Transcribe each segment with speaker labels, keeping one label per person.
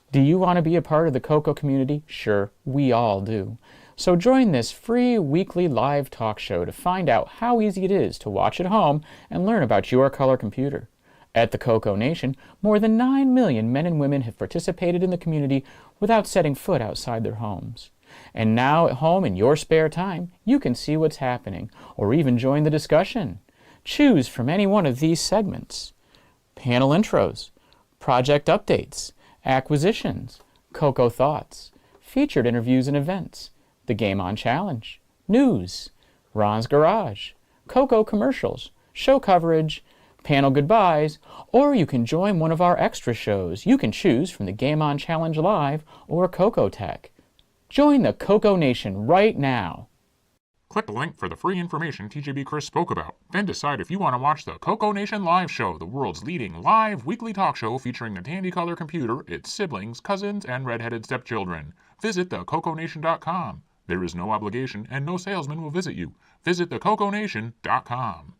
Speaker 1: Do you want to be a part of the CoCo community? Sure, we all do. So join this free weekly live talk show to find out how easy it is to watch at home and learn about your color computer. At the CoCoNation, more than 9 million men and women have participated in the community without setting foot outside their homes. And now at home in your spare time, you can see what's happening, or even join the discussion. Choose from any one of these segments: panel intros, project updates, acquisitions, CoCo thoughts, featured interviews and events, the Game On Challenge, news, Ron's Garage, CoCo commercials, show coverage, panel goodbyes, or you can join one of our extra shows. You can choose from the Game On Challenge Live or CoCo Tech. Join the CoCoNation right now.
Speaker 2: Click the link for the free information TJB Chris spoke about. Then decide if you want to watch the CoCoNation Live Show, the world's leading live weekly talk show featuring the Tandy Color computer, its siblings, cousins, and red-headed stepchildren. Visit thecoconation.com. There is no obligation, and no salesman will visit you. Visit thecoconation.com.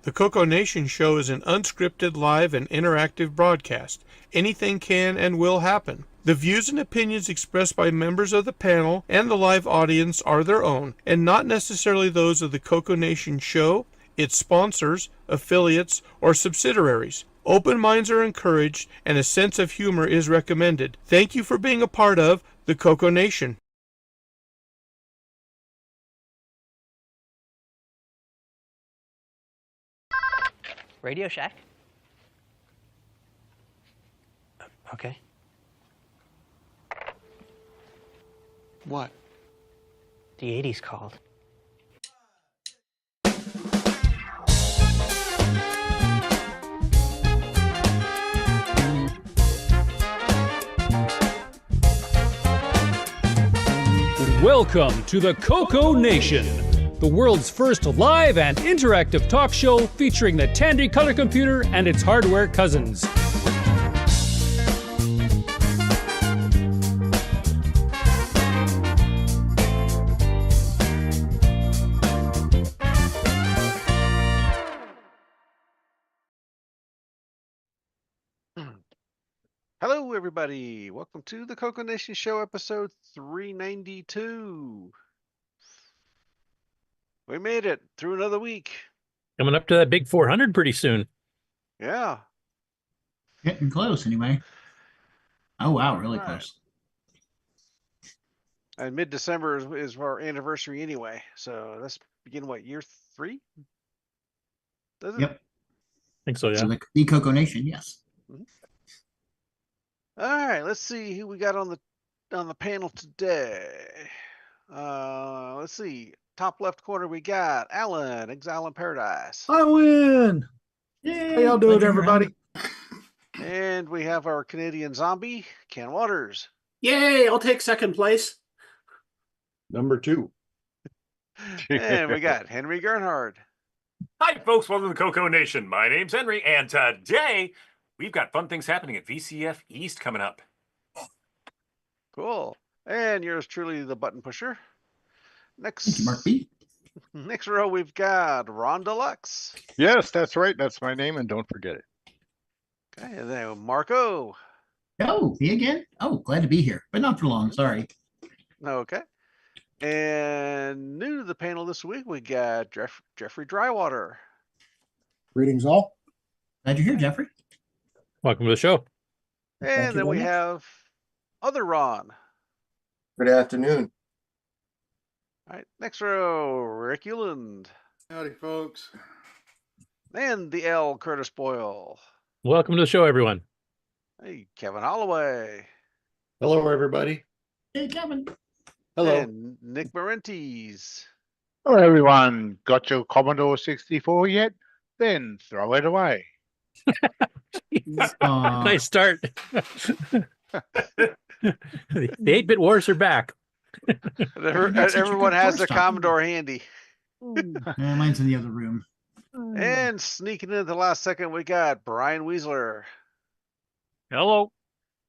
Speaker 3: The CoCoNation show is an unscripted, live, and interactive broadcast. Anything can and will happen. The views and opinions expressed by members of the panel and the live audience are their own, and not necessarily those of the CoCoNation show, its sponsors, affiliates, or subsidiaries. Open minds are encouraged, and a sense of humor is recommended. Thank you for being a part of the CoCoNation.
Speaker 4: Radio Shack? Okay.
Speaker 5: What?
Speaker 4: The 80s called.
Speaker 6: Welcome to the CoCoNation, the world's first live and interactive talk show featuring the Tandy color computer and its hardware cousins.
Speaker 5: Hello, everybody. Welcome to the CoCoNation Show, episode 392. We made it through another week.
Speaker 6: Coming up to that big 400 pretty soon.
Speaker 5: Yeah.
Speaker 7: Getting close, anyway. Oh, wow, really
Speaker 5: Right.
Speaker 7: close.
Speaker 5: And mid-December is our anniversary anyway. So let's begin, what, year 3? Does it?
Speaker 7: Yep.
Speaker 6: I think so, yeah.
Speaker 7: So the CoCoNation, yes.
Speaker 5: All right, let's see who we got on the panel today. Let's see. Top left corner, we got Alan, Exile in Paradise.
Speaker 8: I win.
Speaker 7: Yay,
Speaker 8: How y'all doing, everybody?
Speaker 5: And we have our Canadian zombie, Ken Waters.
Speaker 8: Yay, I'll take second place. Number 2.
Speaker 5: And we got Henry Gernhard.
Speaker 9: Hi, folks. Welcome to the CoCoNation. My name's Henry, and today we've got fun things happening at VCF East coming up.
Speaker 5: Cool. And yours truly, the button pusher.
Speaker 7: Thank you, Mark
Speaker 5: Next,
Speaker 7: B.
Speaker 5: next row, we've got Ron Deluxe.
Speaker 10: Yes, that's right. That's my name, and don't forget it.
Speaker 5: Okay, and then MarkO.
Speaker 7: Oh, me again? Oh, glad to be here, but not for long, sorry.
Speaker 5: Okay. And new to the panel this week, we got Jeffrey Drywater.
Speaker 8: Greetings, all.
Speaker 7: Glad you're here, Jeffrey.
Speaker 6: Welcome to the show.
Speaker 5: And then
Speaker 8: very
Speaker 5: we
Speaker 8: much.
Speaker 5: have other Ron.
Speaker 8: Good afternoon.
Speaker 5: All right, next row, Rick Euland.
Speaker 3: Howdy, folks.
Speaker 5: And the L Curtis Boyle.
Speaker 6: Welcome to the show, everyone.
Speaker 5: Hey, Kevin Holloway.
Speaker 8: Hello, everybody.
Speaker 7: Hey, Kevin.
Speaker 8: Hello.
Speaker 5: And Nick Marentes.
Speaker 10: Hello, everyone. Got your Commodore 64 yet? Then throw it away.
Speaker 6: Nice start. The 8-bit wars are back.
Speaker 5: Everyone
Speaker 7: That's such a good
Speaker 5: has their
Speaker 7: course, Tom.
Speaker 5: Commodore handy.
Speaker 7: Mine's in the other room.
Speaker 5: And sneaking in at the last second, we got Brian Weasler.
Speaker 9: Hello.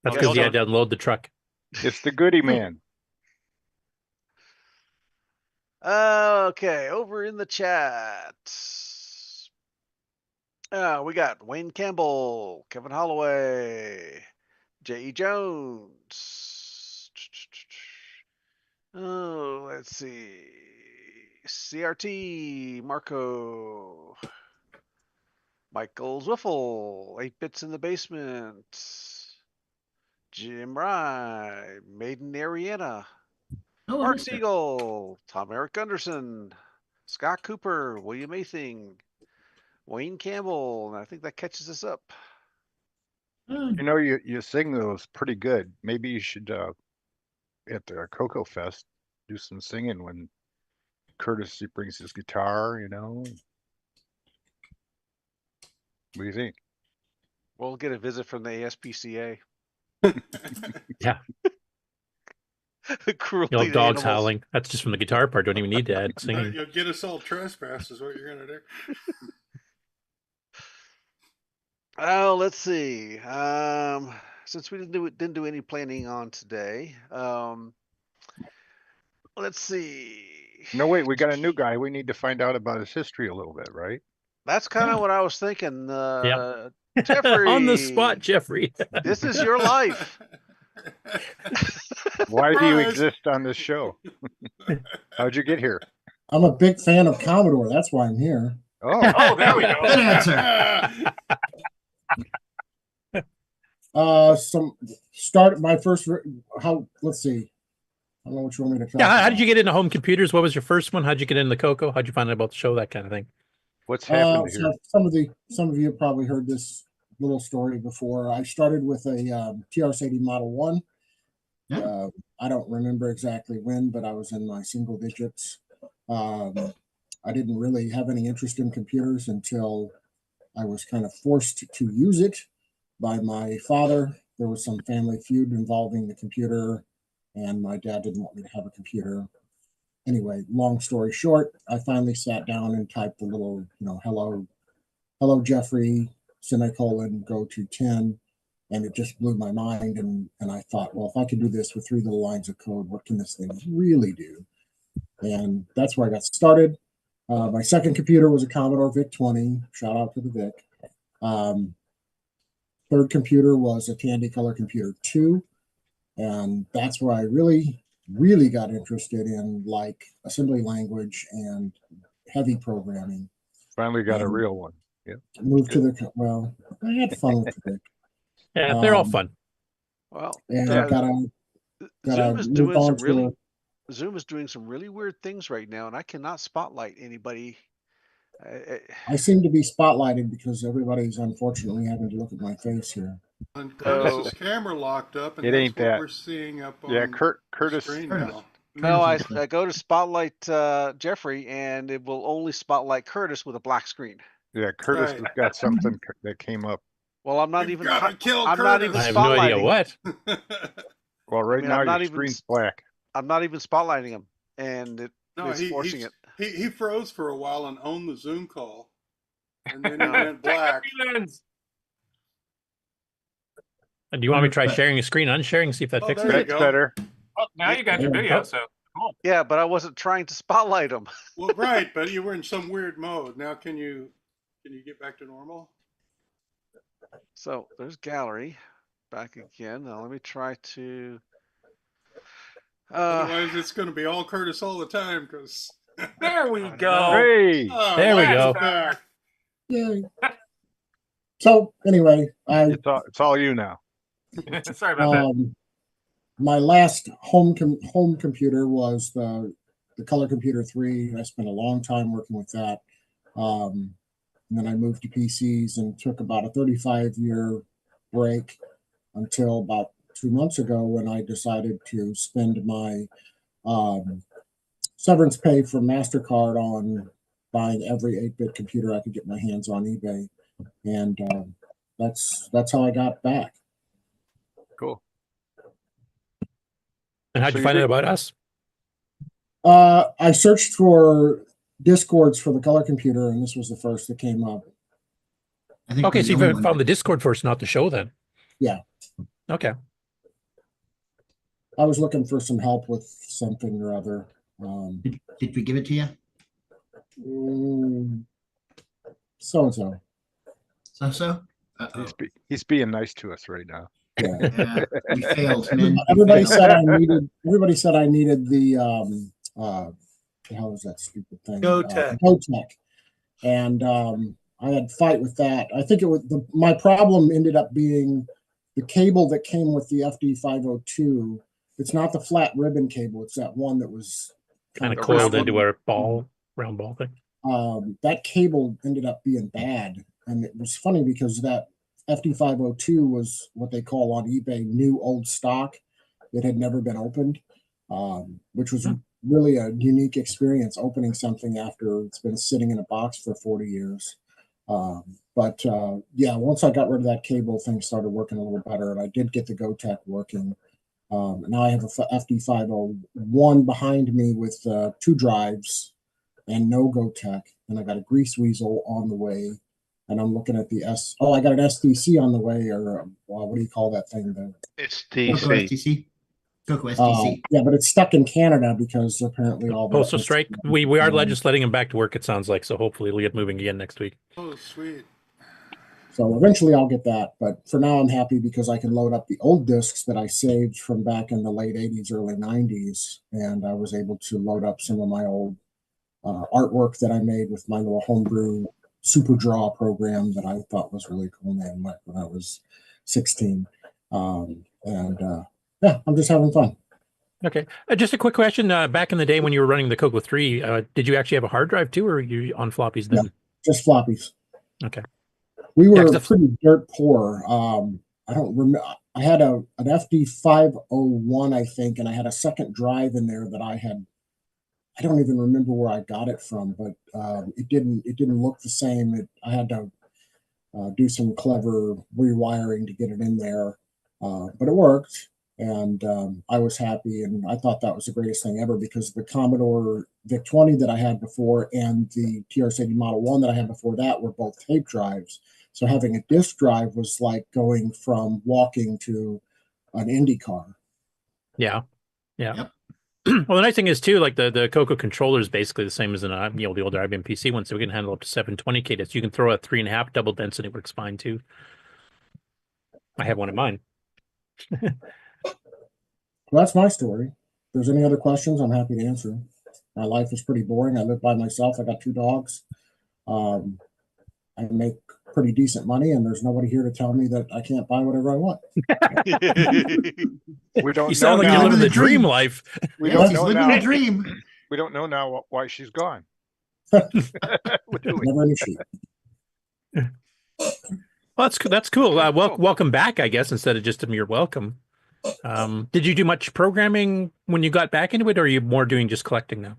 Speaker 6: That's
Speaker 5: Yes,
Speaker 6: because he
Speaker 5: sir.
Speaker 6: had to unload the truck.
Speaker 10: It's the goody man.
Speaker 5: Okay, over in the chat. We got Wayne Campbell, Kevin Holloway, J.E. Jones. Oh, let's see. CRT, MarkO, Michael Zwiffle, 8 Bits in the Basement, Jim Rye, Maiden Ariana,
Speaker 7: Oh,
Speaker 5: Mark
Speaker 7: Mister.
Speaker 5: Siegel, Tom Eric Gunderson, Scott Cooper, William Athing, Wayne Campbell, and I think that catches us up.
Speaker 10: You know, you sing those pretty good. Maybe you should, at the CoCo Fest, do some singing when Curtis brings his guitar, you know. What do you think?
Speaker 5: We'll get a visit from the ASPCA.
Speaker 6: Yeah.
Speaker 5: Cruelty
Speaker 6: No
Speaker 5: to
Speaker 6: dogs
Speaker 5: animals.
Speaker 6: howling. That's just from the guitar part. Don't even need to add singing.
Speaker 3: You'll get us all trespassed is what you're going to do.
Speaker 5: Oh, let's see. Since we didn't do any planning on today, let's see.
Speaker 10: No, wait, we got a new guy. We need to find out about his history a little bit, right?
Speaker 5: That's kind of what I was thinking.
Speaker 6: Yep.
Speaker 5: Jeffrey,
Speaker 6: On the spot, Jeffrey.
Speaker 5: This is your life.
Speaker 10: Why do you
Speaker 8: Surprise!
Speaker 10: exist on this show? How'd you get here?
Speaker 8: I'm a big fan of Commodore. That's why I'm here.
Speaker 10: Oh,
Speaker 9: Oh, there we go.
Speaker 7: Good answer.
Speaker 8: My first. Let's see. I don't know what you want me to tell.
Speaker 6: Yeah, how did you get into home computers? What was your first one? How'd you get into CoCo? How'd you find out about the show? That kind of thing.
Speaker 10: what's happened here?
Speaker 8: So some of you have probably heard this little story before. I started with a TRS-80 Model 1.
Speaker 7: Yeah.
Speaker 8: I don't remember exactly when, but I was in my single digits. I didn't really have any interest in computers until I was kind of forced to use it by my father. There was some family feud involving the computer, and my dad didn't want me to have a computer. Anyway, long story short, I finally sat down and typed the little, hello Jeffrey, semicolon, go to 10. And it just blew my mind. And I thought, well, if I could do this with 3 little lines of code, what can this thing really do? And that's where I got started. My second computer was a Commodore VIC-20. Shout out to the VIC. Third computer was a Tandy Color Computer 2. And that's where I really, really got interested in like assembly language and heavy programming.
Speaker 10: Finally got a real one. Yeah.
Speaker 8: Moved to the, I had fun with the VIC.
Speaker 6: Yeah, they're all fun.
Speaker 5: Well,
Speaker 8: And
Speaker 5: Zoom is doing some really weird things right now, and I cannot spotlight anybody.
Speaker 8: I seem to be spotlighted because everybody's unfortunately having to look at my face here.
Speaker 11: And Curtis's camera locked up, and
Speaker 10: it ain't
Speaker 11: that's what
Speaker 10: that.
Speaker 11: we're seeing up on
Speaker 10: Curtis.
Speaker 11: the screen now.
Speaker 5: No, I go to spotlight Jeffrey, and it will only spotlight Curtis with a black screen.
Speaker 10: Yeah, Curtis has got something that came up.
Speaker 5: Well, I'm not even.
Speaker 11: Gotta kill
Speaker 5: I'm
Speaker 11: Curtis.
Speaker 5: not even
Speaker 6: I have no idea
Speaker 5: spotlighting.
Speaker 6: what.
Speaker 10: Well, right now your screen's black.
Speaker 5: I'm not even spotlighting him, and it's forcing it.
Speaker 11: He froze for a while and owned the Zoom call, and then he went black.
Speaker 6: Do you want me to try sharing a screen, unsharing, see if that fixes
Speaker 11: there
Speaker 6: it?
Speaker 11: you go.
Speaker 10: Better.
Speaker 9: Well, now you got your video, so cool.
Speaker 5: Yeah, but I wasn't trying to spotlight him.
Speaker 11: Well, right, but you were in some weird mode. Now can you get back to normal?
Speaker 5: So there's gallery back again. Now let me try to.
Speaker 11: Otherwise, it's going to be all Curtis all the time. Because
Speaker 9: there we go.
Speaker 10: Hey,
Speaker 6: there we go.
Speaker 11: Back.
Speaker 8: Yay. So anyway,
Speaker 10: it's all you now.
Speaker 9: Sorry about that.
Speaker 8: My last home computer was the Color Computer 3. I spent a long time working with that. And then I moved to PCs and took about a 35-year break until about 2 months ago when I decided to spend my severance pay from MasterCard on buying every 8-bit computer I could get my hands on eBay. And that's how I got back.
Speaker 10: Cool.
Speaker 6: And how'd you find out about us?
Speaker 8: I searched for Discords for the Color Computer, and this was the first that came up.
Speaker 6: Okay, so you found the Discord first, not the show then?
Speaker 8: Yeah.
Speaker 6: Okay.
Speaker 8: I was looking for some help with something or other.
Speaker 7: Did we give it to you?
Speaker 8: So-and-so.
Speaker 7: So-so?
Speaker 10: He's being nice to us right now.
Speaker 8: Yeah.
Speaker 7: We failed, man.
Speaker 8: Everybody said I needed the the hell is that stupid thing?
Speaker 3: Gotek.
Speaker 8: Gotek. And I had to fight with that. I think it was my problem ended up being the cable that came with the FD502. It's not the flat ribbon cable. It's that one that was
Speaker 6: kind of coiled into a round ball thing.
Speaker 8: That cable ended up being bad. And it was funny because that FD502 was what they call on eBay new old stock. It had never been opened, which was really a unique experience opening something after it's been sitting in a box for 40 years. But once I got rid of that cable, things started working a little better, and I did get the Gotek working. Now I have a FD501 behind me with 2 drives and no Gotek, and I got a Grease Weasel on the way, and I'm looking at the I got an SDC on the way, or what do you call that thing?
Speaker 7: SDC. CoCo SDC.
Speaker 8: Yeah, but it's stuck in Canada because apparently all the
Speaker 6: postal strike. We are legislating him back to work, it sounds like, so hopefully it'll get moving again next week.
Speaker 11: Oh, sweet.
Speaker 8: So eventually I'll get that, but for now I'm happy because I can load up the old discs that I saved from back in the late 80s, early 90s, and I was able to load up some of my old artwork that I made with my little homebrew Super Draw program that I thought was really cool, man, when I was 16. I'm just having fun.
Speaker 6: Okay. Just a quick question. Back in the day when you were running the CoCo 3, did you actually have a hard drive too, or were you on floppies then?
Speaker 8: Yeah, just floppies.
Speaker 6: Okay.
Speaker 8: We were pretty dirt poor. I don't remember. I had an FD501, I think, and I had a second drive in there that I don't even remember where I got it from, but it didn't look the same. I had to do some clever rewiring to get it in there, but it worked. And I was happy, and I thought that was the greatest thing ever, because the Commodore VIC-20 that I had before and the TRS-80 Model 1 that I had before that were both tape drives. So having a disk drive was like going from walking to an Indy car.
Speaker 12: Yeah. Yep. Well, the nice thing is too, like the CoCo controller is basically the same as an the older IBM PC one, so we can handle up to 720 cadence. You can throw a 3.5 double density, works fine too. I have one in mine.
Speaker 8: Well, that's my story. If there's any other questions, I'm happy to answer. My life is pretty boring. I live by myself. I got 2 dogs. I make pretty decent money, and there's nobody here to tell me that I can't buy whatever I want.
Speaker 10: We don't.
Speaker 12: You sound like you're living the dream life.
Speaker 10: We don't know
Speaker 7: living
Speaker 10: now.
Speaker 7: the dream.
Speaker 10: We don't know now why she's gone.
Speaker 8: Never an issue.
Speaker 12: Well, that's cool. Welcome back, I guess, instead of just a mere welcome. Did you do much programming when you got back into it, or are you more doing just collecting now?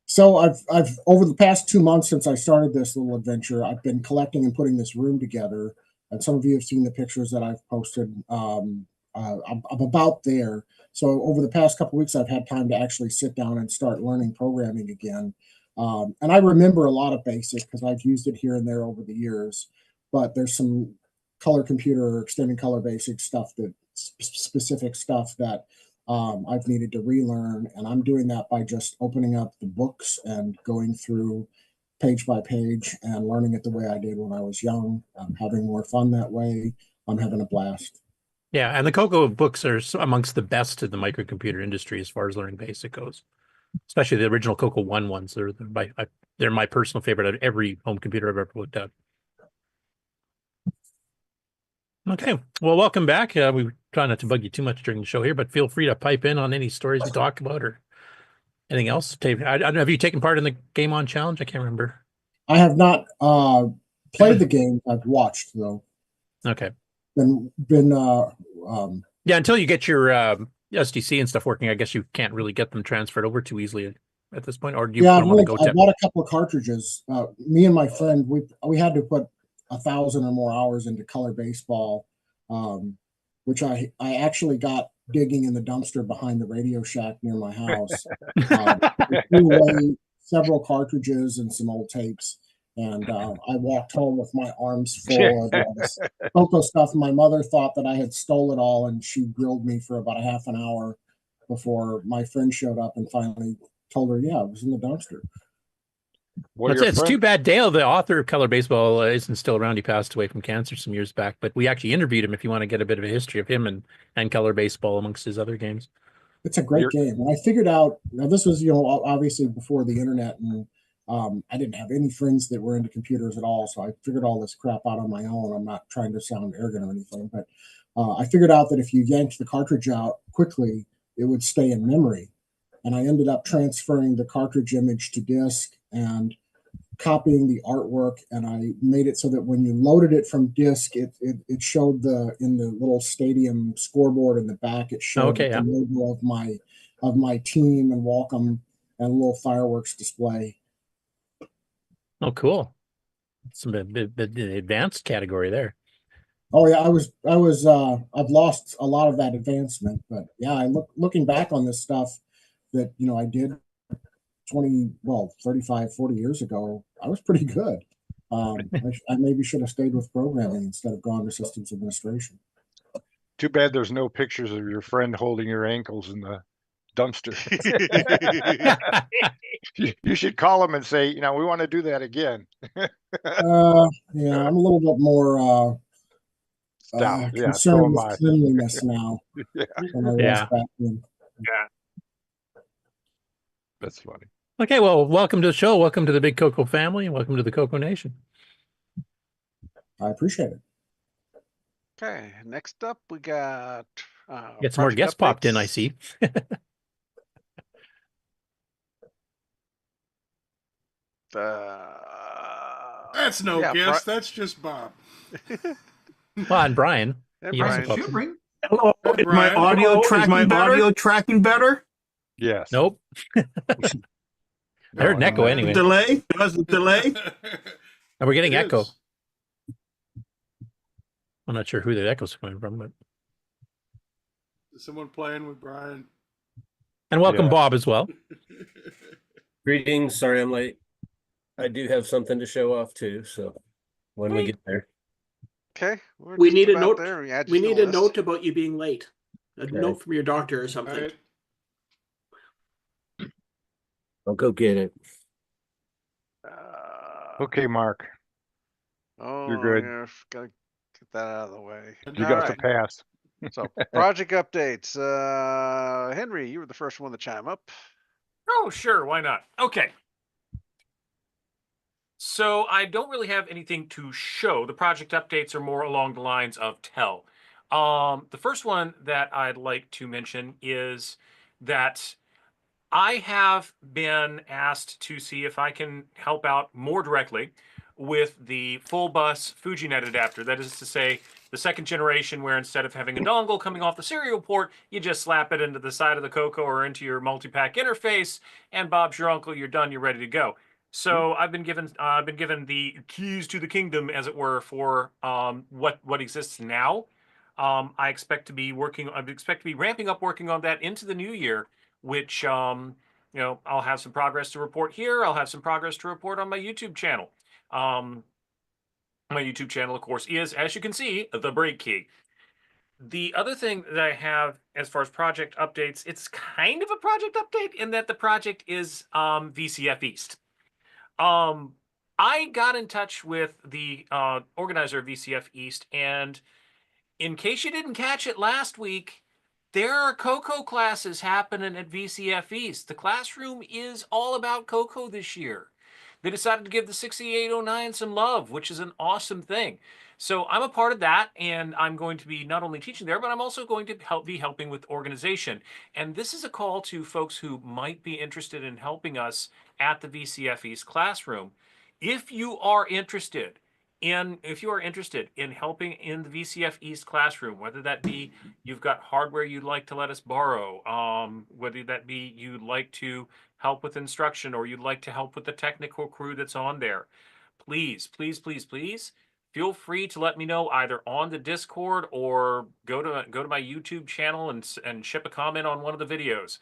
Speaker 8: So I've over the past 2 months since I started this little adventure, I've been collecting and putting this room together. And some of you have seen the pictures that I've posted. I'm about there. So over the past couple of weeks, I've had time to actually sit down and start learning programming again. And I remember a lot of BASIC because I've used it here and there over the years. But there's some color computer or extended color BASIC stuff, that specific stuff that I've needed to relearn, and I'm doing that by just opening up the books and going through page by page and learning it the way I did when I was young. I'm having more fun that way. I'm having a blast.
Speaker 12: Yeah, and the CoCo books are amongst the best in the microcomputer industry as far as learning BASIC goes. Especially the original CoCo 1 ones. They're my personal favorite of every home computer I've ever looked at. Okay, well, welcome back. We try not to bug you too much during the show here, but feel free to pipe in on any stories we talk about or anything else. I don't know, have you taken part in the Game On Challenge? I can't remember.
Speaker 8: I have not played the game. I've watched, though.
Speaker 12: Okay.
Speaker 8: Yeah,
Speaker 12: until you get your SDC and stuff working, I guess you can't really get them transferred over too easily at this point. Or do you put them on the GoTek?
Speaker 8: I bought a couple of cartridges. Me and my friend, we had to put 1,000 or more hours into color baseball, which I actually got digging in the dumpster behind the Radio Shack near my house. Threw away several cartridges and some old tapes, and I walked home with my arms full of all this CoCo stuff. My mother thought that I had stole it all, and she grilled me for about a half an hour before my friend showed up and finally told her, yeah, it was in the dumpster.
Speaker 12: Well, it's too bad Dale, the author of Color Baseball, isn't still around. He passed away from cancer some years back, but we actually interviewed him if you want to get a bit of a history of him and Color Baseball amongst his other games.
Speaker 8: It's a great game. And I figured out, now this was, obviously before the internet, and I didn't have any friends that were into computers at all, so I figured all this crap out on my own. I'm not trying to sound arrogant or anything, but I figured out that if you yanked the cartridge out quickly, it would stay in memory. And I ended up transferring the cartridge image to disk and copying the artwork, and I made it so that when you loaded it from disk, it showed in the little stadium scoreboard in the back, it showed the logo of my team and welcome and a little fireworks display.
Speaker 12: Oh, cool! Some advanced category there.
Speaker 8: Oh yeah, I've lost a lot of that advancement, but yeah, looking back on this stuff that I did 35, 40 years ago, I was pretty good. I maybe should have stayed with programming instead of gone to systems administration.
Speaker 10: Too bad there's no pictures of your friend holding your ankles in the dumpster. You should call him and say, we want to do that again.
Speaker 8: Yeah, I'm a little bit more concerned with cleanliness now. Than I was back then.
Speaker 9: Yeah.
Speaker 10: That's funny.
Speaker 12: Okay, well, welcome to the show. Welcome to the big CoCo family, and welcome to the CoCoNation.
Speaker 8: I appreciate it.
Speaker 5: Okay, next up we got
Speaker 12: get some more guests popped in, I see.
Speaker 11: That's no guest. That's just Bob.
Speaker 12: Well, and Brian.
Speaker 11: Brian.
Speaker 13: Hello. Is my audio tracking better?
Speaker 10: Yes.
Speaker 12: Nope. I heard an echo anyway.
Speaker 13: Delay? Does it delay?
Speaker 12: And we're getting echo. I'm not sure who the echo's coming from, but
Speaker 11: Is someone playing with Brian?
Speaker 12: And welcome,
Speaker 10: Yeah.
Speaker 12: Bob, as well.
Speaker 14: Greetings. Sorry I'm late. I do have something to show off too, so when we get there.
Speaker 5: Okay.
Speaker 13: We need a note.
Speaker 5: There. Add
Speaker 13: We
Speaker 5: you to
Speaker 13: need
Speaker 5: the
Speaker 13: a
Speaker 5: list.
Speaker 13: note about you being late. A
Speaker 14: Okay.
Speaker 13: note from your doctor or
Speaker 11: All
Speaker 13: something.
Speaker 11: right.
Speaker 14: I'll go get it.
Speaker 10: Okay, Mark,
Speaker 5: Oh,
Speaker 10: you're good.
Speaker 5: yeah, gotta get that out of the way.
Speaker 10: You
Speaker 5: All
Speaker 10: got the
Speaker 5: right.
Speaker 10: pass.
Speaker 5: So project updates. Henry, you were the first one to chime up.
Speaker 9: Oh, sure. Why not? Okay. So I don't really have anything to show. The project updates are more along the lines of tell. The first one that I'd like to mention is that I have been asked to see if I can help out more directly with the full bus FujiNet adapter. That is to say, the second generation where instead of having a dongle coming off the serial port, you just slap it into the side of the CoCo or into your multi-pack interface, and Bob's your uncle, you're done, you're ready to go. So I've been given the keys to the kingdom, as it were, for what exists now. I expect to be ramping up working on that into the new year, which I'll have some progress to report here. I'll have some progress to report on my YouTube channel. My YouTube channel, of course, is, as you can see, the break key. The other thing that I have as far as project updates, it's kind of a project update in that the project is VCF East. I got in touch with the organizer of VCF East, and in case you didn't catch it last week, there are CoCo classes happening at VCF East. The classroom is all about CoCo this year. They decided to give the 6809 some love, which is an awesome thing. So I'm a part of that, and I'm going to be not only teaching there, but I'm also going to be helping with organization. And this is a call to folks who might be interested in helping us at the VCF East classroom. If you are interested in helping in the VCF East classroom, whether that be you've got hardware you'd like to let us borrow, whether that be you'd like to help with instruction or you'd like to help with the technical crew that's on there, please, please, please, please feel free to let me know either on the Discord or go to my YouTube channel and ship a comment on one of the videos.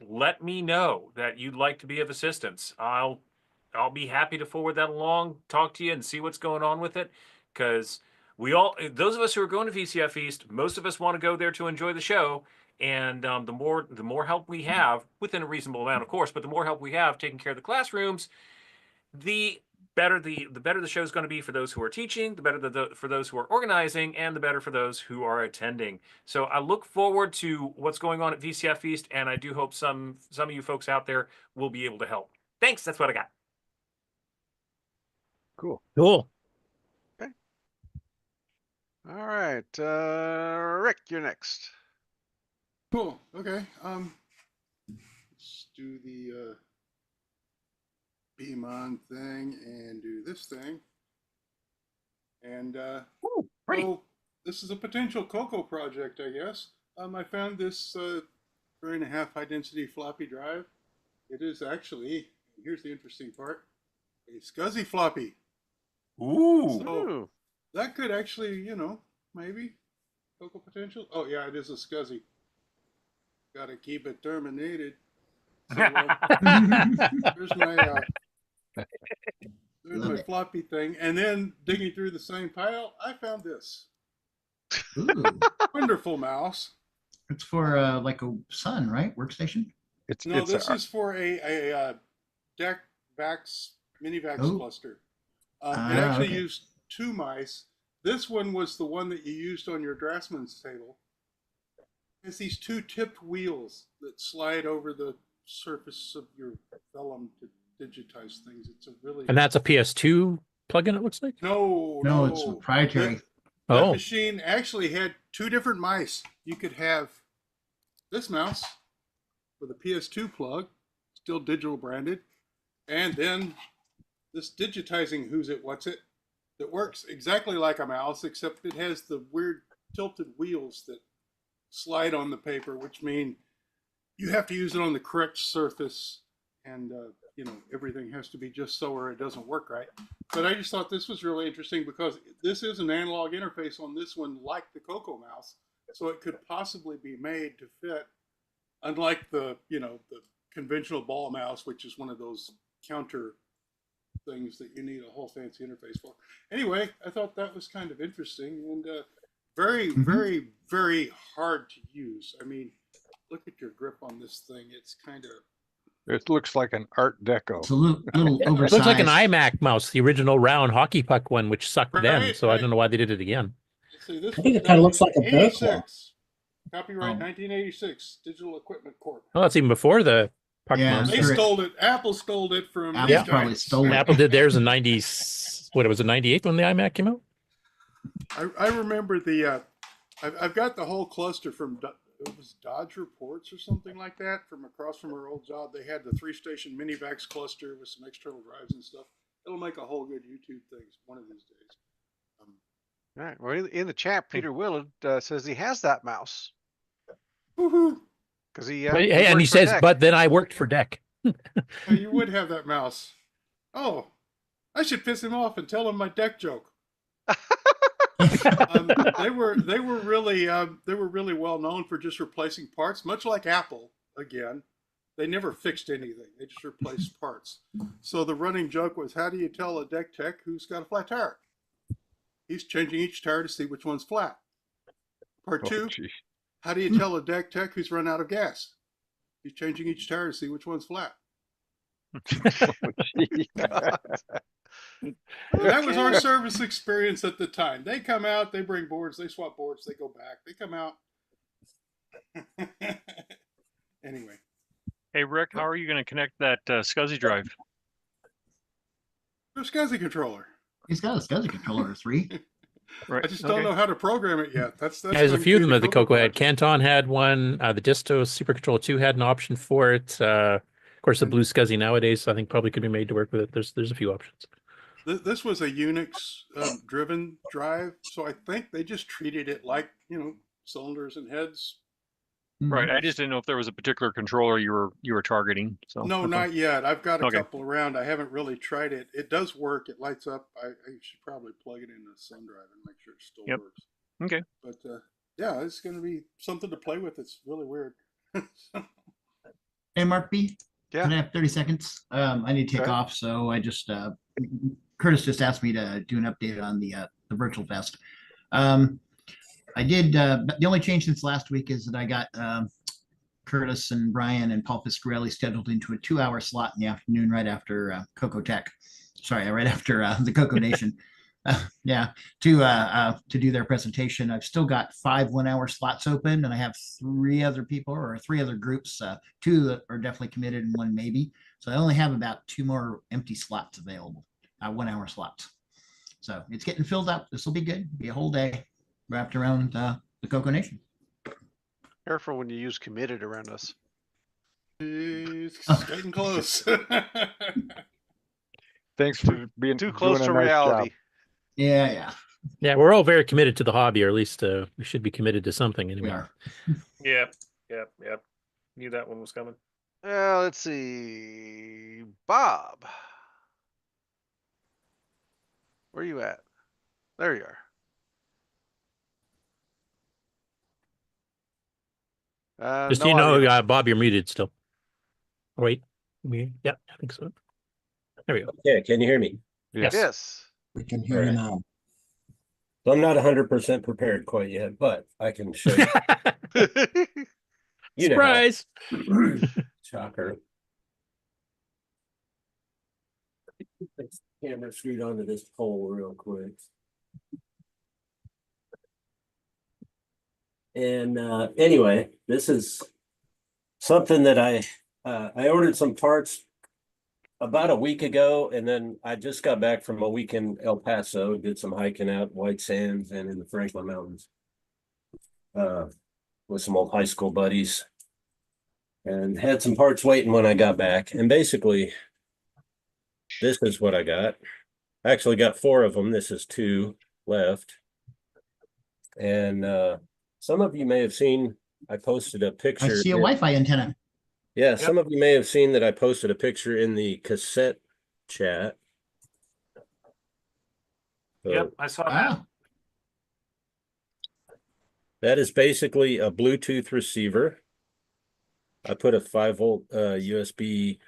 Speaker 9: Let me know that you'd like to be of assistance. I'll be happy to forward that along, talk to you, and see what's going on with it. Because those of us who are going to VCF East, most of us want to go there to enjoy the show. And the more help we have, within a reasonable amount, of course, but the more help we have taking care of the classrooms, the better the show is going to be for those who are teaching, the better for those who are organizing, and the better for those who are attending. So I look forward to what's going on at VCF East, and I do hope some of you folks out there will be able to help. Thanks. That's what I got.
Speaker 10: Cool.
Speaker 12: Cool.
Speaker 5: Okay. All right. Rick, you're next.
Speaker 11: Cool. Okay. Let's do the beam on thing and do this thing. And so this is a potential CoCo project, I guess. I found this 3.5 high density floppy drive. It is actually, here's the interesting part, a SCSI floppy.
Speaker 9: Ooh.
Speaker 11: So that could actually, maybe CoCo potential. Oh yeah, it is a SCSI. Got to keep it terminated. So, there's my floppy thing. And then digging through the same pile, I found this.
Speaker 7: Ooh.
Speaker 11: Wonderful mouse.
Speaker 7: It's for like a Sun, right? Workstation?
Speaker 11: This is for a DEC VAX, mini-VAX cluster. It actually used 2 mice. This one was the one that you used on your draftsman's table. It's these 2 tipped wheels that slide over the surface of your vellum to digitize things. It's a really...
Speaker 12: And that's a PS2 plugin, it looks like?
Speaker 11: No,
Speaker 7: it's proprietary.
Speaker 11: That machine actually had 2 different mice. You could have this mouse with a PS2 plug, still digital branded, and then this digitizing who's it, what's it, that works exactly like a mouse, except it has the weird tilted wheels that slide on the paper, which mean you have to use it on the correct surface, and everything has to be just so or it doesn't work right. But I just thought this was really interesting because this is an analog interface on this one, like the CoCo mouse. so it could possibly be made to fit, unlike the the conventional ball mouse, which is one of those counter things that you need a whole fancy interface for. Anyway, I thought that was kind of interesting and very, very, very hard to use. I mean, look at your grip on this thing. It's kind of...
Speaker 10: It looks like an Art Deco.
Speaker 7: It's a little oversized.
Speaker 12: It looks like an iMac mouse, the original round hockey puck one, which sucked then. So I don't know why they did it again.
Speaker 11: See, this
Speaker 8: I think it kind of looks like a bear claw.
Speaker 11: Copyright 1986, Digital Equipment Corp.
Speaker 12: Oh, that's even before the puck
Speaker 7: Yeah,
Speaker 12: mouse.
Speaker 11: They stole it. Apple stole it from...
Speaker 7: Apple
Speaker 11: these
Speaker 7: probably
Speaker 11: guys.
Speaker 7: stole it.
Speaker 12: Apple did theirs in 90, what, it was in 98 when the iMac came out?
Speaker 11: I remember the... I've got the whole cluster from... It was Dodge Reports or something like that from across from our old job. They had the 3-station Minivax cluster with some external drives and stuff. It'll make a whole good YouTube thing one of these days.
Speaker 5: All right. Well, in the chat, Peter Willard says he has that mouse.
Speaker 11: Woohoo!
Speaker 5: Because he.
Speaker 12: Hey, and he says,
Speaker 5: DEC.
Speaker 12: but then I worked for DEC.
Speaker 11: You would have that mouse. Oh, I should piss him off and tell him my deck joke. They were really well known for just replacing parts, much like Apple. Again, they never fixed anything; they just replaced parts. So the running joke was, how do you tell a deck tech who's got a flat tire? He's changing each tire to see which one's flat. Part two, how do you tell a deck tech who's run out of gas? He's changing each tire to see which one's flat. That was our service experience at the time. They come out, they bring boards, they swap boards, they go back, they come out. Anyway.
Speaker 15: Hey, Rick, how are you going to connect that SCSI drive?
Speaker 11: The SCSI controller.
Speaker 7: He's got a SCSI controller, 3.
Speaker 15: Right.
Speaker 11: I just don't know how to program it yet. That's
Speaker 12: Yeah, there's a
Speaker 11: going
Speaker 12: few of
Speaker 11: to
Speaker 12: them
Speaker 11: be
Speaker 12: that the
Speaker 11: CoCo
Speaker 12: CoCo had.
Speaker 11: project.
Speaker 12: Canton had one. The Disto Super Controller 2 had an option for it. Of course, the Blue SCSI nowadays, I think, probably could be made to work with it. There's a few options.
Speaker 11: This was a Unix driven drive, so I think they just treated it like, cylinders and heads.
Speaker 15: Right. I just didn't know if there was a particular controller you were targeting. So
Speaker 11: No, not yet. I've got a
Speaker 15: Okay.
Speaker 11: couple around. I haven't really tried it. It does work. It lights up. I should probably plug it in the Sun Drive and make sure it still
Speaker 15: Yep.
Speaker 11: works.
Speaker 15: Okay.
Speaker 11: But yeah, it's going to be something to play with. It's really weird.
Speaker 7: Hey, Mark B.
Speaker 5: Yeah.
Speaker 7: Can I have 30 seconds? I need to take
Speaker 5: Okay.
Speaker 7: off, so I just Curtis just asked me to do an update on the virtual fest. I did. The only change since last week is that I got Curtis and Brian and Paul Fiscarelli scheduled into a 2-hour slot in the afternoon, right after CoCo Tech. Sorry, right after the CoCoNation. Yeah, to do their presentation. I've still got 5 1-hour slots open, and I have 3 other people or 3 other groups. 2 that are definitely committed, and 1 maybe. So I only have about 2 more empty slots available. 1-hour slots. So it's getting filled up. This will be good. Be a whole day wrapped around the CoCoNation.
Speaker 5: Careful when you use committed around us.
Speaker 11: It's getting close.
Speaker 10: Thanks for being
Speaker 5: Too close
Speaker 10: doing
Speaker 5: to
Speaker 10: a nice
Speaker 5: reality.
Speaker 10: job.
Speaker 7: Yeah.
Speaker 12: Yeah, we're all very committed to the hobby, or at least we should be committed to something anyway.
Speaker 7: We are.
Speaker 9: Yep. Knew that one was coming.
Speaker 5: Let's see. Bob. Where are you at? There you are.
Speaker 12: Just
Speaker 5: no audio.
Speaker 12: Bob, you're muted still. Oh, wait, yeah, I think so. There we go.
Speaker 14: Yeah, can you hear me?
Speaker 5: Yes.
Speaker 8: We can hear you now.
Speaker 14: So I'm not 100% prepared quite yet, but I can show you. You know how.
Speaker 12: Surprise!
Speaker 14: Shocker. Let's camera screwed onto this pole real quick. And anyway, this is something that I ordered some parts about a week ago, and then I just got back from a week in El Paso, did some hiking out in White Sands and in the Franklin Mountains with some old high school buddies, and had some parts waiting when I got back. And basically, this is what I got. I actually got 4 of them. This is 2 left. And some of you may have seen, I posted a picture.
Speaker 7: I see a Wi-Fi antenna.
Speaker 14: Yeah, some of you may have seen that I posted a picture in the cassette chat. So,
Speaker 9: Yep, I saw that.
Speaker 14: That is basically a Bluetooth receiver. I put a 5-volt USB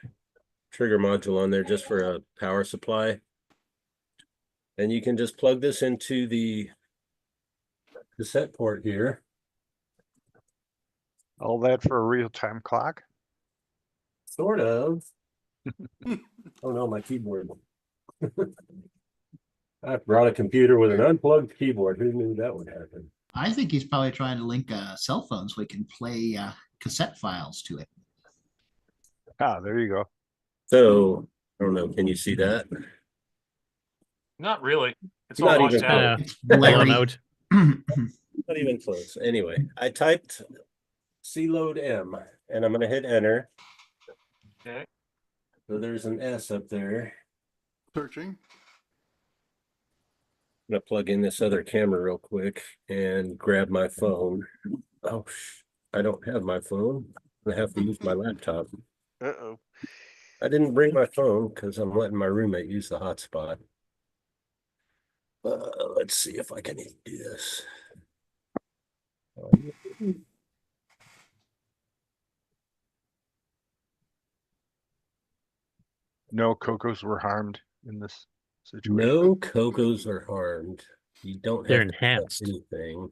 Speaker 14: trigger module on there just for a power supply. And you can just plug this into the cassette port here.
Speaker 10: All that for a real-time clock?
Speaker 14: Sort of. Oh no, my keyboard. I brought a computer with an unplugged keyboard. Who knew that would happen?
Speaker 7: I think he's probably trying to link a cell phone so we can play cassette files to it.
Speaker 10: Ah, there you go.
Speaker 14: So, I don't know, can you see that?
Speaker 9: Not really. It's
Speaker 14: Not
Speaker 9: all washed
Speaker 14: even
Speaker 9: out.
Speaker 7: It's blurry.
Speaker 12: out.
Speaker 14: Not even close. Anyway, I typed C-load M and I'm going to hit enter.
Speaker 9: Okay.
Speaker 14: So there's an S up there.
Speaker 11: Searching.
Speaker 14: I'm going to plug in this other camera real quick and grab my phone. Oh, I don't have my phone. I have to use my laptop.
Speaker 5: Uh-oh.
Speaker 14: I didn't bring my phone because I'm letting my roommate use the hotspot. Let's see if I can do this.
Speaker 10: No CoCos were harmed in this situation.
Speaker 14: No CoCos are harmed. You don't
Speaker 12: They're
Speaker 14: have to touch
Speaker 12: enhanced.
Speaker 14: anything.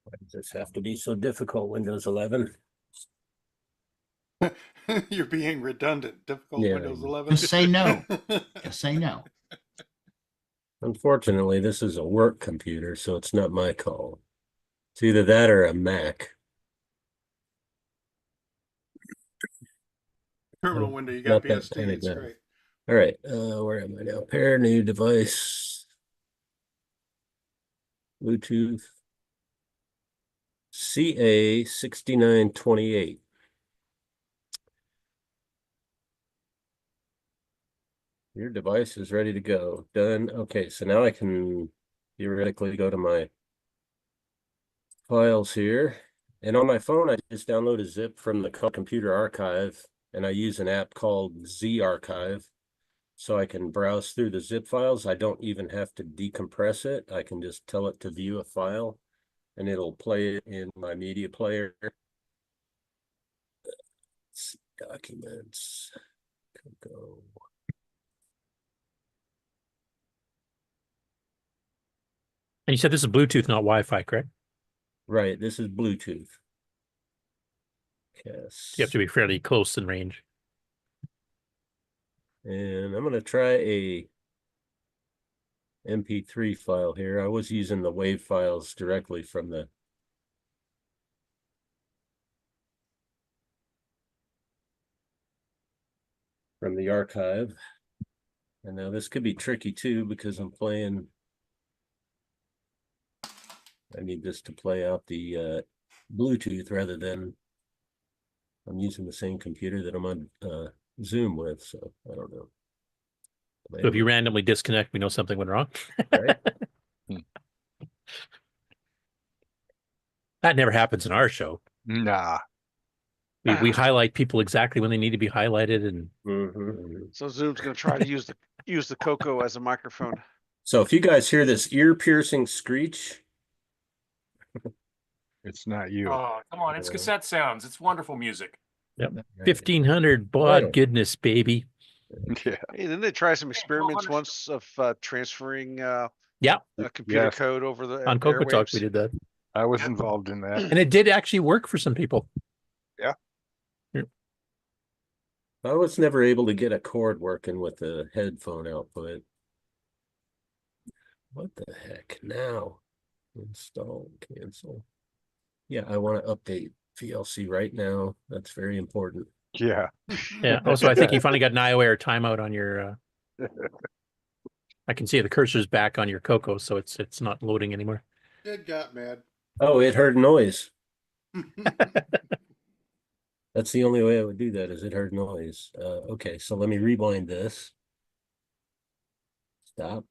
Speaker 14: Why does this have to be so difficult, Windows 11?
Speaker 11: You're being redundant. Difficult
Speaker 14: Yeah.
Speaker 11: Windows 11.
Speaker 7: Just say no. Just say no.
Speaker 14: Unfortunately, this is a work computer, so it's not my call. It's either that or a Mac.
Speaker 11: Terminal window, you
Speaker 14: Not
Speaker 11: got
Speaker 14: that
Speaker 11: PST.
Speaker 14: kind of
Speaker 11: It's
Speaker 14: guy.
Speaker 11: great.
Speaker 14: All right, where am I now? Pair new device. Bluetooth. CA6928. Your device is ready to go. Done. Okay, so now I can theoretically go to my files here. And on my phone, I just download a zip from the computer archive, and I use an app called Z Archive. So I can browse through the zip files. I don't even have to decompress it. I can just tell it to view a file, and it'll play it in my media player. Let's see, documents. CoCo.
Speaker 12: And you said this is Bluetooth, not Wi-Fi, correct?
Speaker 14: Right, this is Bluetooth. Yes.
Speaker 12: You have to be fairly close in range.
Speaker 14: And I'm going to try a MP3 file here. I was using the WAV files directly from the archive. And now this could be tricky too because I'm playing. I need this to play out the Bluetooth rather than I'm using the same computer that I'm on Zoom with, so I don't know.
Speaker 12: So if you randomly disconnect, we know something went wrong.
Speaker 14: Right?
Speaker 12: That never happens in our show.
Speaker 10: Nah.
Speaker 12: We highlight people exactly when they need to be highlighted, and
Speaker 5: So Zoom's going to try to use the CoCo as a microphone.
Speaker 14: So if you guys hear this ear-piercing screech,
Speaker 10: it's not you.
Speaker 9: Oh, come on. It's cassette sounds. It's wonderful music.
Speaker 12: Yep. 1500 baud goodness, baby.
Speaker 10: Yeah.
Speaker 5: Hey, didn't they try some experiments once of transferring
Speaker 12: Yeah.
Speaker 5: computer
Speaker 10: Yes.
Speaker 5: code over the
Speaker 12: On CoCo Talk,
Speaker 5: airwaves?
Speaker 12: we did that.
Speaker 10: I was involved in that.
Speaker 12: And it did actually work for some people.
Speaker 10: Yeah.
Speaker 14: I was never able to get a cord working with the headphone output. What the heck? Now, install, cancel. Yeah, I want to update VLC right now. That's very important.
Speaker 10: Yeah.
Speaker 12: Yeah. Also, I think you finally got an iOS timeout on your. I can see the cursor's back on your CoCo, so it's not loading anymore.
Speaker 11: It got mad.
Speaker 14: Oh, it heard noise. That's the only way I would do that is it heard noise. Okay, so let me rewind this. Stop.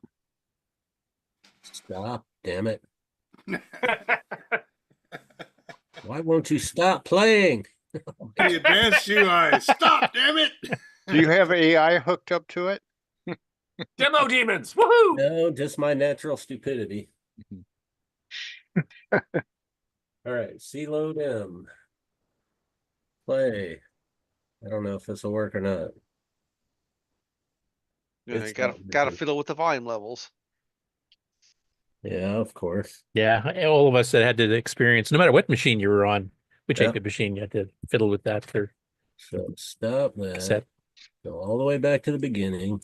Speaker 14: Stop, damn it. Why won't you stop playing?
Speaker 11: The advanced UI. Stop, damn it.
Speaker 10: Do you have AI hooked up to it?
Speaker 9: Demo demons. Woohoo!
Speaker 14: No, just my natural stupidity. All right, C load M. Play. I don't know if this will work or not.
Speaker 5: Yeah,
Speaker 14: It's
Speaker 5: gotta
Speaker 14: not
Speaker 5: fiddle with the volume levels.
Speaker 14: Yeah, of course.
Speaker 12: Yeah, all of us that had the experience, no matter what machine you were on, which
Speaker 14: Yep.
Speaker 12: AP machine you had to fiddle with that for
Speaker 14: So stop that.
Speaker 12: cassette.
Speaker 14: Go all the way back to the beginning.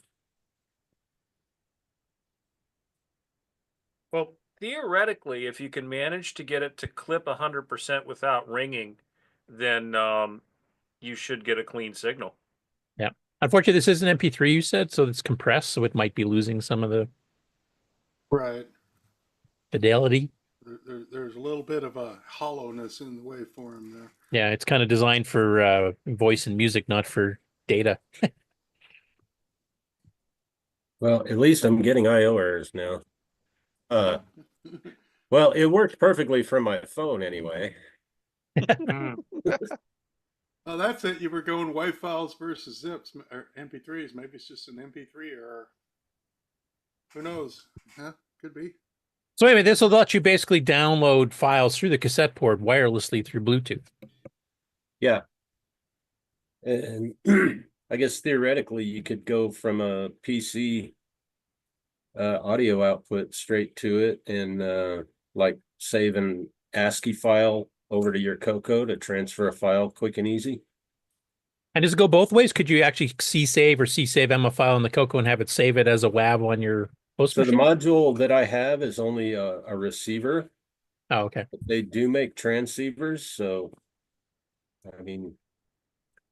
Speaker 9: Well, theoretically, if you can manage to get it to clip 100% without ringing, then you should get a clean signal.
Speaker 12: Yeah. Unfortunately, this is an MP3 you said, so it's compressed, so it might be losing some of the
Speaker 11: Right.
Speaker 12: fidelity.
Speaker 11: There's a little bit of a hollowness in the waveform there.
Speaker 12: Yeah, it's kind of designed for voice and music, not for data.
Speaker 14: Well, at least I'm getting IO errors now. Well, it worked perfectly from my phone anyway.
Speaker 11: Oh, that's it. You were going WAV files versus zips or MP3s. Maybe it's just an MP3 error. Who knows? Huh? Could be.
Speaker 12: So anyway, this will let you basically download files through the cassette port wirelessly through Bluetooth.
Speaker 14: Yeah. And I guess theoretically you could go from a PC audio output straight to it and like save an ASCII file over to your CoCo to transfer a file quick and easy.
Speaker 12: And does it go both ways? Could you actually C-save or C-save M a file in the CoCo and have it save it as a WAV on your host
Speaker 14: So
Speaker 12: machine?
Speaker 14: the module that I have is only a receiver.
Speaker 12: Oh, okay.
Speaker 14: But they do make transceivers, so I mean,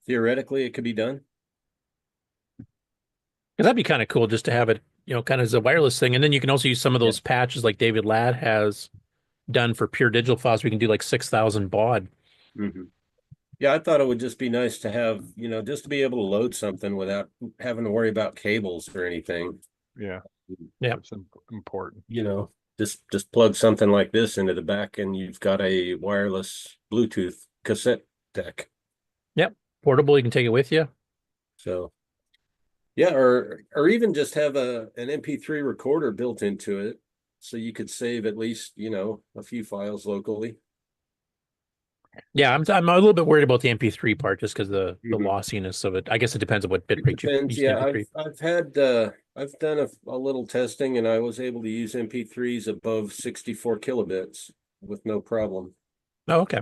Speaker 14: theoretically it could be done.
Speaker 12: Because that'd be kind of cool just to have it, you know, kind of as a wireless thing. And then you can also use some of those patches like David Ladd has done for pure digital files. We can do like 6,000 baud.
Speaker 14: Mm-hmm. Yeah, I thought it would just be nice to have, you know, just to be able to load something without having to worry about cables or anything.
Speaker 10: Yeah.
Speaker 12: Yeah.
Speaker 10: That's important.
Speaker 14: You know, just plug something like this into the back and you've got a wireless Bluetooth cassette deck.
Speaker 12: Yep. Portable, you can take it with you.
Speaker 14: So yeah, or even just have an MP3 recorder built into it so you could save at least, you know, a few files locally.
Speaker 12: Yeah, I'm a little bit worried about the MP3 part just because the lossiness of it. I guess it depends on what bitrate you
Speaker 14: Depends.
Speaker 12: use.
Speaker 14: Yeah,
Speaker 12: MP3.
Speaker 14: I've done a little testing and I was able to use MP3s above 64 kilobits with no problem.
Speaker 12: Oh, okay.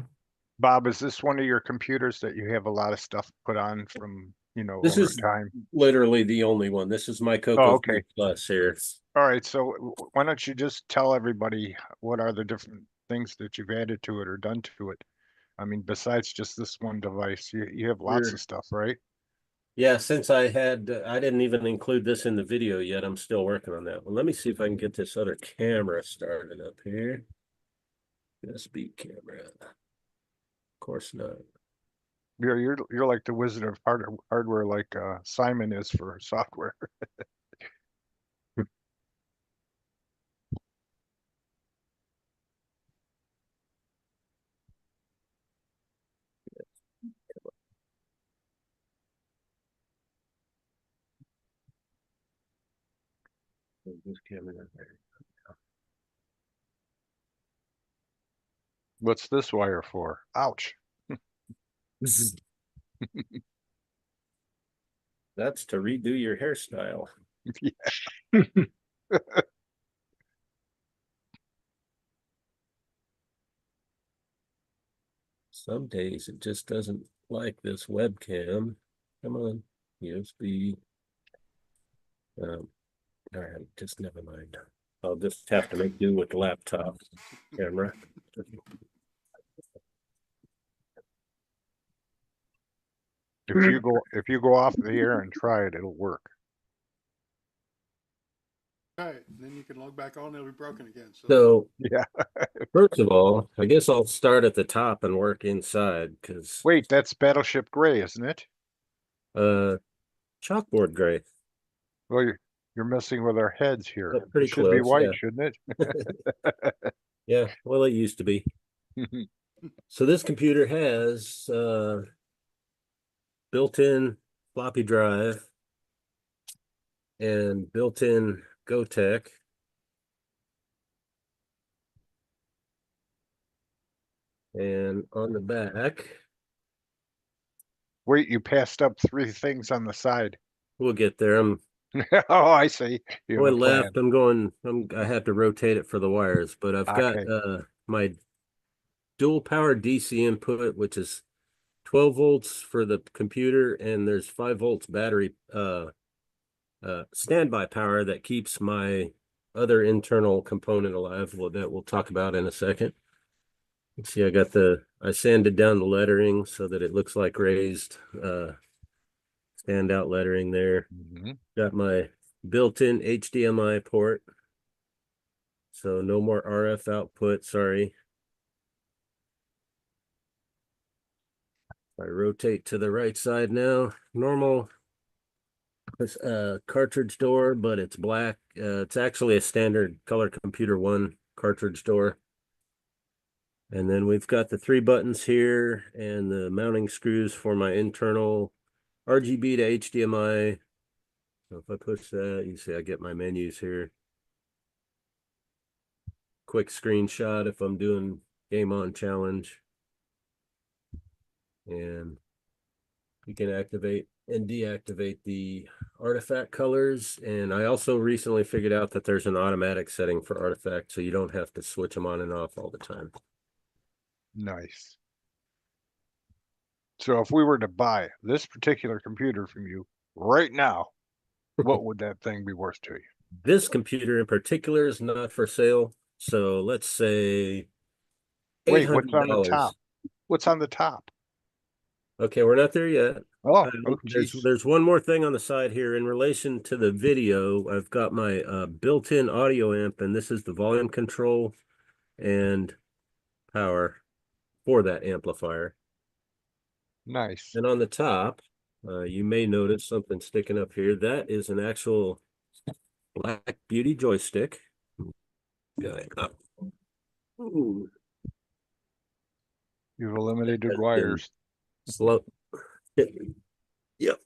Speaker 10: Bob, is this one of your computers that you have a lot of stuff put on from, you know,
Speaker 14: This
Speaker 10: over
Speaker 14: is
Speaker 10: time?
Speaker 14: literally the only one. This is my CoCo
Speaker 10: Oh, okay.
Speaker 14: Plus here.
Speaker 10: All right, so why don't you just tell everybody what are the different things that you've added to it or done to it? I mean, besides just this one device, you have lots
Speaker 14: Sure.
Speaker 10: of stuff, right?
Speaker 14: Yeah, since I didn't even include this in the video yet. I'm still working on that one. Let me see if I can get this other camera started up here. USB camera. Of course not.
Speaker 10: You're like the wizard of hardware, like Simon is for software.
Speaker 14: This camera there.
Speaker 10: What's this wire for? Ouch.
Speaker 14: That's to redo your hairstyle.
Speaker 10: Yeah.
Speaker 14: Some days it just doesn't like this webcam. Come on, USB. All right, just never mind. I'll just have to make do with the laptop camera.
Speaker 10: If you go off the air and try it, it'll work.
Speaker 11: All right, and then you can log back on. It'll be broken again.
Speaker 14: So
Speaker 10: yeah.
Speaker 14: First of all, I guess I'll start at the top and work inside because
Speaker 10: Wait, that's Battleship Gray, isn't it?
Speaker 14: Chalkboard gray.
Speaker 10: Well, you're messing with our heads here.
Speaker 14: But pretty
Speaker 10: It should be
Speaker 14: close,
Speaker 10: white,
Speaker 14: yeah.
Speaker 10: shouldn't it?
Speaker 14: Yeah, well, it used to be. So this computer has built-in floppy drive and built-in gotek. And on the back,
Speaker 10: Wait, you passed up 3 things on the side.
Speaker 14: we'll get there. I'm
Speaker 10: Oh, I see. You have
Speaker 14: going
Speaker 10: a plan.
Speaker 14: left. I have to rotate it for the wires, but I've got
Speaker 10: Okay.
Speaker 14: my dual power DC input, which is 12 volts for the computer, and there's 5 volts battery standby power that keeps my other internal component alive, that we'll talk about in a second. You see, I sanded down the lettering so that it looks like raised standout lettering there. Got my built-in HDMI port, so no more RF output, sorry. I rotate to the right side now. Normal cartridge door, but it's black. It's actually a standard Color Computer 1 cartridge door. And then we've got the 3 buttons here and the mounting screws for my internal RGB to HDMI. So if I push that, you see I get my menus here. Quick screenshot if I'm doing Game On Challenge. And you can activate and deactivate the artifact colors. And I also recently figured out that there's an automatic setting for artifact, so you don't have to switch them on and off all the time.
Speaker 10: Nice. So if we were to buy this particular computer from you right now, what would that thing be worth to you?
Speaker 14: This computer in particular is not for sale. So let's say
Speaker 10: Wait, what's on the
Speaker 14: $800.
Speaker 10: top? What's on the top?
Speaker 14: Okay, we're not there yet.
Speaker 10: Oh,
Speaker 14: there's one more thing on the side here. In relation to the video, I've got my built-in audio amp, and this is the volume control and power for that amplifier.
Speaker 10: Nice.
Speaker 14: And on the top, you may notice something sticking up here. That is an actual Black Beauty joystick. Ooh.
Speaker 10: You've eliminated wires.
Speaker 14: Slow. Yep.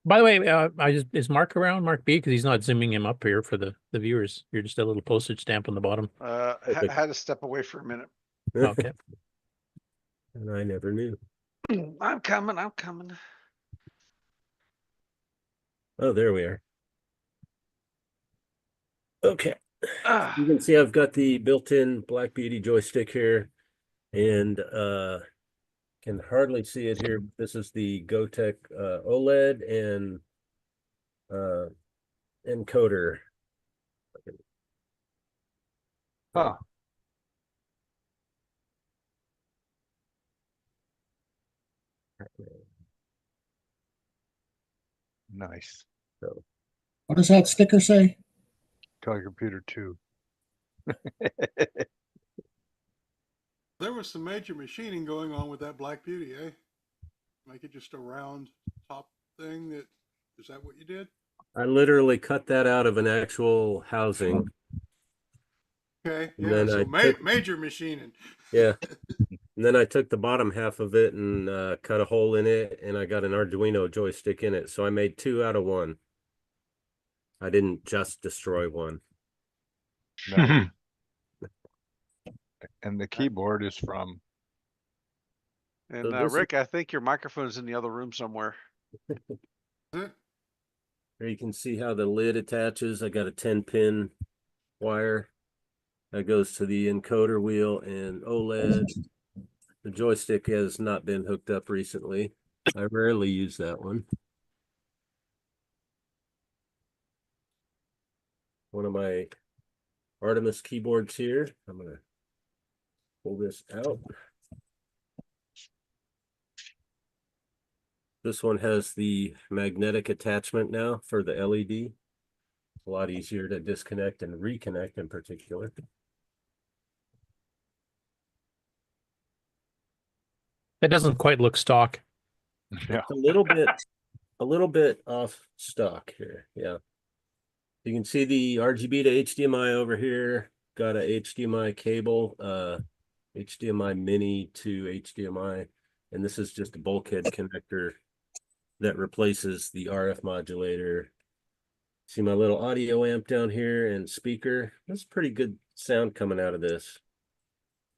Speaker 12: By the way, is Mark around? Mark B, because he's not zooming him up here for the viewers. You're just a little postage stamp on the bottom.
Speaker 5: Had to step away for a minute.
Speaker 12: Okay.
Speaker 14: And I never knew.
Speaker 5: I'm coming.
Speaker 14: Oh, there we are. Okay. You can see I've got the built-in Black Beauty joystick here, and can hardly see it here. This is the gotek OLED and encoder.
Speaker 10: Huh. Nice.
Speaker 14: So,
Speaker 8: what does that sticker say?
Speaker 10: Color Computer 2.
Speaker 11: There was some major machining going on with that Black Beauty, eh? Make it just a round top thing. Is that what you did?
Speaker 14: I literally cut that out of an actual housing.
Speaker 11: Okay,
Speaker 14: And
Speaker 11: yeah,
Speaker 14: then
Speaker 11: so
Speaker 14: I took-
Speaker 11: major machining.
Speaker 14: Yeah. And then I took the bottom half of it and cut a hole in it, and I got an Arduino joystick in it. So I made 2 out of 1. I didn't just destroy one.
Speaker 10: Nice. And the keyboard is from.
Speaker 5: And
Speaker 14: So this
Speaker 5: Rick, I think your microphone's in the other room somewhere.
Speaker 14: Here you can see how the lid attaches. I got a 10-pin wire that goes to the encoder wheel and OLED. The joystick has not been hooked up recently. I rarely use that one. One of my Artemis keyboards here. I'm going to pull this out. This one has the magnetic attachment now for the LED. A lot easier to disconnect and reconnect in particular.
Speaker 12: That doesn't quite look stock.
Speaker 10: Yeah.
Speaker 14: A little bit off stock here. Yeah. You can see the RGB to HDMI over here. Got a HDMI cable, HDMI mini to HDMI, and this is just a bulkhead connector that replaces the RF modulator. See my little audio amp down here and speaker. That's pretty good sound coming out of this.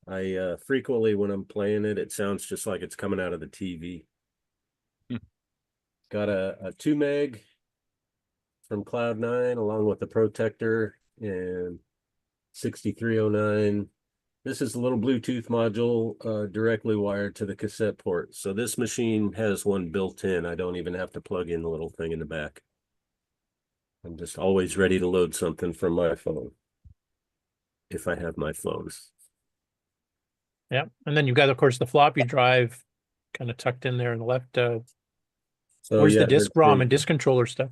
Speaker 14: I frequently, when I'm playing it, it sounds just like it's coming out of the TV. Got a 2 meg from Cloud9 along with the protector and 6309. This is a little Bluetooth module directly wired to the cassette port. So this machine has one built in. I don't even have to plug in the little thing in the back. I'm just always ready to load something from my phone if I have my phone.
Speaker 12: Yeah, and then you've got, of course, the floppy drive kind of tucked in there on the left.
Speaker 14: So
Speaker 12: where's
Speaker 14: yeah,
Speaker 12: the disk ROM and disk controller stuff?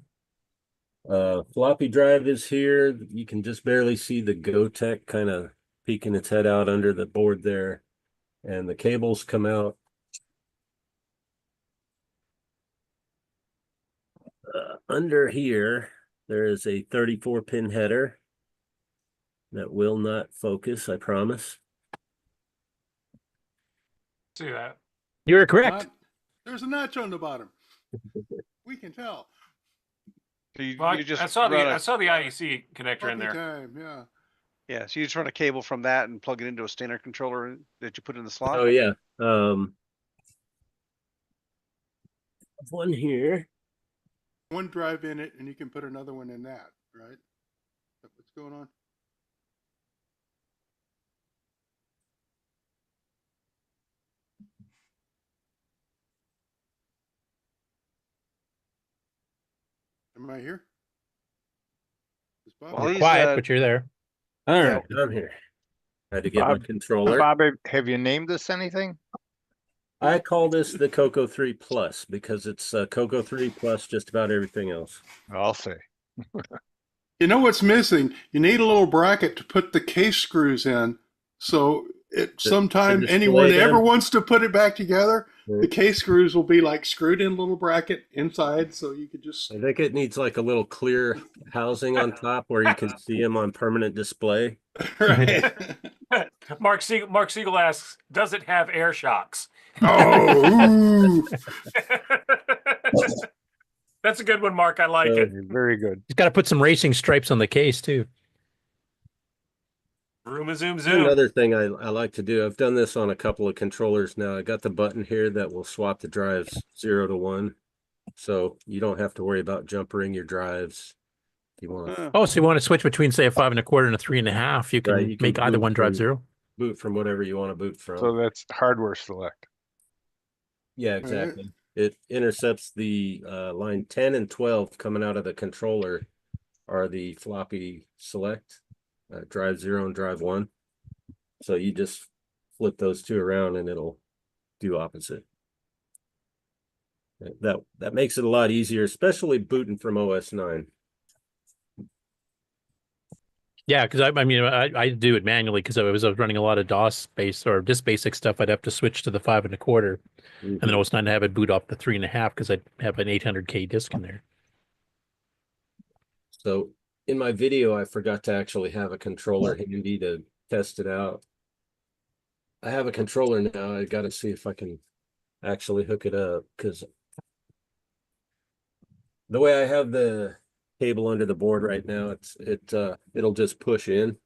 Speaker 14: Floppy drive is here. You can just barely see the gotek kind of peeking its head out under the board there, and the cables come out. Under here, there is a 34-pin header that will not focus, I promise.
Speaker 9: See that?
Speaker 12: You were correct.
Speaker 11: There's a notch on the bottom. We can tell.
Speaker 5: So you,
Speaker 9: Well,
Speaker 5: you just
Speaker 9: I saw the
Speaker 5: run a-
Speaker 9: I saw the IEC connector in there.
Speaker 11: Time, yeah.
Speaker 5: Yeah, so you just run a cable from that and plug it into a standard controller that you put in the slot.
Speaker 14: Oh yeah. One here.
Speaker 11: One drive in it, and you can put another one in that, right? What's going on? Am I here? Is Bob
Speaker 5: Well,
Speaker 12: You're
Speaker 5: he's,
Speaker 12: quiet, but you're there.
Speaker 14: All right, I'm here. Had to get my controller.
Speaker 10: Bob, have you named this anything?
Speaker 14: I call this the CoCo 3 Plus because it's CoCo 3 plus just about everything else.
Speaker 10: I'll say.
Speaker 11: You know what's missing? You need a little bracket to put the case screws in. So sometime
Speaker 14: display
Speaker 11: anyone
Speaker 14: them?
Speaker 11: ever wants to put it back together,
Speaker 14: Mm.
Speaker 11: the case screws will be like screwed in a little bracket inside, so you could just.
Speaker 14: I think it needs like a little clear housing on top where you can see them on permanent display.
Speaker 11: Right.
Speaker 9: Mark Siegel asks, "Does it have air shocks?"
Speaker 11: Oh,
Speaker 9: That's a good one, Mark. I like it.
Speaker 10: Very good.
Speaker 12: He's got to put some racing stripes on the case too.
Speaker 9: Zoom, zoom, zoom.
Speaker 14: Another thing I like to do, I've done this on a couple of controllers now. I got the button here that will swap the drives 0 to 1. So you don't have to worry about jumpering your drives. If you want to
Speaker 12: Oh, so you want to switch between, say, a 5 1/4 and a 3 1/2? You can
Speaker 14: Right, you can
Speaker 12: make either
Speaker 14: boot
Speaker 12: one drive
Speaker 14: from-
Speaker 12: 0.
Speaker 14: boot from whatever you want to boot from.
Speaker 10: So that's hardware select.
Speaker 14: Yeah, exactly. It intercepts the line 10 and 12 coming out of the controller are the floppy select, drive 0 and drive 1. So you just flip those two around and it'll do opposite. That makes it a lot easier, especially booting from OS 9.
Speaker 12: Yeah, because I do it manually because I was running a lot of DOS based or just basic stuff. I'd have to switch to the 5 1/4, and then I was not to have it boot off the 3 1/2 because I'd have an 800K disk in there.
Speaker 14: So in my video, I forgot to actually have a controller handy to test it out. I have a controller now. I got to see if I can actually hook it up because the way I have the cable under the board right now, it'll just push in.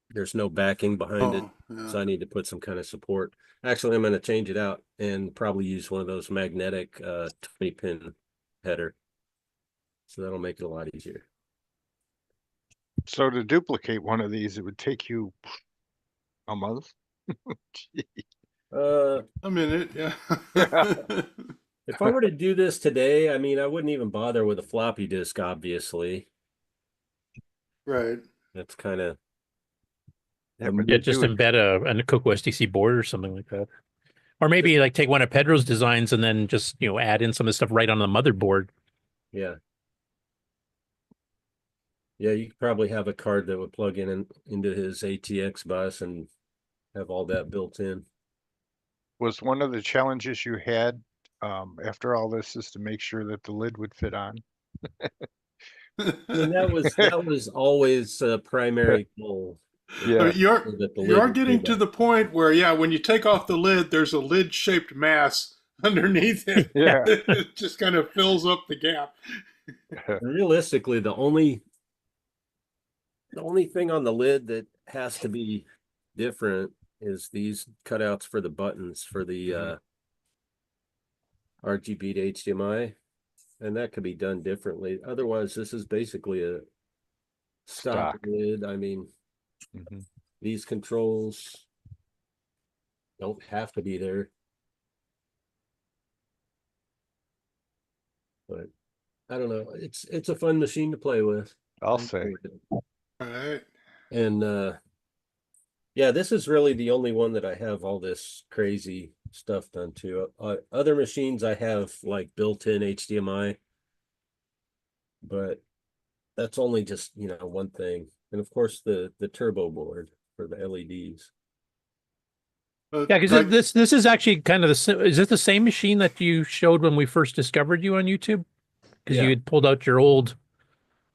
Speaker 14: There's no backing behind it, so I need to put some kind of support. Actually, I'm going to change it out and probably use one of those magnetic 20-pin header. So that'll make it a lot easier.
Speaker 10: So to duplicate one of these, it would take you a month.
Speaker 11: a minute, yeah.
Speaker 14: If I were to do this today, I mean, I wouldn't even bother with a floppy disk, obviously.
Speaker 11: Right.
Speaker 14: That's kind of.
Speaker 12: Yeah, just embed a CoCo SDC board or something like that. Or maybe like take one of Pedro's designs and then just, add in some of the stuff right on the motherboard.
Speaker 14: Yeah. Yeah, you could probably have a card that would plug into his ATX bus and have all that built in.
Speaker 10: Was one of the challenges you had after all this is to make sure that the lid would fit on?
Speaker 14: And that was always a primary goal.
Speaker 11: Yeah, you're getting to the point where, when you take off the lid, there's a lid-shaped mass underneath it.
Speaker 10: Yeah.
Speaker 11: It just kind of fills up the gap.
Speaker 14: Realistically, the only thing on the lid that has to be different is these cutouts for the buttons for the RGB to HDMI, and that could be done differently. Otherwise, this is basically a stock lid. I mean, these controls don't have to be there. But I don't know. It's a fun machine to play with.
Speaker 10: I'll say.
Speaker 11: All right.
Speaker 14: And yeah, this is really the only one that I have all this crazy stuff done to. Other machines I have like built-in HDMI, but that's only just, you know, one thing. And of course the turbo board for the LEDs.
Speaker 12: Yeah, because this is actually kind of is this the same machine that you showed when we first discovered you on YouTube? Because you had pulled out your old.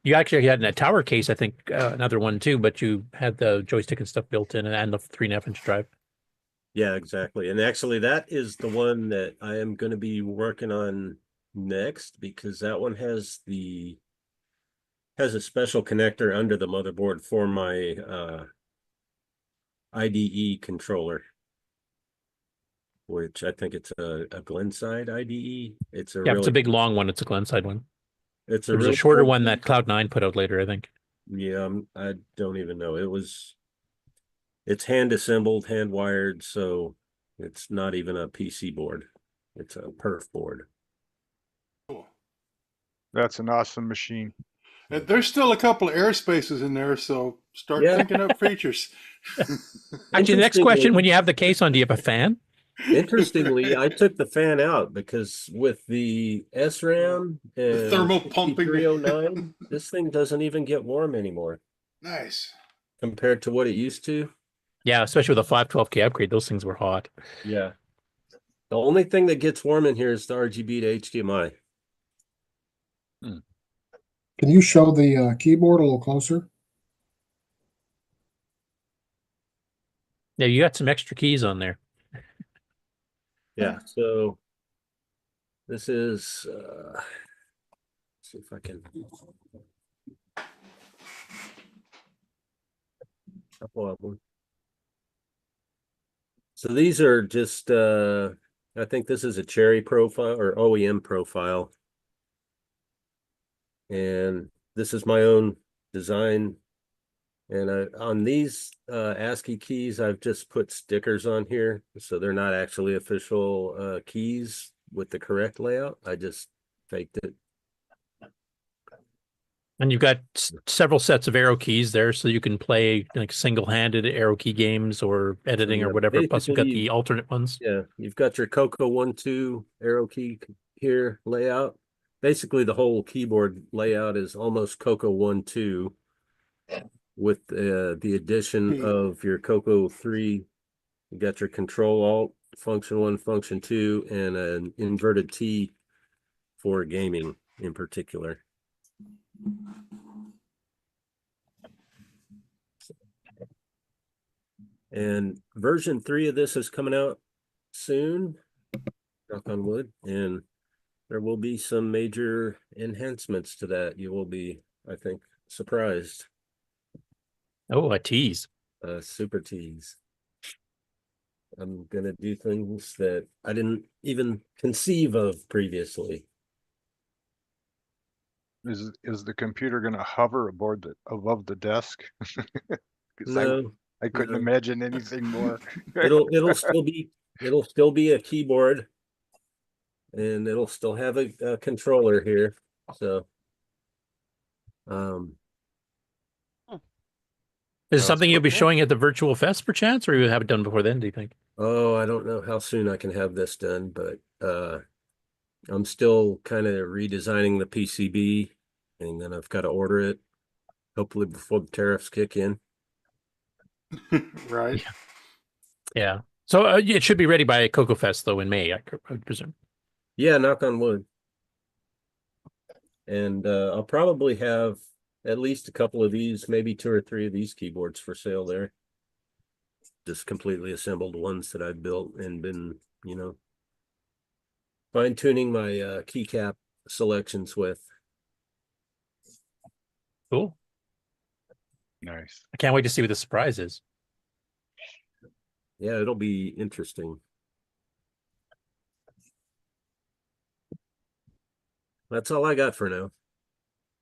Speaker 12: You actually had in a tower case, I think, another one too, but you had the joystick and stuff built in and the 3.5-inch drive.
Speaker 14: Yeah, exactly. And actually, that is the one that I am going to be working on next, because that one has a special connector under the motherboard for my IDE controller, which I think it's a Glenside IDE. It's a
Speaker 12: big long one. It's a Glenside one.
Speaker 14: There
Speaker 12: was a shorter one that Cloud9 put out later, I think.
Speaker 14: Yeah, I don't even know. It's hand assembled, hand wired, so it's not even a PC board. It's a perf board.
Speaker 11: Cool.
Speaker 10: That's an awesome machine.
Speaker 11: And there's still a couple of air spaces in there, so start thinking up features.
Speaker 12: Actually, the next question, when you have the case on, do you have a fan?
Speaker 14: Interestingly, I took the fan out because with the SRAM and
Speaker 11: thermal pumping
Speaker 14: 309, this thing doesn't even get warm anymore.
Speaker 11: Nice.
Speaker 14: Compared to what it used to.
Speaker 12: Yeah, especially with a 512K upgrade, those things were hot.
Speaker 14: Yeah. The only thing that gets warm in here is the RGB to HDMI.
Speaker 8: Can you show the keyboard a little closer?
Speaker 12: Yeah, you got some extra keys on there.
Speaker 14: Yeah, so this is let's see if I can couple of them. So these are just I think this is a Cherry profile or OEM profile. And this is my own design. And on these ASCII keys, I've just put stickers on here. So they're not actually official keys with the correct layout. I just faked it.
Speaker 12: And you've got several sets of arrow keys there, so you can play like single-handed arrow key games or editing or whatever. Plus you've got the alternate ones.
Speaker 14: Yeah, you've got your CoCo 1-2 arrow key here layout. Basically, the whole keyboard layout is almost CoCo 1-2. With the addition of your CoCo 3, you got your Control Alt, Function 1, Function 2, and an inverted T for gaming in particular. And version 3 of this is coming out soon, knock on wood, and there will be some major enhancements to that. You will be, I think, surprised.
Speaker 12: Oh, a tease.
Speaker 14: Super tease. I'm gonna do things that I didn't even conceive of previously.
Speaker 10: Is the computer gonna hover above the desk?
Speaker 14: No,
Speaker 10: I couldn't imagine anything more.
Speaker 14: it'll still be a keyboard, and it'll still have a controller here. So
Speaker 12: Is it something you'll be showing at the virtual fest perchance, or you have it done before then, do you think?
Speaker 14: Oh, I don't know how soon I can have this done, but I'm still kind of redesigning the PCB, and then I've got to order it, hopefully before the tariffs kick in.
Speaker 11: Right.
Speaker 12: Yeah. So it should be ready by CoCo Fest, though, in May, I would presume.
Speaker 14: Yeah, knock on wood. And I'll probably have at least a couple of these, maybe 2 or 3 of these keyboards for sale there. Just completely assembled ones that I've built and been, fine tuning my keycap selections with.
Speaker 12: Cool.
Speaker 10: Nice.
Speaker 12: I can't wait to see what the surprise is.
Speaker 14: Yeah, it'll be interesting. That's all I got for now.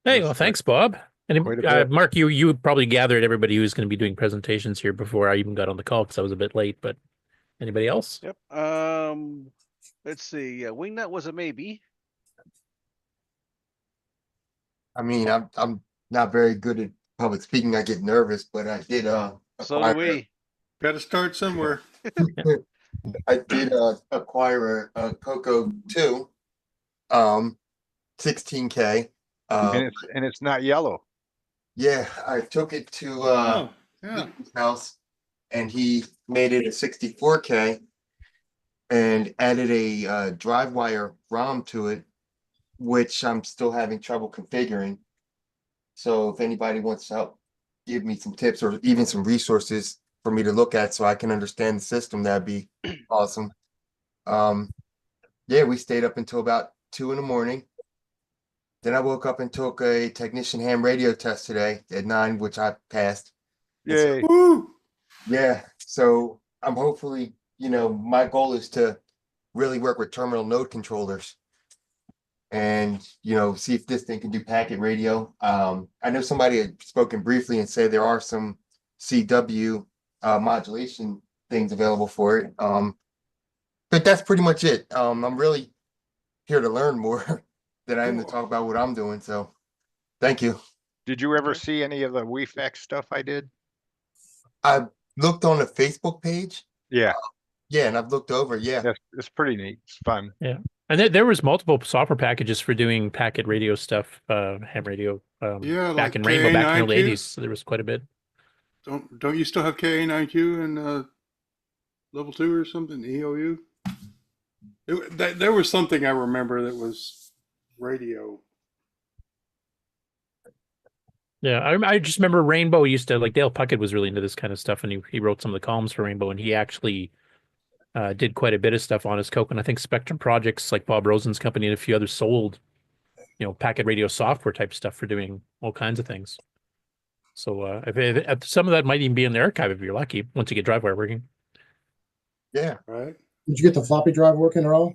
Speaker 12: Hey, well, thanks, Bob. And
Speaker 10: Quite a bit.
Speaker 12: Mark, you probably gathered everybody who's going to be doing presentations here before I even got on the call because I was a bit late. But anybody else?
Speaker 5: Yep. Let's see. Wingnut was a maybe.
Speaker 16: I mean, I'm not very good at public speaking. I get nervous, but I did
Speaker 5: So do we.
Speaker 11: Got to start somewhere.
Speaker 16: I did acquire a CoCo 2, 16K.
Speaker 10: And it's not yellow.
Speaker 16: Yeah, I took it to his house, and he made it a 64K, and added a drive wire ROM to it, which I'm still having trouble configuring. So if anybody wants to help give me some tips or even some resources for me to look at so I can understand the system, that'd be awesome. Yeah, we stayed up until about 2 in the morning. Then I woke up and took a technician ham radio test today at 9, which I passed.
Speaker 10: Yay.
Speaker 16: Yeah, so I'm hopefully, my goal is to really work with terminal node controllers and, see if this thing can do packet radio. I know somebody had spoken briefly and said there are some CW modulation things available for it. But that's pretty much it. I'm really here to learn more than I am to talk about what I'm doing. So thank you.
Speaker 10: Did you ever see any of the WeFX stuff I did?
Speaker 16: I looked on the Facebook page.
Speaker 10: Yeah.
Speaker 16: Yeah, and I've looked over. Yeah.
Speaker 10: It's pretty neat. It's fun.
Speaker 12: Yeah. And there was multiple software packages for doing packet radio stuff, ham radio, back
Speaker 11: like
Speaker 12: in Rainbow, back in the early
Speaker 11: KA9Q.
Speaker 12: 80s. So there was quite a bit.
Speaker 11: Don't you still have KA9Q and level 2 or something? EOU? There was something I remember that was radio.
Speaker 12: Yeah, I just remember Rainbow used to, like, Dale Puckett was really into this kind of stuff, and he wrote some of the columns for Rainbow, and he actually did quite a bit of stuff on his CoCo. And I think Spectrum Projects, like Bob Rosen's company and a few others, sold, packet radio software type stuff for doing all kinds of things. So if some of that might even be in the archive if you're lucky, once you get Drivewire working.
Speaker 16: Yeah.
Speaker 11: Right.
Speaker 8: Did you get the floppy drive working at all?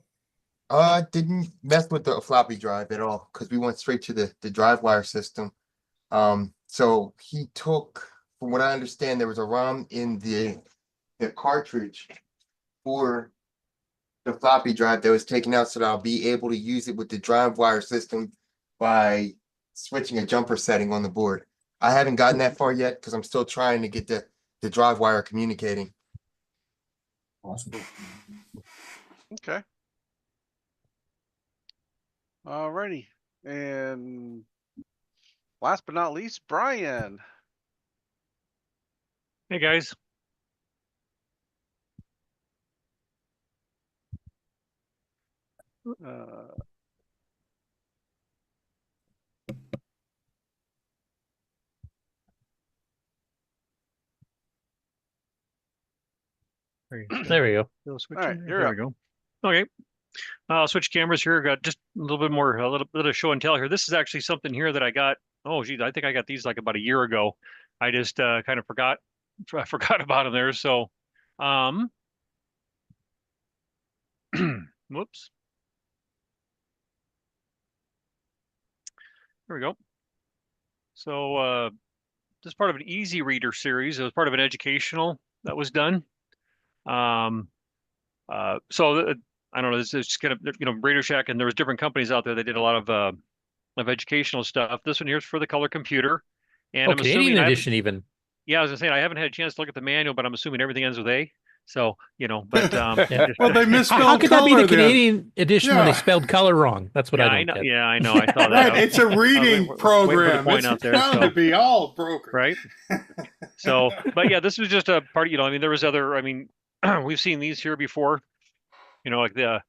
Speaker 16: Didn't mess with the floppy drive at all because we went straight to the drive wire system. So he took, from what I understand, there was a ROM in the cartridge for the floppy drive that was taken out so that I'll be able to use it with the drive wire system by switching a jumper setting on the board. I haven't gotten that far yet because I'm still trying to get the drive wire communicating.
Speaker 8: Awesome.
Speaker 5: Okay. Alrighty. And last but not least, Brian.
Speaker 15: Hey guys.
Speaker 12: There we go.
Speaker 15: All
Speaker 5: right, you're
Speaker 15: there
Speaker 5: up.
Speaker 15: we go. Okay. I'll switch cameras here. Got just a little bit of show and tell here. This is actually something here that I got. Oh, geez, I think I got these like about a year ago. I just kind of forgot about them there. So, whoops. There we go. So, this is part of an easy reader series. It was part of an educational that was done. I don't know, this is just kind of, Radio Shack, and there was different companies out there that did a lot of educational stuff. This one here is for the color computer. And I'm
Speaker 12: Canadian
Speaker 15: assuming
Speaker 12: edition even.
Speaker 15: Yeah, I was gonna say, I haven't had a chance to look at the manual, but I'm assuming everything ends with A. So, but
Speaker 11: Well, they misspelled
Speaker 12: How could that be the
Speaker 11: color then.
Speaker 12: Canadian edition when they spelled color wrong? That's what
Speaker 15: yeah,
Speaker 12: I
Speaker 15: I
Speaker 12: don't
Speaker 15: know.
Speaker 12: get.
Speaker 15: Yeah, I know. I saw that.
Speaker 11: Right, it's a reading
Speaker 15: waiting for the
Speaker 11: program.
Speaker 15: point
Speaker 11: It's
Speaker 15: out there,
Speaker 11: bound
Speaker 15: so.
Speaker 11: to be all broken.
Speaker 15: Right. So, but yeah, this was just a part. I mean, there was other. I mean, we've seen these here before. Like the,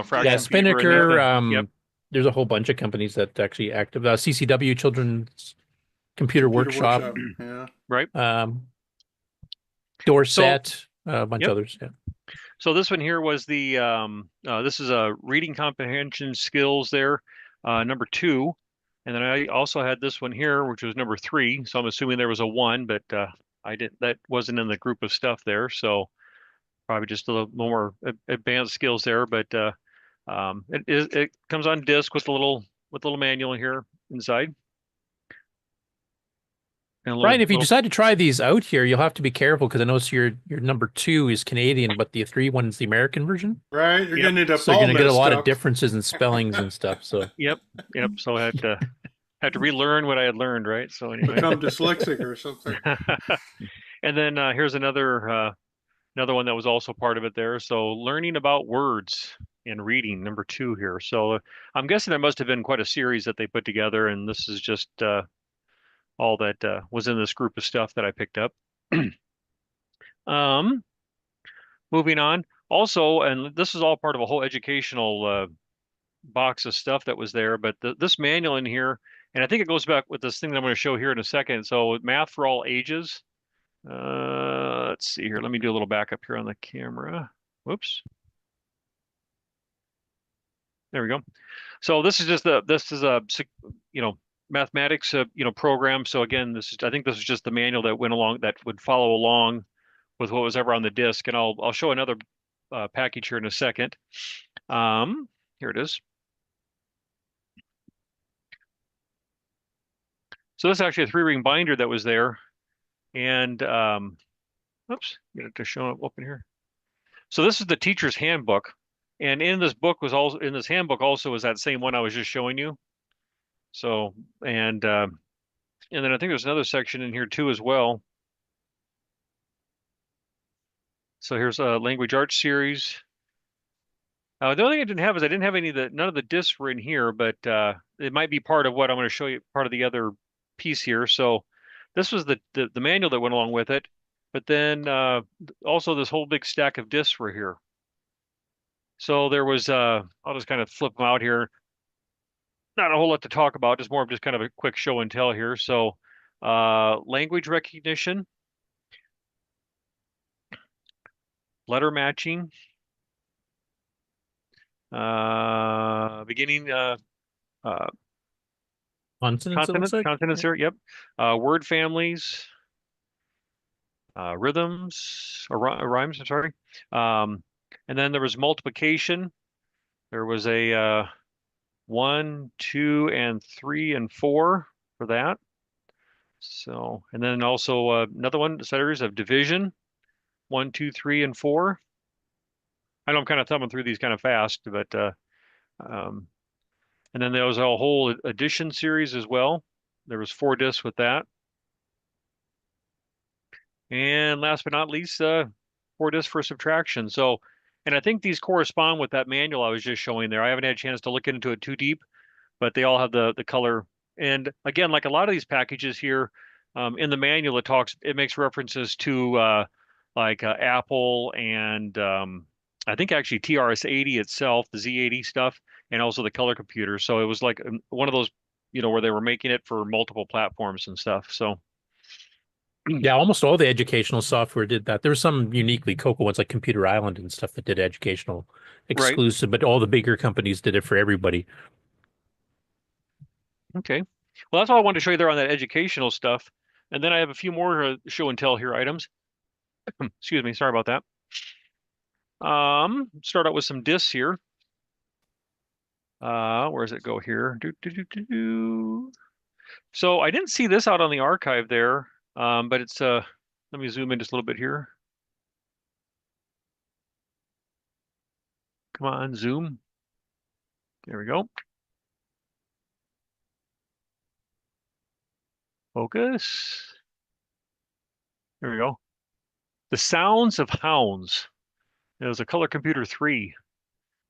Speaker 15: fraction.
Speaker 12: Yeah, Spinnaker.
Speaker 15: Yep.
Speaker 12: There's a whole bunch of companies that actually active. CCW, Children's Computer Workshop.
Speaker 11: Yeah.
Speaker 15: Right.
Speaker 12: Dorset, a bunch of others. Yeah.
Speaker 15: So this one here was the this is a reading comprehension skills there, number 2, and then I also had this one here, which was number 3. So I'm assuming there was a 1, but I didn't. That wasn't in the group of stuff there. So probably just a little more advanced skills there. But it comes on disc with a little manual here inside.
Speaker 12: Brian, if you decide to try these out here, you'll have to be careful because I notice your number 2 is Canadian, but the 3 one is the American version.
Speaker 11: Right, you're gonna end up
Speaker 12: so
Speaker 11: all
Speaker 12: you're gonna get a lot
Speaker 11: messed
Speaker 12: of
Speaker 11: up.
Speaker 12: differences in spellings and stuff. So
Speaker 15: Yep. So I had to relearn what I had learned, right? So anyway,
Speaker 11: Become dyslexic or something.
Speaker 15: And then here's another one that was also part of it there. So learning about words and reading, number 2 here. So I'm guessing there must have been quite a series that they put together, and this is just all that was in this group of stuff that I picked up. Moving on. Also, and this is all part of a whole educational box of stuff that was there, but this manual in here, and I think it goes back with this thing that I'm going to show here in a second. So math for all ages. Let's see here. Let me do a little backup here on the camera. Whoops. There we go. So this is just a mathematics program. So again, I think this is just the manual that went along, that would follow along with what was ever on the disk, and I'll show another package here in a second. Here it is. So this is actually a 3-ring binder that was there, and oops, get it to show up open here. So this is the teacher's handbook, and in this handbook also is that same one I was just showing you. So and then I think there's another section in here too as well. So here's a language arts series. The only thing I didn't have is none of the discs were in here, but it might be part of what I'm going to show you, part of the other piece here. So this was the manual that went along with it, but then also this whole big stack of discs were here. So there was I'll just kind of flip them out here. Not a whole lot to talk about, just more of just kind of a quick show and tell here. So language recognition, letter matching, beginning consonants here. Yep. Word families, rhythms or rhymes. I'm sorry. And then there was multiplication. There was a 1, 2, and 3, and 4 for that. So, and then also another one, series of division, 1, 2, 3, and 4. I know I'm kind of thumbing through these kind of fast, but and then there was a whole addition series as well. There was 4 discs with that. And last but not least, 4 discs for subtraction. So, and I think these correspond with that manual I was just showing there. I haven't had a chance to look into it too deep, but they all have the color. And again, like a lot of these packages here, in the manual, it makes references to Apple and I think actually TRS-80 itself, the Z80 stuff, and also the color computer. So it was like one of those, where they were making it for multiple platforms and stuff. So.
Speaker 12: Yeah, almost all the educational software did that. There were some uniquely CoCo ones like Computer Island and stuff that did educational exclusive, but all the bigger companies did it for everybody.
Speaker 15: Okay. Well, that's all I wanted to show you there on that educational stuff. And then I have a few more show and tell here items. Excuse me. Sorry about that. Start out with some discs here. Where does it go here? So I didn't see this out on the archive there. But it's let me zoom in just a little bit here. Come on, zoom. There we go. Focus. There we go. The Sounds of Hounds. It was a Color Computer 3.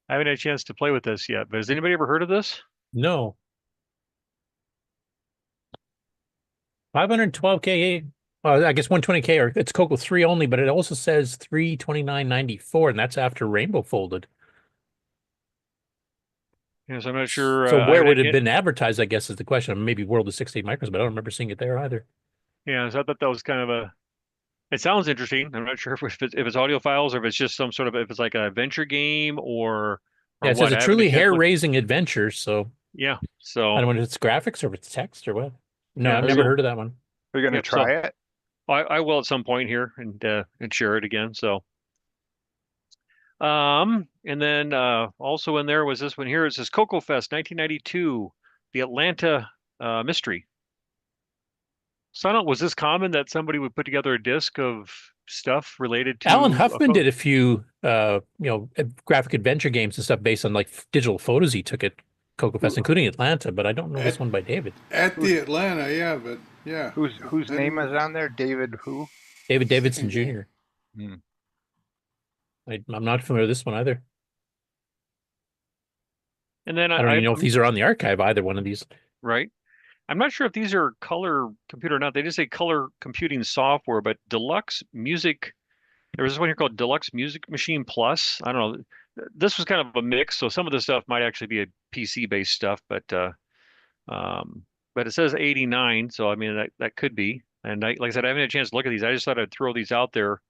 Speaker 15: I haven't had a chance to play with this yet, but has anybody ever heard of this?
Speaker 12: No. 512K, I guess 120K, or it's CoCo 3 only, but it also says 329.94, and that's after Rainbow folded.
Speaker 15: Yes, I'm not sure.
Speaker 12: So where would it have been advertised, I guess, is the question. Maybe World of 68 Micros, but I don't remember seeing it there either.
Speaker 15: Yeah, so I thought that was kind of It sounds interesting. I'm not sure if it's audio files or if it's just some sort of if it's like an adventure game or
Speaker 12: Yeah, it says
Speaker 15: what.
Speaker 12: a
Speaker 15: I haven't had
Speaker 12: truly
Speaker 15: a chance to look.
Speaker 12: hair-raising adventure. So
Speaker 15: Yeah.
Speaker 12: I
Speaker 15: So
Speaker 12: don't know if it's graphics or if it's text or what. No,
Speaker 15: yeah.
Speaker 12: I've
Speaker 10: Are you
Speaker 12: never
Speaker 10: gonna,
Speaker 12: heard of that one.
Speaker 10: are you gonna
Speaker 15: Yep.
Speaker 10: try
Speaker 15: So
Speaker 10: it?
Speaker 15: I will at some point here and share it again. So and then also in there was this one here. It says CoCo Fest 1992, the Atlanta mystery. So I don't, was this common that somebody would put together a disc of stuff related to
Speaker 12: Alan Huffman did a few, graphic adventure games and stuff based on like digital photos he took at CoCo Fest, including Atlanta. But I don't know this one by David.
Speaker 11: At the Atlanta, yeah, but yeah.
Speaker 10: Whose name is on there? David who?
Speaker 12: David Davidson Jr.
Speaker 10: Hmm.
Speaker 12: I'm not familiar with this one either.
Speaker 15: And then
Speaker 12: I don't even know if these are on the archive, either one of these.
Speaker 15: Right. I'm not sure if these are color computer or not. They just say color computing software, but Deluxe Music. There was this one here called Deluxe Music Machine Plus. I don't know. This was kind of a mix, so some of the stuff might actually be a PC-based stuff, but it says 89, so I mean that could be. And like I said, I haven't had a chance to look at these. I just thought I'd throw these out there.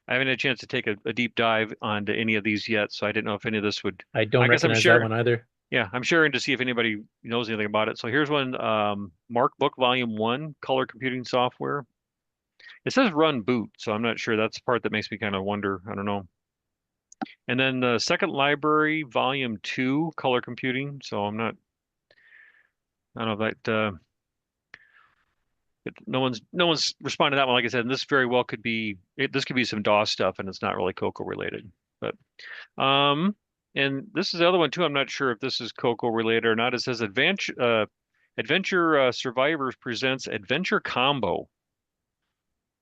Speaker 15: I haven't had a chance to take a deep dive onto any of these yet, so I didn't know if any of this would.
Speaker 12: I don't recognize that one either.
Speaker 15: Yeah, I'm sharing to see if anybody knows anything about it. So here's one, MarkBook Volume 1, color computing software. It says run boot, so I'm not sure. That's the part that makes me kind of wonder. I don't know. And then the Second Library Volume 2, color computing. So I don't know if that no one's responded to that one. Like I said, and this very well could be this could be some DOS stuff, and it's not really CoCo related. But and this is the other one too. I'm not sure if this is CoCo related or not. It says Adventure Survivors presents Adventure Combo.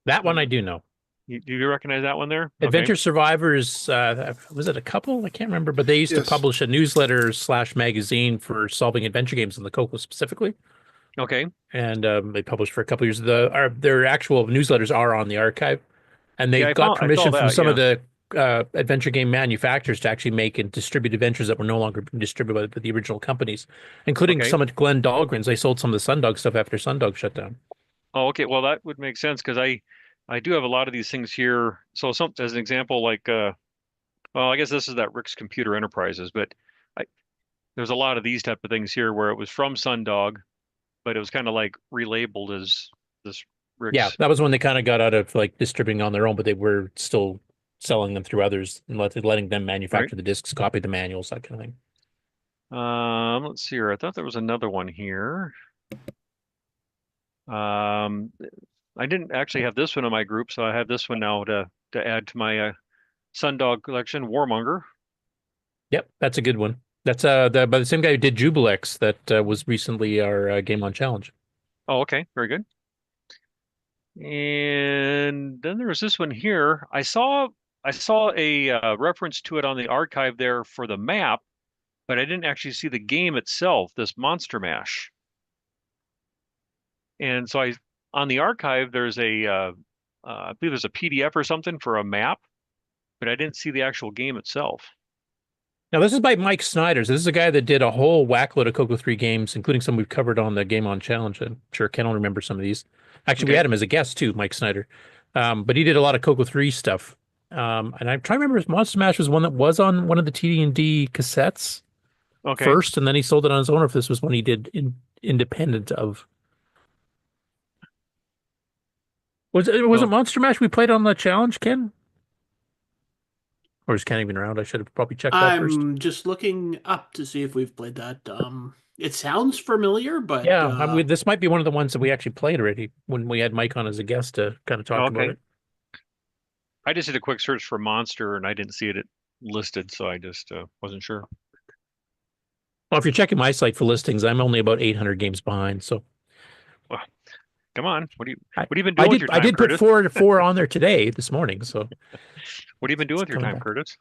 Speaker 12: That one I do know.
Speaker 15: Do you recognize that one there?
Speaker 12: Adventure Survivors, was it a couple? I can't remember, but they used to publish a newsletter / magazine for solving adventure games in the CoCo specifically.
Speaker 15: Okay.
Speaker 12: And they published for a couple years. Their actual newsletters are on the archive, and they got permission from some of the adventure game manufacturers to actually make and distribute adventures that were no longer being distributed by the original companies, including some of Glenn Dahlgren's. They sold some of the Sundog stuff after Sundog shut down.
Speaker 15: Oh, okay. Well, that would make sense because I do have a lot of these things here. So as an example, like well, I guess this is that Rick's Computer Enterprises, but there's a lot of these type of things here where it was from Sundog, but it was kind of like relabeled as this Rick's.
Speaker 12: Yeah, that was when they kind of got out of like distributing on their own, but they were still selling them through others and letting them manufacture the discs, copy the manuals, that kind of thing.
Speaker 15: Let's see here. I thought there was another one here. I didn't actually have this one in my group, so I have this one now to add to my Sundog collection, Warmonger.
Speaker 12: Yep, that's a good one. That's by the same guy who did Jubilex that was recently our Game On Challenge.
Speaker 15: Oh, okay, very good. And then there was this one here. I saw a reference to it on the archive there for the map, but I didn't actually see the game itself, this Monster Mash. And so on the archive, there's I believe there's a PDF or something for a map, but I didn't see the actual game itself.
Speaker 12: Now, this is by Mike Snyder. This is a guy that did a whole whackload of CoCo 3 games, including some we've covered on the Game On Challenge. I'm sure Ken will remember some of these. Actually, we had him as a guest too, Mike Snyder. But he did a lot of CoCo 3 stuff. And I'm trying to remember if Monster Mash was one that was on one of the TD&D cassettes first, and then he sold it on his own, or if this was one he did independent of. Was it Monster Mash we played on the challenge, Ken? Or is Ken even around? I should have probably checked that first.
Speaker 17: I'm just looking up to see if we've played that. It sounds familiar, but
Speaker 12: yeah, this might be one of the ones that we actually played already when we had Mike on as a guest to kind of talk about it.
Speaker 15: I just did a quick search for Monster and I didn't see it listed, so I just wasn't sure.
Speaker 12: Well, if you're checking my site for listings, I'm only about 800 games behind. So,
Speaker 15: well, come on, what have you been doing with your time,
Speaker 12: I did
Speaker 15: Curtis?
Speaker 12: put four on there today, this morning. So,
Speaker 15: what have you been doing with your time, Curtis?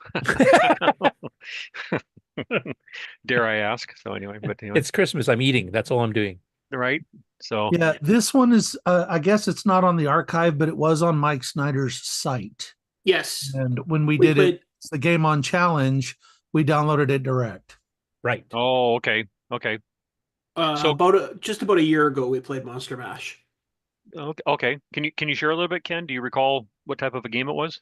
Speaker 15: Dare I ask? So anyway, but anyway.
Speaker 12: It's Christmas. I'm eating. That's all I'm doing.
Speaker 15: Right. So
Speaker 18: yeah, this one is. I guess it's not on the archive, but it was on Mike Snyder's site.
Speaker 17: Yes.
Speaker 18: And when we did it, the Game On Challenge, we downloaded it direct.
Speaker 12: Right.
Speaker 15: Oh, okay. Okay.
Speaker 17: So just about a year ago, we played Monster Mash.
Speaker 15: Okay. Can you share a little bit, Ken? Do you recall what type of a game it was?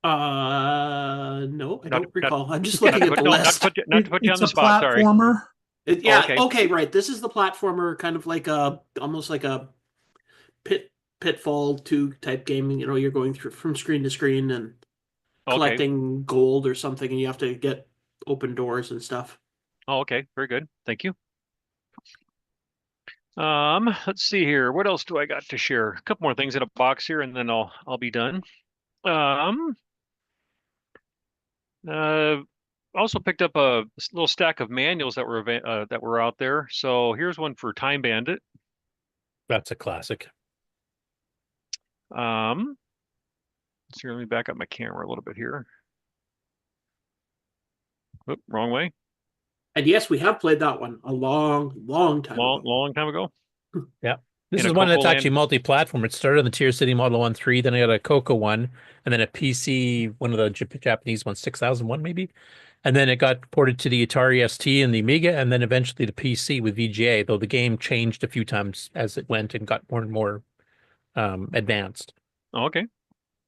Speaker 17: No, I don't recall. I'm just
Speaker 15: not
Speaker 17: looking
Speaker 15: to
Speaker 17: at the
Speaker 15: put- no,
Speaker 17: list.
Speaker 15: not to put you on
Speaker 18: It's
Speaker 15: the
Speaker 18: a
Speaker 15: spot. Sorry.
Speaker 18: platformer.
Speaker 17: Yeah.
Speaker 15: okay.
Speaker 17: Okay. Right. This is the platformer, kind of like almost like a Pitfall 2 type game. You know, you're going through from screen to screen and collecting gold or something, and you have to get open doors and stuff.
Speaker 15: Oh, okay. Very good. Thank you. Let's see here. What else do I got to share? A couple more things in a box here, and then I'll be done. Also picked up a little stack of manuals that were out there. So here's one for Time Bandit.
Speaker 12: That's a classic.
Speaker 15: Let's see, let me back up my camera a little bit here. Oop, wrong way.
Speaker 17: And yes, we have played that one a long time ago.
Speaker 15: Long time ago.
Speaker 12: Yeah. This
Speaker 15: In
Speaker 12: is
Speaker 15: a
Speaker 12: one that's
Speaker 15: CoCo
Speaker 12: actually multi-platform. It started on the Tier City Model 1.3, then I got a CoCo one, and then a PC, one of the Japanese ones, 6001 maybe. And then it got ported to the Atari ST and the Amiga, and then eventually the PC with VGA, though the game changed a few times as it went and got more and more advanced.
Speaker 15: Oh, okay.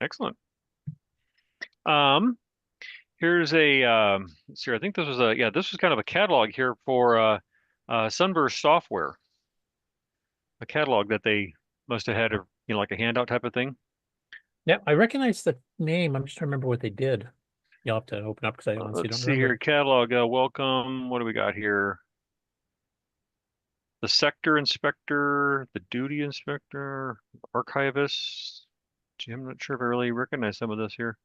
Speaker 15: Excellent. Here's a let's see, I think this was this was kind of a catalog here for Sunburst Software. A catalog that they must have had, like a handout type of thing.
Speaker 12: Yeah, I recognize the name. I'm just trying to remember what they did. You'll have to open up because I honestly
Speaker 15: Let's
Speaker 12: don't
Speaker 15: see
Speaker 12: remember.
Speaker 15: here, catalog, welcome. What do we got here? The Sector Inspector, the Duty Inspector, Archivist. Gee, I'm not sure if I really recognize some of this here.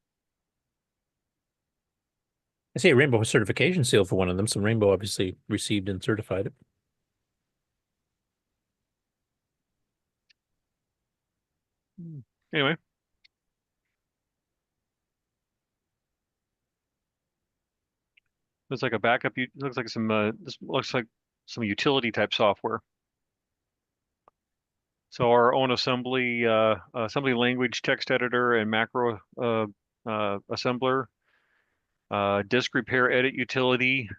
Speaker 12: I see a Rainbow certification seal for one of them. Some Rainbow obviously received and certified it.
Speaker 15: Anyway. Looks like a backup. Looks like some. This looks like some utility type software. So our own assembly language text editor and macro assembler, disk repair edit utility,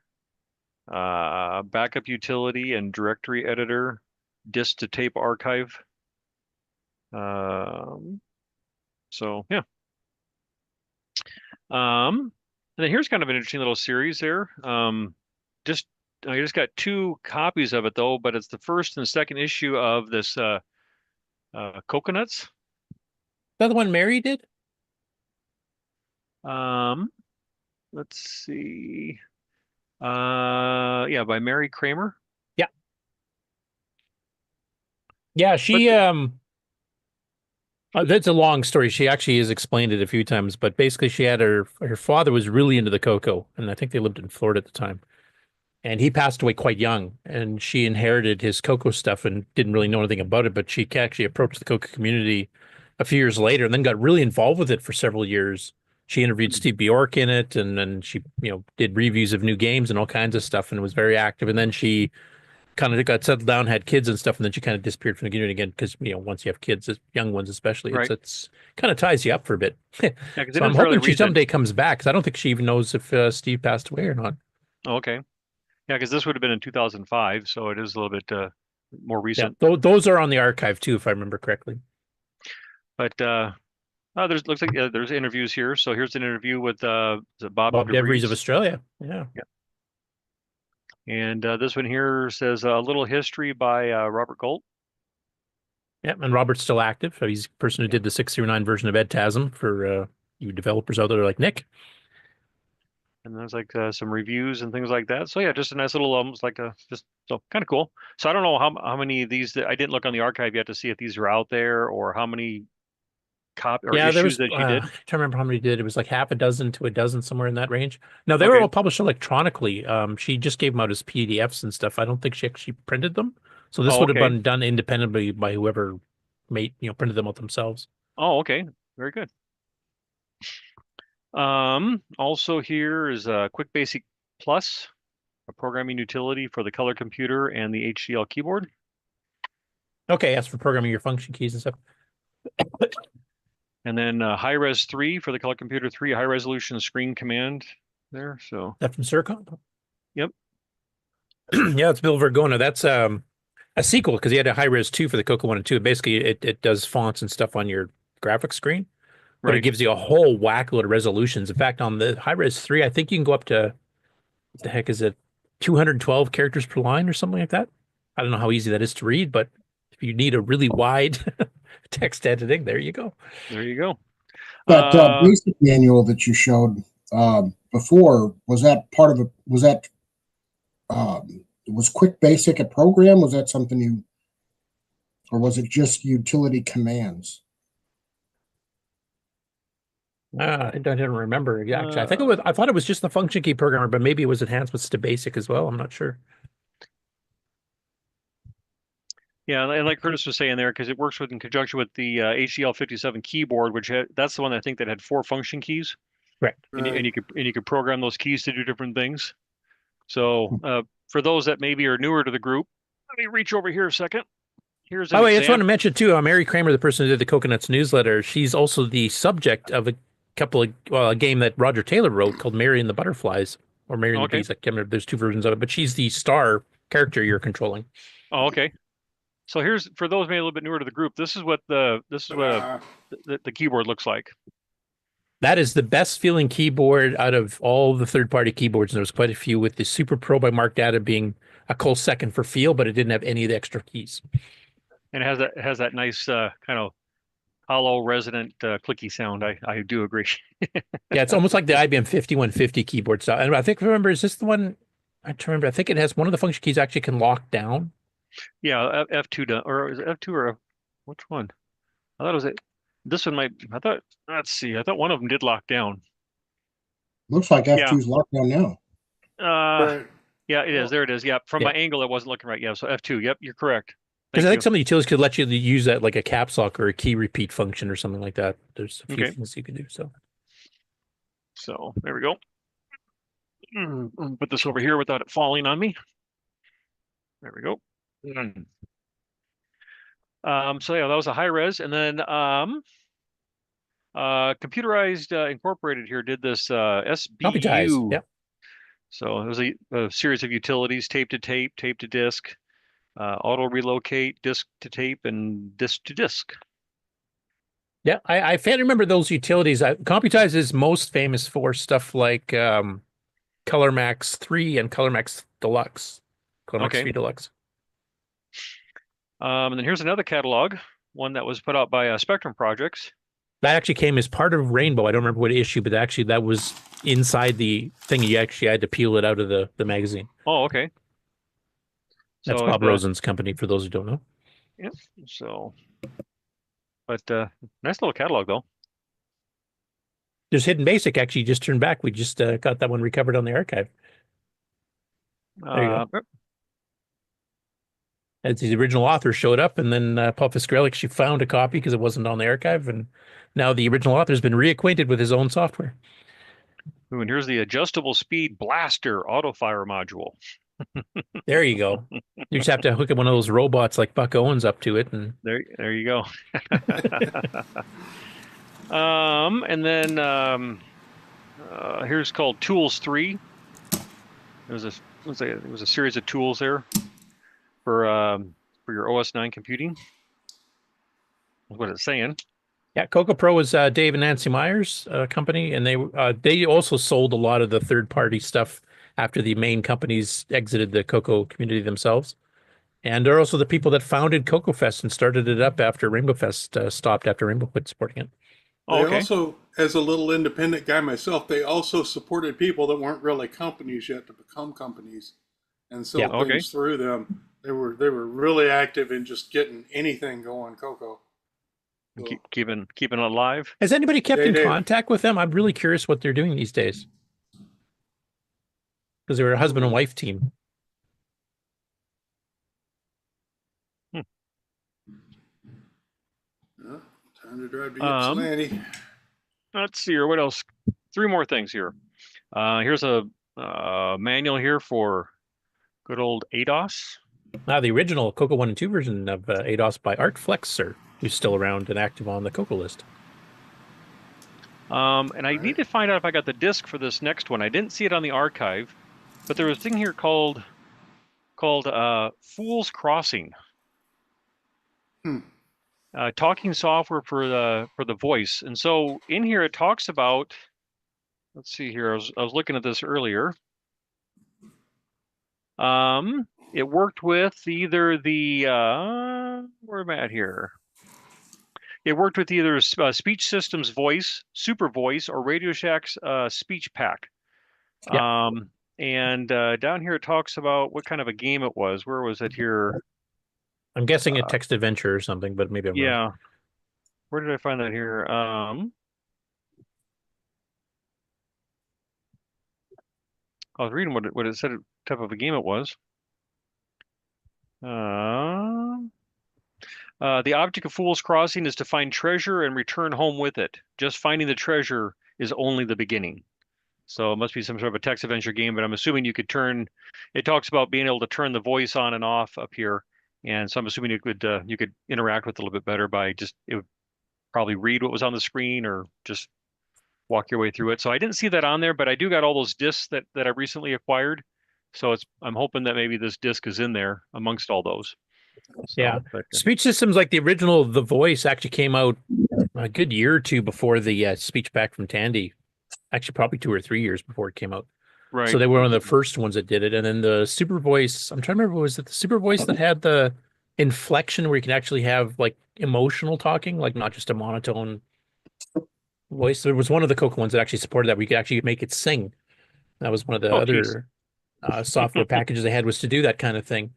Speaker 15: backup utility and directory editor, disk to tape archive. So yeah. And then here's kind of an interesting little series there. I just got 2 copies of it though, but it's the first and second issue of this Coconuts.
Speaker 12: Is that the one Mary did?
Speaker 15: Let's see. Yeah, by Mary Kramer.
Speaker 12: Yeah. Yeah, she that's a long story. She actually has explained it a few times, but basically she had her father was really into the CoCo, and I think they lived in Florida at the time. And he passed away quite young, and she inherited his CoCo stuff and didn't really know anything about it, but she actually approached the CoCo community a few years later and then got really involved with it for several years. She interviewed Steve Bjork in it, and then she, did reviews of new games and all kinds of stuff and was very active. And then she kind of got settled down, had kids and stuff, and then she kind of disappeared from the community again because, once you have kids, young ones especially,
Speaker 15: Right.
Speaker 12: it's kind of ties you up for a bit.
Speaker 15: Yeah, 'cause it
Speaker 12: So I'm
Speaker 15: is fairly
Speaker 12: hoping she
Speaker 15: recent.
Speaker 12: someday comes back because I don't think she even knows if Steve passed away or not.
Speaker 15: Oh, okay. Yeah, because this would have been in 2005, so it is a little bit more
Speaker 12: Yeah,
Speaker 15: recent.
Speaker 12: those are on the archive too, if I remember correctly.
Speaker 15: But looks like there's interviews here. So here's an interview with Bob
Speaker 12: DeVries of Australia. Yeah.
Speaker 15: And this one here says a little history by Robert Galt.
Speaker 12: Yeah, and Robert's still active. He's the person who did the 609 version of EdTasm for you developers out there like Nick.
Speaker 15: And there's like some reviews and things like that. So yeah, just a nice little almost like just so kind of cool. So I don't know how many of these that I didn't look on the archive yet to see if these are out there or how many issues that you did.
Speaker 12: I can't remember how many did. It was like half a dozen to a dozen, somewhere in that range. No, they
Speaker 15: Okay.
Speaker 12: were all published electronically. She just gave them out as PDFs and stuff. I don't think she actually printed them. So this
Speaker 15: Oh,
Speaker 12: would have
Speaker 15: okay.
Speaker 12: been done independently by whoever printed them out themselves.
Speaker 15: Oh, okay. Very good. Also here is a Quick Basic Plus, a programming utility for the color computer and the HCL keyboard.
Speaker 12: Okay, that's for programming your function keys and stuff.
Speaker 15: And then Hi-Res 3 for the color computer 3, high resolution screen command there. So
Speaker 12: That from CirComp?
Speaker 15: Yep.
Speaker 12: Yeah, it's Bill Vergona. That's a sequel because he had a high-res 2 for the CoCo 1 and 2. Basically, it does fonts and stuff on your graphics screen, but it
Speaker 15: Right.
Speaker 12: gives you a whole whack load of resolutions. In fact, on the high-res 3, I think you can go up to, what the heck is it, 212 characters per line or something like that. I don't know how easy that is to read, but if you need a really wide text editing, there you go.
Speaker 15: There you go.
Speaker 8: That basic manual that you showed before, was that part of it? Was that was Quick Basic a program? Was that something you, or was it just utility commands?
Speaker 12: I don't remember exactly. I think it was. I thought it was just the function key programmer, but maybe it was enhancements to basic as well. I'm not sure.
Speaker 15: Yeah, and like Curtis was saying there, because it works in conjunction with the HDL57 keyboard, which that's the one I think that had 4 function keys.
Speaker 12: Right.
Speaker 15: And you could program those keys to do different things. So for those that maybe are newer to the group, let me reach over here a second. Here's an
Speaker 12: Oh, wait, I just want to
Speaker 15: example.
Speaker 12: mention too, Mary Kramer, the person who did the Coconuts newsletter, she's also the subject of a game that Roger Taylor wrote called Mary and the Butterflies, or Mary and the Bees. I can't remember. There's 2 versions of it, but she's the star character you're controlling.
Speaker 15: Oh, okay. So here's, for those maybe a little bit newer to the group, this is what the keyboard looks like.
Speaker 12: That is the best feeling keyboard out of all the third-party keyboards. And there was quite a few, with the Super Pro by Mark Data being a close second for feel, but it didn't have any of the extra keys.
Speaker 15: And it has that nice kind of hollow, resonant, clicky sound. I do agree.
Speaker 12: Yeah, it's almost like the IBM 5150 keyboard style. And I think, remember, is this the one? I don't remember. I think it has one of the function keys actually can lock down.
Speaker 15: Yeah, F2 or is it F2 or which one? I thought it was this one might. I thought. Let's see. I thought one of them did lock down.
Speaker 8: Looks like F2's locked down now.
Speaker 15: Yeah, it is. There it is. Yeah, from my angle, it wasn't looking right. Yeah, so F2. Yep, you're correct.
Speaker 12: Because I think some of the utilities could let you use that like a caps lock or a key repeat function or something like that. There's a few things you can do.
Speaker 15: So there we go. Put this over here without it falling on me. There we go. So yeah, that was a high res, and then Computerized Incorporated here did this SBU.
Speaker 12: Yep.
Speaker 15: So it was a series of utilities: tape to tape, tape to disk, auto relocate, disk to tape, and disk to disk.
Speaker 12: Yeah, I fairly remember those utilities. Computize is most famous for stuff like ColorMax 3 and ColorMax Deluxe. ColorMax 3 Deluxe.
Speaker 15: And then here's another catalog, one that was put out by Spectrum Projects.
Speaker 12: That actually came as part of Rainbow. I don't remember what issue, but actually that was inside the thing. You actually had to peel it out of the magazine.
Speaker 15: Oh, okay.
Speaker 12: That's
Speaker 15: So
Speaker 12: Bob Rosen's company, for those who don't know.
Speaker 15: Yep. So, but nice little catalog, though.
Speaker 12: There's Hidden Basic, actually, just turned back. We just got that one recovered on the archive. There you go. As the original author showed up, and then Paul Fiskrellik, she found a copy because it wasn't on the archive, and now the original author's been reacquainted with his own software.
Speaker 15: Ooh, and here's the adjustable speed blaster auto fire module.
Speaker 12: There you go. You just have to hook up one of those robots like Buck Owens up to it, and
Speaker 15: there you go. And then here's called Tools 3. It was a series of tools there for your OS 9 computing. That's what it's saying.
Speaker 12: Yeah, CoCo Pro is Dave and Nancy Myers' company, and they also sold a lot of the third-party stuff after the main companies exited the CoCo community themselves. And they're also the people that founded CoCo Fest and started it up after Rainbow Fest stopped after Rainbow quit supporting it.
Speaker 11: They also, as a little independent guy myself, they also supported people that weren't really companies yet to become companies and sell things through them. They were really active in just getting anything going, CoCo. So,
Speaker 15: keeping it alive.
Speaker 12: Has anybody kept in contact with them? I'm really curious what they're doing these days. Because they were a husband and wife team.
Speaker 11: Time to drive to Ypsilanti.
Speaker 15: Let's see here. What else? 3 more things here. Here's a manual here for good old ADOS.
Speaker 12: The original CoCo 1 and 2 version of ADOS by Art Flexer, who's still around and active on the CoCo list.
Speaker 15: And I need to find out if I got the disc for this next one. I didn't see it on the archive, but there was a thing here called Fool's Crossing. talking software for the voice. And so in here it talks about, let's see here, I was looking at this earlier. It worked with either the where am I at here? It worked with either Speech Systems Voice, Super Voice, or Radio Shack's Speech Pack.
Speaker 12: Yeah.
Speaker 15: And down here it talks about what kind of a game it was. Where was it here?
Speaker 12: I'm guessing a text adventure or something, but maybe I'm wrong.
Speaker 15: Yeah. Where did I find that here? I was reading what it said type of a game it was. The object of Fool's Crossing is to find treasure and return home with it. Just finding the treasure is only the beginning. So it must be some sort of a text adventure game, but I'm assuming you could turn, it talks about being able to turn the voice on and off up here. And so I'm assuming you could interact with it a little bit better by it would probably read what was on the screen or just walk your way through it. So I didn't see that on there, but I do got all those discs that I recently acquired. So I'm hoping that maybe this disc is in there amongst all those. So,
Speaker 12: yeah.
Speaker 15: but,
Speaker 12: Speech Systems, like the original The Voice, actually came out a good year or two before the Speech Pack from Tandy. Actually, probably 2 or 3 years before it came out.
Speaker 15: Right.
Speaker 12: So they were one of the first ones that did it. And then the Super Voice, I'm trying to remember, was it the Super Voice that had the inflection where you can actually have like emotional talking, like not just a monotone voice? There was one of the CoCo ones that actually supported that. We could actually make it sing. That was one of the other software packages they had, was to do that kind of thing.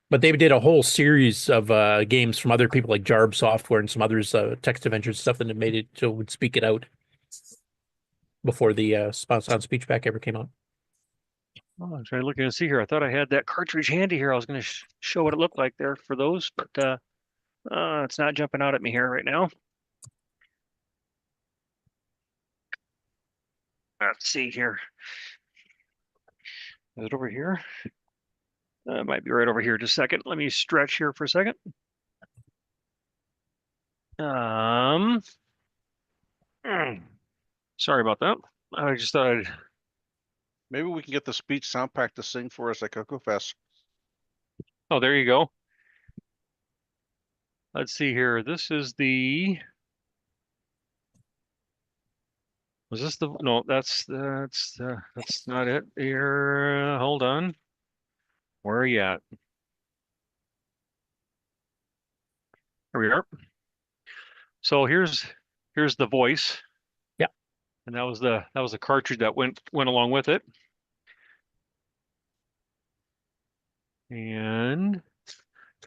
Speaker 12: But they did a whole series of games from other people like Jarb Software and some others, text adventures, stuff that made it so it would speak it out before the Sound Speech Pack ever came out.
Speaker 15: Oh, I'm trying to look and see here. I thought I had that cartridge handy here. I was going to show what it looked like there for those, but it's not jumping out at me here right now. Let's see here. Is it over here? It might be right over here. Just a second. Let me stretch here for a second. Sorry about that. I just thought
Speaker 5: maybe we can get the speech sound pack to sing for us at CoCo Fest.
Speaker 15: Oh, there you go. Let's see here. This is the. Was this the? No, that's not it. Here, hold on. Where are you at? Here we are. So here's the voice.
Speaker 12: Yeah.
Speaker 15: And that was the cartridge that went along with it. And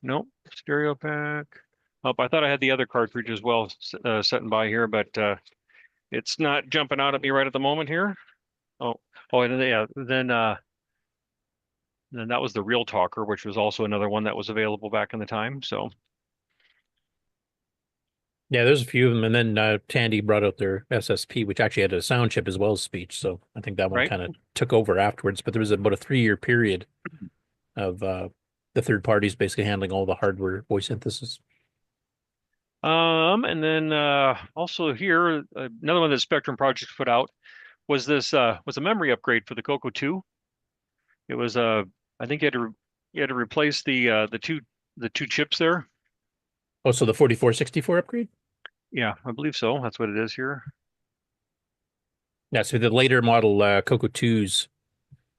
Speaker 15: nope, stereo pack. Oh, I thought I had the other cartridge as well sitting by here, but it's not jumping out at me right at the moment here. Oh, and then that was the Real Talker, which was also another one that was available back in the time. So
Speaker 12: yeah, there's a few of them, and then Tandy brought out their SSP, which actually had a sound chip as well as speech. So I think that one kind of took over afterwards. But there was about a 3-year period of the third parties basically handling all the hardware voice synthesis.
Speaker 15: And then also here, another one that Spectrum Projects put out was this was a memory upgrade for the CoCo 2. It was I think you had to replace the two chips there.
Speaker 12: Oh, so the 4464 upgrade?
Speaker 15: Yeah, I believe so. That's what it is here.
Speaker 12: Yeah, so the later model CoCo 2s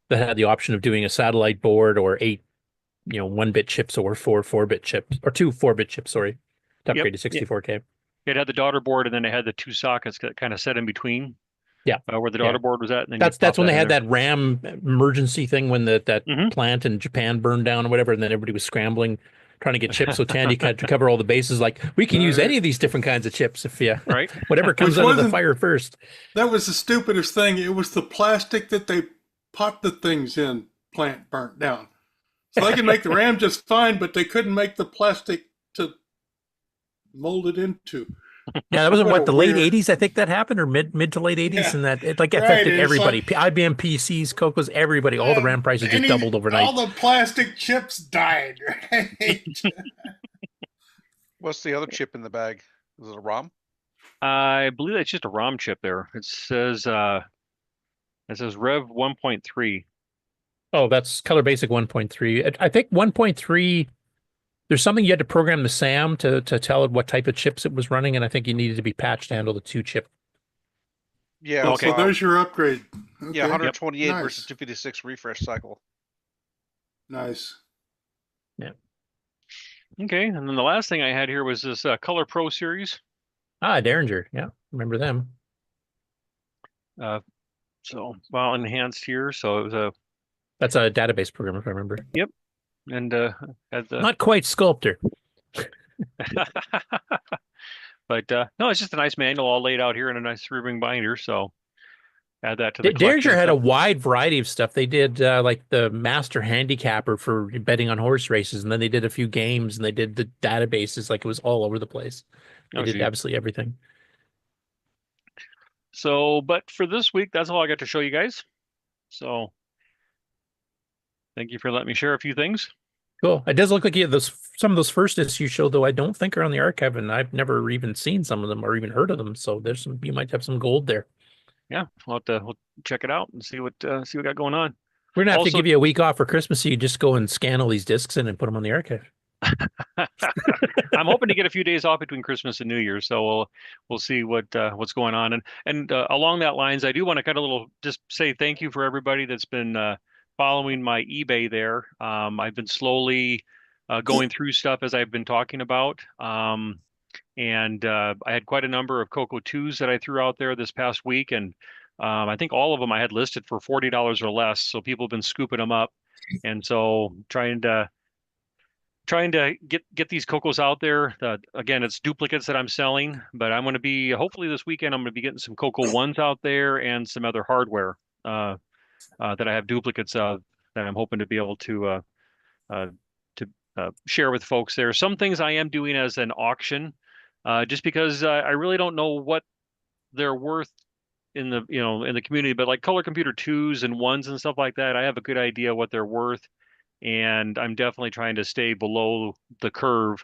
Speaker 12: that had the option of doing a satellite board or 8, 1-bit chips or 4 4-bit chips, or 2 4-bit chips, sorry, to upgrade to 64K.
Speaker 15: It had the daughter board, and then it had the 2 sockets that kind of set in between.
Speaker 12: Yeah,
Speaker 15: where the daughter board was at. And then
Speaker 12: that's when they had that RAM emergency thing when that plant in Japan burned down or whatever, and then everybody was scrambling trying to get chips. So Tandy had to cover all the bases. Like, we can use any of these different kinds of chips if whatever comes out of the fire first.
Speaker 11: That was the stupidest thing. It was the plastic that they pot the things in plant burnt down. So they can make the RAM just fine, but they couldn't make the plastic to mold it into.
Speaker 12: Yeah, that was what the late 80s, I think that happened, or mid to late 80s, and that it affected everybody. IBM PCs, CoCos, everybody. All the RAM prices just doubled overnight.
Speaker 11: All the plastic chips died. Right?
Speaker 5: What's the other chip in the bag? Is it a ROM?
Speaker 15: I believe it's just a ROM chip there. It says Rev 1.3.
Speaker 12: Oh, that's Color Basic 1.3. I think 1.3 There's something you had to program the SAM to tell it what type of chips it was running, and I think you needed to be patched to handle the 2-chip.
Speaker 5: Yeah.
Speaker 11: Oh, so there's your upgrade. Okay.
Speaker 5: Yeah, 128
Speaker 11: Nice.
Speaker 5: versus 256 refresh cycle.
Speaker 11: Nice.
Speaker 12: Yeah.
Speaker 15: Okay, and then the last thing I had here was this Color Pro series.
Speaker 12: Ah, Derringer. Yeah, remember them.
Speaker 15: So well enhanced here. So it was a.
Speaker 12: That's a database program, if I remember.
Speaker 15: Yep. And had the.
Speaker 12: Not quite Sculptor.
Speaker 15: But no, it's just a nice manual all laid out here in a nice 3-ring binder. So add that to the
Speaker 12: Derringer had a
Speaker 15: collection.
Speaker 12: wide variety of stuff. They did like the master handicapper for betting on horse races, and then they did a few games, and they did the databases. Like it was all over the place. They did absolutely everything.
Speaker 15: So, but for this week, that's all I got to show you guys. So thank you for letting me share a few things.
Speaker 12: Cool. It does look like you have some of those first issues you showed, though I don't think are on the archive, and I've never even seen some of them or even heard of them. So there's some, you might have some gold there.
Speaker 15: Yeah, we'll check it out and see what we got going on.
Speaker 12: We're gonna have to give you a week off for Christmas, so you just go and scan all these discs in and put them on the archive.
Speaker 15: I'm hoping to get a few days off between Christmas and New Year's, so we'll see what's going on. And along that lines, I do want to kind of just say thank you for everybody that's been following my eBay there. I've been slowly going through stuff as I've been talking about. And I had quite a number of CoCo 2s that I threw out there this past week, and I think all of them I had listed for $40 or less. So people have been scooping them up, and so trying to get these CoCos out there. Again, it's duplicates that I'm selling, but I'm going to be hopefully this weekend I'm going to be getting some CoCo 1s out there and some other hardware that I have duplicates of that I'm hoping to be able to share with folks there. Some things I am doing as an auction. Just because I really don't know what they're worth in the in the community, but like color computer 2s and 1s and stuff like that, I have a good idea what they're worth, and I'm definitely trying to stay below the curve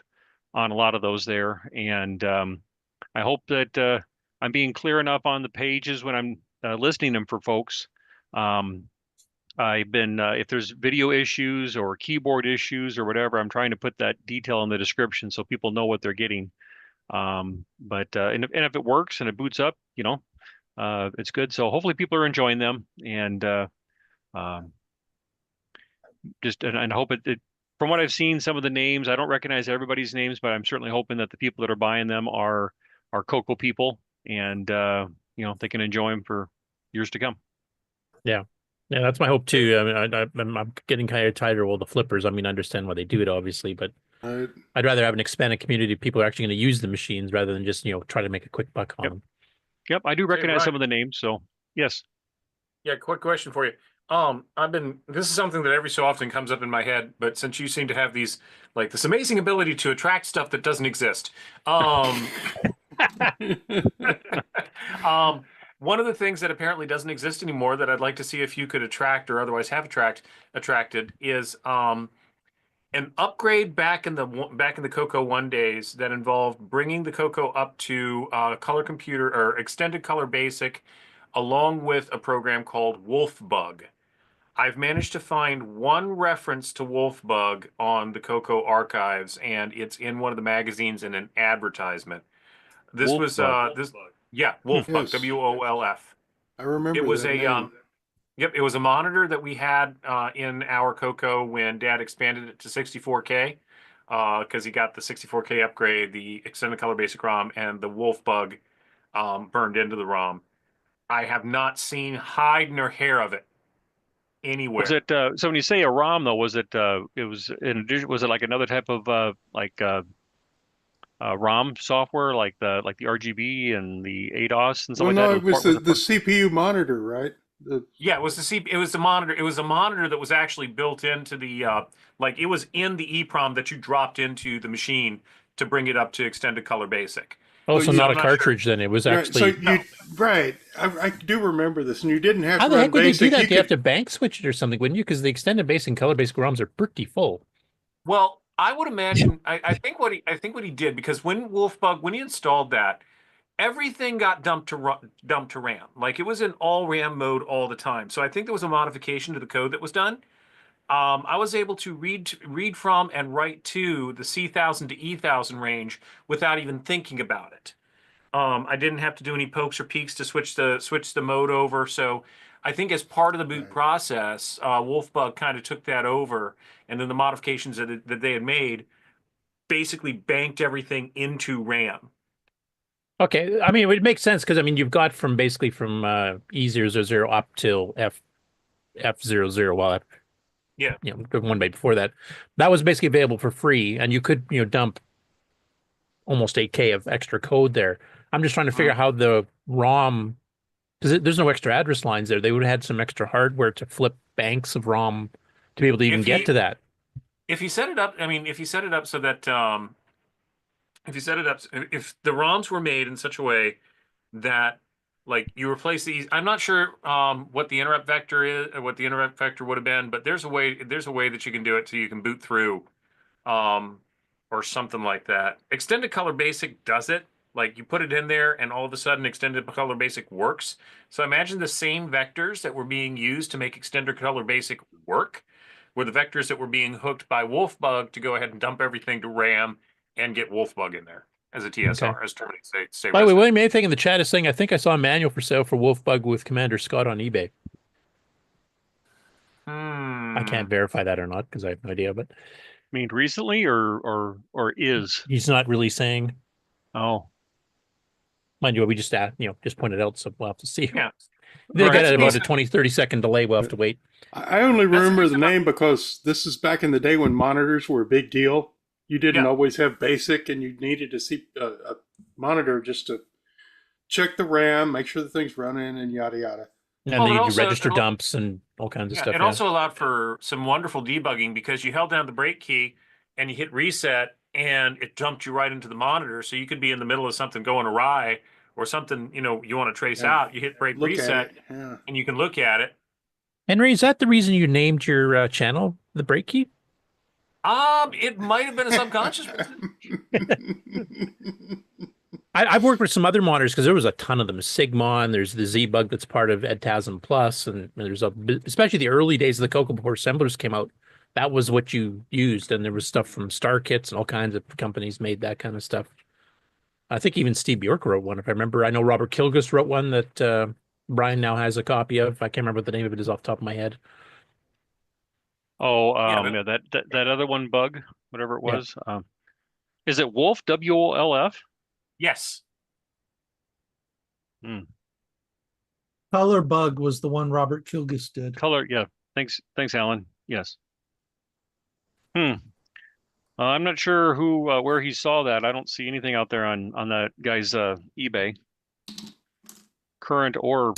Speaker 15: on a lot of those there. And I hope that I'm being clear enough on the pages when I'm listing them for folks. I've been if there's video issues or keyboard issues or whatever, I'm trying to put that detail in the description so people know what they're getting. And if it works and it boots up, it's good. So hopefully people are enjoying them, and and I hope it from what I've seen, some of the names, I don't recognize everybody's names, but I'm certainly hoping that the people that are buying them are CoCo people, and they can enjoy them for years to come.
Speaker 12: Yeah, that's my hope too. I mean, I'm getting kind of tired of all the flippers. I mean, I understand why they do it, obviously, but I'd rather have an expanded community of people who are actually going to use the machines rather than just try to make a quick buck on them.
Speaker 15: Yep, I do recognize some of the names. So yes.
Speaker 19: Yeah, quick question for you. This is something that every so often comes up in my head, but since you seem to have this amazing ability to attract stuff that doesn't exist. One of the things that apparently doesn't exist anymore that I'd like to see if you could attract or otherwise have attracted is an upgrade back in the CoCo 1 days that involved bringing the CoCo up to color computer or extended color basic, along with a program called Wolfbug. I've managed to find one reference to Wolfbug on the CoCo archives, and it's in one of the magazines in an advertisement. This was Wolfbug,
Speaker 11: Yes.
Speaker 19: WOLF.
Speaker 11: I remember
Speaker 19: it was
Speaker 11: that
Speaker 19: a
Speaker 11: name.
Speaker 19: it was a monitor that we had in our CoCo when Dad expanded it to 64K because he got the 64K upgrade, the extended color basic ROM, and the Wolfbug burned into the ROM. I have not seen hide nor hair of it anywhere.
Speaker 15: Was it so when you say a ROM though, was it was it like another type of ROM software like the RGB and the ADOS and stuff like that?
Speaker 11: It was the CPU monitor, right?
Speaker 19: Yeah, it was it was the monitor. It was a monitor that was actually built into the it was in the EEPROM that you dropped into the machine to bring it up to extended color basic.
Speaker 12: Oh, so not a cartridge then. It was actually
Speaker 11: right. I do remember this, and you didn't have
Speaker 12: how
Speaker 11: to
Speaker 12: the
Speaker 11: run
Speaker 12: heck would they do
Speaker 11: basic.
Speaker 12: that? You have to bank switch it or something, wouldn't you? Because the extended basic and color basic ROMs are pretty full.
Speaker 19: Well, I would imagine. I think what he did, because when he installed that, everything got dumped to RAM. Like it was in all RAM mode all the time. So I think there was a modification to the code that was done. I was able to read from and write to the C1000 to E1000 range without even thinking about it. I didn't have to do any pokes or peeks to switch the mode over. So I think as part of the boot process, Wolfbug kind of took that over, and then the modifications that they had made basically banked everything into RAM.
Speaker 12: Okay, I mean, it makes sense because I mean you've got from basically from E000 up till F00. Well,
Speaker 19: yeah,
Speaker 12: the one way before that, that was basically available for free, and you could dump almost 8K of extra code there. I'm just trying to figure out how the ROM, because there's no extra address lines there. They would have had some extra hardware to flip banks of ROM to be able to even get to that.
Speaker 19: If you set it up, I mean, if you set it up so that if the ROMs were made in such a way that like you replace these, I'm not sure what the interrupt vector is, or what the interrupt vector would have been, but there's a way that you can do it so you can boot through, or something like that. Extended Color Basic does it. Like you put it in there and all of a sudden Extended Color Basic works. So imagine the same vectors that were being used to make Extended Color Basic work were the vectors that were being hooked by Wolfbug to go ahead and dump everything to RAM and get Wolfbug in there as a TSR,
Speaker 12: Okay.
Speaker 19: as terminating say
Speaker 12: By the way, William, anything in the chat is saying, I think I saw a manual for sale for Wolfbug with Commander Scott on eBay. I can't verify that or not because I have no idea, but
Speaker 15: I mean, recently or is
Speaker 12: he's not really saying.
Speaker 15: Oh,
Speaker 12: mind you, we just just pointed out, so we'll have to see.
Speaker 19: Yeah,
Speaker 12: they
Speaker 11: Right.
Speaker 12: got about a 20-30 second delay. We'll have to wait.
Speaker 11: I only remember the name because this is back in the day when monitors were a big deal. You didn't always have basic, and you needed to see a monitor just to check the RAM, make sure the thing's running, and yada yada.
Speaker 12: And then you do register dumps and all kinds of stuff.
Speaker 19: It also allowed for some wonderful debugging because you held down the break key and you hit reset and it jumped you right into the monitor. So you could be in the middle of something going awry or something, you want to trace out. You hit break reset and you can look at it.
Speaker 12: Henry, is that the reason you named your channel the break key?
Speaker 19: It might have been a subconscious reason.
Speaker 12: I've worked with some other monitors because there was a ton of them. Sigma, and there's the Z-Bug that's part of EdTasm Plus, and there's especially the early days of the CoCo before assemblers came out. That was what you used, and there was stuff from Star Kits and all kinds of companies made that kind of stuff. I think even Steve Bjork wrote one, if I remember. I know Robert Kilgus wrote one that Brian now has a copy of. I can't remember what the name of it is off the top of my head.
Speaker 15: Oh, that other one, Bug, whatever it was. Is it Wolf, WOLF?
Speaker 19: Yes.
Speaker 18: Color Bug was the one Robert Kilgus did.
Speaker 15: Color, yeah. Thanks, Alan. Yes. I'm not sure where he saw that. I don't see anything out there on that guy's eBay. Current or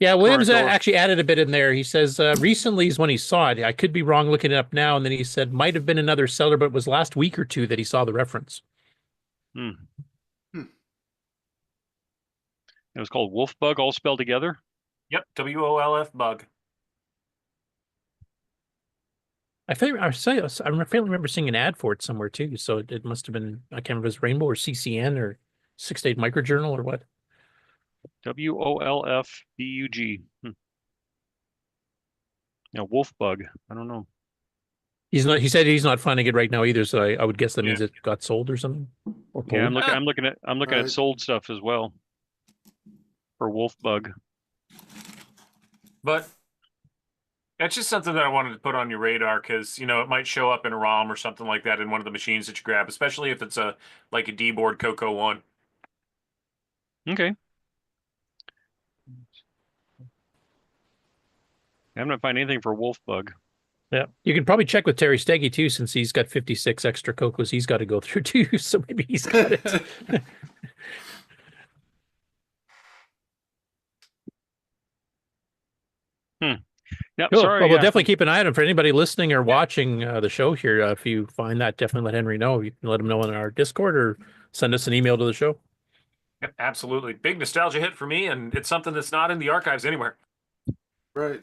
Speaker 12: yeah, Williams actually added a bit in there. He says recently is when he saw it. I could be wrong looking it up now, and then he said might have been another seller, but it was last week or two that he saw the reference.
Speaker 15: It was called Wolfbug, all spelled together.
Speaker 19: Yep, WOLF Bug.
Speaker 12: I remember seeing an ad for it somewhere too. So it must have been, I can't remember if it was Rainbow or CCN or 6-8 Microjournal or what.
Speaker 15: WOLFBUG. Yeah, Wolfbug. I don't know.
Speaker 12: He's not. He said he's not finding it right now either. So I would guess that means it got sold or something. Or
Speaker 15: yeah, I'm looking at sold stuff as well for Wolfbug.
Speaker 19: But that's just something that I wanted to put on your radar because it might show up in a ROM or something like that in one of the machines that you grab, especially if it's like a D-board CoCo one.
Speaker 15: Okay. I'm not finding anything for Wolfbug.
Speaker 12: Yeah, you can probably check with Terry Steggy too, since he's got 56 extra CoCos he's got to go through too. So maybe he's got it.
Speaker 15: Yep,
Speaker 12: cool.
Speaker 15: sorry.
Speaker 12: Well, we'll definitely keep an eye on it for anybody listening or watching the show here. If you find that, definitely let Henry know. You can let him know in our Discord or send us an email to the show.
Speaker 19: Yep, absolutely. Big nostalgia hit for me, and it's something that's not in the archives anywhere.
Speaker 11: Right.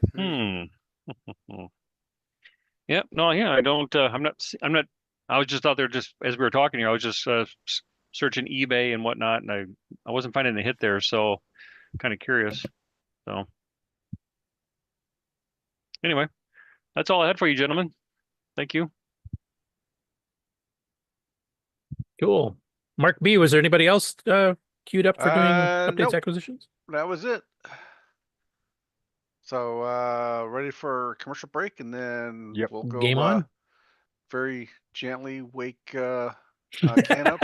Speaker 15: Yep. No, yeah, I don't, I'm not, I was just out there just as we were talking here, I was just searching eBay and whatnot, and I wasn't finding the hit there. So kind of curious. So anyway, That's all I had for you, gentlemen. Thank you.
Speaker 12: Cool. Mark B, was there anybody else queued up for doing updates,
Speaker 5: Nope.
Speaker 12: acquisitions?
Speaker 5: That was it. So ready for commercial break, and then we'll go
Speaker 12: Game on.
Speaker 5: Very gently wake Ken up.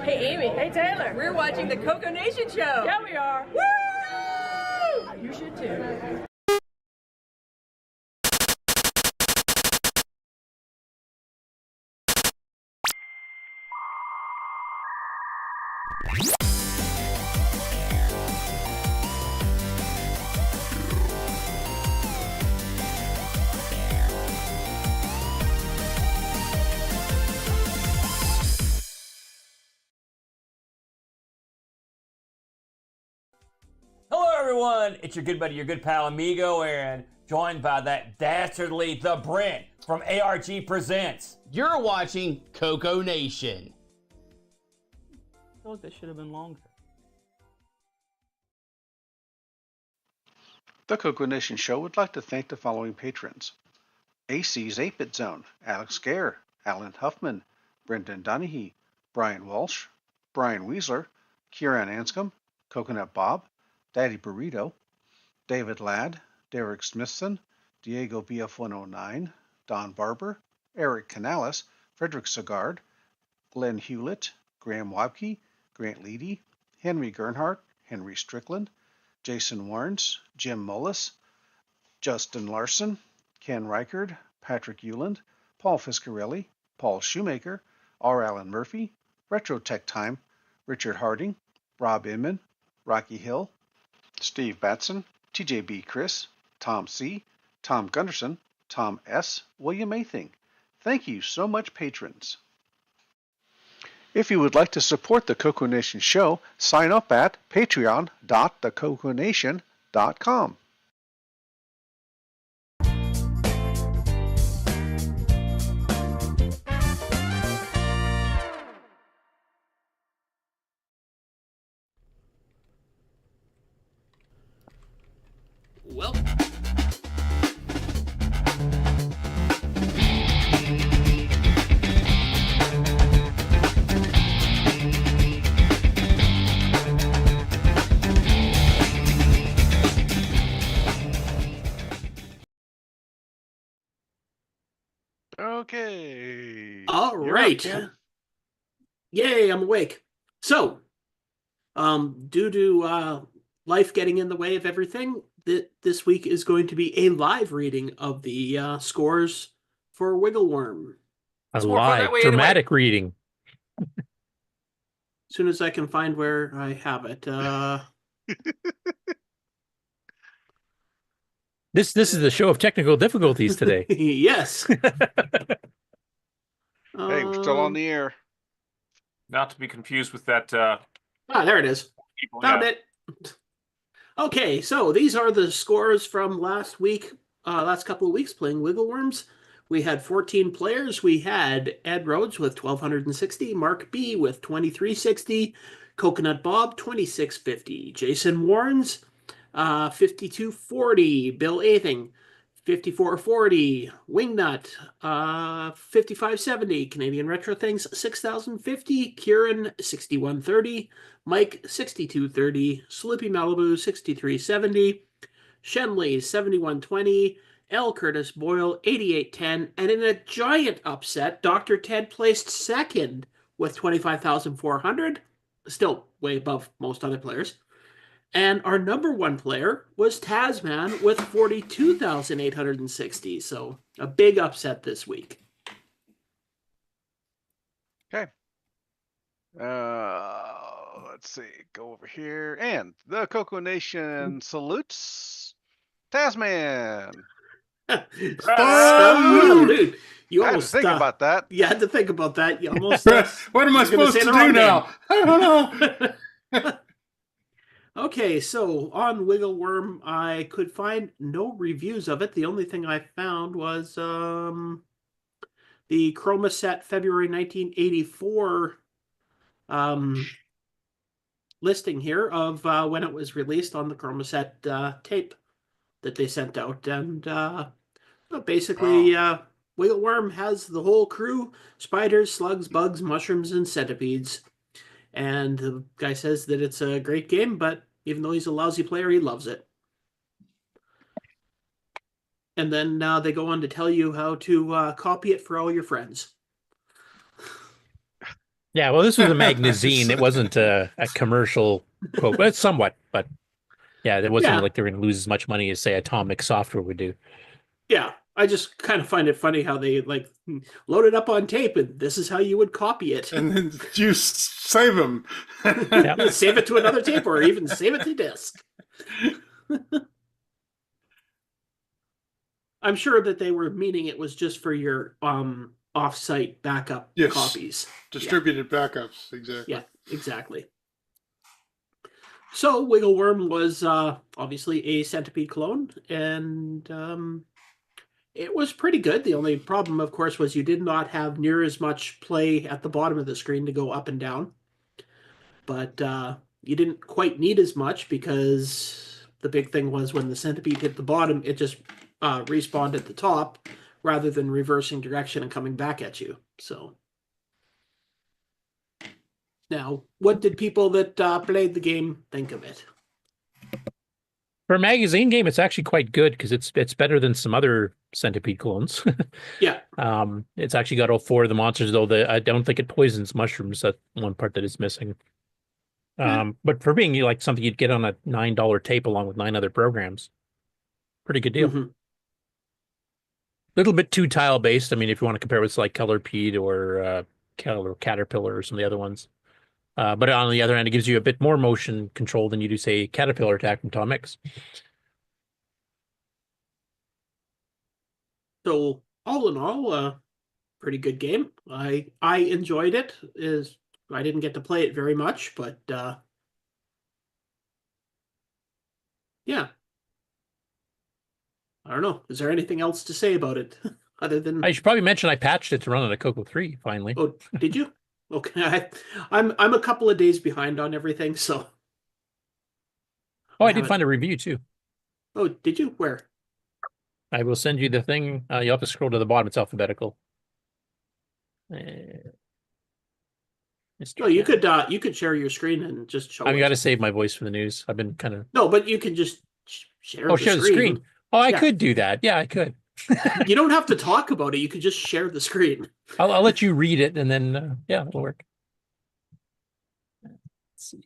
Speaker 20: Hey, Amy. Hey, Taylor. We're watching the CoCoNation show. Yeah, we are. Woo! You should too.
Speaker 21: Hello, everyone. It's your good buddy, your good pal, Amigo, and joined by that dastardly The Brent from ARG Presents.
Speaker 22: You're watching CoCoNation.
Speaker 12: I feel like that should have been longer.
Speaker 5: The CoCoNation show would like to thank the following patrons: AC's 8-Bit Zone, Alex Gare, Alan Huffman, Brendan Donahue, Brian Walsh, Brian Weasler, Kieran Anscombe, Coconut Bob, Daddy Burrito, David Ladd, Derek Smithson, Diego BF109, Don Barber, Eric Canales, Frederick Sagard, Glenn Hewlett, Graham Wabke, Grant Leedy, Henry Gernhardt, Henry Strickland, Jason Warrens, Jim Mullis, Justin Larson, Ken Reichard, Patrick Euland, Paul Fiscarelli, Paul Shoemaker, R. Allen Murphy, Retro Tech Time, Richard Harding, Rob Inman, Rocky Hill, Steve Batson, TJB Chris, Tom C., Tom Gunderson, Tom S., William Athing. Thank you so much, patrons. If you would like to support the CoCoNation show, sign up at patreon.thecoconation.com.
Speaker 17: Well.
Speaker 5: Okay.
Speaker 17: All
Speaker 5: You're
Speaker 17: right.
Speaker 5: up, Ken.
Speaker 17: Yay, I'm awake. So, due to life getting in the way of everything, this week is going to be a live reading of the scores for Wiggle Worm.
Speaker 12: A live, dramatic reading.
Speaker 17: As soon as I can find where I have it.
Speaker 12: This is the show of technical difficulties today.
Speaker 17: Yes.
Speaker 5: Hey, we're still on the air.
Speaker 19: Not to be confused with that.
Speaker 17: There it is.
Speaker 19: People,
Speaker 17: Found it. Okay, so these are the scores from last week, last couple of weeks playing Wiggle Worms. We had 14 players. We had Ed Rhodes with 1,260, Mark B with 2,360, Coconut Bob 2,650, Jason Warrens 5,240, Bill Athing 5,440, Wingnut 5,570, Canadian Retro Things 6,050, Kieran 6,130, Mike 6,230, Sloopy Malibu 6,370, Shenley 7,120, L Curtis Boyle 8,810, and in a giant upset, Dr. Ted placed second with 25,400, still way above most other players. And our number one player was Tasman with 42,860. So a big upset this week.
Speaker 5: Okay. Let's see. Go over here. And the CoCoNation salutes Tasman.
Speaker 17: Dude, you
Speaker 5: I had to
Speaker 17: almost
Speaker 5: think about that.
Speaker 17: You had to think about that. You almost.
Speaker 11: What am I supposed to do now? I don't know.
Speaker 17: Okay, so on Wiggle Worm, I could find no reviews of it. The only thing I found was the Chroma Set February 1984 listing here of when it was released on the Chromaset tape that they sent out. And basically, Wiggleworm has the whole crew: spiders, slugs, bugs, mushrooms, and centipedes. And the guy says that it's a great game, but even though he's a lousy player, he loves it. And then they go on to tell you how to copy it for all your friends.
Speaker 12: Yeah, well, this was a magazine. It wasn't a commercial quote, but somewhat. But yeah, it wasn't like they were going to lose as much money as, say, Atomic Software would do.
Speaker 17: Yeah, I just kind of find it funny how they like load it up on tape, and this is how you would copy it.
Speaker 11: And then you save them.
Speaker 17: Save it to another tape, or even save it to disk. I'm sure that they were meaning it was just for your off-site backup copies.
Speaker 11: Distributed backups, exactly.
Speaker 17: Yeah, exactly. So Wiggleworm was obviously a Centipede clone, and it was pretty good. The only problem, of course, was you did not have near as much play at the bottom of the screen to go up and down. But you didn't quite need as much, because the big thing was when the Centipede hit the bottom, it just respawned at the top rather than reversing direction and coming back at you. So now, what did people that played the game think of it?
Speaker 12: For a magazine game, it's actually quite good, because it's better than some other Centipede clones.
Speaker 17: Yeah.
Speaker 12: It's actually got all 4 of the monsters, though I don't think it poisons mushrooms. That's one part that is missing. But for being like something you'd get on a $9 tape along with 9 other programs, pretty good deal.
Speaker 17: Mm-hmm.
Speaker 12: Little bit too tile based. I mean, if you want to compare with like Colorpede or Caterpillar or some of the other ones. But on the other hand, it gives you a bit more motion control than you do, say, Caterpillar Attack from Tom Mix.
Speaker 17: So all in all, pretty good game. I enjoyed it. I didn't get to play it very much, but yeah. I don't know. Is there anything else to say about it other than
Speaker 12: I should probably mention I patched it to run on a CoCo 3 finally.
Speaker 17: Oh, did you? Okay. I'm a couple of days behind on everything, so.
Speaker 12: Oh, I did find a review too.
Speaker 17: Oh, did you? Where?
Speaker 12: I will send you the thing. You'll have to scroll to the bottom. It's alphabetical.
Speaker 17: No, you could share your screen and just show.
Speaker 12: I've got to save my voice for the news. I've been kind of.
Speaker 17: No, but you can just share.
Speaker 12: Oh, share the screen. Oh, I could do that. Yeah, I could.
Speaker 17: You don't have to talk about it. You could just share the screen.
Speaker 12: I'll let you read it, and then yeah, it'll work. Let's see.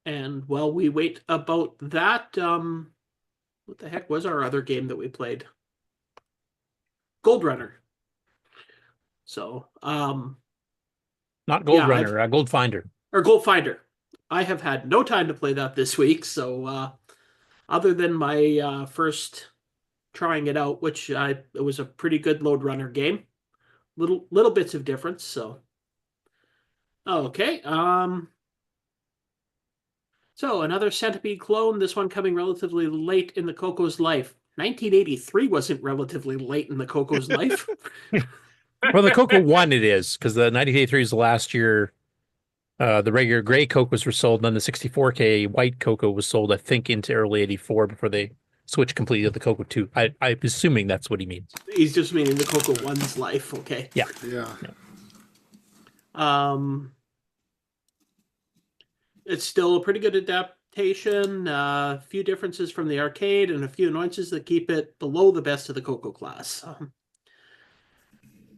Speaker 17: And while we wait about that, what the heck was our other game that we played? Gold Runner. So,
Speaker 12: not Gold Runner, Gold Finder.
Speaker 17: Or Gold Finder. I have had no time to play that this week, so other than my first trying it out, which it was a pretty good load runner game. Little bits of difference, so. Okay. So another Centipede clone, this one coming relatively late in the CoCo's life. 1983 wasn't relatively late in the CoCo's life.
Speaker 12: Well, the CoCo 1 it is, because the 1983 is the last year the regular gray CoCos were sold, and then the 64K white CoCo was sold, I think, into early 84 before they switched completely to the CoCo 2. I'm assuming that's what he means.
Speaker 17: He's just meaning the CoCo 1's life, okay.
Speaker 12: Yeah.
Speaker 11: Yeah.
Speaker 17: It's still a pretty good adaptation. A few differences from the arcade and a few annoyances that keep it below the best of the CoCo class.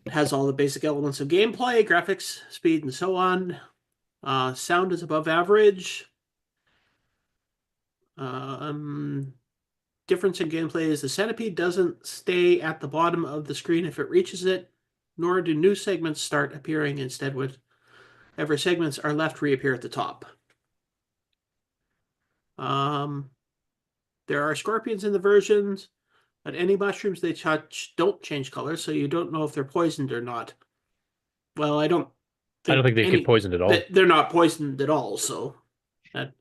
Speaker 17: It has all the basic elements of gameplay, graphics, speed, and so on. Sound is above average. Difference in gameplay is the Centipede doesn't stay at the bottom of the screen if it reaches it, nor do new segments start appearing. Instead, whatever segments are left reappear at the top. There are scorpions in the versions, but any mushrooms they touch don't change color, so you don't know if they're poisoned or not. Well, I don't think
Speaker 12: they get poisoned at all.
Speaker 17: They're not poisoned at all, so that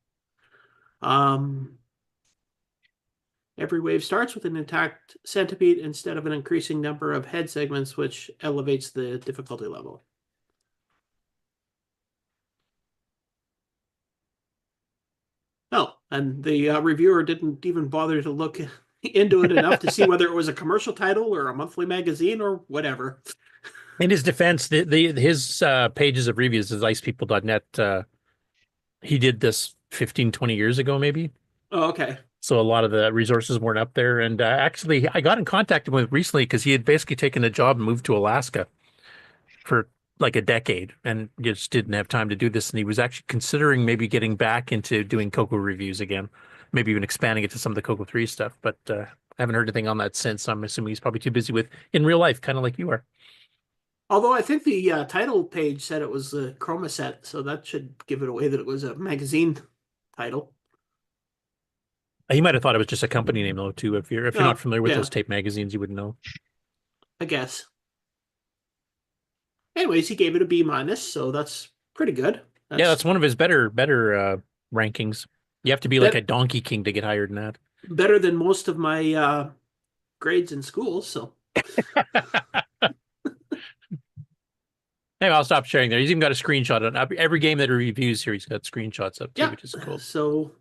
Speaker 17: Every wave starts with an intact centipede instead of an increasing number of head segments, which elevates the difficulty level. Oh, and the reviewer didn't even bother to look into it enough to see whether it was a commercial title or a monthly magazine or whatever.
Speaker 12: In his defense, his pages of reviews is icepeople.net. He did this 15, 20 years ago, maybe.
Speaker 17: Oh, okay.
Speaker 12: So a lot of the resources weren't up there. And actually, I got in contact with him recently because he had basically taken a job and moved to Alaska for like a decade and just didn't have time to do this. And he was actually considering maybe getting back into doing CoCo reviews again, maybe even expanding it to some of the CoCo 3 stuff. But I haven't heard anything on that since. I'm assuming he's probably too busy with in real life, kind of like you are.
Speaker 17: Although I think the title page said it was a chroma set, so that should give it away that it was a magazine title.
Speaker 12: He might have thought it was just a company name though, too. If you're not familiar with those tape magazines, you wouldn't know.
Speaker 17: I guess. Anyways, he gave it a B-, so that's pretty good.
Speaker 12: That's one of his better rankings. You have to be like a Donkey King to get higher than that.
Speaker 17: Better than most of my grades in school, so.
Speaker 12: Anyway, I'll stop sharing there. He's even got a screenshot on every game that he reviews here. He's got screenshots up too, which is cool.
Speaker 17: So,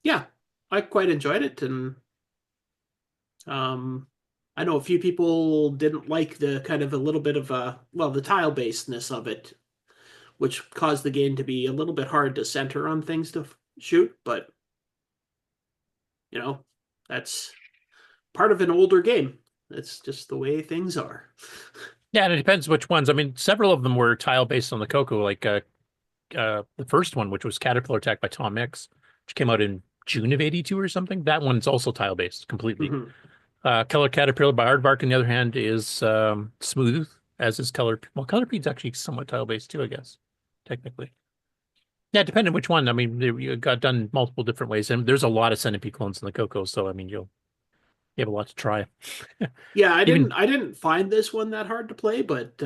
Speaker 17: yeah, I quite enjoyed it, and I know a few people didn't like the kind of a little bit of the tile-basedness of it, which caused the game to be a little bit hard to center on things to shoot, but you know, that's part of an older game. That's just the way things are.
Speaker 12: Yeah, and it depends which ones. I mean, several of them were tile-based on the CoCo, like the first one, which was Caterpillar Attack by Tom Mix, which came out in June of '82 or something. That one's also tile-based completely. Color Caterpillar by Aardvark, on the other hand, is smooth, as is Color. Well, Colorpede's actually somewhat tile-based too, I guess, technically. Yeah, depending on which one. I mean, you got done multiple different ways, and there's a lot of Centipede clones in the CoCo, so I mean, you have a lot to try.
Speaker 17: Yeah, I didn't find this one that hard to play, but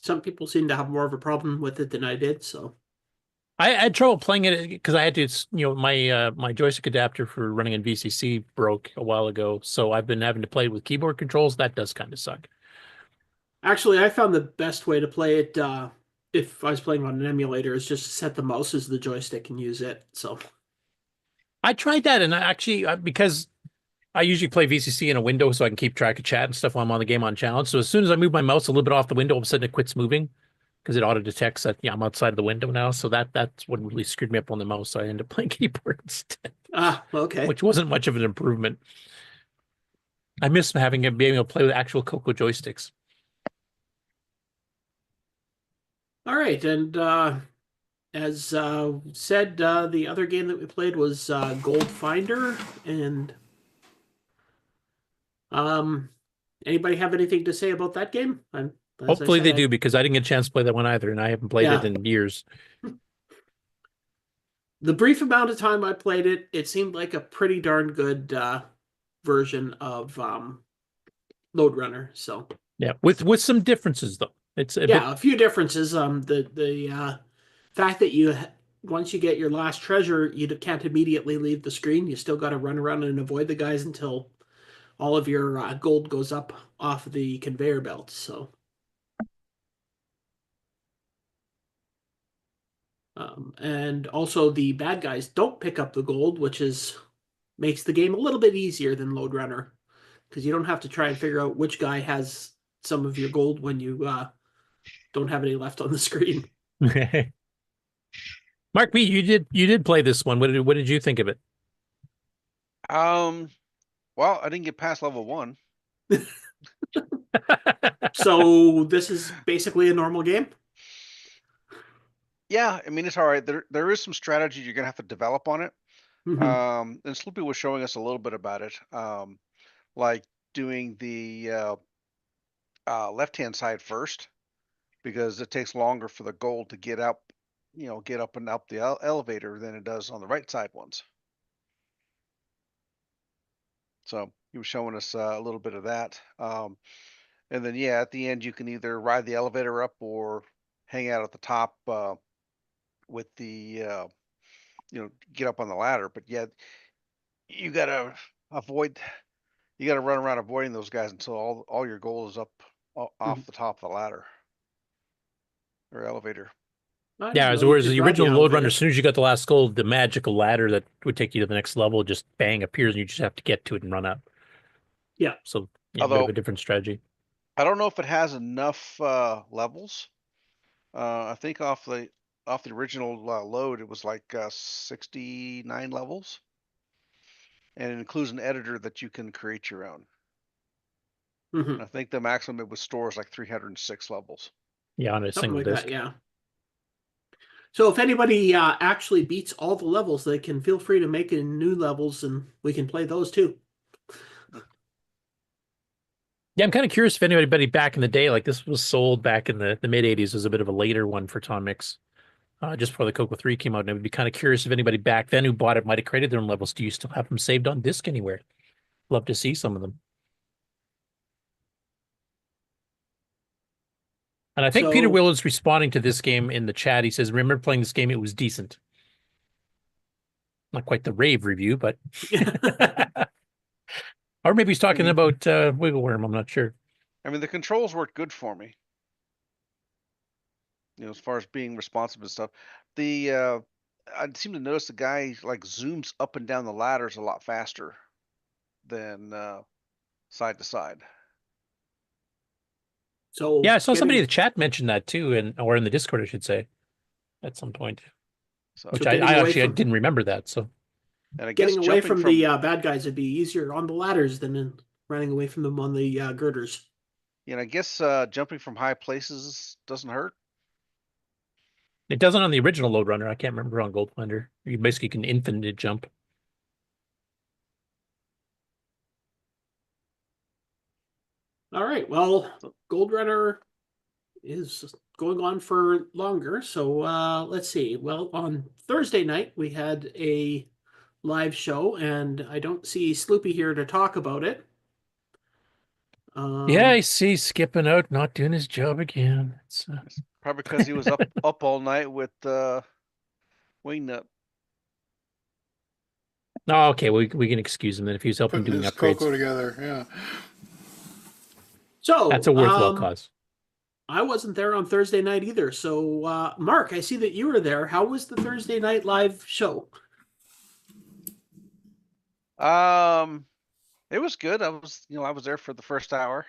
Speaker 17: some people seem to have more of a problem with it than I did. So
Speaker 12: I had trouble playing it because I had to, my joystick adapter for running in VCC broke a while ago, so I've been having to play it with keyboard controls. That does kind of suck.
Speaker 17: Actually, I found the best way to play it if I was playing on an emulator is just to set the mouse as the joystick and use it. So
Speaker 12: I tried that, and I actually because I usually play VCC in a window so I can keep track of chat and stuff while I'm on the game on challenge. So as soon as I move my mouse a little bit off the window, all of a sudden it quits moving because it auto detects that I'm outside of the window now. So that's what really screwed me up on the mouse. So I ended up playing keyboard instead.
Speaker 17: Okay.
Speaker 12: Which wasn't much of an improvement. I miss being able to play with actual CoCo joysticks.
Speaker 17: All right, and as said, the other game that we played was Gold Finder, and anybody have anything to say about that game?
Speaker 12: Hopefully they do, because I didn't get a chance to play that one either, and I haven't played it in years.
Speaker 17: The brief amount of time I played it, it seemed like a pretty darn good version of Lode Runner. So
Speaker 12: yeah, with some differences though. It's
Speaker 17: a few differences. The fact that once you get your last treasure, you can't immediately leave the screen. You still got to run around and avoid the guys until all of your gold goes up off the conveyor belt. So, and also the bad guys don't pick up the gold, which makes the game a little bit easier than Lode Runner, because you don't have to try and figure out which guy has some of your gold when you don't have any left on the screen.
Speaker 12: Mark B, you did play this one. What did you think of it?
Speaker 5: Well, I didn't get past level 1.
Speaker 17: So this is basically a normal game?
Speaker 5: Yeah, I mean, it's all right. There is some strategy you're gonna have to develop on it. And Sloopy was showing us a little bit about it, like doing the left-hand side first, because it takes longer for the gold to get up, get up and up the elevator than it does on the right side ones. So he was showing us a little bit of that. And then, at the end, you can either ride the elevator up or hang out at the top with the, get up on the ladder. But you gotta avoid. You gotta run around avoiding those guys until all your goal is up off the top of the ladder or elevator.
Speaker 12: Yeah, as whereas the original load runner, as soon as you got the last skull, the magical ladder that would take you to the next level just bang appears, and you just have to get to it and run up.
Speaker 17: Yeah.
Speaker 12: So yeah, a bit of a different strategy.
Speaker 5: I don't know if it has enough levels. I think off the original load, it was like 69 levels, and it includes an editor that you can create your own.
Speaker 17: Mm-hmm.
Speaker 5: I think the maximum it would store is like 306 levels.
Speaker 12: Yeah, on a
Speaker 17: Something
Speaker 12: single
Speaker 17: like
Speaker 12: disc.
Speaker 17: that, yeah. So if anybody actually beats all the levels, they can feel free to make new levels, and we can play those too.
Speaker 12: Yeah, I'm kind of curious if anybody back in the day, like this was sold back in the mid 80s, was a bit of a later one for Tom Mix, just before the CoCo 3 came out. And I would be kind of curious if anybody back then who bought it might have created their own levels. Do you still have them saved on disc anywhere? Love to see some of them. And I think Peter Will is responding to this game in the chat. He says, remember playing this game, it was decent. Not quite the rave review, but... Or maybe he's talking about Wiggle Worm, I'm not sure.
Speaker 5: I mean, the controls worked good for me. You know, as far as being responsive and stuff. I seem to notice the guy like zooms up and down the ladders a lot faster than side to side.
Speaker 17: So
Speaker 12: yeah, I saw somebody in the chat mention that too, or in the Discord, I should say, at some point.
Speaker 5: So,
Speaker 12: which I actually didn't remember that. So,
Speaker 5: and I guess
Speaker 17: getting away from the bad guys would be easier on the ladders than in running away from them on the girders.
Speaker 5: Yeah, and I guess jumping from high places doesn't hurt.
Speaker 12: It doesn't on the original load runner. I can't remember on Goldfinder. You basically can infinite jump.
Speaker 17: All right. Well, Gold Runner is going on for longer. So let's see. Well, on Thursday night, we had a live show, and I don't see Sloopy here to talk about it.
Speaker 12: Yeah, I see skipping out, not doing his job again. It's
Speaker 5: probably because he was up all night with wingnut.
Speaker 12: Oh, okay. We can excuse him then if he was helping doing upgrades.
Speaker 11: CoCo together, yeah.
Speaker 17: So
Speaker 12: that's a worthwhile cause.
Speaker 17: I wasn't there on Thursday night either. So, Mark, I see that you were there. How was the Thursday night live show?
Speaker 5: It was good. I was there for the first hour.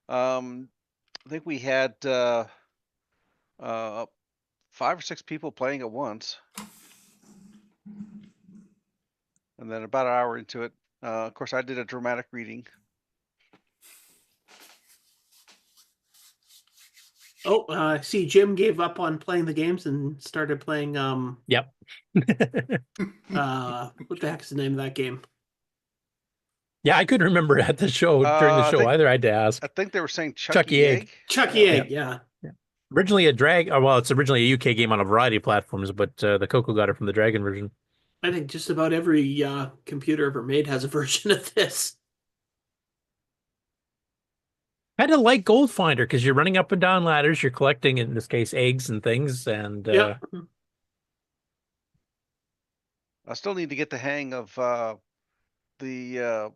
Speaker 5: I think we had 5 or 6 people playing at once. And then about an hour into it, of course, I did a dramatic reading.
Speaker 17: Oh, I see Jim gave up on playing the games and started playing
Speaker 12: Yep.
Speaker 17: What the heck is the name of that game?
Speaker 12: Yeah, I couldn't remember at the show during the show either. I had to ask.
Speaker 5: I think they were saying Chucky Egg.
Speaker 17: Chucky Egg, yeah.
Speaker 12: Originally a it's originally a UK game on a variety of platforms, but the CoCo got it from the Dragon version.
Speaker 17: I think just about every computer ever made has a version of this.
Speaker 12: I had to like Goldfinder because you're running up and down ladders, you're collecting, in this case, eggs and things, and
Speaker 5: I still need to get the hang of the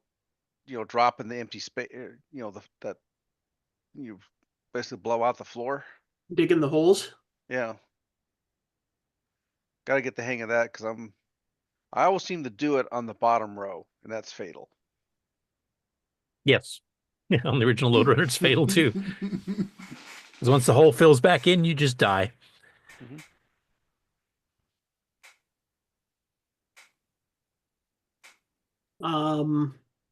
Speaker 5: drop in the empty space. That you basically blow out the floor,
Speaker 17: digging the holes.
Speaker 5: Yeah, got to get the hang of that because I always seem to do it on the bottom row, and that's fatal.
Speaker 12: Yes. Yeah, on the original load runner, it's fatal too. Because once the hole fills back in, you just die.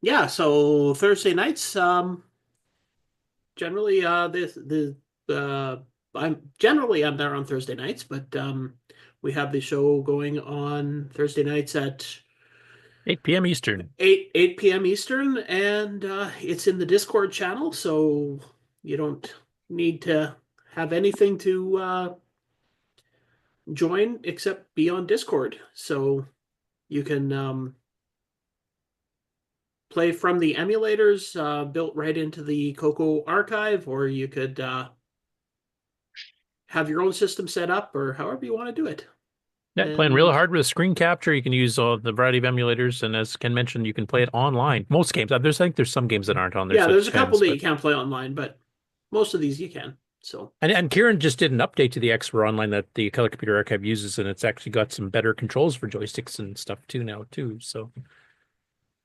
Speaker 17: Yeah, so Thursday nights, generally I'm there on Thursday nights, but we have the show going on Thursday nights at
Speaker 12: 8 p.m. Eastern.
Speaker 17: 8 p.m. Eastern, and it's in the Discord channel, so you don't need to have anything to join except be on Discord. So you can play from the emulators built right into the CoCo archive, or you could have your own system set up, or however you want to do it.
Speaker 12: Yeah, playing real hard with a screen capture. You can use the variety of emulators, and as Ken mentioned, you can play it online. Most games. I think there's some games that aren't on there.
Speaker 17: Yeah,
Speaker 12: so
Speaker 17: there's a couple that you can't play online, but most of these you can. So
Speaker 12: and Kieran just did an update to the XR Online that the Color Computer Archive uses, and it's actually got some better controls for joysticks and stuff too. So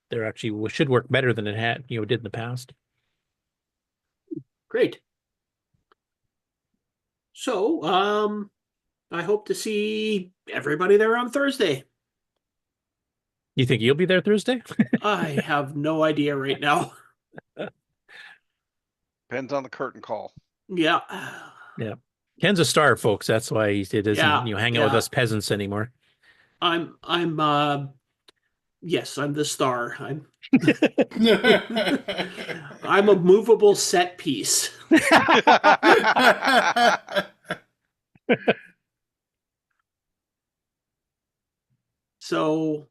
Speaker 12: they're actually should work better than it did in the past.
Speaker 17: Great. So I hope to see everybody there on Thursday.
Speaker 12: You think you'll be there Thursday?
Speaker 17: I have no idea right now.
Speaker 5: Depends on the curtain call.
Speaker 17: Yeah.
Speaker 12: Yeah. Ken's a star, folks. That's why he doesn't hang out with us peasants anymore.
Speaker 17: Yes, I'm the star. I'm a movable set piece. So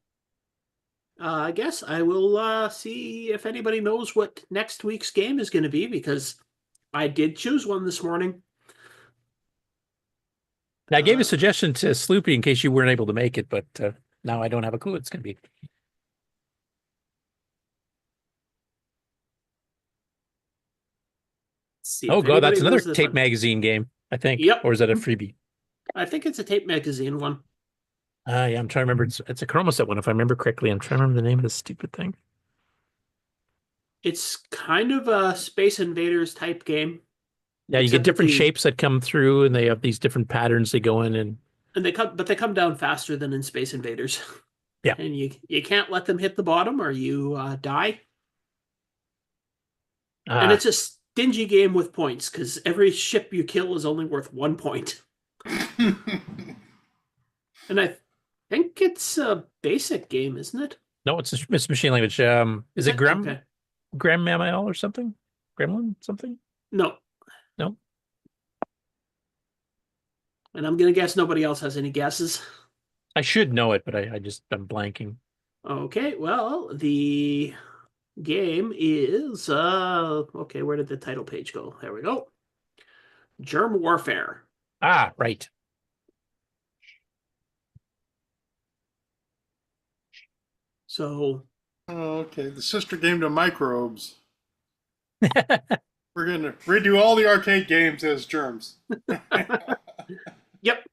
Speaker 17: I guess I will see if anybody knows what next week's game is going to be, because I did choose one this morning.
Speaker 12: I gave a suggestion to Sloopy in case you weren't able to make it, but now I don't have a clue what it's going to be. Oh, God, that's another tape magazine game, I think.
Speaker 17: Yep.
Speaker 12: Or is that a freebie?
Speaker 17: I think it's a tape magazine one.
Speaker 12: Yeah, I'm trying to remember. It's a Chromaset one, if I remember correctly. I'm trying to remember the name of this stupid thing.
Speaker 17: It's kind of a Space Invaders type game.
Speaker 12: Yeah, you get different shapes that come through, and they have these different patterns they go in, and
Speaker 17: they come down faster than in Space Invaders.
Speaker 12: Yeah,
Speaker 17: and you can't let them hit the bottom or you die. And it's a stingy game with points because every ship you kill is only worth 1 point. And I think it's a basic game, isn't it?
Speaker 12: No, it's machine language. Is it Grandmammal or something? Gremlin something?
Speaker 17: No. And I'm going to guess nobody else has any guesses.
Speaker 12: I should know it, but I'm blanking.
Speaker 17: Okay, well, the game is, okay, where did the title page go? There we go. Germ Warfare.
Speaker 12: Ah, right.
Speaker 17: So.
Speaker 11: Okay, the sister game to Microbes. We're going to redo all the arcade games as germs.
Speaker 17: Yep.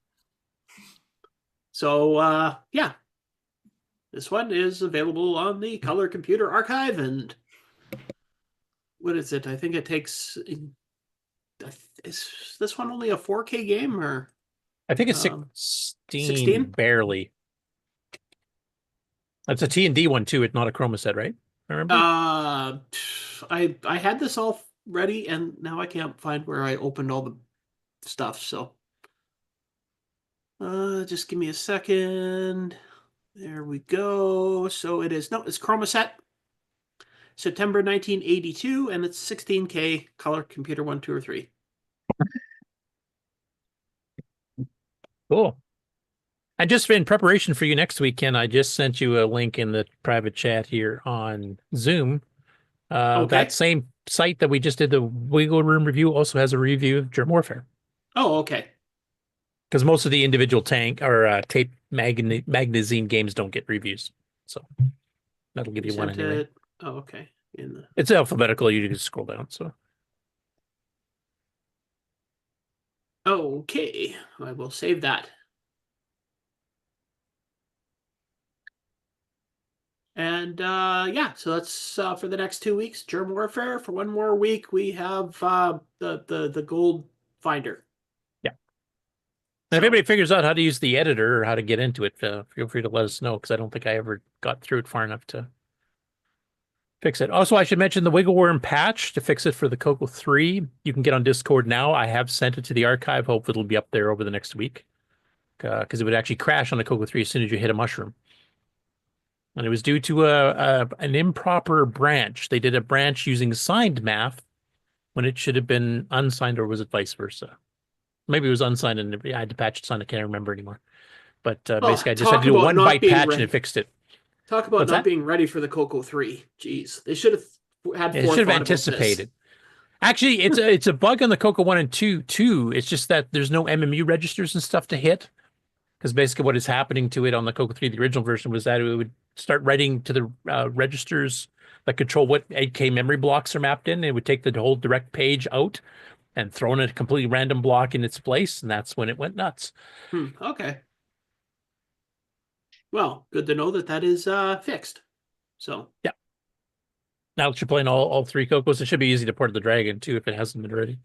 Speaker 17: So, yeah. This one is available on the Color Computer Archive, and what is it? I think it takes... Is this one only a 4K game, or...
Speaker 12: I think it's 16, barely. That's a T&D one, too. It's not a Chromaset, right? Remember?
Speaker 17: I had this all ready, and now I can't find where I opened all the stuff, so... just give me a second. There we go. So it's Chromaset. September 1982, and it's 16K Color Computer 1, 2, or 3.
Speaker 12: Cool. And just in preparation for you next week, Ken, I just sent you a link in the private chat here on Zoom. That same site that we just did the Wiggle Room review also has a review of Germ Warfare.
Speaker 17: Oh, okay.
Speaker 12: Because most of the individual tank or tape magazine games don't get reviews, so that'll give you one anyway.
Speaker 17: Oh, okay.
Speaker 12: It's alphabetical. You can scroll down. So
Speaker 17: okay, I will save that. And yeah, so that's for the next 2 weeks. Germ Warfare. For one more week, we have the gold finder.
Speaker 12: And if anybody figures out how to use the editor or how to get into it, feel free to let us know, because I don't think I ever got through it far enough to fix it. Also, I should mention the Wiggle Worm patch to fix it for the CoCo 3. You can get on Discord now. I have sent it to the archive. Hope it'll be up there over the next week, because it would actually crash on the CoCo 3 as soon as you hit a mushroom. And it was due to an improper branch. They did a branch using signed math when it should have been unsigned, or was it vice versa? Maybe it was unsigned and I had to patch it signed. I can't remember anymore. But basically, I just had to do a 1 byte patch and it fixed it.
Speaker 17: Talk about not being ready for the CoCo 3. Jeez, they should have had.
Speaker 12: They should have anticipated. Actually, it's a bug on the CoCo 1 and 2 too. It's just that there's no MMU registers and stuff to hit, because basically what is happening to it on the CoCo 3, the original version, was that it would start writing to the registers that control what 8K memory blocks are mapped in. It would take the whole direct page out and throw in a completely random block in its place, and that's when it went nuts.
Speaker 17: Okay. Well, good to know that that is fixed. So
Speaker 12: yeah. Now that you're playing all 3 CoCos, it should be easy to port the Dragon too if it hasn't been already.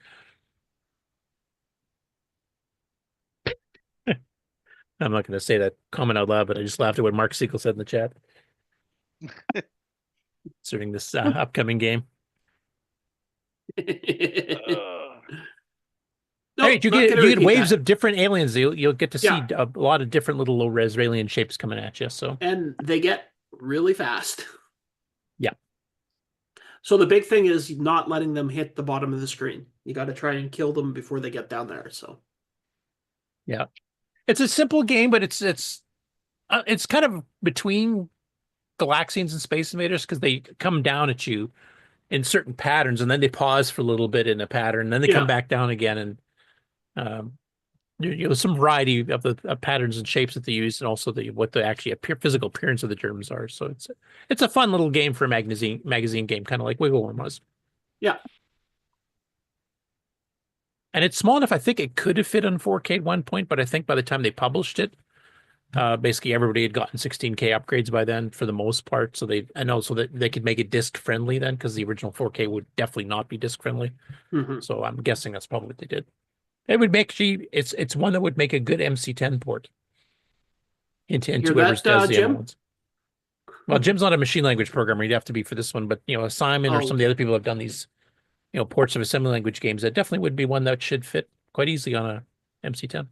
Speaker 12: I'm not going to say that comment out loud, but I just laughed at what Mark Siegel said in the chat. Concerning this upcoming game. Right, you get waves of different aliens. You'll get to see a lot of different little low-res alien shapes coming at you. So,
Speaker 17: and they get really fast.
Speaker 12: Yeah.
Speaker 17: So the big thing is not letting them hit the bottom of the screen. You got to try and kill them before they get down there. So,
Speaker 12: yeah, it's a simple game, but it's kind of between Galaxians and Space Invaders because they come down at you in certain patterns, and then they pause for a little bit in a pattern, and then they come back down again, and some variety of the patterns and shapes that they use, and also what the actually physical appearance of the germs are. So it's a fun little game for a magazine game, kind of like Wiggle Worm was.
Speaker 17: Yeah.
Speaker 12: And it's small enough. I think it could have fit on 4K at one point, but I think by the time they published it, basically everybody had gotten 16K upgrades by then for the most part. So and also that they could make it disc friendly then, because the original 4K would definitely not be disc friendly. So I'm guessing that's probably what they did. It would make it's one that would make a good MC10 port into whoever does the other ones. Well, Jim's not a machine language programmer. He'd have to be for this one, but Simon or some of the other people have done these, ports of assembly language games. That definitely would be one that should fit quite easily on a MC10.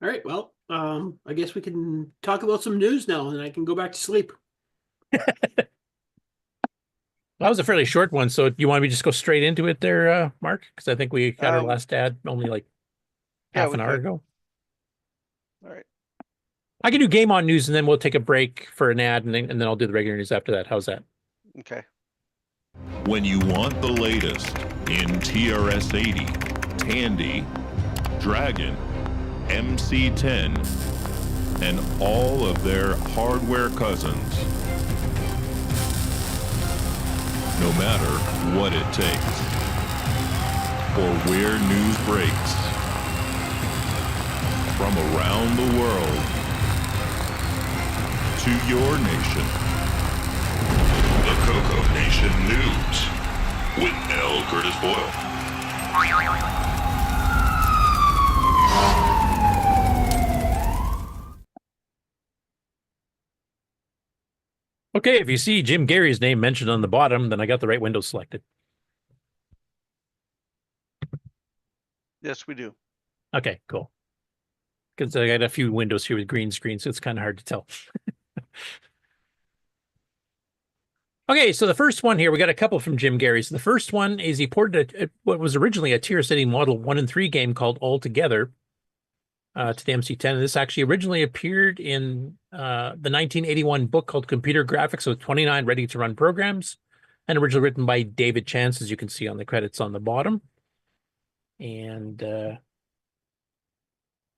Speaker 17: All right. Well, I guess we can talk about some news now, and I can go back to sleep.
Speaker 12: That was a fairly short one, so you want me to just go straight into it there, Mark? Because I think we got our last ad only like half an hour ago.
Speaker 5: All right.
Speaker 12: I can do game on news, and then we'll take a break for an ad, and then I'll do the regular news after that. How's that?
Speaker 5: Okay.
Speaker 1: When you want the latest in TRS-80, Tandy, Dragon, MC10, and all of their hardware cousins. No matter what it takes, or where news breaks, from around the world to your nation. The CoCoNation News with L Curtis Boyle.
Speaker 12: Okay, if you see Jim Gary's name mentioned on the bottom, then I got the right window selected.
Speaker 5: Yes, we do.
Speaker 12: Okay, cool. Because I got a few windows here with green screen, so it's kind of hard to tell. Okay, so the first one here, we got a couple from Jim Gary. So the first one is he ported what was originally a TRS-80 Model 1 and 3 game called All Together to the MC10. And this actually originally appeared in the 1981 book called Computer Graphics with 29 ready-to-run programs, and originally written by David Chance, as you can see on the credits on the bottom. And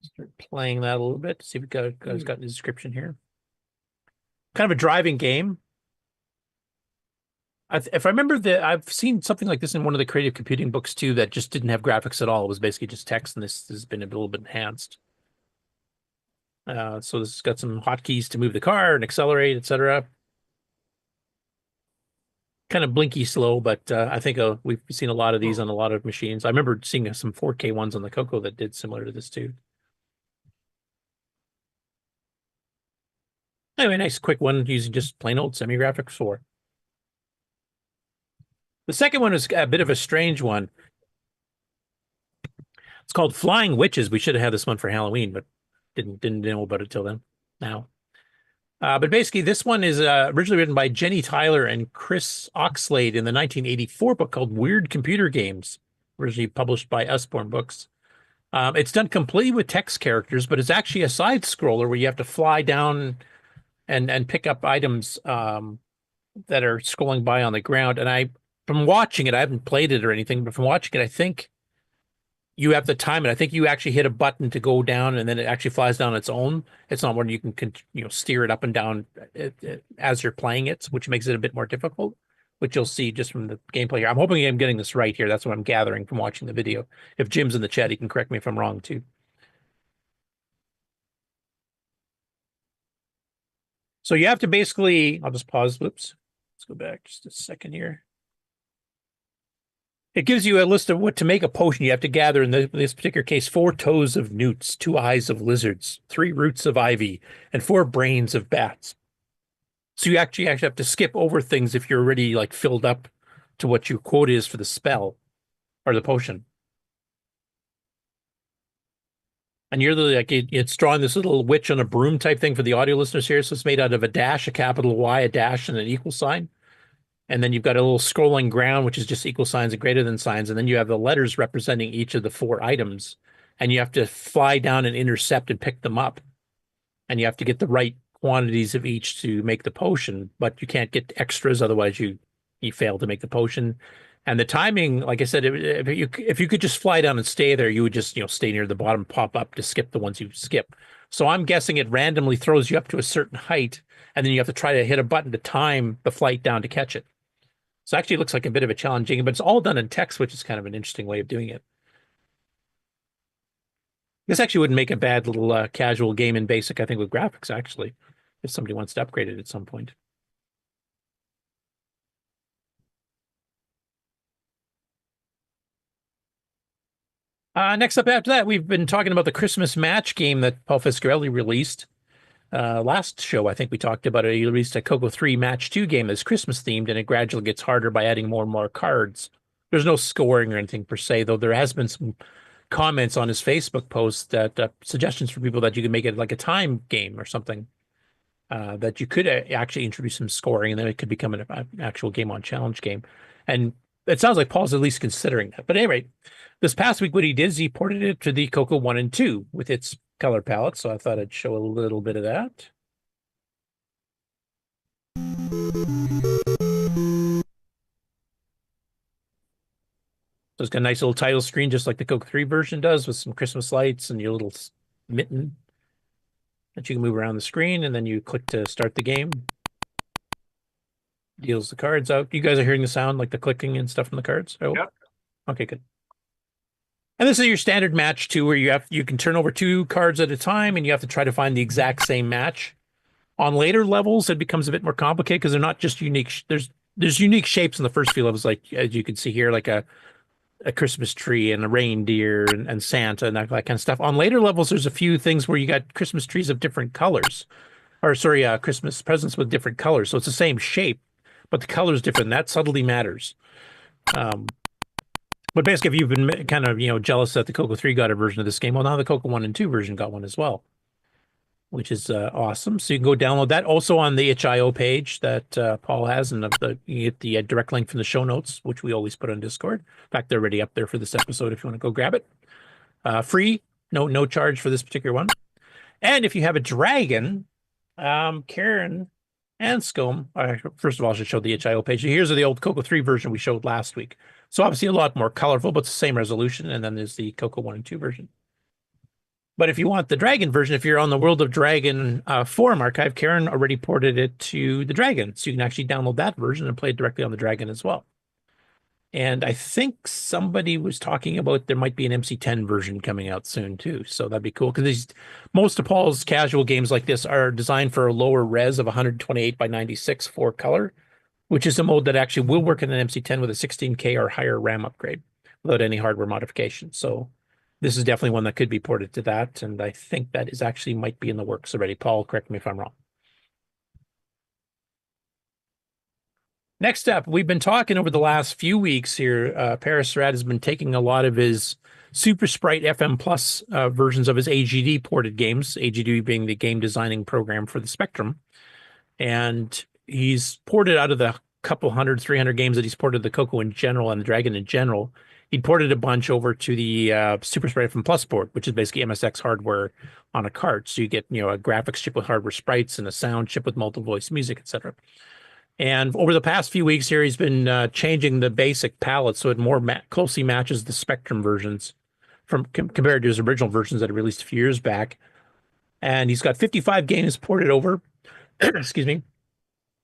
Speaker 12: start playing that a little bit to see if we got the description here. Kind of a driving game. If I remember, I've seen something like this in one of the creative computing books too that just didn't have graphics at all. It was basically just text, and this has been a little bit enhanced. So this has got some hotkeys to move the car and accelerate, etc. Kind of blinky slow, but I think we've seen a lot of these on a lot of machines. I remember seeing some 4K ones on the CoCo that did similar to this too. Anyway, nice quick one using just plain old semi-graphics 4. The second one is a bit of a strange one. It's called Flying Witches. We should have had this one for Halloween, but didn't know about it till then. Now, but basically, this one is originally written by Jenny Tyler and Chris Oxlade in the 1984 book called Weird Computer Games, originally published by Usborne Books. It's done completely with text characters, but it's actually a side scroller where you have to fly down and pick up items that are scrolling by on the ground. And from watching it, I haven't played it or anything, but from watching it, I think you have to time it. I think you actually hit a button to go down, and then it actually flies down its own. It's not one you can steer it up and down as you're playing it, which makes it a bit more difficult, which you'll see just from the gameplay here. I'm hoping I'm getting this right here. That's what I'm gathering from watching the video. If Jim's in the chat, he can correct me if I'm wrong too. So you have to basically, I'll just pause. Whoops. Let's go back just a second here. It gives you a list of what to make a potion. You have to gather, in this particular case, 4 toes of newts, 2 eyes of lizards, 3 roots of ivy, and 4 brains of bats. So you actually have to skip over things if you're already like filled up to what your quote is for the spell or the potion. And you're it's drawing this little witch on a broom type thing for the audio listeners here. So it's made out of a dash, a capital Y, a dash, and an equal sign. And then you've got a little scrolling ground, which is just equal signs and greater than signs. And then you have the letters representing each of the 4 items. And you have to fly down and intercept and pick them up. And you have to get the right quantities of each to make the potion. But you can't get extras, otherwise you fail to make the potion. And the timing, like I said, if you could just fly down and stay there, you would just stay near the bottom, pop up to skip the ones you skip. So I'm guessing it randomly throws you up to a certain height, and then you have to try to hit a button to time the flight down to catch it. So actually it looks like a bit of a challenging, but it's all done in text, which is kind of an interesting way of doing it. This actually wouldn't make a bad little casual game in BASIC, I think, with graphics, actually, if somebody wants to upgrade it at some point. Next up after that, we've been talking about the Christmas match game that Paul Fiscarelli released. Last show, I think we talked about it. He released a CoCo 3 Match 2 game that's Christmas themed, and it gradually gets harder by adding more and more cards. There's no scoring or anything per se, though there has been some comments on his Facebook post that suggestions for people that you can make it like a time game or something, that you could actually introduce some scoring, and then it could become an actual game on challenge game. And it sounds like Paul's at least considering that. But anyway, this past week, what he did is he ported it to the CoCo 1 and 2 with its color palette, so I thought I'd show a little bit of that. So it's got a nice little title screen, just like the CoCo 3 version does, with some Christmas lights and your little mitten that you can move around the screen, and then you click to start the game. Deals the cards out. You guys are hearing the sound, like the clicking and stuff from the cards? Oh, yep. Okay, good. And this is your standard match too, where you can turn over 2 cards at a time, and you have to try to find the exact same match. On later levels, it becomes a bit more complicated because they're not just unique. There's unique shapes in the first few levels, like as you can see here, like a Christmas tree and a reindeer and Santa and that kind of stuff. On later levels, there's a few things where you got Christmas trees of different colors, or sorry, Christmas presents with different colors. So it's the same shape, but the color is different. That subtly matters. But basically, if you've been kind of jealous that the CoCo 3 got a version of this game, well, now the CoCo 1 and 2 version got one as well, which is awesome. So you can go download that. Also on the itch.io page that Paul has, and you get the direct link from the show notes, which we always put on Discord. In fact, they're already up there for this episode if you want to go grab it. Free, no charge for this particular one. And if you have a dragon, Karen and Scum, first of all, I should show the itch.io page. Here's the old CoCo 3 version we showed last week. So obviously a lot more colorful, but it's the same resolution. And then there's the CoCo 1 and 2 version. But if you want the Dragon version, if you're on the World of Dragon forum archive, Karen already ported it to the Dragon. So you can actually download that version and play it directly on the Dragon as well. And I think somebody was talking about there might be an MC10 version coming out soon too. So that'd be cool, because most of Paul's casual games like this are designed for a lower res of 128 by 96 for color, which is a mode that actually will work in an MC10 with a 16K or higher RAM upgrade without any hardware modification. So this is definitely one that could be ported to that, and I think that is actually might be in the works already. Paul, correct me if I'm wrong. Next up, we've been talking over the last few weeks here. Paris Surratt has been taking a lot of his Super Sprite FM Plus versions of his AGD ported games, AGD being the game designing program for the Spectrum, and he's ported out of the couple 300 games that he's ported the CoCo in general and the Dragon in general. He ported a bunch over to the Super Sprite from Plus board, which is basically MSX hardware on a cart. So you get a graphics chip with hardware sprites and a sound chip with multiple voice music, etc. And over the past few weeks here, he's been changing the basic palette so it more closely matches the Spectrum versions compared to his original versions that he released a few years back. And he's got 55 games ported over. Excuse me.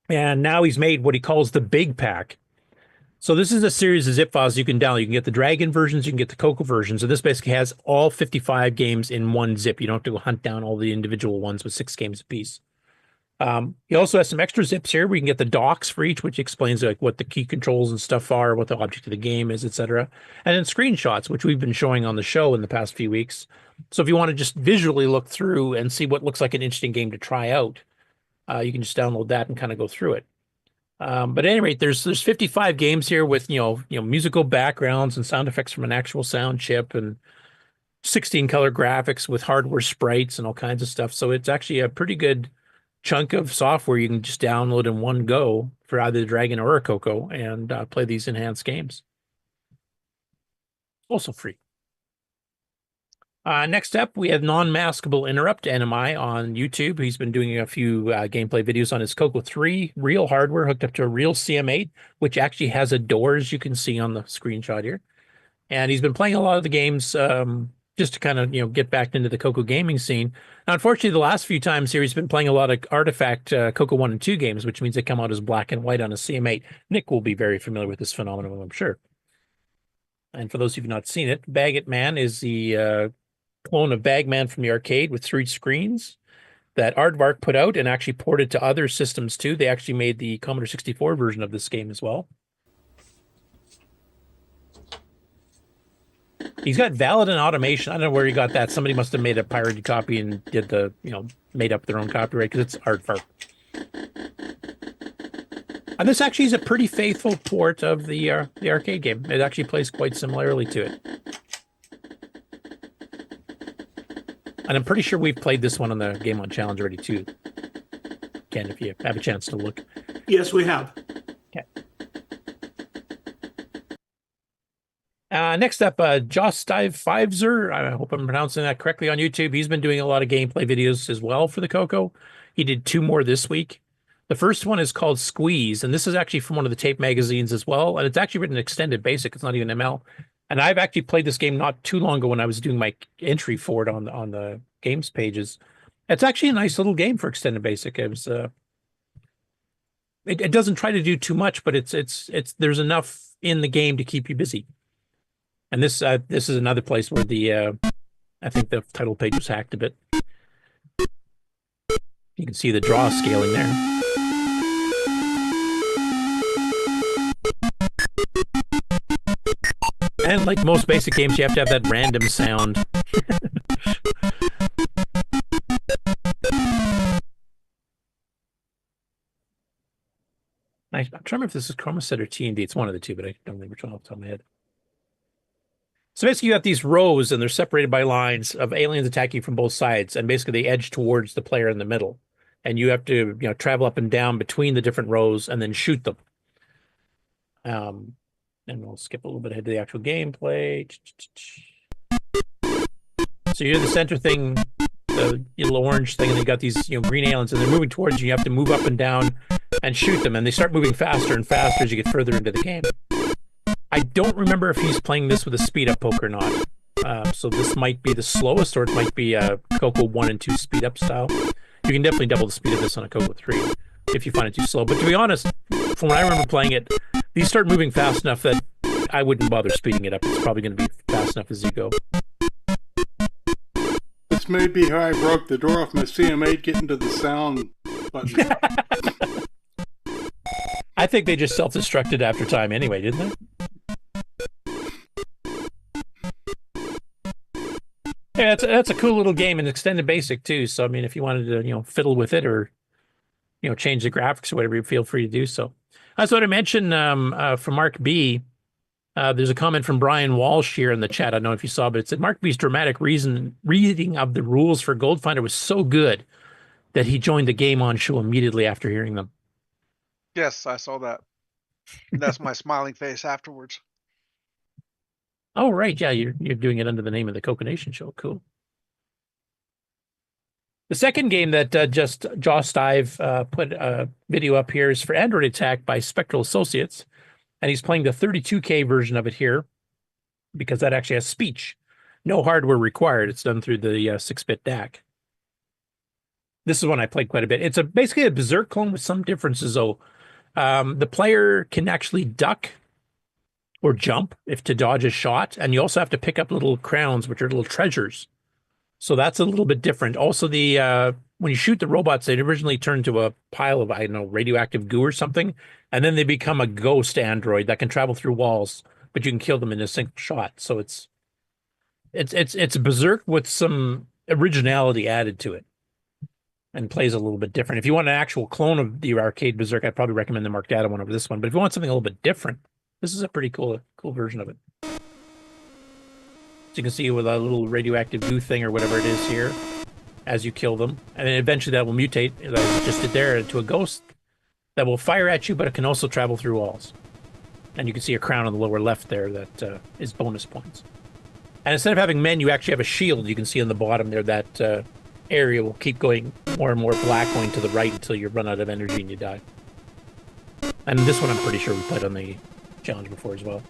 Speaker 12: And now he's made what he calls the Big Pack. So this is a series of zip files you can download. You can get the Dragon versions, you can get the CoCo versions. So this basically has all 55 games in one zip. You don't have to go hunt down all the individual ones with 6 games apiece. He also has some extra zips here where you can get the docs for each, which explains like what the key controls and stuff are, what the object of the game is, etc. And then screenshots, which we've been showing on the show in the past few weeks. So if you want to just visually look through and see what looks like an interesting game to try out, you can just download that and kind of go through it. But at any rate, there's 55 games here with musical backgrounds and sound effects from an actual sound chip and 16 color graphics with hardware sprites and all kinds of stuff. So it's actually a pretty good chunk of software you can just download in one go for either the Dragon or a CoCo and play these enhanced games. Also free. Next up, we have Non-Maskable Interrupt, NMI, on YouTube. He's been doing a few gameplay videos on his CoCo 3 real hardware hooked up to a real CM8, which actually has a door, as you can see on the screenshot here. And he's been playing a lot of the games just to kind of get back into the CoCo gaming scene. Now, unfortunately, the last few times here, he's been playing a lot of Artifact CoCo 1 and 2 games, which means they come out as black and white on a CM8. Nick will be very familiar with this phenomenon, I'm sure. And for those of you who have not seen it, Baggett Man is the clone of Bagman from the arcade with 3 screens that Aardvark put out and actually ported to other systems too. They actually made the Commodore 64 version of this game as well. He's got Valid and Automation. I don't know where he got that. Somebody must have made a pirated copy and did the, made up their own copyright because it's Aardvark. And this actually is a pretty faithful port of the arcade game. It actually plays quite similarly to it. And I'm pretty sure we've played this one on the Game On Challenge already too. Ken, if you have a chance to look.
Speaker 17: Yes, we have.
Speaker 12: Okay. Next up, Jostive Fivezer. I hope I'm pronouncing that correctly on YouTube. He's been doing a lot of gameplay videos as well for the CoCo. He did 2 more this week. The first one is called Squeeze, and this is actually from one of the tape magazines as well. And it's actually written extended basic. It's not even ML. And I've actually played this game not too long ago when I was doing my entry for it on the games pages. It's actually a nice little game for extended basic. It was it doesn't try to do too much, but it's there's enough in the game to keep you busy. And this is another place where the I think the title page was hacked a bit. You can see the draw scaling there. And like most basic games, you have to have that random sound. I'm trying to remember if this is Chromaset or T&D. It's one of the two, but I don't remember which one off the top of my head. So basically you have these rows and they're separated by lines of aliens attacking from both sides, and basically they edge towards the player in the middle. And you have to travel up and down between the different rows and then shoot them. And we'll skip a little bit ahead to the actual gameplay. So you're the center thing, the little orange thing, and you got these green aliens, and they're moving towards you. You have to move up and down and shoot them, and they start moving faster and faster as you get further into the game. I don't remember if he's playing this with a speed up poke or not. So this might be the slowest, or it might be a CoCo 1 and 2 speed up style. You can definitely double the speed of this on a CoCo 3 if you find it too slow. But to be honest, from when I remember playing it, these start moving fast enough that I wouldn't bother speeding it up. It's probably going to be fast enough as you go.
Speaker 11: This may be how I broke the door off my CM8 getting to the sound button.
Speaker 12: I think they just self-destructed after time anyway, didn't they? Yeah, that's a cool little game and extended basic too. So I mean, if you wanted to fiddle with it or change the graphics or whatever, you feel free to do so. I just want to mention from Mark B. There's a comment from Brian Walsh here in the chat. I don't know if you saw, but it said Mark B's dramatic reading of the rules for Goldfinder was so good that he joined the Game On show immediately after hearing them.
Speaker 5: Yes, I saw that. That's my smiling face afterwards.
Speaker 12: Oh, right. Yeah, you're doing it under the name of the CoCoNation show. Cool. The second game that just Jostive put a video up here is for Android Attack by Spectral Associates. And he's playing the 32K version of it here because that actually has speech. no hardware required. It's done through the 6-bit DAC. This is one I played quite a bit. It's basically a Berserk clone with some differences, though. The player can actually duck or jump if to dodge a shot, and you also have to pick up little crowns, which are little treasures. So that's a little bit different. Also, when you shoot the robots, they originally turn to a pile of, I don't know, radioactive goo or something, and then they become a ghost android that can travel through walls, but you can kill them in a single shot. So it's Berserk with some originality added to it, and plays a little bit different. If you want an actual clone of the arcade Berserk, I'd probably recommend the Mark Data one over this one. But if you want something a little bit different, this is a pretty cool version of it. So you can see with a little radioactive goo thing or whatever it is here, as you kill them. And then eventually that will mutate, as I just did there, into a ghost that will fire at you, but it can also travel through walls. And you can see a crown on the lower left there that is bonus points. And instead of having men, you actually have a shield. You can see on the bottom there that area will keep going more and more black, going to the right until you run out of energy and you die. And this one I'm pretty sure we played on the challenge before as well.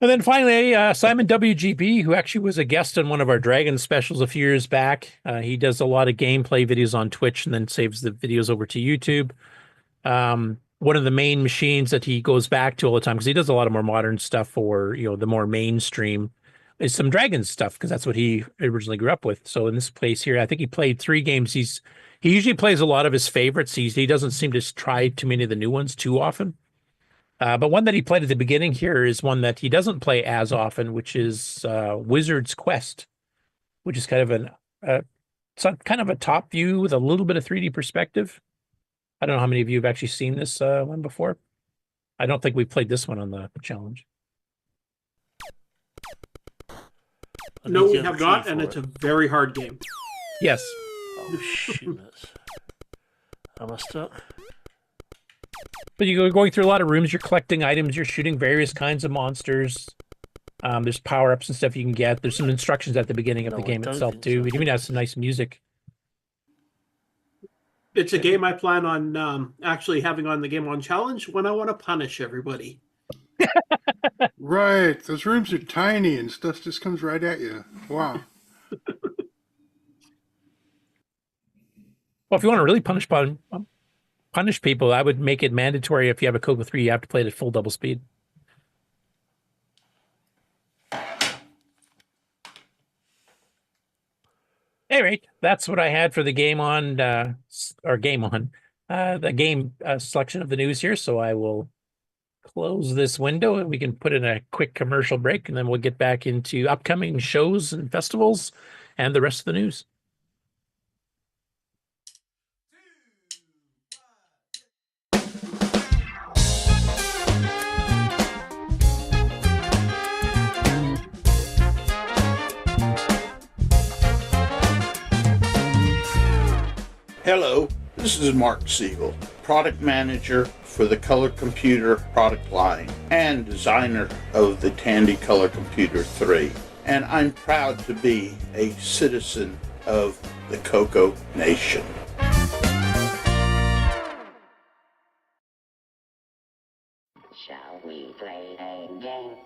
Speaker 12: And then finally, Simon WGB, who actually was a guest on one of our Dragon specials a few years back. He does a lot of gameplay videos on Twitch and then saves the videos over to YouTube. One of the main machines that he goes back to all the time, because he does a lot of more modern stuff for, the more mainstream, is some Dragon stuff, because that's what he originally grew up with. So in this place here, I think he played 3 games. He usually plays a lot of his favorites. He doesn't seem to try too many of the new ones too often. But one that he played at the beginning here is one that he doesn't play as often, which is Wizard's Quest, which is kind of kind of a top view with a little bit of 3D perspective. I don't know how many of you have actually seen this one before. I don't think we played this one on the challenge.
Speaker 17: No, we have not, and it's a very hard game.
Speaker 12: Yes.
Speaker 2: Oh, shit. I messed up.
Speaker 12: But you're going through a lot of rooms, you're collecting items, you're shooting various kinds of monsters. There's power-ups and stuff you can get. There's some instructions at the beginning of the game itself, too. It even has some nice music.
Speaker 17: It's a game I plan on actually having on the Game On Challenge when I want to punish everybody.
Speaker 11: Right. Those rooms are tiny and stuff just comes right at you. Wow.
Speaker 12: Well, if you want to really punish people, I would make it mandatory if you have a CoCo 3, you have to play it at full double speed. Anyway, that's what I had for the Game On, the game selection of the news here. So I will close this window and we can put in a quick commercial break, and then we'll get back into upcoming shows and festivals and the rest of the news.
Speaker 4: Hello, this is Mark Siegel, product manager for the Color Computer product line and designer of the Tandy Color Computer 3. And I'm proud to be a citizen of the CoCo Nation.
Speaker 23: Shall we play a game?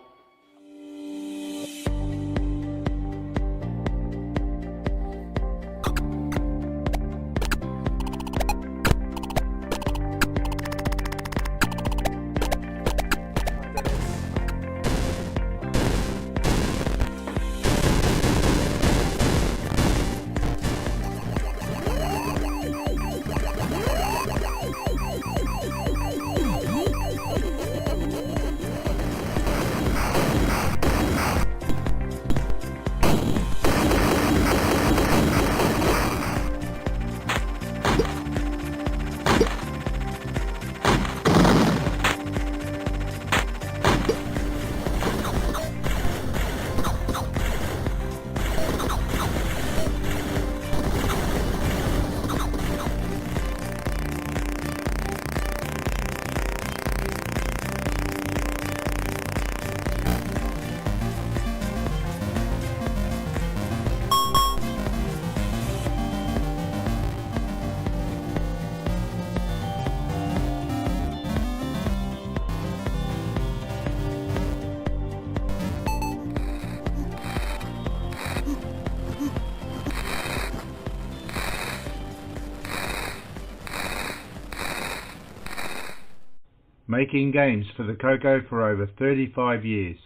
Speaker 3: making games for the CoCo for over 35 years.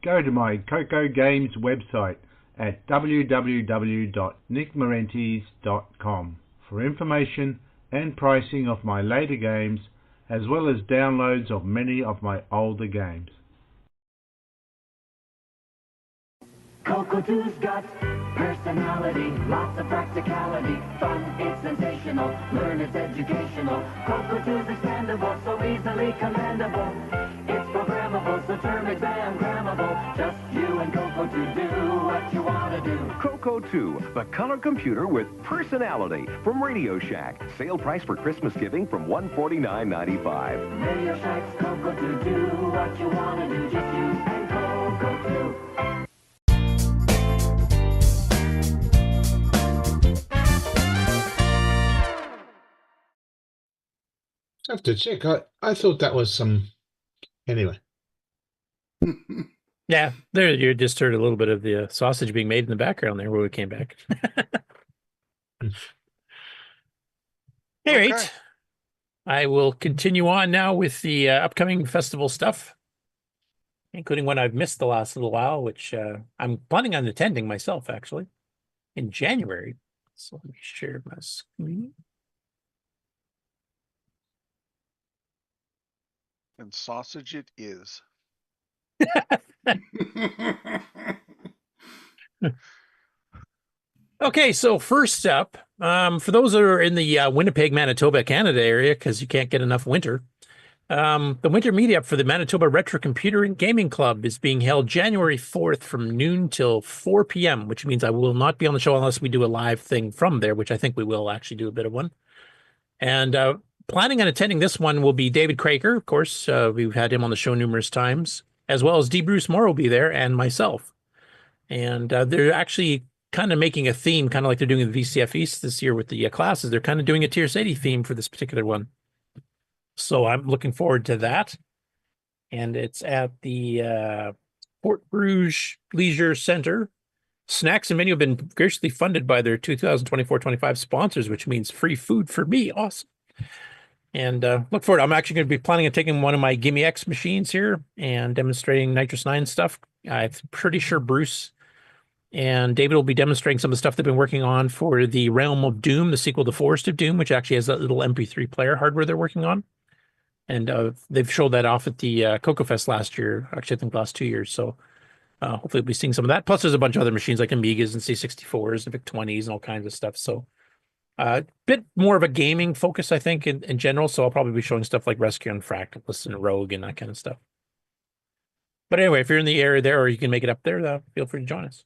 Speaker 3: Go to my CoCo Games website at www.nickmarentes.com for information and pricing of my later games, as well as downloads of many of my older games.
Speaker 6: CoCo 2's got personality, lots of practicality, fun, it's sensational, learn it's educational. CoCo 2's expandable, so easily commandable. It's programmable, so term exam grammable. Just you and CoCo 2 do what you want to do.
Speaker 13: CoCo 2, the color computer with personality from Radio Shack. Sale price for Christmas giving from $149.95.
Speaker 6: Radio Shack's CoCo 2, do what you want to do. Just you and CoCo 2.
Speaker 24: I have to check. I thought that was some. Anyway.
Speaker 12: Yeah, there you just heard a little bit of the sausage being made in the background there where we came back. All right. I will continue on now with the upcoming festival stuff, including one I've missed the last little while, which I'm planning on attending myself, actually, in January. So let me share my screen.
Speaker 5: And sausage it is.
Speaker 12: Okay, so first up, for those that are in the Winnipeg, Manitoba, Canada area, because you can't get enough winter, the winter meetup for the Manitoba Retro Computer and Gaming Club is being held January 4th from noon till 4 p.m., which means I will not be on the show unless we do a live thing from there, which I think we will actually do a bit of one. And planning on attending this one will be David Craker, of course. We've had him on the show numerous times, as well as D. Bruce Moore will be there, and myself. And they're actually kind of making a theme, kind of like they're doing the VCF East this year with the classes. They're kind of doing a TRS-80 theme for this particular one. So I'm looking forward to that. And it's at the Port Rouge Leisure Center. Snacks and menu have been graciously funded by their 2024-25 sponsors, which means free food for me. Awesome. And look forward. I'm actually going to be planning on taking one of my Gimme X machines here and demonstrating Nitrous 9 stuff. I'm pretty sure Bruce and David will be demonstrating some of the stuff they've been working on for the Realm of Doom, the sequel to Forest of Doom, which actually has that little MP3 player hardware they're working on. And they've showed that off at the CoCo Fest last year, actually I think the last 2 years. So hopefully we'll be seeing some of that. Plus there's a bunch of other machines like Amigas and C64s and VIC-20s and all kinds of stuff. So a bit more of a gaming focus, I think, in general. So I'll probably be showing stuff like Rescue and Fractalus and Rogue and that kind of stuff. But anyway, if you're in the area there or you can make it up there, feel free to join us.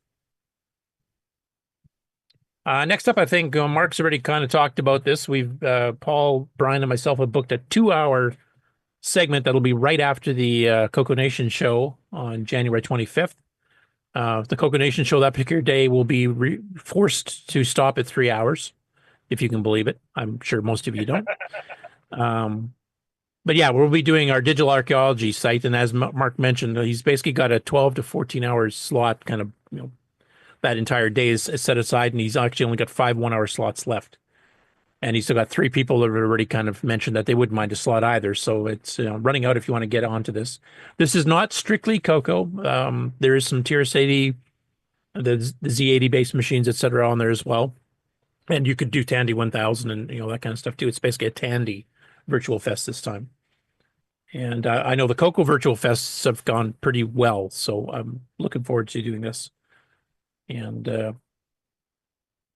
Speaker 12: Next up, I think Mark's already kind of talked about this. We've Paul, Brian, and myself have booked a 2-hour segment that'll be right after the CoCoNation show on January 25th. The CoCoNation show that particular day will be forced to stop at 3 hours, if you can believe it. I'm sure most of you don't. But yeah, we'll be doing our digital archaeology site, and as Mark mentioned, he's basically got a 12 to 14 hour slot, kind of, that entire day is set aside, and he's actually only got 5 1-hour slots left. And he's still got 3 people that have already kind of mentioned that they wouldn't mind a slot either. So it's running out if you want to get onto this. This is not strictly CoCo. There is some TRS-80, the Z80 based machines, etc. on there as well. And you could do Tandy 1000 and that kind of stuff too. It's basically a Tandy virtual fest this time. And I know the CoCo virtual fests have gone pretty well, so I'm looking forward to doing this. And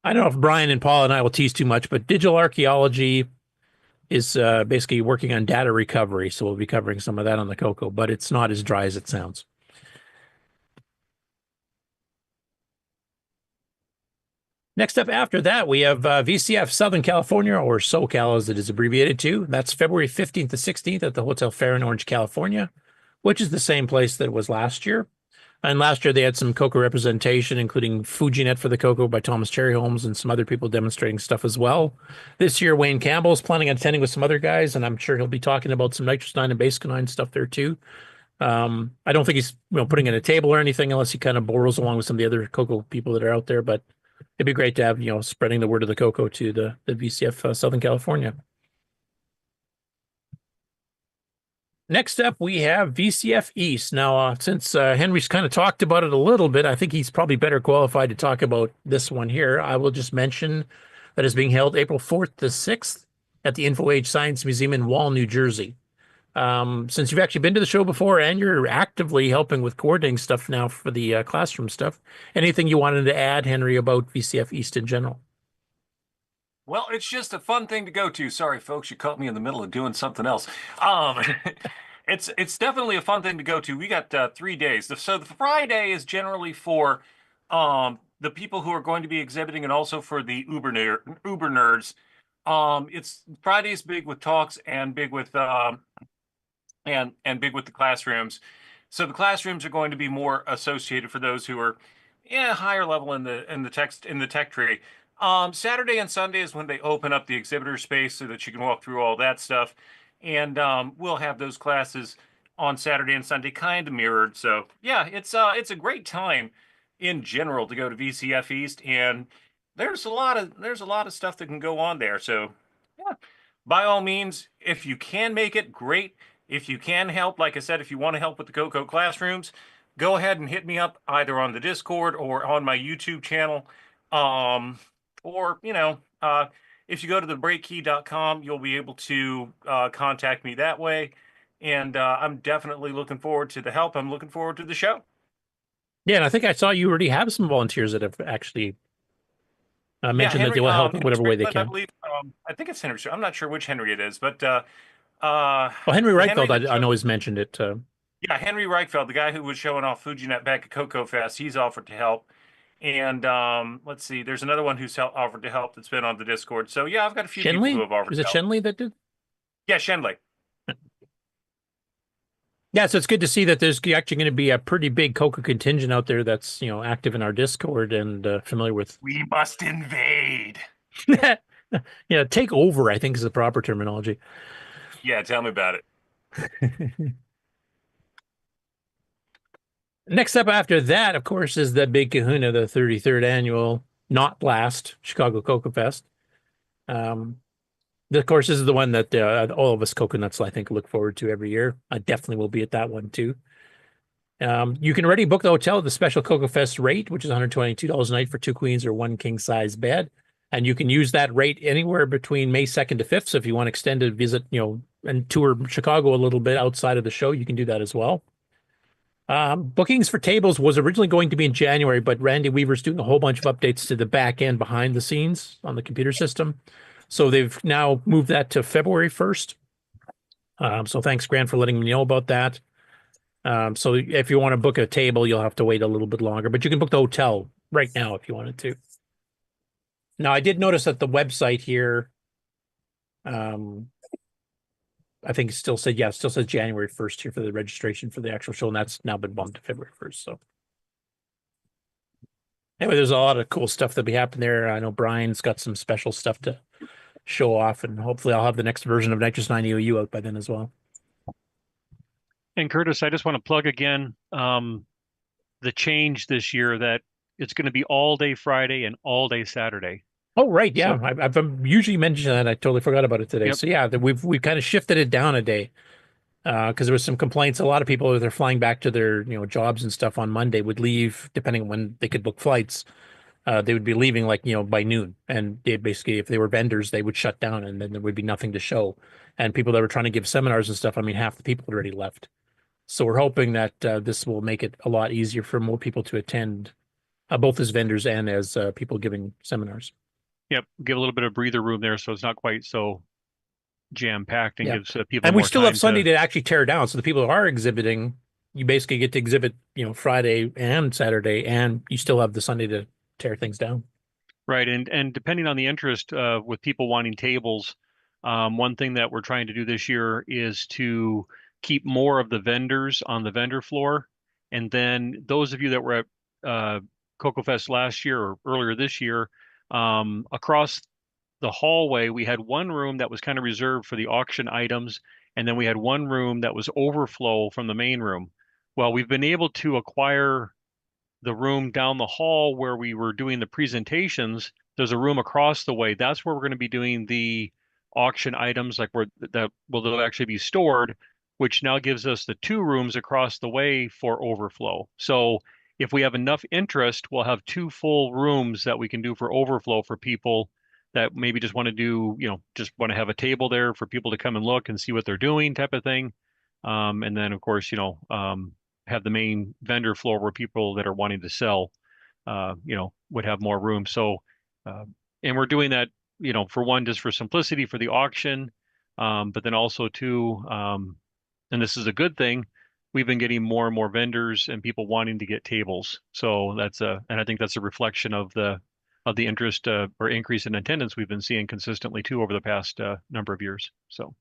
Speaker 12: I don't know if Brian and Paul and I will tease too much, but digital archaeology is basically working on data recovery. So we'll be covering some of that on the CoCo, but it's not as dry as it sounds. Next up after that, we have VCF Southern California, or SoCal as it is abbreviated to. That's February 15th to 16th at the Hotel Fair in Orange, California, which is the same place that it was last year. And last year they had some CoCo representation, including FujiNet for the CoCo by Thomas Cherry Holmes and some other people demonstrating stuff as well. This year, Wayne Campbell is planning on attending with some other guys, and I'm sure he'll be talking about some Nitrous 9 and Basic 9 stuff there too. I don't think he's putting in a table or anything unless he kind of borrows along with some of the other CoCo people that are out there, but it'd be great to have, spreading the word of the CoCo to the VCF Southern California. Next up, we have VCF East. Now, since Henry's kind of talked about it a little bit, I think he's probably better qualified to talk about this one here. I will just mention that it's being held April 4th to 6th at the Info Age Science Museum in Wall, New Jersey. Since you've actually been to the show before and you're actively helping with coordinating stuff now for the classroom stuff, anything you wanted to add, Henry, about VCF East in general?
Speaker 19: Well, it's just a fun thing to go to. Sorry, folks, you caught me in the middle of doing something else. It's definitely a fun thing to go to. We got 3 days. So the Friday is generally for the people who are going to be exhibiting and also for the Uber nerds. It's Friday's big with talks and big with and big with the classrooms. So the classrooms are going to be more associated for those who are higher level in the tech tree. Saturday and Sunday is when they open up the exhibitor space so that you can walk through all that stuff. And we'll have those classes on Saturday and Sunday kind of mirrored. So yeah, it's a great time in general to go to VCF East, and there's a lot of stuff that can go on there. So yeah, by all means, if you can make it, great. If you can help, like I said, if you want to help with the CoCo classrooms, go ahead and hit me up either on the Discord or on my YouTube channel. Or, if you go to thebreakkey.com, you'll be able to contact me that way. And I'm definitely looking forward to the help. I'm looking forward to the show.
Speaker 12: Yeah, and I think I saw you already have some volunteers that have actually mentioned
Speaker 19: Henry,
Speaker 12: that they will help in whatever way they
Speaker 19: I
Speaker 12: can.
Speaker 19: believe, I think it's Henry. I'm not sure which Henry it is, but
Speaker 12: well, Henry Reichfeld, I know has mentioned it.
Speaker 19: Yeah, Henry Reichfeld, the guy who was showing off FujiNet back at CoCo Fest, he's offered to help. And let's see, there's another one who's offered to help that's been on the Discord. So yeah, I've got a few people who have offered to help.
Speaker 12: Is it Shenley that did?
Speaker 19: Yeah, Shenley.
Speaker 12: Yeah, so it's good to see that there's actually going to be a pretty big CoCo contingent out there that's, active in our Discord and familiar with.
Speaker 19: We must invade.
Speaker 12: Yeah, take over, I think is the proper terminology.
Speaker 19: Yeah, tell me about it.
Speaker 12: Next up after that, of course, is the big kahuna, the 33rd annual, not last, Chicago CoCo Fest. Of course, this is the one that all of us coconuts, I think, look forward to every year. I definitely will be at that one, too. You can already book the hotel at the special CoCo Fest rate, which is $122 a night for 2 queens or 1 king-size bed. And you can use that rate anywhere between May 2nd to 5th. So if you want to extend a visit, and tour Chicago a little bit outside of the show, you can do that as well. Bookings for tables was originally going to be in January, but Randy Weaver's doing a whole bunch of updates to the back end behind the scenes on the computer system. So they've now moved that to February 1st. So thanks, Grant, for letting me know about that. So if you want to book a table, you'll have to wait a little bit longer, but you can book the hotel right now if you wanted to. Now, I did notice that the website here, I think it still said January 1st here for the registration for the actual show, and that's now been bumped to February 1st. So anyway, there's a lot of cool stuff that be happening there. I know Brian's got some special stuff to show off, and hopefully I'll have the next version of Nitrous 9 EOU out by then as well.
Speaker 15: And Curtis, I just want to plug again the change this year that it's going to be all day Friday and all day Saturday.
Speaker 12: Oh, right. Yeah. So, I've usually mentioned that. I totally forgot about it today. Yep. So yeah, we've kind of shifted it down a day because there was some complaints. A lot of people, they're flying back to their, jobs and stuff on Monday, would leave, depending on when they could book flights. They would be leaving by noon, and they basically, if they were vendors, they would shut down, and then there would be nothing to show. And people that were trying to give seminars and stuff, half the people had already left. So we're hoping that this will make it a lot easier for more people to attend, both as vendors and as people giving seminars.
Speaker 15: Yep, give a little bit of breather room there, so it's not quite so jam-packed, and gives people.
Speaker 12: And
Speaker 15: more
Speaker 12: we still
Speaker 15: time
Speaker 12: have Sunday to actually tear down. So the people who are exhibiting, you basically get to exhibit, Friday and Saturday, and you still have the Sunday to tear things down.
Speaker 15: Right, and depending on the interest with people wanting tables, one thing that we're trying to do this year is to keep more of the vendors on the vendor floor, and then those of you that were at CoCo Fest last year or earlier this year. Across the hallway, we had one room that was kind of reserved for the auction items, and then we had one room that was overflow from the main room. Well, we've been able to acquire the room down the hall where we were doing the presentations. There's a room across the way. That's where we're going to be doing the auction items, like where that will actually be stored, which now gives us the 2 rooms across the way for overflow. So if we have enough interest, we'll have 2 full rooms that we can do for overflow for people that maybe just want to do, just want to have a table there for people to come and look and see what they're doing type of thing. And then, of course, have the main vendor floor where people that are wanting to sell, would have more room. So, and we're doing that, for one, just for simplicity for the auction, but then also too, and this is a good thing, we've been getting more and more vendors and people wanting to get tables. So and I think that's a reflection of the interest or increase in attendance we've been seeing consistently too over the past number of years. So.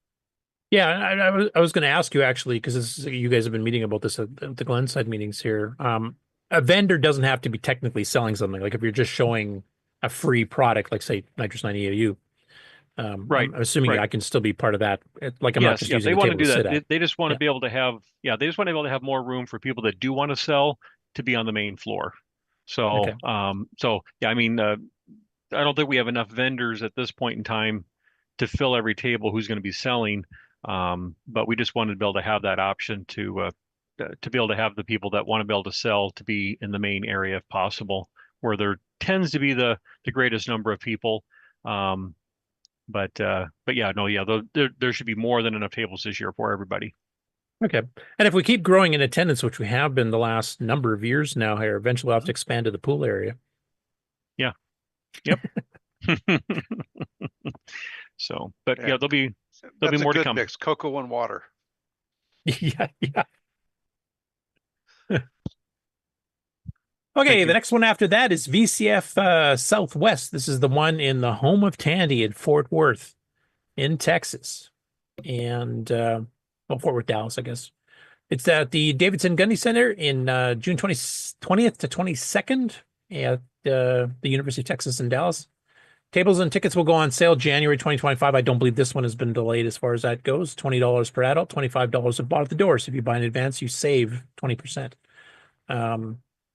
Speaker 12: Yeah, I was going to ask you actually, because you guys have been meeting about this at the Glenside meetings here. A vendor doesn't have to be technically selling something. Like if you're just showing a free product, like say Nitrous 90AU,
Speaker 15: right?
Speaker 12: I'm assuming I can still be part of that. Like I'm not just using
Speaker 15: they
Speaker 12: the
Speaker 15: want to
Speaker 12: table
Speaker 15: do
Speaker 12: sit
Speaker 15: that.
Speaker 12: at.
Speaker 15: They just want to be able to have, they just want to be able to have more room for people that do want to sell to be on the main floor. So,
Speaker 12: Okay.
Speaker 15: I mean, I don't think we have enough vendors at this point in time to fill every table who's going to be selling. But we just wanted to be able to have that option to be able to have the people that want to be able to sell to be in the main area if possible, where there tends to be the greatest number of people. But there should be more than enough tables this year for everybody.
Speaker 12: Okay. And if we keep growing in attendance, which we have been the last number of years now here, eventually we'll have to expand to the pool area.
Speaker 15: Yeah. Yep. So, but there'll be more to come.
Speaker 5: Mix, cocoa and water.
Speaker 12: Yeah. Okay, the next one after that is VCF Southwest. This is the one in the home of Tandy in Fort Worth in Texas. And, Fort Worth, Dallas, I guess. It's at the Davidson Gundy Center in June 20th to 22nd at the University of Texas in Dallas. Tables and tickets will go on sale January 2025. I don't believe this one has been delayed as far as that goes. $20 per adult, $25 if bought at the door. So if you buy in advance, you save 20%.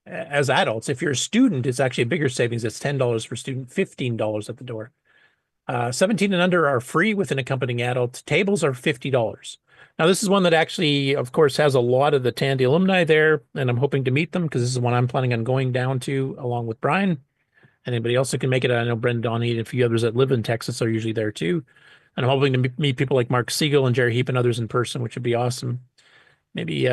Speaker 12: As adults, if you're a student, it's actually a bigger savings. It's $10 per student, $15 at the door. 17 and under are free with an accompanying adult. Tables are $50. Now, this is one that actually, of course, has a lot of the Tandy alumni there, and I'm hoping to meet them because this is one I'm planning on going down to along with Brian. Anybody else that can make it? I know Brendan Donnie and a few others that live in Texas are usually there too. And I'm hoping to meet people like Mark Siegel and Jerry Heap and others in person, which would be awesome. Maybe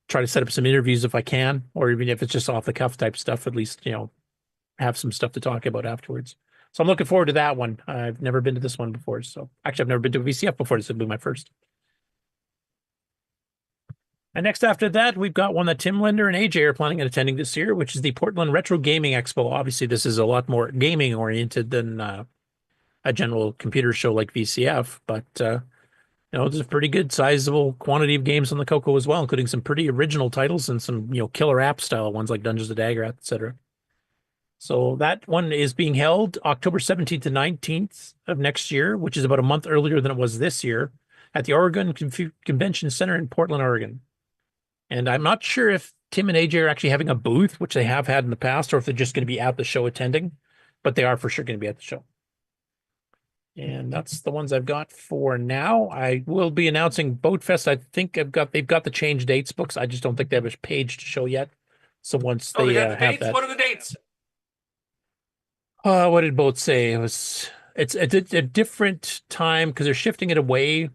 Speaker 12: try to set up some interviews if I can, or even if it's just off the cuff type stuff, at least, have some stuff to talk about afterwards. So I'm looking forward to that one. I've never been to this one before. So actually, I've never been to a VCF before. This will be my first. And next after that, we've got one that Tim Linder and AJ are planning on attending this year, which is the Portland Retro Gaming Expo. Obviously, this is a lot more gaming oriented than a general computer show like VCF, but there's a pretty good sizable quantity of games on the CoCo as well, including some pretty original titles and some killer app style ones like Dungeons of Dagger, etc. So that one is being held October 17th to 19th of next year, which is about a month earlier than it was this year, at the Oregon Convention Center in Portland, Oregon. And I'm not sure if Tim and AJ are actually having a booth, which they have had in the past, or if they're just going to be at the show attending, but they are for sure going to be at the show. And that's the ones I've got for now. I will be announcing Boat Fest. I think they've got the change dates books. I just don't think they have a page to show yet. So once they
Speaker 19: got the
Speaker 12: have
Speaker 19: dates?
Speaker 12: that.
Speaker 19: What are the dates?
Speaker 12: What did Boat say? It's a different time because they're shifting it away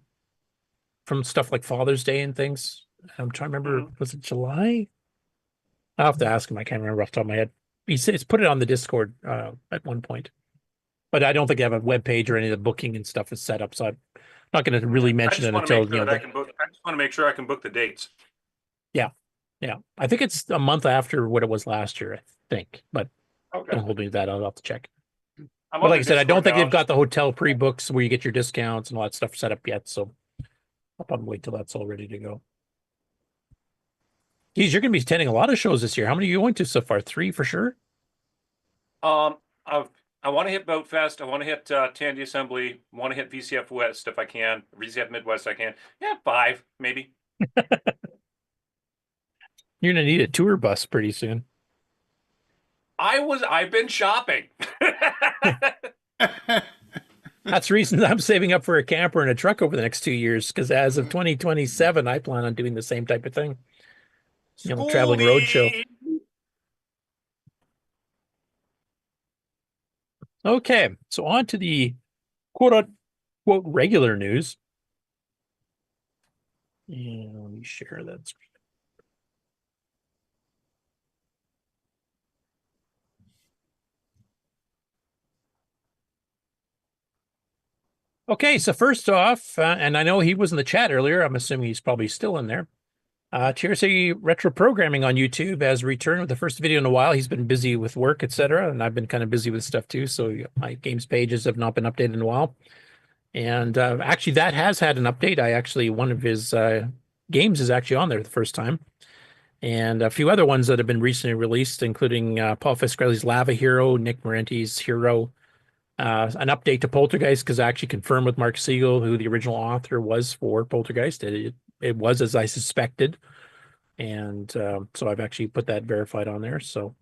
Speaker 12: from stuff like Father's Day and things. I'm trying to remember. Was it July? I'll have to ask him. I can't remember off the top of my head. He's put it on the Discord at one point. But I don't think they have a web page or any of the booking and stuff is set up. So I'm not going to really mention it until
Speaker 19: I just want to make sure I can book the dates.
Speaker 12: Yeah. I think it's a month after what it was last year, I think. But don't hold me to that. I'll have to check. But like I said, I don't think they've got the hotel pre-books where you get your discounts and all that stuff set up yet. So I'll probably wait till that's all ready to go. Geez, you're going to be attending a lot of shows this year. How many are you going to so far? 3 for sure?
Speaker 19: I want to hit Boat Fest. I want to hit Tandy Assembly. I want to hit VCF West if I can. VCF Midwest I can. Yeah, 5 maybe.
Speaker 12: You're going to need a tour bus pretty soon.
Speaker 19: I've been shopping.
Speaker 12: That's the reason I'm saving up for a camper and a truck over the next 2 years, because as of 2027, I plan on doing the same type of thing. Traveling road show. Okay, so on to the quote-unquote regular news. And let me share that screen. Okay, so first off, and I know he was in the chat earlier, I'm assuming he's probably still in there. TRS-80 Retro Programming on YouTube has returned with the first video in a while. He's been busy with work, etc., and I've been kind of busy with stuff too, so my games pages have not been updated in a while. And actually, that has had an update. One of his games is actually on there the first time. And a few other ones that have been recently released, including Paul Fiscarelli's Lava Hero, Nick Marenti's Hero, an update to Poltergeist, because I actually confirmed with Mark Siegel who the original author was for Poltergeist. It was as I suspected. And so I've actually put that verified on there. So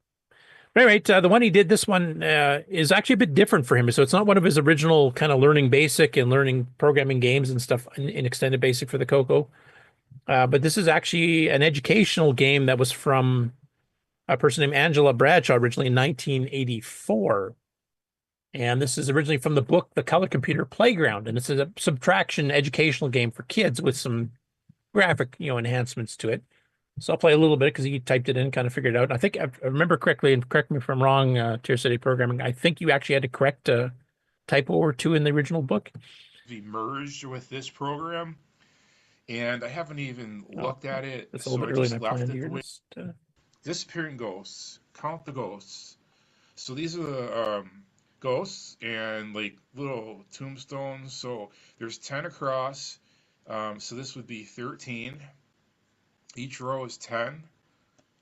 Speaker 12: anyway, the one he did, this one is actually a bit different for him. So it's not one of his original kind of learning basic and learning programming games and stuff in extended basic for the CoCo. But this is actually an educational game that was from a person named Angela Bradshaw originally in 1984. And this is originally from the book, The Color Computer Playground. And it's a subtraction educational game for kids with some graphic, enhancements to it. So I'll play a little bit because he typed it in, kind of figured it out. I think I remember correctly, and correct me if I'm wrong, TRS-80 Programming, I think you actually had to correct a typo or two in the original book.
Speaker 7: We merged with this program, and I haven't even looked at it.
Speaker 12: It's a little bit early in my plan here.
Speaker 7: Disappearing ghosts. Count the ghosts. So these are the ghosts and like little tombstones. So there's 10 across. So this would be 13. Each row is 10.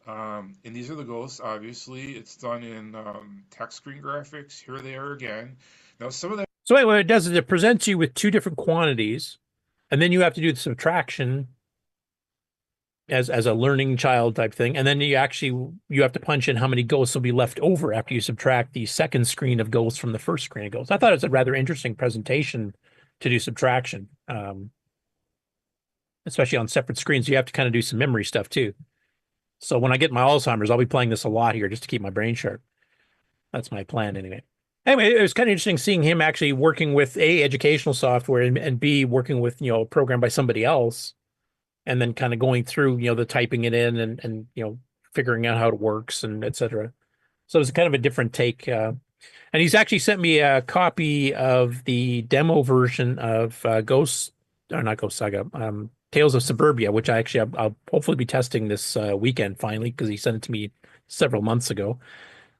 Speaker 7: And these are the ghosts, obviously. It's done in text screen graphics. Here they are again. Now, some of them.
Speaker 12: So wait, what it does is it presents you with two different quantities, and then you have to do the subtraction as a learning child type thing. And then you have to punch in how many ghosts will be left over after you subtract the second screen of ghosts from the first screen of ghosts. I thought it was a rather interesting presentation to do subtraction. Especially on separate screens, you have to kind of do some memory stuff too. So when I get my Alzheimer's, I'll be playing this a lot here just to keep my brain sharp. That's my plan anyway. Anyway, it was kind of interesting seeing him actually working with A, educational software, and B, working with, a program by somebody else, and then kind of going through, the typing it in and figuring out how it works and et cetera. So it was kind of a different take. And he's actually sent me a copy of the demo version of Ghost Saga, Tales of Suburbia, which I'll hopefully be testing this weekend finally, because he sent it to me several months ago.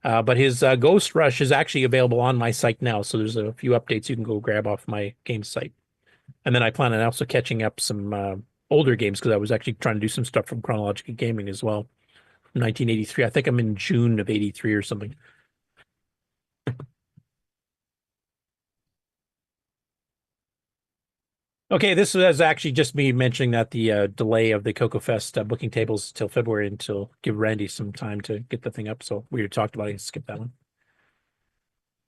Speaker 12: But his Ghost Rush is actually available on my site now, so there's a few updates you can go grab off my game site. And then I plan on also catching up some older games, because I was actually trying to do some stuff from Chronological Gaming as well. 1983. I think I'm in June of 83 or something. Okay, this is actually just me mentioning that the delay of the CoCo Fest booking tables till February, until give Randy some time to get the thing up. So we already talked about it. Skip that one.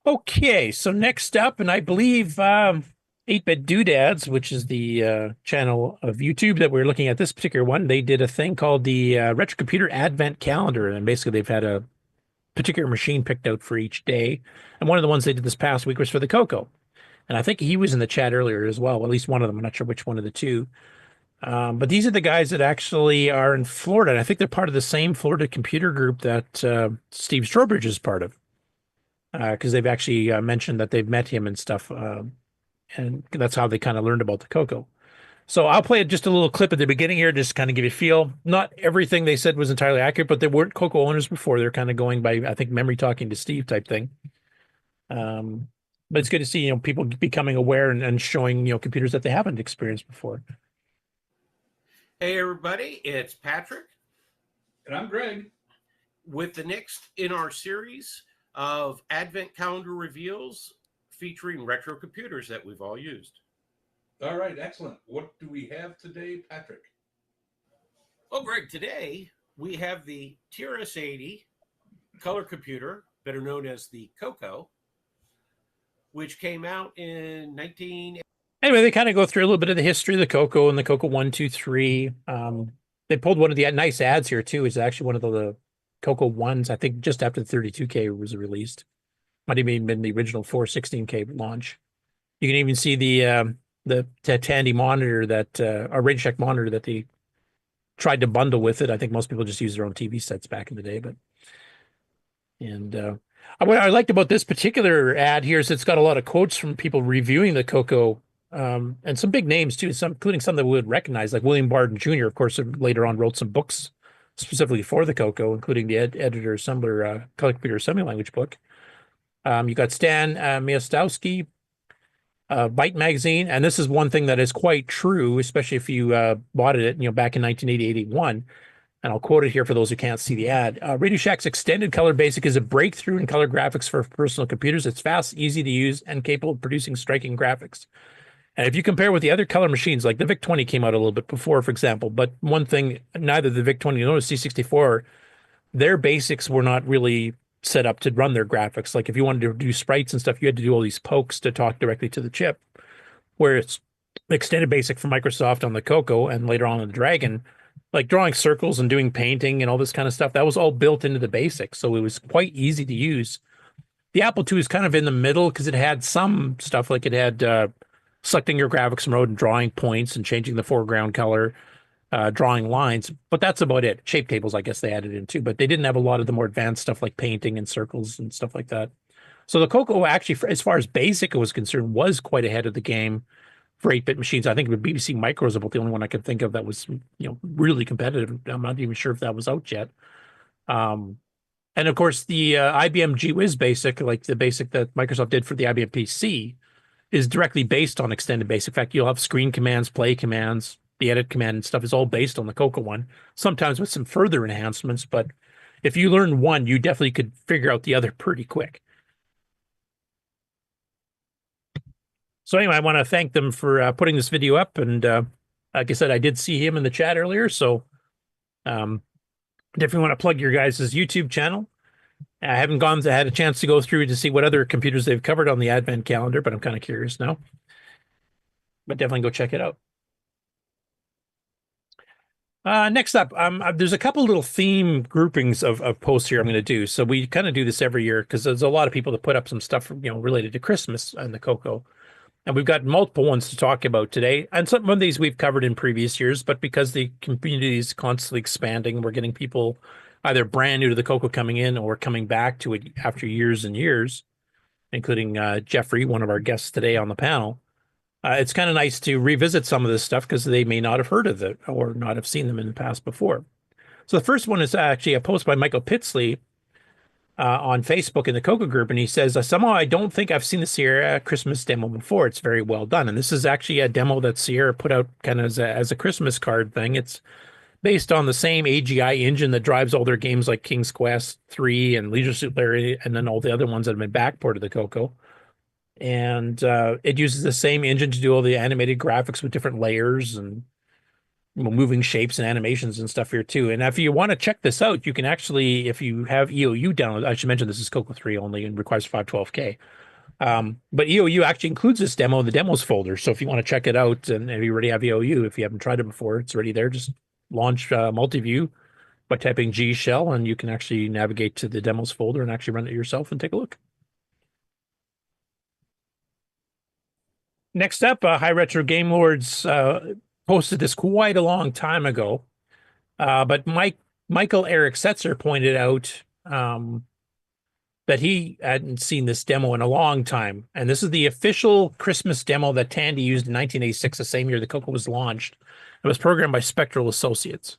Speaker 12: Okay, so next up, and I believe 8-Bit Doodads, which is the channel of YouTube that we're looking at, this particular one, they did a thing called the Retro Computer Advent Calendar, and basically they've had a particular machine picked out for each day. And one of the ones they did this past week was for the CoCo. And I think he was in the chat earlier as well, at least one of them. I'm not sure which one of the two. But these are the guys that actually are in Florida. And I think they're part of the same Florida computer group that Steve Strobridge is part of. Because they've actually mentioned that they've met him and stuff. And that's how they kind of learned about the CoCo. So I'll play just a little clip at the beginning here, just to kind of give you a feel. Not everything they said was entirely accurate, but they weren't CoCo owners before. They're kind of going by, I think, memory talking to Steve type thing. But it's good to see, people becoming aware and showing, computers that they haven't experienced before.
Speaker 9: Hey, everybody, it's Patrick.
Speaker 11: And I'm Greg.
Speaker 9: With the next in our series of Advent Calendar Reveals featuring retro computers that we've all used.
Speaker 11: All right, excellent. What do we have today, Patrick?
Speaker 9: Well, Greg, today we have the TRS-80 color computer, better known as the CoCo. which came out in 19.
Speaker 12: Anyway, they kind of go through a little bit of the history of the CoCo and the CoCo 1, 2, 3. They pulled one of the nice ads here too. It's actually one of the CoCo ones, I think just after the 32K was released. Might have even been the original 416K launch. You can even see the Tandy monitor that, or Radio Shack monitor that they tried to bundle with it. I think most people just use their own TV sets back in the day, but. And what I liked about this particular ad here is it's got a lot of quotes from people reviewing the CoCo, and some big names too, including some that we would recognize, like William Barden Jr., of course, later on wrote some books specifically for the CoCo, including the editor assembler color computer assembly language book. You got Stan Miastowski, Byte Magazine, and this is one thing that is quite true, especially if you bought it, back in 1980-81. And I'll quote it here for those who can't see the ad. Radio Shack's Extended Color Basic is a breakthrough in color graphics for personal computers. It's fast, easy to use, and capable of producing striking graphics. And if you compare with the other color machines, like the VIC-20 came out a little bit before, for example, but one thing, neither the VIC-20 nor the C64, their basics were not really set up to run their graphics. Like if you wanted to do sprites and stuff, you had to do all these pokes to talk directly to the chip. Whereas Extended Basic from Microsoft on the CoCo and later on the Dragon, like drawing circles and doing painting and all this kind of stuff, that was all built into the basics. So it was quite easy to use. The Apple II is kind of in the middle because it had some stuff, like it had selecting your graphics mode and drawing points and changing the foreground color, drawing lines. But that's about it. Shape tables, I guess they added in too, but they didn't have a lot of the more advanced stuff like painting and circles and stuff like that. So the CoCo actually, as far as basic was concerned, was quite ahead of the game for 8-bit machines. I think the BBC Micro is about the only one I could think of that was, really competitive. I'm not even sure if that was out yet. And of course, the IBM GWiz Basic, like the basic that Microsoft did for the IBM PC, is directly based on Extended Basic. In fact, you'll have screen commands, play commands, the edit command and stuff is all based on the CoCo one, sometimes with some further enhancements. But if you learn one, you definitely could figure out the other pretty quick. So anyway, I want to thank them for putting this video up. And like I said, I did see him in the chat earlier. So definitely want to plug your guys' YouTube channel. I haven't had a chance to go through to see what other computers they've covered on the Advent calendar, but I'm kind of curious now. But definitely go check it out. Next up, there's a couple little theme groupings of posts here I'm going to do. So we kind of do this every year because there's a lot of people that put up some stuff, related to Christmas and the CoCo. And we've got multiple ones to talk about today. And some of these we've covered in previous years, but because the community is constantly expanding, we're getting people either brand new to the CoCo coming in or coming back to it after years and years, including Jeffrey, one of our guests today on the panel. It's kind of nice to revisit some of this stuff because they may not have heard of it or not have seen them in the past before. So the first one is actually a post by Michael Pitsley on Facebook in the CoCo group, and he says, somehow I don't think I've seen the Sierra Christmas demo before. It's very well done. And this is actually a demo that Sierra put out kind of as a Christmas card thing. It's based on the same AGI engine that drives all their games like King's Quest 3 and Leisure Suit Larry, and then all the other ones that have been backported to the CoCo. And it uses the same engine to do all the animated graphics with different layers and moving shapes and animations and stuff here too. And if you want to check this out, you can actually, if you have EOU download, I should mention this is CoCo 3 only and requires 512K. But EOU actually includes this demo in the demos folder. So if you want to check it out, and if you already have EOU, if you haven't tried it before, it's already there. Just launch Multiview by typing G shell, and you can actually navigate to the demos folder and actually run it yourself and take a look. Next up, High Retro Game Lords posted this quite a long time ago, but Michael Eric Setzer pointed out that he hadn't seen this demo in a long time, and this is the official Christmas demo that Tandy used in 1986, the same year the CoCo was launched. It was programmed by Spectral Associates.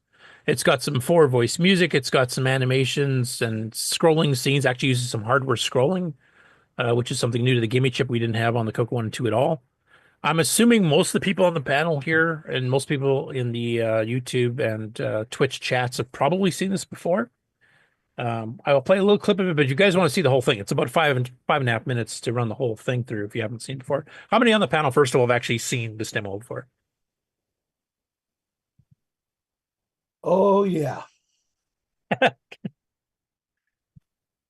Speaker 12: It's got some 4-voice music, it's got some animations and scrolling scenes, actually uses some hardware scrolling, which is something new to the Gimme chip we didn't have on the CoCo 1 and 2 at all. I'm assuming most of the people on the panel here and most people in the YouTube and Twitch chats have probably seen this before. I will play a little clip of it, but you guys want to see the whole thing. It's about five and a half minutes to run the whole thing through if you haven't seen it before. How many on the panel, first of all, have actually seen this demo before?
Speaker 18: Oh, yeah.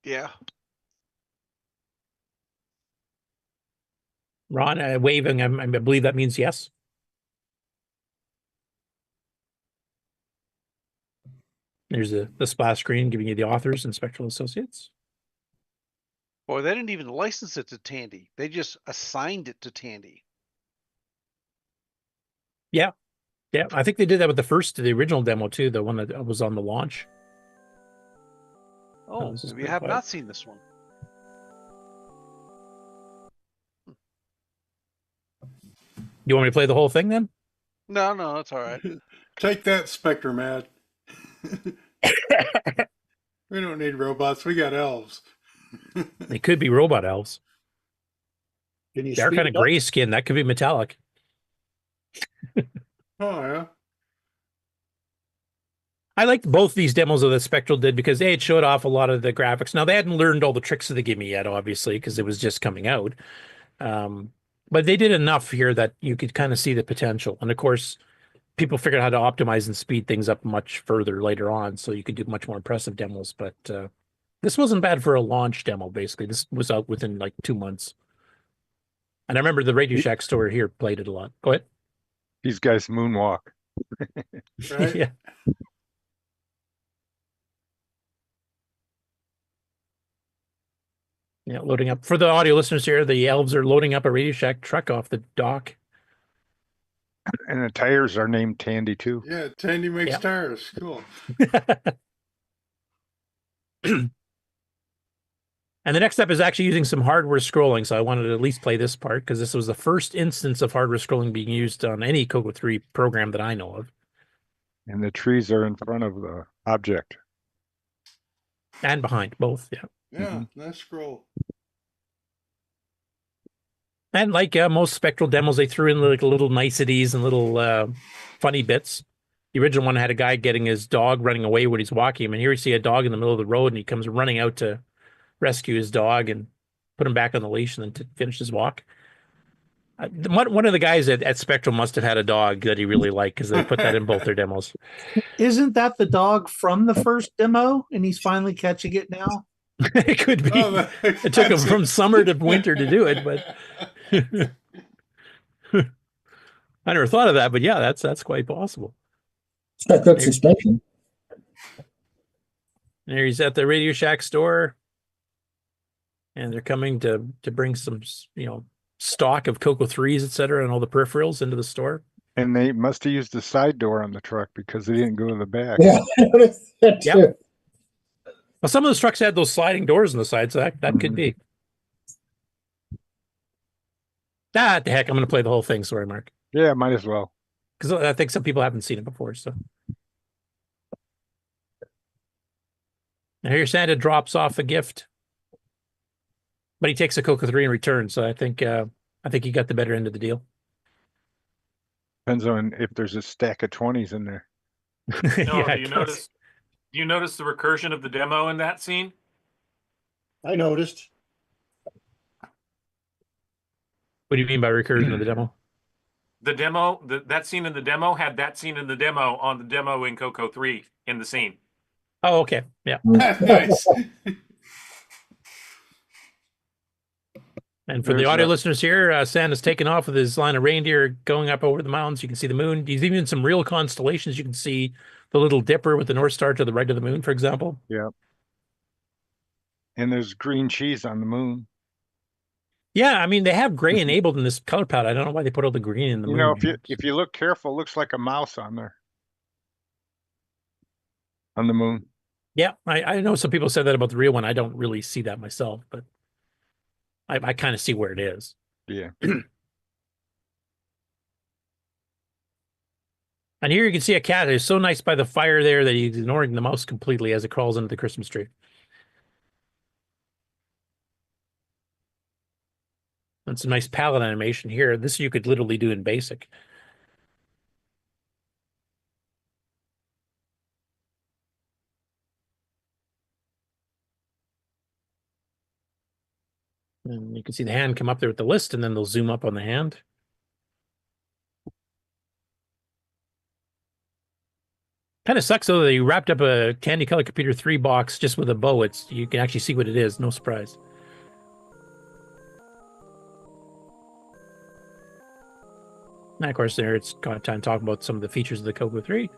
Speaker 5: Yeah.
Speaker 12: Ron, waving, I believe that means yes. There's the splash screen giving you the authors and Spectral Associates.
Speaker 5: Boy, they didn't even license it to Tandy. They just assigned it to Tandy.
Speaker 12: Yeah. Yeah, I think they did that with the original demo too, the one that was on the launch.
Speaker 5: Oh, maybe I have not seen this one.
Speaker 12: You want me to play the whole thing then?
Speaker 5: No, that's all right.
Speaker 11: Take that, Spectre Mad. We don't need robots. We got elves.
Speaker 12: They could be robot elves. They're kind of gray skin. That could be metallic.
Speaker 11: Oh, yeah.
Speaker 12: I liked both these demos that Spectral did because they had showed off a lot of the graphics. Now, they hadn't learned all the tricks of the gimme yet, obviously, because it was just coming out. But they did enough here that you could kind of see the potential. And, of course, people figured out how to optimize and speed things up much further later on, so you could do much more impressive demos. But this wasn't bad for a launch demo, basically. This was out within, like, 2 months. And I remember the Radio Shack store here played it a lot. Go ahead.
Speaker 8: These guys moonwalk.
Speaker 11: Right?
Speaker 12: Yeah. Yeah, loading up. For the audio listeners here, the elves are loading up a Radio Shack truck off the dock.
Speaker 8: And the tires are named Tandy, too.
Speaker 11: Yeah, Tandy makes tires. Cool.
Speaker 12: And the next step is actually using some hardware scrolling. So I wanted to at least play this part because this was the first instance of hardware scrolling being used on any CoCo 3 program that I know of.
Speaker 8: And the trees are in front of the object.
Speaker 12: And behind, both, yeah.
Speaker 11: Yeah, nice scroll.
Speaker 12: And like most Spectral demos, they threw in like little niceties and little funny bits. The original one had a guy getting his dog running away when he's walking him. And here you see a dog in the middle of the road and he comes running out to rescue his dog and put him back on the leash and then to finish his walk. One of the guys at Spectral must have had a dog that he really liked because they put that in both their demos.
Speaker 18: Isn't that the dog from the first demo and he's finally catching it now?
Speaker 12: It could be.
Speaker 11: Oh,
Speaker 12: it took him from summer to winter to do it, but I never thought of that. But yeah, that's quite possible.
Speaker 10: It's got good suspension.
Speaker 12: There he's at the Radio Shack store, and they're coming to bring some stock of CoCo 3s, etc., and all the peripherals into the store.
Speaker 8: And they must have used the side door on the truck because they didn't go to the back.
Speaker 10: Yeah, I noticed that too.
Speaker 12: Yep. Well, some of those trucks had those sliding doors on the side, so that could be. The heck, I'm going to play the whole thing. Sorry, Mark.
Speaker 8: Yeah, might as well.
Speaker 12: Because I think some people haven't seen it before. So now here Santa drops off a gift, but he takes a CoCo 3 in return. So I think he got the better end of the deal.
Speaker 8: Depends on if there's a stack of 20s in there.
Speaker 19: No,
Speaker 12: Yeah,
Speaker 19: do you notice the recursion of the demo in that scene?
Speaker 10: I noticed.
Speaker 12: What do you mean by recursion of the demo?
Speaker 19: The demo, that scene in the demo had that scene in the demo on the demo in CoCo 3 in the scene.
Speaker 12: Oh, okay. Yeah.
Speaker 11: Nice.
Speaker 12: And for the audio listeners here, Santa's taking off with his line of reindeer going up over the mountains. You can see the moon. There's even some real constellations. You can see the Little Dipper with the North Star to the right of the moon, for example.
Speaker 8: Yeah. And there's green cheese on the moon.
Speaker 12: Yeah, I mean, they have gray enabled in this color palette. I don't know why they put all the green in the moon.
Speaker 8: You know, if you look careful, it looks like a mouse on there. On the moon.
Speaker 12: Yeah, I know some people said that about the real one. I don't really see that myself, but I kind of see where it is.
Speaker 8: Yeah.
Speaker 12: And here you can see a cat who's so nice by the fire there that he's ignoring the mouse completely as it crawls into the Christmas tree. That's a nice palette animation here. This you could literally do in BASIC. And you can see the hand come up there with the list, and then they'll zoom up on the hand. Kind of sucks though that you wrapped up a Candy Color Computer 3 box just with a bow. You can actually see what it is. No surprise. And of course, there it's got time to talk about some of the features of the CoCo 3.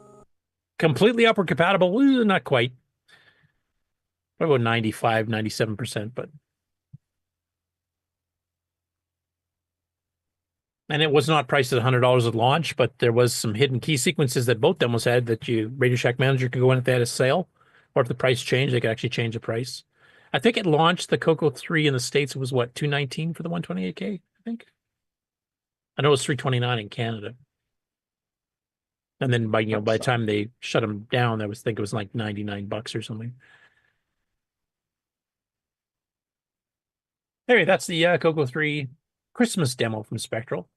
Speaker 12: Completely upward compatible, not quite. Probably about 95, 97%, but. And it was not priced at $100 at launch, but there was some hidden key sequences that both demos had that Radio Shack Manager could go in if they had a sale, or if the price changed, they could actually change the price. I think it launched the CoCo 3 in the States. It was what, $219 for the 128K, I think. I know it was $329 in Canada. And then by the time they shut them down, I think it was like $99 or something. Anyway, that's the CoCo 3 Christmas demo from Spectral.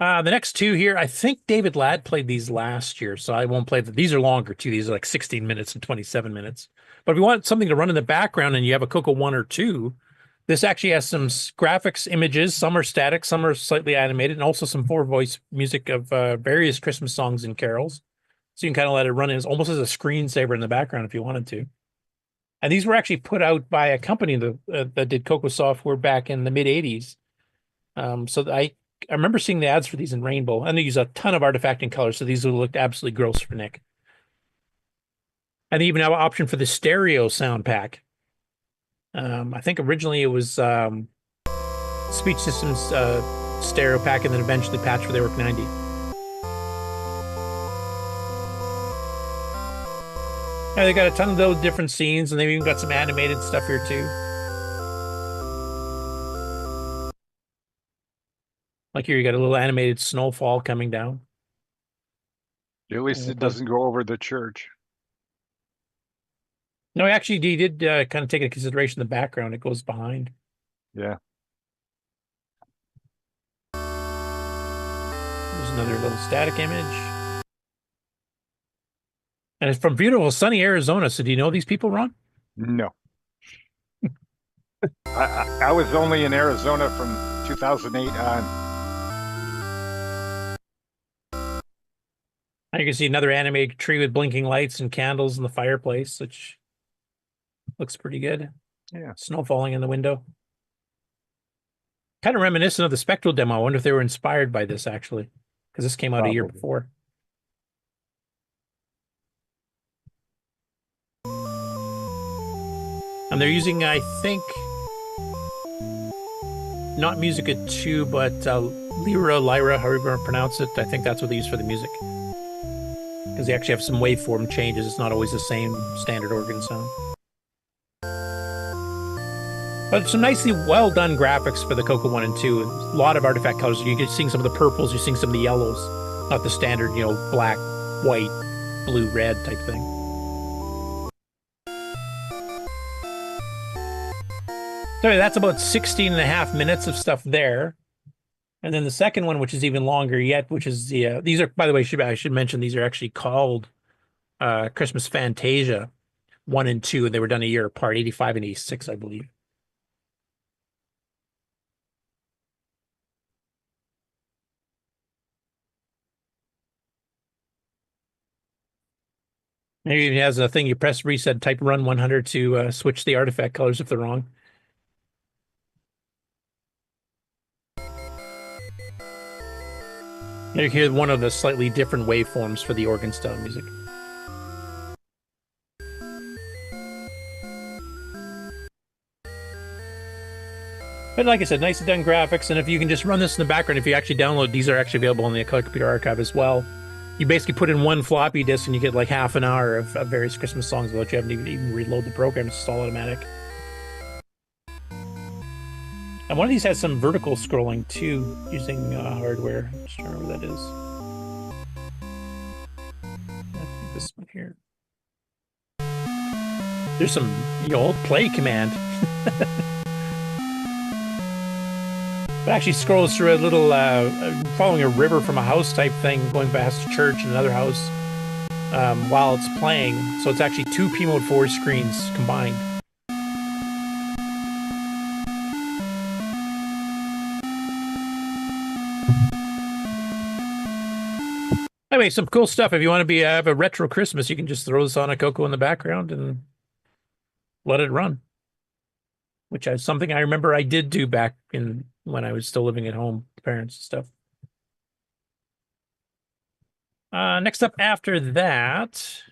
Speaker 12: The next two here, I think David Ladd played these last year, so I won't play them. These are longer too. These are like 16 minutes and 27 minutes. But if you want something to run in the background and you have a CoCo 1 or 2, this actually has some graphics images. Some are static, some are slightly animated, and also some 4-voice music of various Christmas songs and carols. So you can kind of let it run almost as a screensaver in the background if you wanted to. And these were actually put out by a company that did CoCo software back in the mid-'80s. So I remember seeing the ads for these in Rainbow, and they use a ton of artifacting colors, so these would look absolutely gross for Nick. And they even have an option for the stereo sound pack. I think originally it was Speech Systems stereo pack, and then eventually patched for the Orc 90. Yeah, they got a ton of those different scenes, and they've even got some animated stuff here too. Like here, you got a little animated snowfall coming down.
Speaker 8: At least it doesn't go over the church.
Speaker 12: No, actually, he did kind of take into consideration the background. It goes behind.
Speaker 8: Yeah.
Speaker 12: There's another little static image. And it's from beautiful, sunny Arizona. So do you know these people, Ron?
Speaker 8: No. I was only in Arizona from 2008 on.
Speaker 12: You can see another animated tree with blinking lights and candles in the fireplace, which looks pretty good.
Speaker 8: Yeah.
Speaker 12: Snow falling in the window. Kind of reminiscent of the Spectral demo. I wonder if they were inspired by this, actually, because this came out a year before. And they're using, I think, not Musica 2, but Lyra, however you want to pronounce it. I think that's what they use for the music. Because they actually have some waveform changes. It's not always the same standard organ sound. But some nicely well done graphics for the CoCo 1 and 2. A lot of artifact colors. You're seeing some of the purples, you're seeing some of the yellows. Not the standard, black, white, blue, red type thing. So that's about 16 and a half minutes of stuff there. And then the second one, which is even longer yet, which is the, these are, by the way, I should mention, these are actually called Christmas Fantasia 1 and 2. And they were done a year apart, 85 and 86, I believe. Maybe it has a thing, you press reset, type run 100 to switch the artifact colors if they're wrong. You hear one of the slightly different waveforms for the organ style music. But like I said, nicely done graphics, and if you can just run this in the background, if you actually download, these are actually available on the Color Computer Archive as well. You basically put in one floppy disk and you get like half an hour of various Christmas songs without you having to even reload the program. It's just all automatic. And one of these has some vertical scrolling too, using hardware. I'm just remember what that is. I think this one here. There's some old play command. It actually scrolls through a little, following a river from a house type thing, going past a church and another house while it's playing. So it's actually two P Mode 4 screens combined. Anyway, some cool stuff. If you want to have a retro Christmas, you can just throw this on a CoCo in the background and let it run. Which is something I remember I did do back in when I was still living at home, parents and stuff. Next up after that,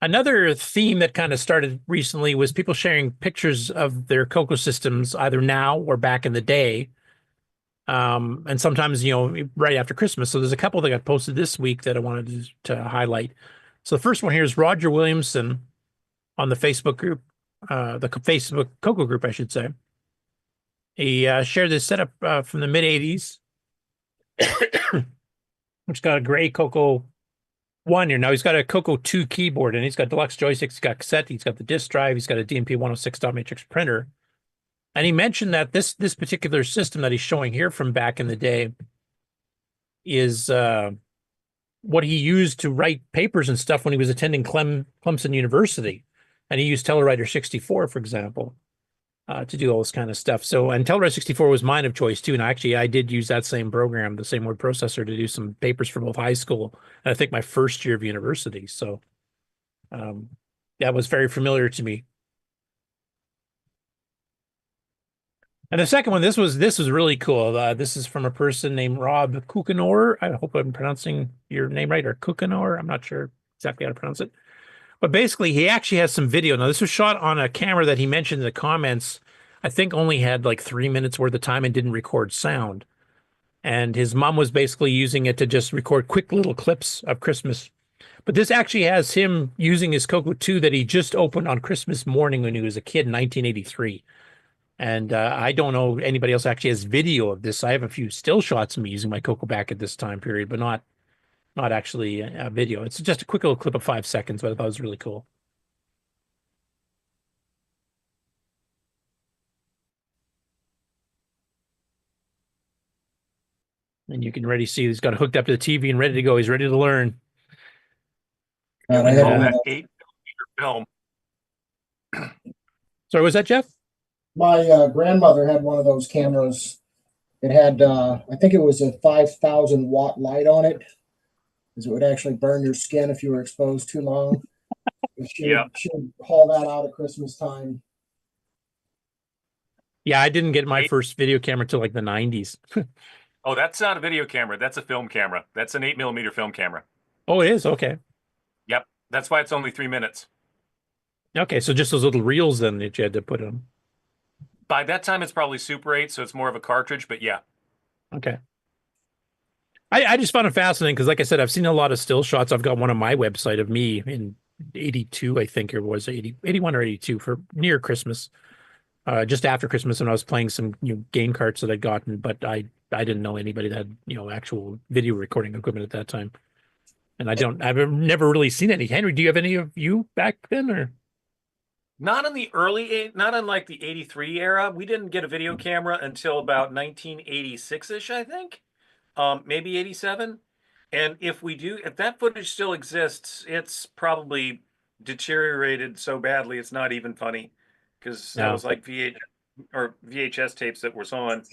Speaker 12: another theme that kind of started recently was people sharing pictures of their CoCo systems, either now or back in the day. And sometimes, right after Christmas. So there's a couple that got posted this week that I wanted to highlight. So the first one here is Roger Williamson on the Facebook group, the Facebook CoCo group, I should say. He shared this setup from the mid-'80s, which got a gray CoCo 1 here. Now he's got a CoCo 2 keyboard, and he's got deluxe joysticks, he's got cassette, he's got the disk drive, he's got a DMP 106 dot matrix printer. And he mentioned that this particular system that he's showing here from back in the day is what he used to write papers and stuff when he was attending Clemson University. And he used Telewriter 64, for example, to do all this kind of stuff. So, and Telewriter 64 was mine of choice too. And actually, I did use that same program, the same word processor, to do some papers for both high school and I think my first year of university. So that was very familiar to me. And the second one, this was really cool. This is from a person named Rob Kukanor. I hope I'm pronouncing your name right, or Kukanor. I'm not sure exactly how to pronounce it. But basically, he actually has some video. Now, this was shot on a camera that he mentioned in the comments, I think only had like 3 minutes worth of time and didn't record sound. And his mom was basically using it to just record quick little clips of Christmas. But this actually has him using his CoCo 2 that he just opened on Christmas morning when he was a kid in 1983. And I don't know anybody else actually has video of this. I have a few still shots of me using my CoCo back at this time period, but not actually a video. It's just a quick little clip of 5 seconds, but I thought it was really cool. And you can already see he's got it hooked up to the TV and ready to go. He's ready to learn.
Speaker 19: We call that 8mm film.
Speaker 12: Sorry, was that Jeff?
Speaker 10: My grandmother had one of those cameras. It had, I think it was a 5,000 watt light on it, because it would actually burn your skin if you were exposed too long. She would haul that out at Christmas time.
Speaker 12: Yeah, I didn't get my first video camera till like the 90s.
Speaker 19: Oh, that's not a video camera. That's a film camera. That's an 8mm film camera.
Speaker 12: Oh, it is? Okay.
Speaker 19: Yep. That's why it's only 3 minutes.
Speaker 12: Okay, so just those little reels then that you had to put in.
Speaker 19: By that time, it's probably Super 8, so it's more of a cartridge, but yeah.
Speaker 12: Okay. I just found it fascinating because, like I said, I've seen a lot of still shots. I've got one on my website of me in 82, I think it was, 81 or 82 for near Christmas, just after Christmas, when I was playing some game carts that I'd gotten, but I didn't know anybody that had, actual video recording equipment at that time. And I've never really seen any. Henry, do you have any of you back then, or?
Speaker 19: Not in like the 83 era. We didn't get a video camera until about 1986-ish, I think. Maybe 87. And if that footage still exists, it's probably deteriorated so badly it's not even funny, because that was like VHS tapes that was on.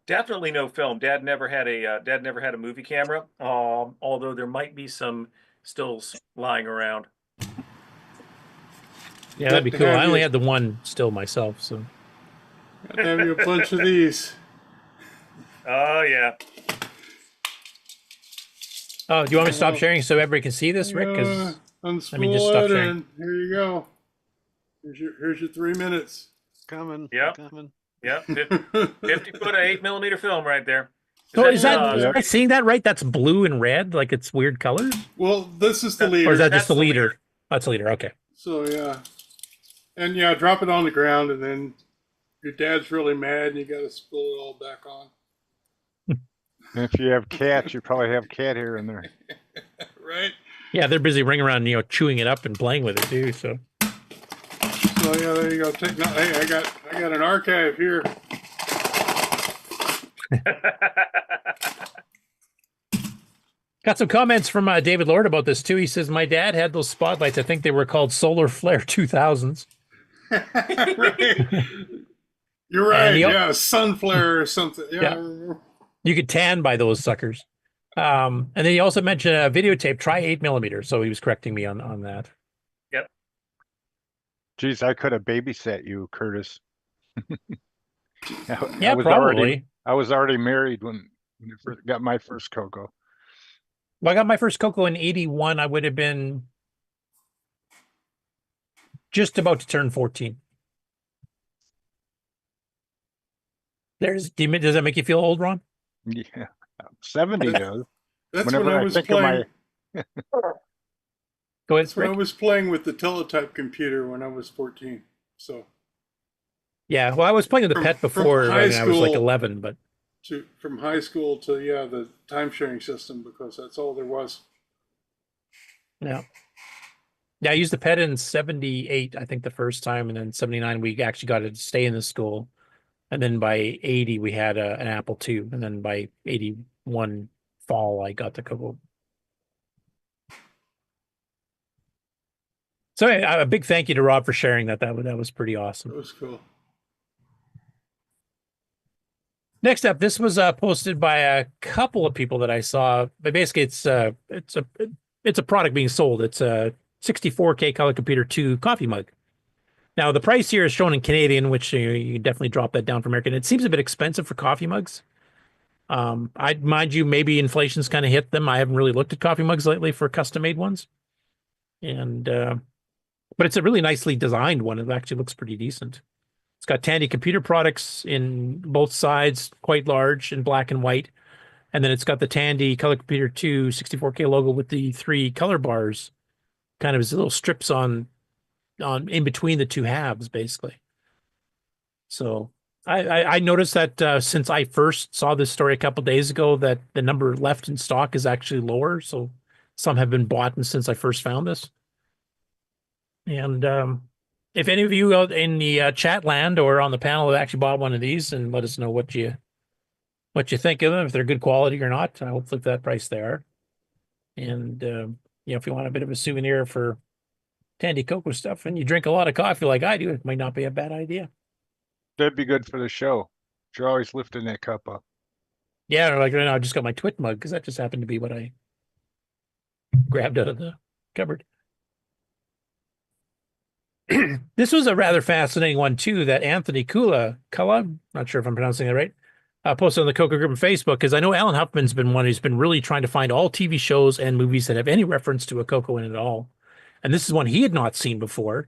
Speaker 19: Definitely no film. Dad never had a movie camera. Although there might be some stills lying around.
Speaker 12: Yeah, that'd be cool. I only had the one still myself, so.
Speaker 11: I'd have you a bunch of these.
Speaker 19: Oh, yeah.
Speaker 12: Oh, do you want me to stop sharing so everybody can see this, Rick? Because
Speaker 11: unspool
Speaker 12: I mean, just stop sharing.
Speaker 11: and here you go. Here's your 3 minutes.
Speaker 5: Coming.
Speaker 19: Yep.
Speaker 5: Coming.
Speaker 19: Yep. 50 foot of 8mm film right there.
Speaker 12: So is that, am I seeing that right? That's blue and red, like it's weird colors?
Speaker 11: Well, this is the leader.
Speaker 12: Or is that just the leader? That's the leader, okay.
Speaker 11: So, yeah. And, drop it on the ground, and then your dad's really mad, and you got to spool it all back on.
Speaker 8: If you have cats, you probably have cat hair in there.
Speaker 11: Right?
Speaker 12: Yeah, they're busy running around, chewing it up and playing with it too. So
Speaker 11: yeah, there you go. Hey, I got an archive here.
Speaker 12: Got some comments from David Lord about this too. He says, my dad had those spotlights. I think they were called Solar Flare 2000s.
Speaker 11: Right. You're right. Yeah, Sunflare or something. Yeah.
Speaker 12: You could tan by those suckers. And then he also mentioned a videotape, try 8mm. So he was correcting me on that.
Speaker 19: Yep.
Speaker 8: Geez, I could have babysat you, Curtis.
Speaker 12: Yeah, probably.
Speaker 8: I was already married when I first got my first CoCo.
Speaker 12: Well, I got my first CoCo in 81. I would have been just about to turn 14. Does that make you feel old, Ron?
Speaker 8: Yeah, 70 does.
Speaker 11: That's
Speaker 8: Whenever
Speaker 11: when I
Speaker 8: I
Speaker 11: was
Speaker 8: think
Speaker 11: playing.
Speaker 8: of
Speaker 12: Go ahead,
Speaker 11: That's when I
Speaker 12: Rick.
Speaker 11: was playing with the teletype computer when I was 14. So
Speaker 12: Yeah, well, I was playing with the pet before
Speaker 11: high
Speaker 12: when I was like
Speaker 11: school
Speaker 12: 11, but
Speaker 11: from high school to the time sharing system, because that's all there was.
Speaker 12: yeah. Yeah, I used the pet in 78, I think the first time, and then 79 we actually got it to stay in the school. And then by 80 we had an Apple II, and then by 81 fall I got the CoCo. So a big thank you to Rob for sharing that. That was pretty awesome.
Speaker 11: That was cool.
Speaker 12: Next up, this was posted by a couple of people that I saw. But basically, it's a product being sold. It's a 64K Color Computer 2 coffee mug. Now the price here is shown in Canadian, which you can definitely drop that down for American. It seems a bit expensive for coffee mugs. I'd mind you, maybe inflation's kind of hit them. I haven't really looked at coffee mugs lately for custom made ones, and but it's a really nicely designed one. It actually looks pretty decent. It's got Tandy computer products in both sides, quite large in black and white. And then it's got the Tandy Color Computer 2 64K logo with the 3 color bars, kind of as little strips on in between the two halves, basically. So I noticed that since I first saw this story a couple days ago, that the number left in stock is actually lower. So some have been bought since I first found this. And if any of you out in the chat land or on the panel have actually bought one of these, and let us know what you think of them, if they're good quality or not. Hopefully for that price they are. And if you want a bit of a souvenir for Tandy CoCo stuff and you drink a lot of coffee like I do, it might not be a bad idea.
Speaker 8: that'd be good for the show. You're always lifting that cup up.
Speaker 12: Yeah, like right now I just got my Twit mug because that just happened to be what I grabbed out of the cupboard. This was a rather fascinating one too, that Anthony Kula, not sure if I'm pronouncing that right, posted on the CoCo group on Facebook, because I know Alan Huffman's been one who's been really trying to find all TV shows and movies that have any reference to a CoCo in it at all. And this is one he had not seen before.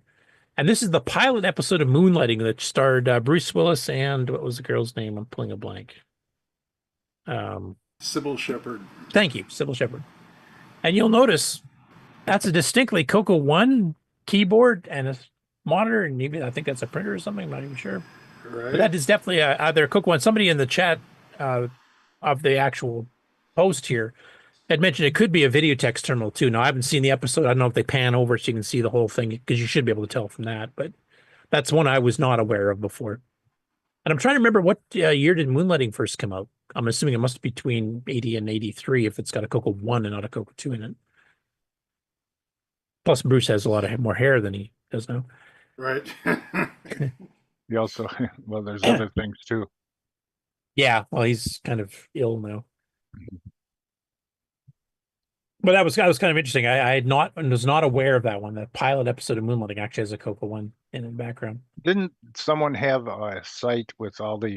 Speaker 12: And this is the pilot episode of Moonlighting that starred Bruce Willis and what was the girl's name? I'm pulling a blank.
Speaker 11: Sybil Shepherd.
Speaker 12: Thank you, Sybil Shepherd. And you'll notice that's a distinctly CoCo 1 keyboard and a monitor, and even I think that's a printer or something. I'm not even sure.
Speaker 11: Right.
Speaker 12: But that is definitely either a CoCo 1. Somebody in the chat of the actual post here had mentioned it could be a video text terminal too. Now I haven't seen the episode. I don't know if they pan over so you can see the whole thing, because you should be able to tell from that. But that's one I was not aware of before. And I'm trying to remember what year did Moonlighting first come out. I'm assuming it must be between 80 and 83 if it's got a CoCo 1 and not a CoCo 2 in it. Plus, Bruce has a lot of more hair than he does now.
Speaker 11: Right.
Speaker 8: He also, well, there's other things too.
Speaker 12: Yeah, well, he's kind of ill now. But that was kind of interesting. I was not aware of that one. That pilot episode of Moonlighting actually has a CoCo 1 in the background.
Speaker 8: Didn't someone have a site with all the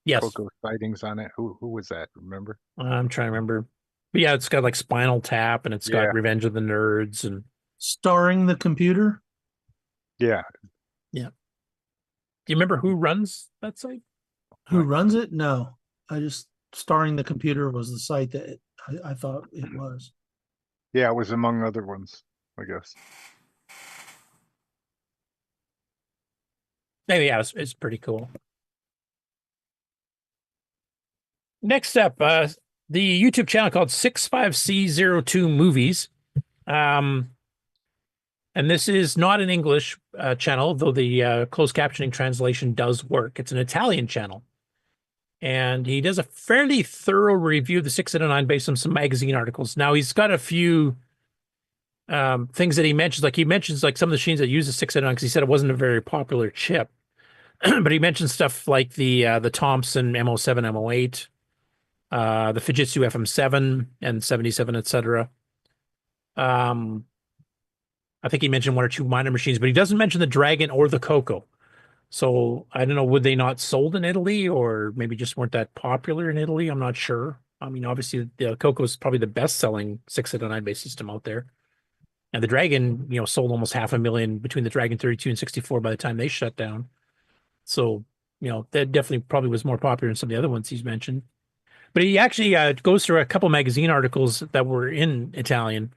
Speaker 12: Yes.
Speaker 8: CoCo sightings on it? Who was that? Remember?
Speaker 12: I'm trying to remember. But yeah, it's got like Spinal Tap, and it's got Revenge of the Nerds, and
Speaker 18: Starring the computer.
Speaker 8: Yeah.
Speaker 12: Yeah. Do you remember who runs that site?
Speaker 18: Who runs it? No, I just Starring the Computer was the site that I thought it was.
Speaker 8: Yeah, it was among other ones, I guess.
Speaker 12: Yeah, it's pretty cool. Next up, the YouTube channel called 65C02 Movies. And this is not an English channel, though the closed captioning translation does work. It's an Italian channel. And he does a fairly thorough review of the 609 based on some magazine articles. Now, he's got a few things that he mentions. Like, he mentions like some of the machines that use the 609 because he said it wasn't a very popular chip. But he mentions stuff like the Thomson MO7, MO8, the Fujitsu FM7 and 77, etc. I think he mentioned one or two minor machines, but he doesn't mention the Dragon or the CoCo. So I don't know, would they not sold in Italy or maybe just weren't that popular in Italy? I'm not sure. I mean, obviously the CoCo is probably the best selling 609 based system out there. And the Dragon, sold almost 500,000 between the Dragon 32 and 64 by the time they shut down. So, that definitely probably was more popular than some of the other ones he's mentioned. But he actually goes through a couple magazine articles that were in Italian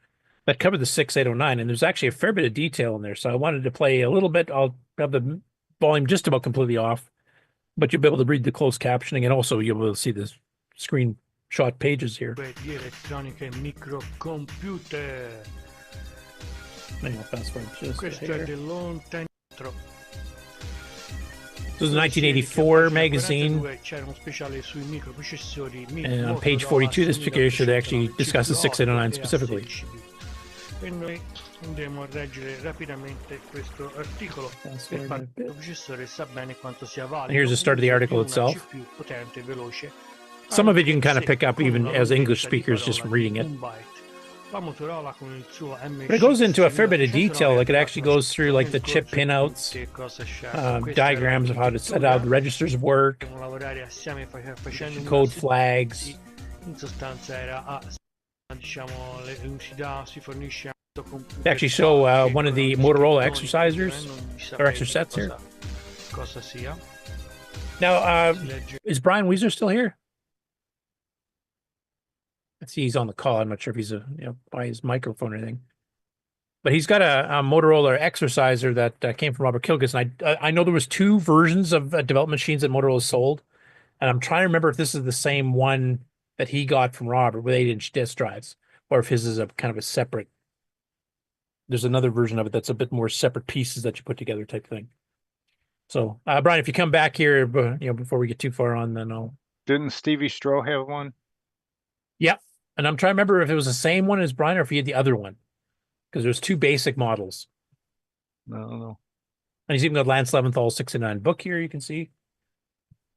Speaker 12: that cover the 6809, and there's actually a fair bit of detail in there. So I wanted to play a little bit. I'll have the volume just about completely off, but you'll be able to read the closed captioning, and also you'll be able to see the screenshot pages here. Fast forward just here. This is a 1984 magazine, and on page 42, this particular issue, they actually discuss the 6809 specifically. And here's the start of the article itself. Some of it you can kind of pick up even as English speakers just from reading it. But it goes into a fair bit of detail. Like it actually goes through like the chip pinouts, diagrams of how to set out the registers work, code flags. They actually show one of the Motorola exercisers or exercets here. Now, is Brian Weezer still here? I see he's on the call. I'm not sure if he's by his microphone or anything. But he's got a Motorola exerciser that came from Robert Kilgus. And I know there was two versions of development machines that Motorola sold. And I'm trying to remember if this is the same one that he got from Robert with 8-inch disk drives, or if his is a kind of a separate. There's another version of it that's a bit more separate pieces that you put together type thing. So, Brian, if you come back here, before we get too far on, then I'll.
Speaker 8: Didn't Stevie Stroh have one?
Speaker 12: Yep. And I'm trying to remember if it was the same one as Brian or if he had the other one. Because there's two basic models.
Speaker 8: I don't know.
Speaker 12: And he's even got Lance Leventhal's 69 book here, you can see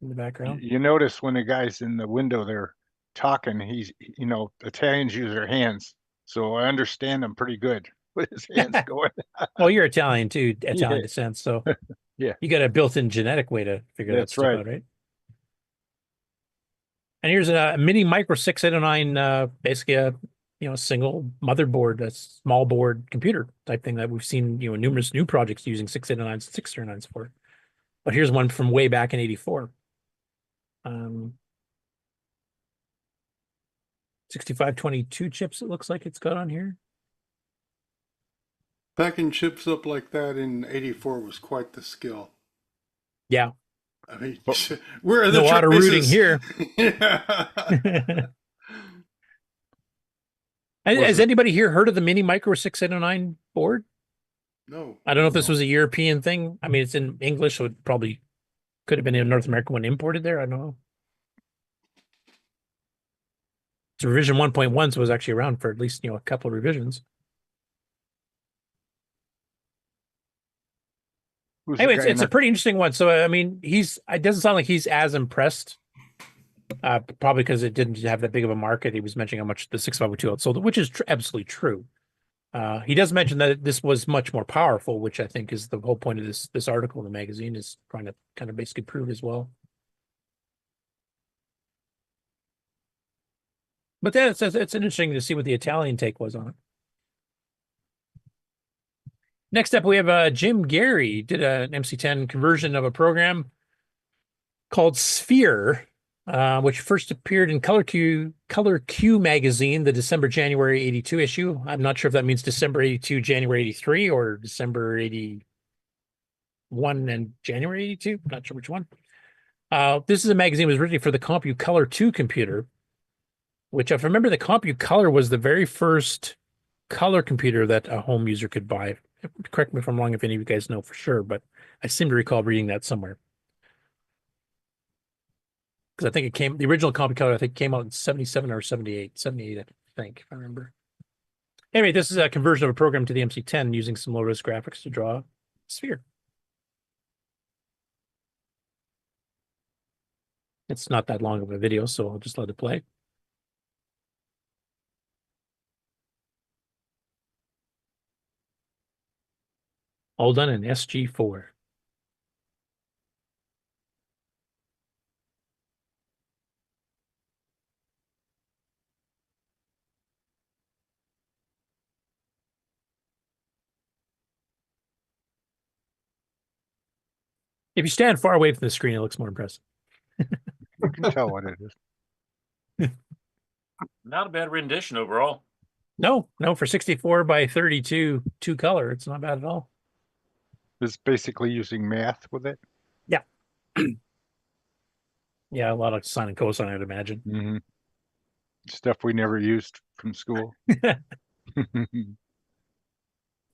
Speaker 12: in the background.
Speaker 8: You notice when the guy's in the window there talking, he's, Italians use their hands. So I understand them pretty good with his hands going.
Speaker 12: Well, you're Italian too, Italian descent. So
Speaker 8: yeah,
Speaker 12: you got a built-in genetic way to figure that stuff out, right? And here's a mini micro 6809, basically a single motherboard, a small board computer type thing that we've seen numerous new projects using 6809s and 609s for. But here's one from way back in '84. 6522 chips. It looks like it's got on here.
Speaker 11: Packing chips up like that in '84 was quite the skill.
Speaker 12: Yeah.
Speaker 11: I mean, where are the
Speaker 12: a lot of rooting
Speaker 11: traces?
Speaker 12: here. Has anybody here heard of the mini micro 6809 board?
Speaker 11: No.
Speaker 12: I don't know if this was a European thing. I mean, it's in English, so it probably could have been a North American one imported there. I don't know. It's revision 1.1, so it was actually around for at least a couple of revisions. Anyway, it's a pretty interesting one. So, I mean, it doesn't sound like he's as impressed, probably because it didn't have that big of a market. He was mentioning how much the 6502 outsold, which is absolutely true. He does mention that this was much more powerful, which I think is the whole point of this article in the magazine, is trying to kind of basically prove as well. But it's interesting to see what the Italian take was on it. Next up, we have Jim Gary did an MC10 conversion of a program called Sphere, which first appeared in Color Q magazine, the December-January '82 issue. I'm not sure if that means December '82, January '83, or December '81 and January '82. Not sure which one. This is a magazine that was written for the CompuColor 2 computer, which, if I remember, the CompuColor was the very first color computer that a home user could buy. Correct me if I'm wrong, if any of you guys know for sure, but I seem to recall reading that somewhere. Because I think the original CompuColor, I think, came out in 77 or 78, I think, if I remember. Anyway, this is a conversion of a program to the MC10 using some low-res graphics to draw a sphere. It's not that long of a video, so I'll just let it play. All done in SG4. If you stand far away from the screen, it looks more impressive.
Speaker 8: You can tell what it is.
Speaker 19: Not a bad rendition overall.
Speaker 12: No, for 64 by 32 two color, it's not bad at all.
Speaker 8: It's basically using math with it.
Speaker 12: Yeah. Yeah, a lot of sine and cosine, I'd imagine.
Speaker 8: Mm-hmm. Stuff we never used from school.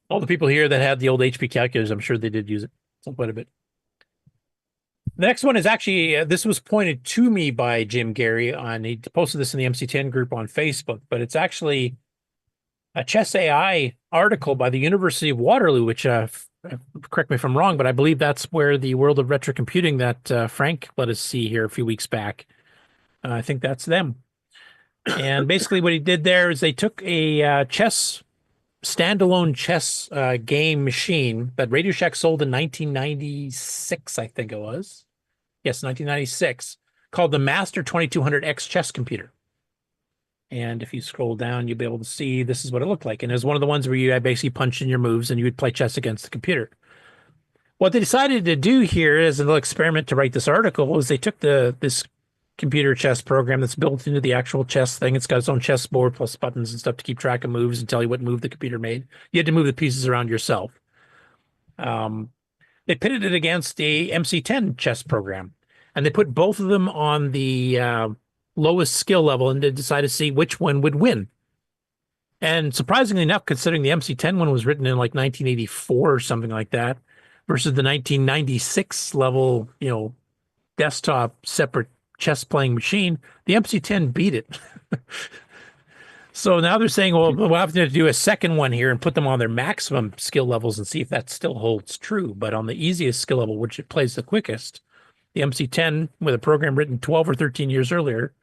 Speaker 12: All the people here that had the old HP calculators, I'm sure they did use it quite a bit. The next one is actually, this was pointed to me by Jim Gary he posted this in the MC10 group on Facebook, but it's actually a Chess AI article by the University of Waterloo, which, correct me if I'm wrong, but I believe that's where the World of Retro Computing that Frank let us see here a few weeks back. I think that's them. And basically what he did there is they took a standalone chess game machine that Radio Shack sold in 1996, I think it was. Yes, 1996, called the Master 2200X chess computer. And if you scroll down, you'll be able to see this is what it looked like. And it was one of the ones where you basically punched in your moves and you would play chess against the computer. What they decided to do here as a little experiment to write this article was they took this computer chess program that's built into the actual chess thing. It's got its own chessboard plus buttons and stuff to keep track of moves and tell you what move the computer made. You had to move the pieces around yourself. They pitted it against a MC10 chess program, and they put both of them on the lowest skill level and they decided to see which one would win. And surprisingly enough, considering the MC10 one was written in like 1984 or something like that, versus the 1996 level, desktop separate chess playing machine, the MC10 beat it. So now they're saying, well, we'll have to do a second one here and put them on their maximum skill levels and see if that still holds true. But on the easiest skill level, which it plays the quickest, the MC10 with a program written 12 or 13 years earlier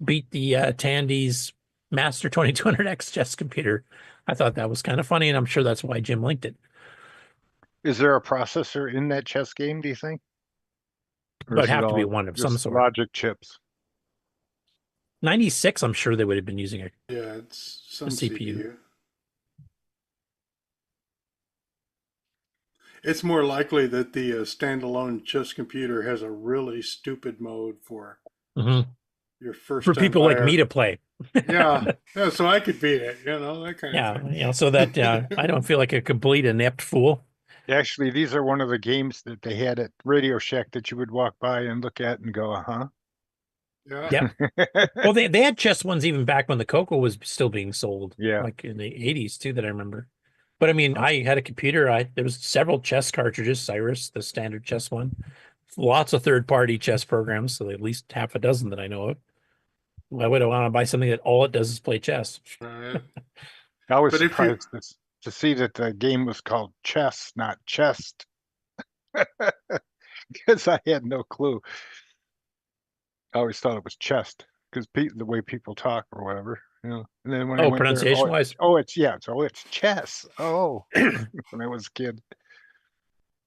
Speaker 12: beat the Tandy's Master 2200X chess computer. I thought that was kind of funny, and I'm sure that's why Jim linked it.
Speaker 8: Is there a processor in that chess game, do you think?
Speaker 12: But it'd have to be one of some sort.
Speaker 8: Logic chips.
Speaker 12: 96, I'm sure they would have been using a
Speaker 11: it's some
Speaker 12: CPU.
Speaker 11: CPU. It's more likely that the standalone chess computer has a really stupid mode for your first
Speaker 12: for people
Speaker 11: buyer.
Speaker 12: Like me to play.
Speaker 11: yeah, so I could beat it, that kind of thing.
Speaker 12: So that I don't feel like a complete inept fool.
Speaker 8: Actually, these are one of the games that they had at Radio Shack that you would walk by and look at and go, uh-huh.
Speaker 11: Yeah.
Speaker 12: Well, they had chess ones even back when the CoCo was still being sold.
Speaker 8: Yeah.
Speaker 12: Like in the 80s too, that I remember. But I mean, I had a computer. There was several chess cartridges, Cyrus, the standard chess one. Lots of third-party chess programs, so at least half a dozen that I know of. I would want to buy something that all it does is play chess.
Speaker 8: I was surprised to see that the game was called Chess, not Chest. Because I had no clue. I always thought it was chest because the way people talk or whatever, And then when I went
Speaker 12: pronunciation wise,
Speaker 8: it's chess. Oh, when I was a kid.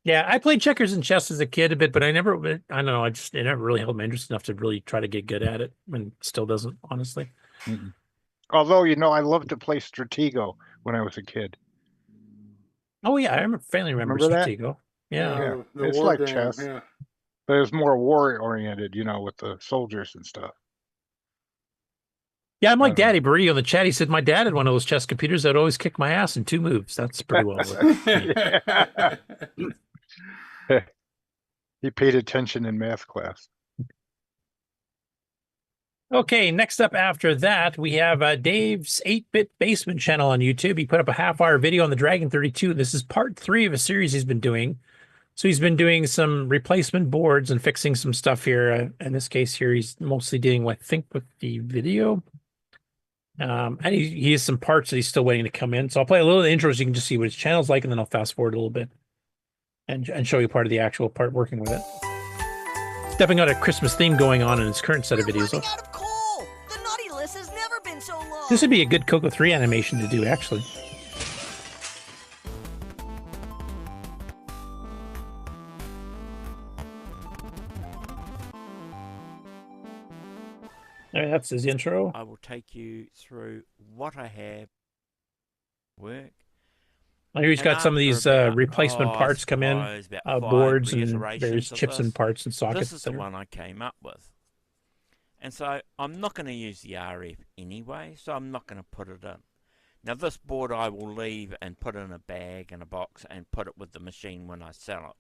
Speaker 12: Yeah, I played checkers and chess as a kid a bit, but I don't know. It never really held my interest enough to really try to get good at it, and still doesn't, honestly.
Speaker 8: Mm-mm. Although, I loved to play Stratego when I was a kid.
Speaker 12: Oh yeah, I faintly remember Stratego.
Speaker 8: Yeah. It's like chess. Yeah. But it was more war-oriented, with the soldiers and stuff.
Speaker 12: Yeah, I'm like Daddy Burrito in the chat. He said my dad had one of those chess computers that would always kick my ass in 2 moves. That's pretty well.
Speaker 8: He paid attention in math class.
Speaker 12: Okay, next up after that, we have Dave's 8-Bit Basement channel on YouTube. He put up a half-hour video on the Dragon 32. This is part 3 of a series he's been doing. So he's been doing some replacement boards and fixing some stuff here. In this case here, he's mostly dealing, I think, with the video. And he has some parts that he's still waiting to come in. So I'll play a little of the intro so you can just see what his channel's like, and then I'll fast forward a little bit and show you part of the actual part working with it. Stepping out a Christmas theme going on in his current set of videos.
Speaker 14: The naughty list has never been so long.
Speaker 12: This would be a good CoCo 3 animation to do, actually. All right, that's his intro.
Speaker 16: I will take you through what I have work
Speaker 12: I hear he's
Speaker 16: And
Speaker 12: got some of
Speaker 16: after
Speaker 12: these
Speaker 16: about,
Speaker 12: replacement
Speaker 16: I
Speaker 12: parts come in,
Speaker 16: suppose about 5
Speaker 12: boards and
Speaker 16: reiterations
Speaker 12: various
Speaker 16: of
Speaker 12: chips and
Speaker 16: this,
Speaker 12: parts and sockets.
Speaker 16: this is the one I came up with. And so I'm not going to use the RF anyway, so I'm not going to put it in. Now this board I will leave and put in a bag and a box and put it with the machine when I sell it.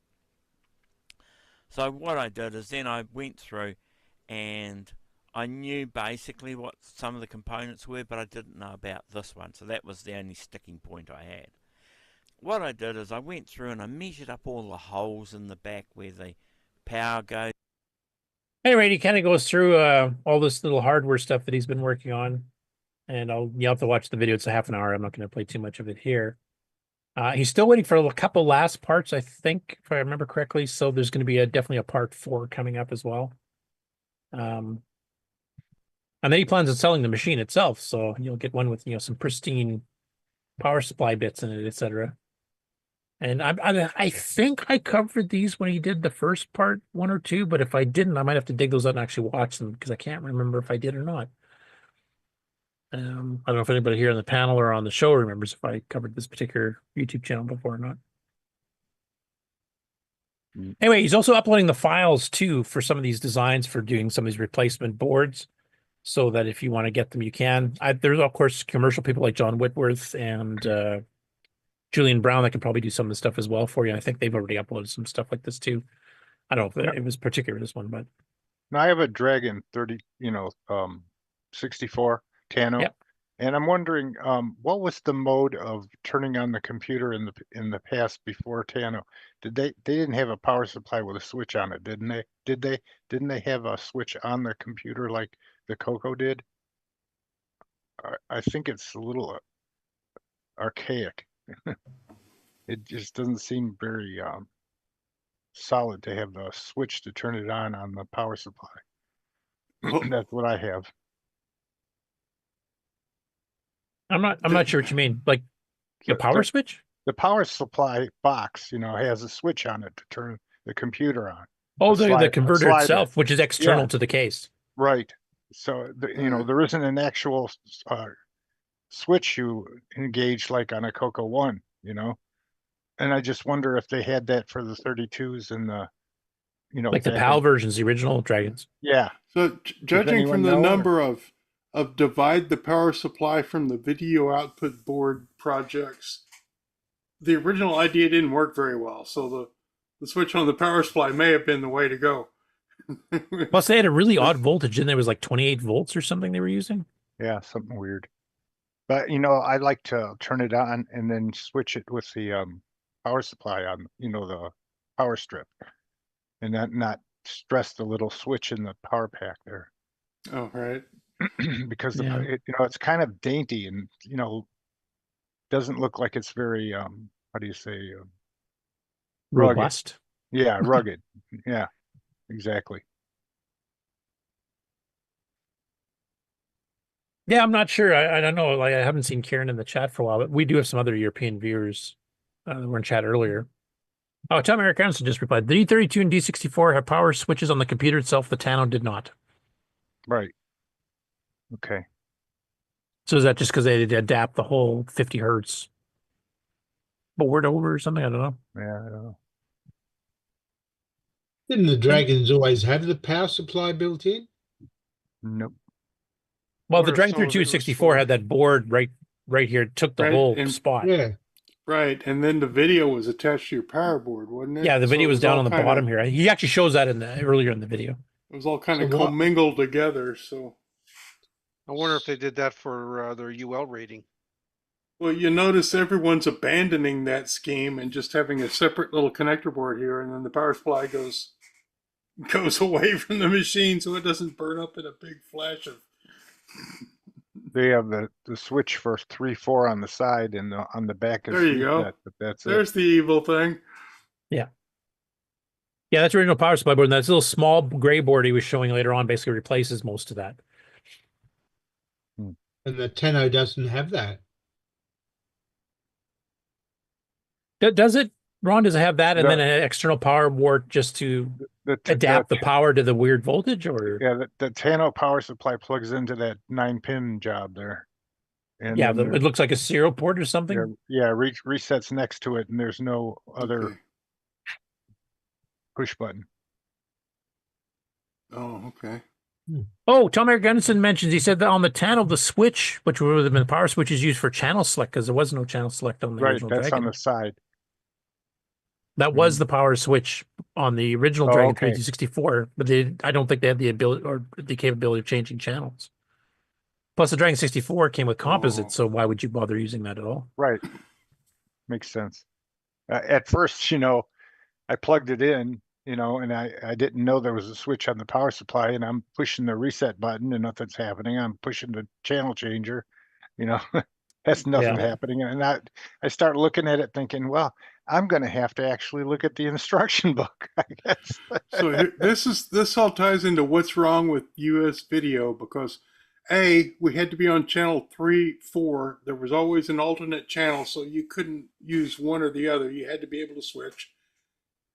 Speaker 16: So what I did is then I went through and I knew basically what some of the components were, but I didn't know about this one, so that was the only sticking point I had. What I did is I went through and I measured up all the holes in the back where the power goes.
Speaker 12: Anyway, he kind of goes through all this little hardware stuff that he's been working on, and you'll have to watch the video. It's a half an hour. I'm not going to play too much of it here. He's still waiting for a couple last parts, I think, if I remember correctly. So there's going to be definitely a part 4 coming up as well. And then he plans on selling the machine itself, so you'll get one with some pristine power supply bits in it, etc. And I think I covered these when he did the first part 1 or 2, but if I didn't, I might have to dig those out and actually watch them because I can't remember if I did or not. I don't know if anybody here on the panel or on the show remembers if I covered this particular YouTube channel before or not. Anyway, he's also uploading the files too for some of these designs for doing some of these replacement boards, so that if you want to get them, you can. There's of course commercial people like John Whitworth and Julian Brown that can probably do some of the stuff as well for you. I think they've already uploaded some stuff like this too. I don't know if it was particular this one, but
Speaker 8: now I have a Dragon 30, 64 Tano.
Speaker 12: Yep.
Speaker 8: And I'm wondering, what was the mode of turning on the computer in the past before Tano? They didn't have a power supply with a switch on it, didn't they? Didn't they have a switch on the computer like the CoCo did? I think it's a little archaic. It just doesn't seem very solid to have the switch to turn it on the power supply. That's what I have.
Speaker 12: I'm not sure what you mean. Like a power switch?
Speaker 8: The power supply box, has a switch on it to turn the computer on.
Speaker 12: Oh, the converter itself, which is external to the case.
Speaker 8: Right. So there isn't an actual switch you engage like on a CoCo 1, And I just wonder if they had that for the 32s and the,
Speaker 12: like the PAL versions, the original Dragons.
Speaker 8: Yeah.
Speaker 11: So judging from the number of divide the power supply from the video output board projects, the original idea didn't work very well. So the switch on the power supply may have been the way to go.
Speaker 12: Plus, they had a really odd voltage, and there was like 28 volts or something they were using.
Speaker 8: Yeah, something weird. But I like to turn it on and then switch it with the power supply on, the power strip, and not stress the little switch in the power pack there.
Speaker 11: Oh, right.
Speaker 8: Because it's kind of dainty and doesn't look like it's very how do you say
Speaker 12: robust.
Speaker 8: Yeah, rugged. Yeah, exactly.
Speaker 12: Yeah, I'm not sure. I don't know. Like, I haven't seen Karen in the chat for a while, but we do have some other European viewers that were in chat earlier. Oh, Tom Eric Aronson just replied. The D32 and D64 have power switches on the computer itself. The Tano did not.
Speaker 8: Right. Okay.
Speaker 12: So is that just because they adapt the whole 50 hertz board over or something? I don't know.
Speaker 8: Yeah, I don't know.
Speaker 24: Didn't the Dragons always have the power supply built in?
Speaker 8: Nope.
Speaker 12: Well, the Dragon 32 64 had that board right here. It took the whole spot.
Speaker 11: Yeah. Right. And then the video was attached to your power board, wasn't it?
Speaker 12: Yeah, the video was down on the bottom here. He actually shows that earlier in the video.
Speaker 11: It was all kind of commingled together, so.
Speaker 5: I wonder if they did that for their UL rating.
Speaker 11: Well, you notice everyone's abandoning that scheme and just having a separate little connector board here, and then the power supply goes away from the machine so it doesn't burn up in a big flash of.
Speaker 8: They have the switch for 3-4 on the side, and on the back is
Speaker 11: there you go.
Speaker 8: But that's
Speaker 11: There's the evil thing.
Speaker 12: Yeah. Yeah, that's original power supply board. And that little small gray board he was showing later on basically replaces most of that.
Speaker 24: And the Tano doesn't have that.
Speaker 12: Does it? Ron, does it have that and then an external power board just to adapt the power to the weird voltage? Or
Speaker 8: yeah, the Tano power supply plugs into that 9-pin job there. And
Speaker 12: Yeah,
Speaker 8: then
Speaker 12: it looks like a serial port or something.
Speaker 8: resets next to it, and there's no other push button.
Speaker 11: Oh, okay.
Speaker 12: Oh, Tom Eric Gunnison mentions, he said that on the channel, the switch, which would have been the power switch, is used for channel select because there was no channel select on the original
Speaker 8: That's
Speaker 12: Dragon.
Speaker 8: on the side.
Speaker 12: That was the power switch on the original Dragon 3264, but I don't think they had the ability or the capability of changing channels. Plus, the Dragon 64 came with composites, so why would you bother using that at all?
Speaker 8: Right. Makes sense. At first, I plugged it in, and I didn't know there was a switch on the power supply, and I'm pushing the reset button and nothing's happening. I'm pushing the channel changer, that's nothing happening. And I start looking at it thinking, well, I'm going to have to actually look at the instruction book, I guess.
Speaker 11: So this all ties into what's wrong with US video, because we had to be on channel 3, 4. There was always an alternate channel, so you couldn't use one or the other. You had to be able to switch.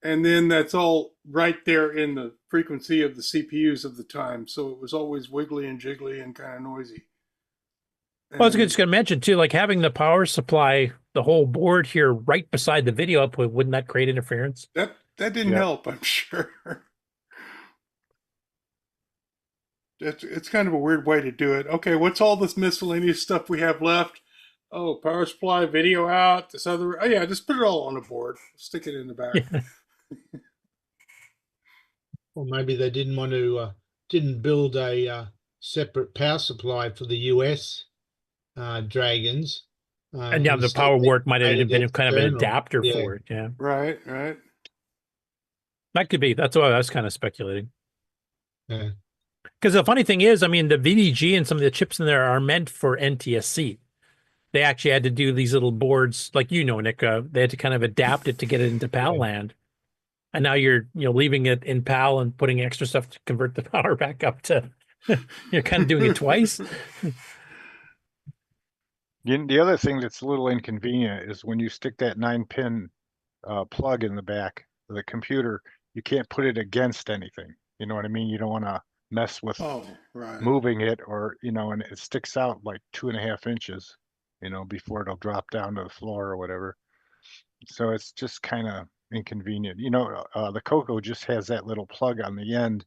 Speaker 11: And then that's all right there in the frequency of the CPUs of the time. So it was always wiggly and jiggly and kind of noisy.
Speaker 12: Well, I was just going to mention, too, like having the power supply, the whole board here right beside the video output, wouldn't that create interference?
Speaker 11: That didn't help, I'm sure. It's kind of a weird way to do it. Okay, what's all this miscellaneous stuff we have left? Oh, power supply, video out, this other... Oh, yeah, just put it all on the board. Stick it in the back.
Speaker 24: Or maybe they didn't want to, didn't build a separate power supply for the US Dragons.
Speaker 12: And the power wart might have been kind of an adapter for it. Yeah.
Speaker 11: Right.
Speaker 12: That could be. That's why I was kind of speculating.
Speaker 24: Yeah.
Speaker 12: Because the funny thing is, I mean, the VDG and some of the chips in there are meant for NTSC. They actually had to do these little boards, like Nick. They had to kind of adapt it to get it into PAL land. And now you're leaving it in PAL and putting extra stuff to convert the power back up to. You're kind of doing it twice.
Speaker 8: The other thing that's a little inconvenient is when you stick that 9-pin plug in the back of the computer, you can't put it against anything. You know what I mean? You don't want to mess with moving it, or and it sticks out like 2.5 inches, before it'll drop down to the floor or whatever. So it's just kind of inconvenient. The CoCo just has that little plug on the end,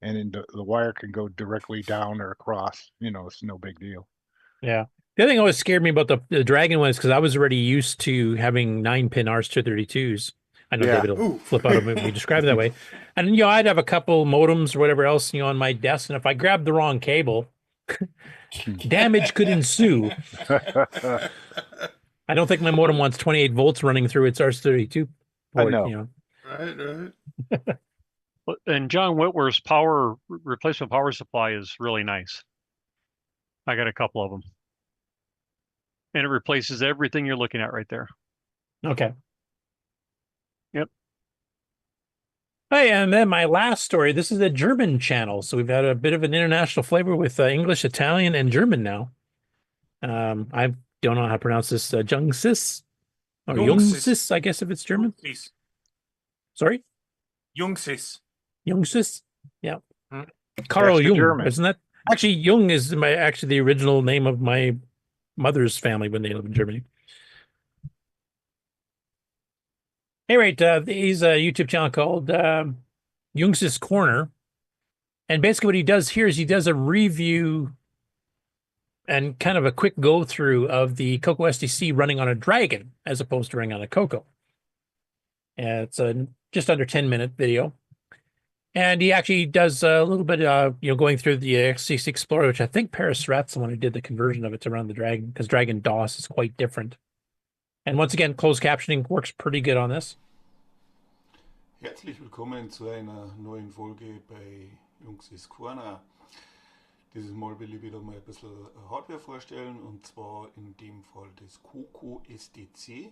Speaker 8: and the wire can go directly down or across. It's no big deal.
Speaker 12: Yeah. The other thing always scared me about the Dragon one is because I was already used to having 9-pin RS-232s. I know David will flip out when we describe it that way. And, I'd have a couple modems or whatever else, on my desk. And if I grabbed the wrong cable, damage could ensue. I don't think my modem wants 28 volts running through its RS-32 port.
Speaker 8: I know.
Speaker 11: Right.
Speaker 15: And John Whitworth's replacement power supply is really nice. I got a couple of them. And it replaces everything you're looking at right there.
Speaker 12: Okay.
Speaker 15: Yep.
Speaker 12: Hey, and then my last story. This is a German channel, so we've had a bit of an international flavor with English, Italian, and German now. I don't know how to pronounce this. Jungsis or Jungsis, I guess if it's German.
Speaker 19: Jungsis.
Speaker 12: Sorry.
Speaker 19: Jungsis.
Speaker 12: Jungsis. Yeah. Carl Jung,
Speaker 8: German.
Speaker 12: isn't that? Actually, Jung is the original name of my mother's family when they lived in Germany. Anyway, he's a YouTube channel called Jung's Corner. And basically what he does here is he does a review and kind of a quick go-through of the CoCo SDC running on a Dragon as opposed to running on a CoCo. And it's a just under 10-minute video. And he actually does a little bit, going through the XCC Explorer, which I think Paris Rat's the one who did the conversion of it to run the Dragon, because Dragon DOS is quite different. And once again, closed captioning works pretty good on this.
Speaker 1: Herzlich willkommen zu einer neuen Folge bei Jungs' Corner. Dieses Mal will ich wieder mal ein bisschen Hardware vorstellen, und zwar in dem Fall das CoCo SDC.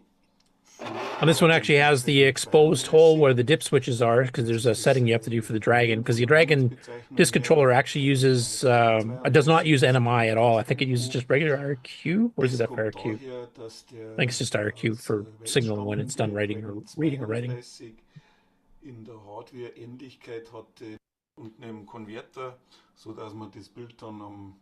Speaker 12: And this one actually has the exposed hole where the dip switches are, because there's a setting you have to do for the Dragon, because the Dragon disk controller actually uses, it does not use NMI at all. I think it uses just regular RQ, or is it FRQ? I think it's just RQ for signaling when it's done writing or reading or writing.
Speaker 1: In der Hardware-Ähnlichkeit hatte unten im Konverter, so dass man das Bild dann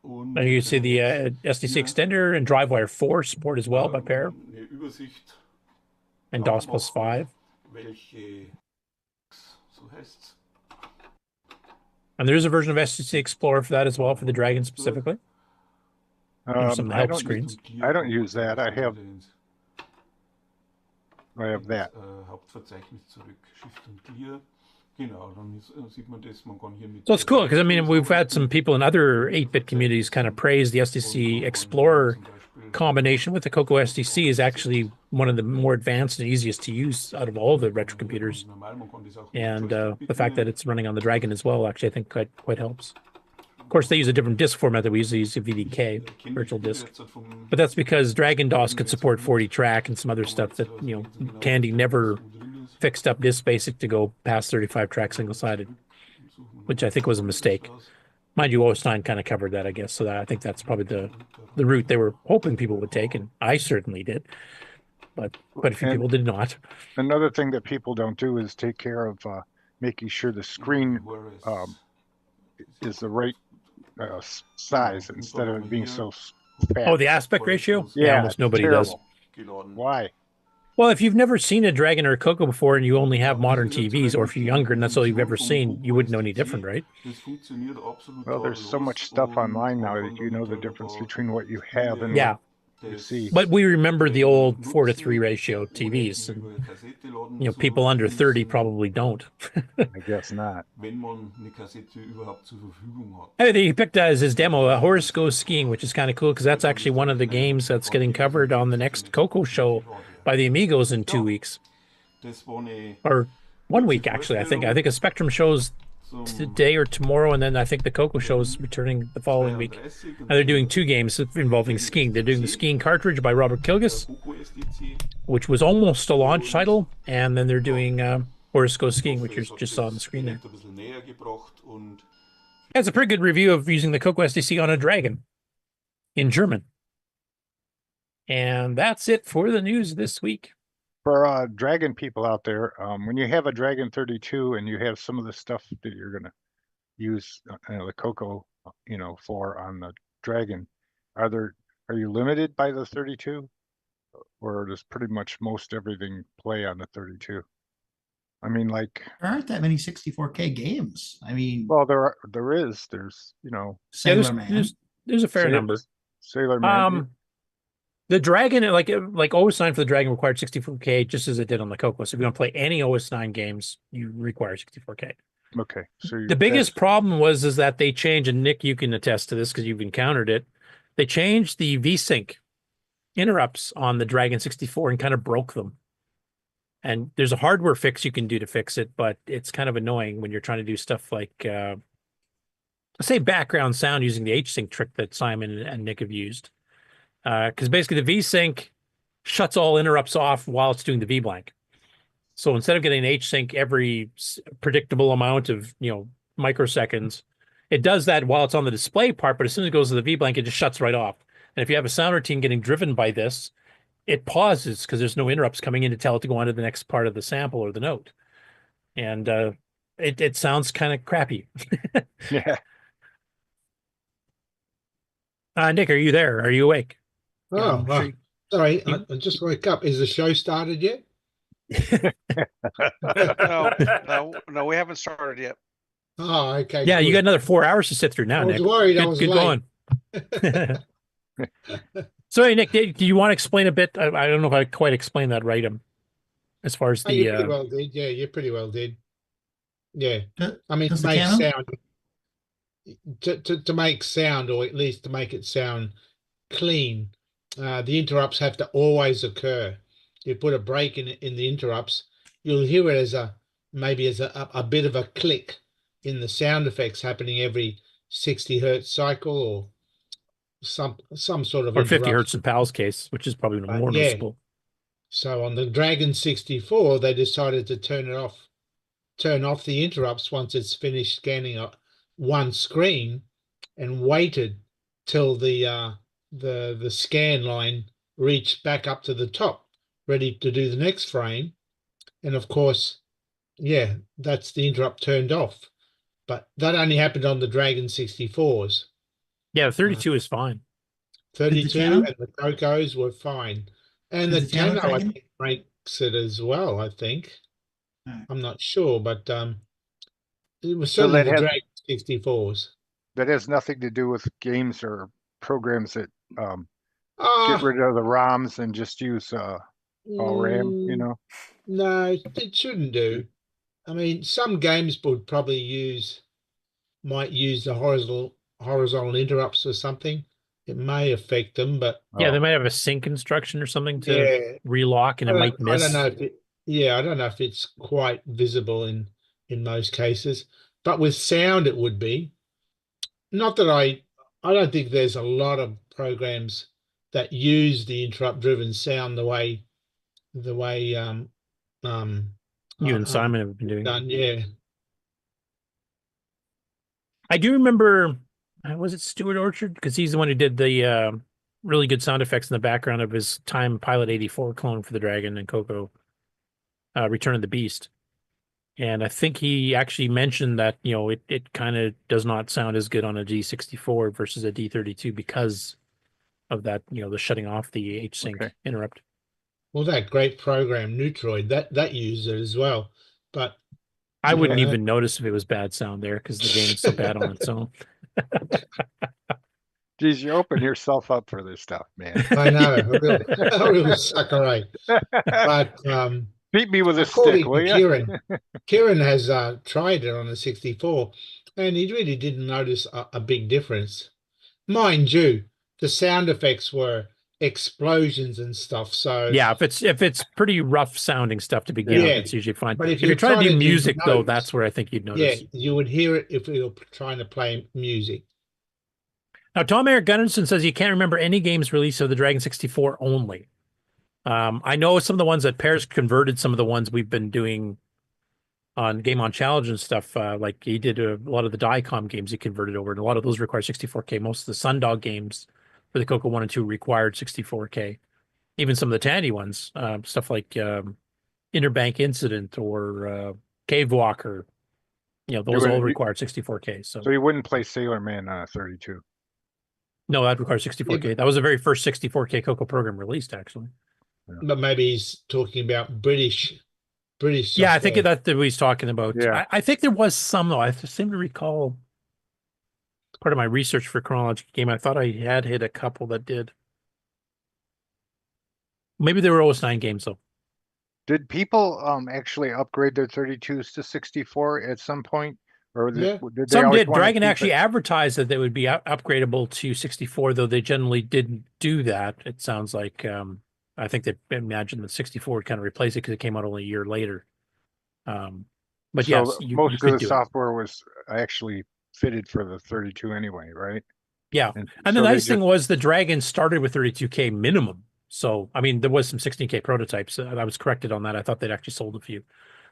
Speaker 1: Und
Speaker 12: And you see the SDC extender and Drywater 4 support as well by pair,
Speaker 1: eine Übersicht
Speaker 12: and DOS plus 5.
Speaker 1: welche, so heißt's,
Speaker 12: And there is a version of SDC Explorer for that as well, for the Dragon specifically. There's some help screens.
Speaker 8: I don't use that. I have that.
Speaker 1: Hauptverzeichnis zurück, Shift und Clear. Genau, dann sieht man das, man kann hier mit.
Speaker 12: So it's cool because I mean we've had some people in other 8-bit communities kind of praise the SDC Explorer combination with the CoCo SDC is actually one of the more advanced and easiest to use out of all the retro computers. And the fact that it's running on the Dragon as well, actually, I think quite helps. Of course, they use a different disk format that we usually use a VDK, virtual disk. But that's because Dragon DOS could support 40 track and some other stuff that, you know, Tandy never fixed up disk basic to go past 35 track single-sided, which I think was a mistake. Mind you, OS9 kind of covered that, I guess. So that, I think that's probably the route they were hoping people would take, and I certainly did. But quite a few people did not.
Speaker 8: Another thing that people don't do is take care of making sure the screen is the right size instead of it being so fat.
Speaker 12: Oh, the aspect ratio?
Speaker 8: Yeah,
Speaker 12: almost nobody
Speaker 8: terrible.
Speaker 12: does.
Speaker 8: Why?
Speaker 12: Well, if you've never seen a Dragon or a CoCo before and you only have modern TVs, or if you're younger and that's all you've ever seen, you wouldn't know any different, right?
Speaker 8: Well, there's so much stuff online now that you know the difference between what you have and
Speaker 12: Yeah.
Speaker 8: what you see.
Speaker 12: But we remember the old 4:3 ratio TVs. And, you know, people under 30 probably don't.
Speaker 8: I guess not.
Speaker 1: Wenn man eine Kassette überhaupt zur Verfügung hat.
Speaker 12: Hey, he picked as his demo Horse Goes Skiing, which is kind of cool because that's actually one of the games that's getting covered on the next CoCo show by the Amigos in 2 weeks. Or 1 week, actually, I think. I think a Spectrum show's today or tomorrow, and then I think the CoCo show's returning the following week. And they're doing 2 games involving skiing. They're doing the skiing cartridge by Robert Kilgus, which was almost a launch title, and then they're doing Horse Goes Skiing, which you just saw on the screen there. That's a pretty good review of using the CoCo SDC on a Dragon in German. And that's it for the news this week.
Speaker 8: For Dragon people out there, when you have a Dragon 32 and you have some of the stuff that you're going to use the CoCo, for on the Dragon, are you limited by the 32, or does pretty much most everything play on the 32? I mean, like,
Speaker 2: there aren't that many 64K games. I mean,
Speaker 8: well, there's
Speaker 2: Sailor Man.
Speaker 12: There's a fair number.
Speaker 8: Sailor Man.
Speaker 12: The Dragon, like OS9 for the Dragon required 64K, just as it did on the CoCo. So if you want to play any OS9 games, you require 64K.
Speaker 8: Okay. So
Speaker 12: the biggest problem is that they changed, and Nick, you can attest to this because you've encountered it. They changed the VSync interrupts on the Dragon 64 and kind of broke them. And there's a hardware fix you can do to fix it, but it's kind of annoying when you're trying to do stuff like, say, background sound using the H-Sync trick that Simon and Nick have used. Because basically the VSync shuts all interrupts off while it's doing the VBlank. So instead of getting an H-Sync every predictable amount of microseconds, it does that while it's on the display part, but as soon as it goes to the VBlank, it just shuts right off. And if you have a sound routine getting driven by this, it pauses because there's no interrupts coming in to tell it to go on to the next part of the sample or the note. And it sounds kind of crappy.
Speaker 8: Yeah.
Speaker 12: Nick, are you there? Are you awake?
Speaker 24: Oh, sorry, I just woke up. Is the show started yet?
Speaker 5: No, we haven't started yet.
Speaker 24: Oh, okay.
Speaker 12: Yeah, you got another 4 hours to sit through now,
Speaker 24: I was
Speaker 12: Nick.
Speaker 24: worried I was
Speaker 12: good
Speaker 24: late.
Speaker 12: going. So, hey, Nick, do you want to explain a bit? I don't know if I quite explained that right. As far as the
Speaker 24: You pretty well did. Yeah, you pretty well did. Yeah, I mean,
Speaker 2: Does
Speaker 24: to
Speaker 2: the
Speaker 24: make
Speaker 2: Canon?
Speaker 24: sound, to make sound, or at least to make it sound clean, the interrupts have to always occur. You put a break in the interrupts, you'll hear it as maybe a bit of a click in the sound effects happening every 60 hertz cycle, or some sort of
Speaker 12: or 50
Speaker 24: interrupt.
Speaker 12: hertz in Pal's case, which is probably more
Speaker 24: Yeah.
Speaker 12: noticeable.
Speaker 24: So on the Dragon 64, they decided to turn off the interrupts once it's finished scanning one screen, and waited till the scan line reached back up to the top, ready to do the next frame. And of course, yeah, that's the interrupt turned off. But that only happened on the Dragon 64s.
Speaker 12: Yeah, 32 is fine.
Speaker 24: 32
Speaker 18: Tano?
Speaker 24: and the CoCos were fine. And the
Speaker 18: Did the Tano
Speaker 24: Tano, I
Speaker 18: Dragon?
Speaker 24: think, breaks it as well, I think.
Speaker 18: Alright.
Speaker 24: I'm not sure, but it was
Speaker 8: So
Speaker 24: certainly
Speaker 8: that
Speaker 24: the
Speaker 8: has
Speaker 24: Dragon 64s.
Speaker 8: that has nothing to do with games or programs that
Speaker 24: Ah,
Speaker 8: get rid of the ROMs and just use all RAM, you
Speaker 24: mm,
Speaker 8: know?
Speaker 24: no, it shouldn't do. I mean, some games would probably might use the horizontal interrupts or something. It may affect them, but
Speaker 12: Yeah, they might have a sync instruction or something to
Speaker 24: yeah,
Speaker 12: relock, and it might
Speaker 24: I
Speaker 12: miss.
Speaker 24: don't know if I don't know if it's quite visible in most cases, but with sound it would be. Not that I don't think there's a lot of programs that use the interrupt driven sound the way
Speaker 12: You and Simon have been doing.
Speaker 24: done. Yeah.
Speaker 12: I do remember, was it Stuart Orchard? Because he's the one who did the really good sound effects in the background of his Time Pilot 84 clone for the Dragon and CoCo, Return of the Beast. And I think he actually mentioned that, it kind of does not sound as good on a D64 versus a D32 because of that, the shutting off the H-Sync interrupt.
Speaker 24: Well, that great program, Neutroid, that used it as well. But
Speaker 12: I wouldn't even notice if it was bad sound there because the game is so bad on its own.
Speaker 8: Geez, you open yourself up for this stuff, man.
Speaker 24: I know, a real sucker, right? But
Speaker 8: beat me with a stick, will you?
Speaker 24: Kieran has tried it on a 64, and he really didn't notice a big difference. Mind you, the sound effects were explosions and stuff. So
Speaker 12: yeah, if it's pretty rough sounding stuff to begin with, it's usually fine.
Speaker 24: But if
Speaker 12: you're trying to do music, though,
Speaker 24: notes,
Speaker 12: that's where I think you'd notice.
Speaker 24: Yeah, you would hear it if you're trying to play music.
Speaker 12: Now, Tom Eric Gunnarsson says he can't remember any games released of the Dragon 64 only. I know some of the ones that Pear's converted, some of the ones we've been doing on Game On Challenge and stuff. Like he did a lot of the Diacom games he converted over, and a lot of those require 64K. Most of the Sundog games for the CoCo 1 and 2 required 64K. Even some of the Tandy ones, stuff like Interbank Incident or Cave Walker, those all required 64K. So
Speaker 8: you wouldn't play Sailor Man on a 32?
Speaker 12: No, that requires 64K. That was the very first 64K CoCo program released, actually.
Speaker 24: But maybe he's talking about British.
Speaker 12: Yeah, I think that's what he's talking about.
Speaker 8: Yeah.
Speaker 12: I think there was some, though. I seem to recall part of my research for Chronological Game. I thought I had hit a couple that did. Maybe there were OS9 games, though.
Speaker 8: Did people actually upgrade their 32s to 64 at some point? Or did they
Speaker 12: Some
Speaker 8: always
Speaker 12: did.
Speaker 8: want to
Speaker 12: Dragon
Speaker 8: keep
Speaker 12: actually
Speaker 8: it?
Speaker 12: advertised that they would be upgradable to 64, though they generally didn't do that. It sounds like I think they imagined that 64 would kind of replace it because it came out only a year later. But
Speaker 8: So
Speaker 12: yes, you
Speaker 8: most
Speaker 12: could
Speaker 8: of the
Speaker 12: do it.
Speaker 8: software was actually fitted for the 32 anyway, right?
Speaker 12: Yeah. And the
Speaker 8: so they
Speaker 12: nice thing
Speaker 8: just-
Speaker 12: was the Dragon started with 32K minimum. So, I mean, there was some 16K prototypes. I was corrected on that. I thought they'd actually sold a few.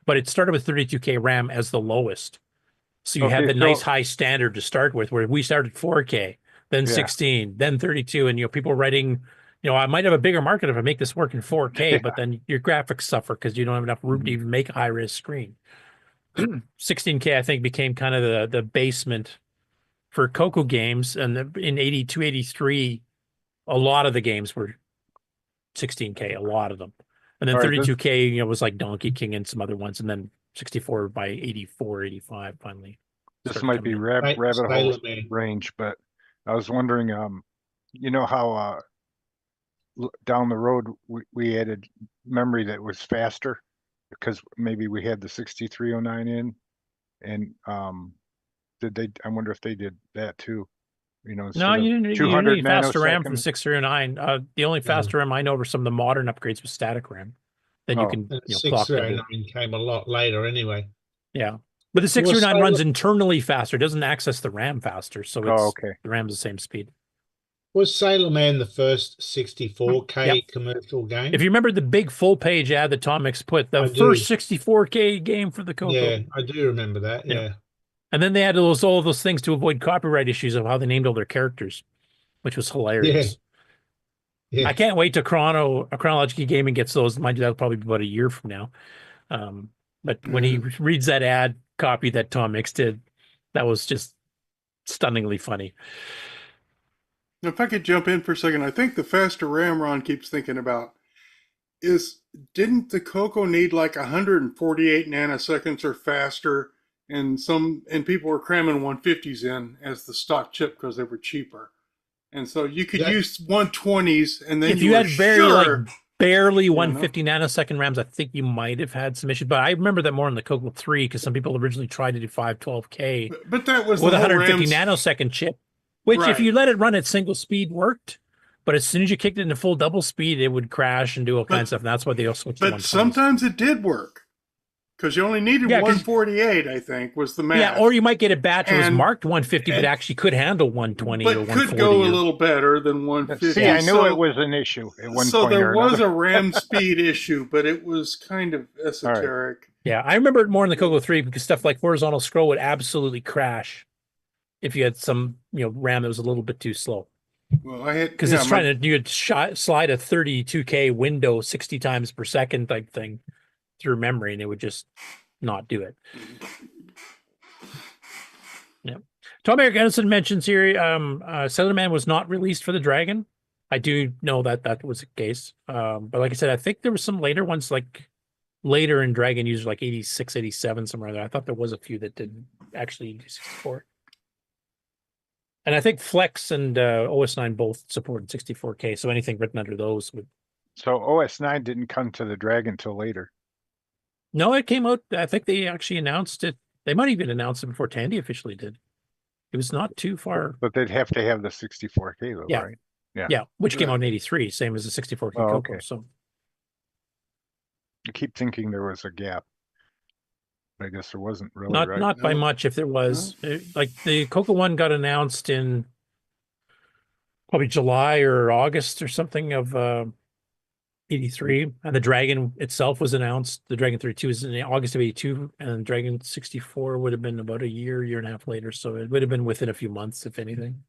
Speaker 12: But it started with 32K RAM as the lowest. So you had
Speaker 8: Okay,
Speaker 12: the nice high standard to start with, where we started 4K, then
Speaker 8: Yeah.
Speaker 12: 16, then 32. And, people were writing, I might have a bigger market if I make this work in 4K, but then your graphics suffer because you don't have enough room to even make a high-res screen. 16K, I think, became kind of the basement for CoCo games. And in 82, 83, a lot of the games were 16K, a lot of them. And then
Speaker 8: All right,
Speaker 12: 32K, was like Donkey King and some other ones. And then 64 by 84, 85 finally.
Speaker 8: This
Speaker 12: started
Speaker 8: might be
Speaker 12: coming in.
Speaker 8: rabbit hole
Speaker 24: Sailor Man.
Speaker 8: range, but I was wondering, you know how down the road we added memory that was faster because maybe we had the 6309 in, and I wonder if they did that too.
Speaker 12: No,
Speaker 8: instead
Speaker 12: you
Speaker 8: of
Speaker 12: didn't
Speaker 8: 200
Speaker 12: need faster RAM from
Speaker 8: nanoseconds.
Speaker 12: 6309. The only faster RAM I know were some of the modern upgrades with static RAM. Then you
Speaker 8: Oh.
Speaker 12: can
Speaker 24: And
Speaker 12: clock double.
Speaker 24: 609 came a lot later anyway.
Speaker 12: Yeah. But the 639 runs internally faster. It doesn't access the RAM faster. So it's
Speaker 8: okay.
Speaker 12: the RAM's the same speed.
Speaker 24: Was Sailor Man the first 64K
Speaker 12: Yep.
Speaker 24: commercial game?
Speaker 12: If you remember the big full page ad that Tom Mix put, the
Speaker 24: I do.
Speaker 12: first 64K game for the CoCo.
Speaker 24: Yeah, I do remember that.
Speaker 12: Yeah.
Speaker 24: Yeah.
Speaker 12: And then they had all of those things to avoid copyright issues of how they named all their characters, which was hilarious.
Speaker 24: Yeah.
Speaker 12: I can't wait till Chronological Gaming gets those. Mind you, that'll probably be about a year from now. But when he reads that ad copy that Tom Mix did, that was just stunningly funny.
Speaker 11: If I could jump in for a second, I think the faster RAM Ron keeps thinking about is, didn't the CoCo need like 148 nanoseconds or faster, and people were cramming 150s in as the stock chip because they were cheaper, and so you could use 120s, and then
Speaker 12: if you had barely 150 nanosecond RAMs, I think you might have had some issues. But I remember that more on the CoCo 3 because some people originally tried to do 512K,
Speaker 11: but that was
Speaker 12: with
Speaker 11: the
Speaker 12: a
Speaker 11: whole
Speaker 12: 150
Speaker 11: RAMs
Speaker 12: nanosecond chip, which if you let it run at single speed worked. But as soon as you kicked it into full double speed, it would crash and do all kinds of stuff. And that's why they also switched to 120s.
Speaker 11: But sometimes it did work because you only needed 148, I think, was the max.
Speaker 12: Yeah, or you might get a batch that was marked 150, but actually could handle 120 or 140.
Speaker 11: Could go a little better than 150.
Speaker 8: See, I knew it was an issue at one point.
Speaker 11: So there
Speaker 8: or
Speaker 11: was
Speaker 8: another.
Speaker 11: a RAM speed issue, but it was kind of esoteric.
Speaker 12: Yeah, I remember it more in the CoCo 3 because stuff like horizontal scroll would absolutely crash if you had some RAM that was a little bit too slow.
Speaker 11: Well, I had
Speaker 12: because it's trying to you'd slide a 32K window 60 times per second type thing through memory, and it would just not do it. Yeah. Tom Eric Edison mentions here, Sailor Man was not released for the Dragon. I do know that was the case. But like I said, I think there were some later ones, like later in Dragon users, like 86, 87, somewhere there. I thought there was a few that didn't actually do 64. And I think Flex and OS9 both supported 64K, so anything written under those would.
Speaker 8: So OS9 didn't come to the Dragon till later.
Speaker 12: No, it came out. I think they actually announced it. They might even announce it before Tandy officially did. It was not too far.
Speaker 8: But they'd have to have the 64K though, right?
Speaker 12: Yeah, which came out in 83, same as the 64K CoCo.
Speaker 8: Okay.
Speaker 12: So
Speaker 8: I keep thinking there was a gap. I guess there wasn't really.
Speaker 12: Not by much. If there was, like the CoCo one got announced in probably July or August or something of 83, and the Dragon itself was announced. The Dragon 32 is in August of 82, and Dragon 64 would have been about a year and a half later. So it would have been within a few months, if anything.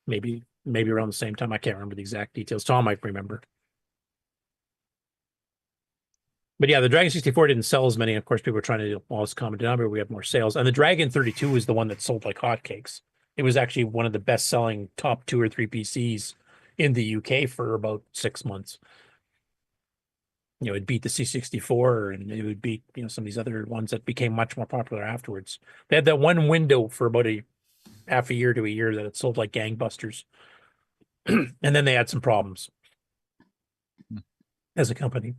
Speaker 12: Maybe around the same time. I can't remember the exact details. Tom might remember. But yeah, the Dragon 64 didn't sell as many. Of course, people were trying to do all this common denominator. We have more sales. And the Dragon 32 was the one that sold like hotcakes. It was actually one of the best-selling top 2 or 3 PCs in the UK for about 6 months. It beat the C64, and it would beat some of these other ones that became much more popular afterwards. They had that one window for about half a year to a year that it sold like gangbusters. And then they had some problems as a company.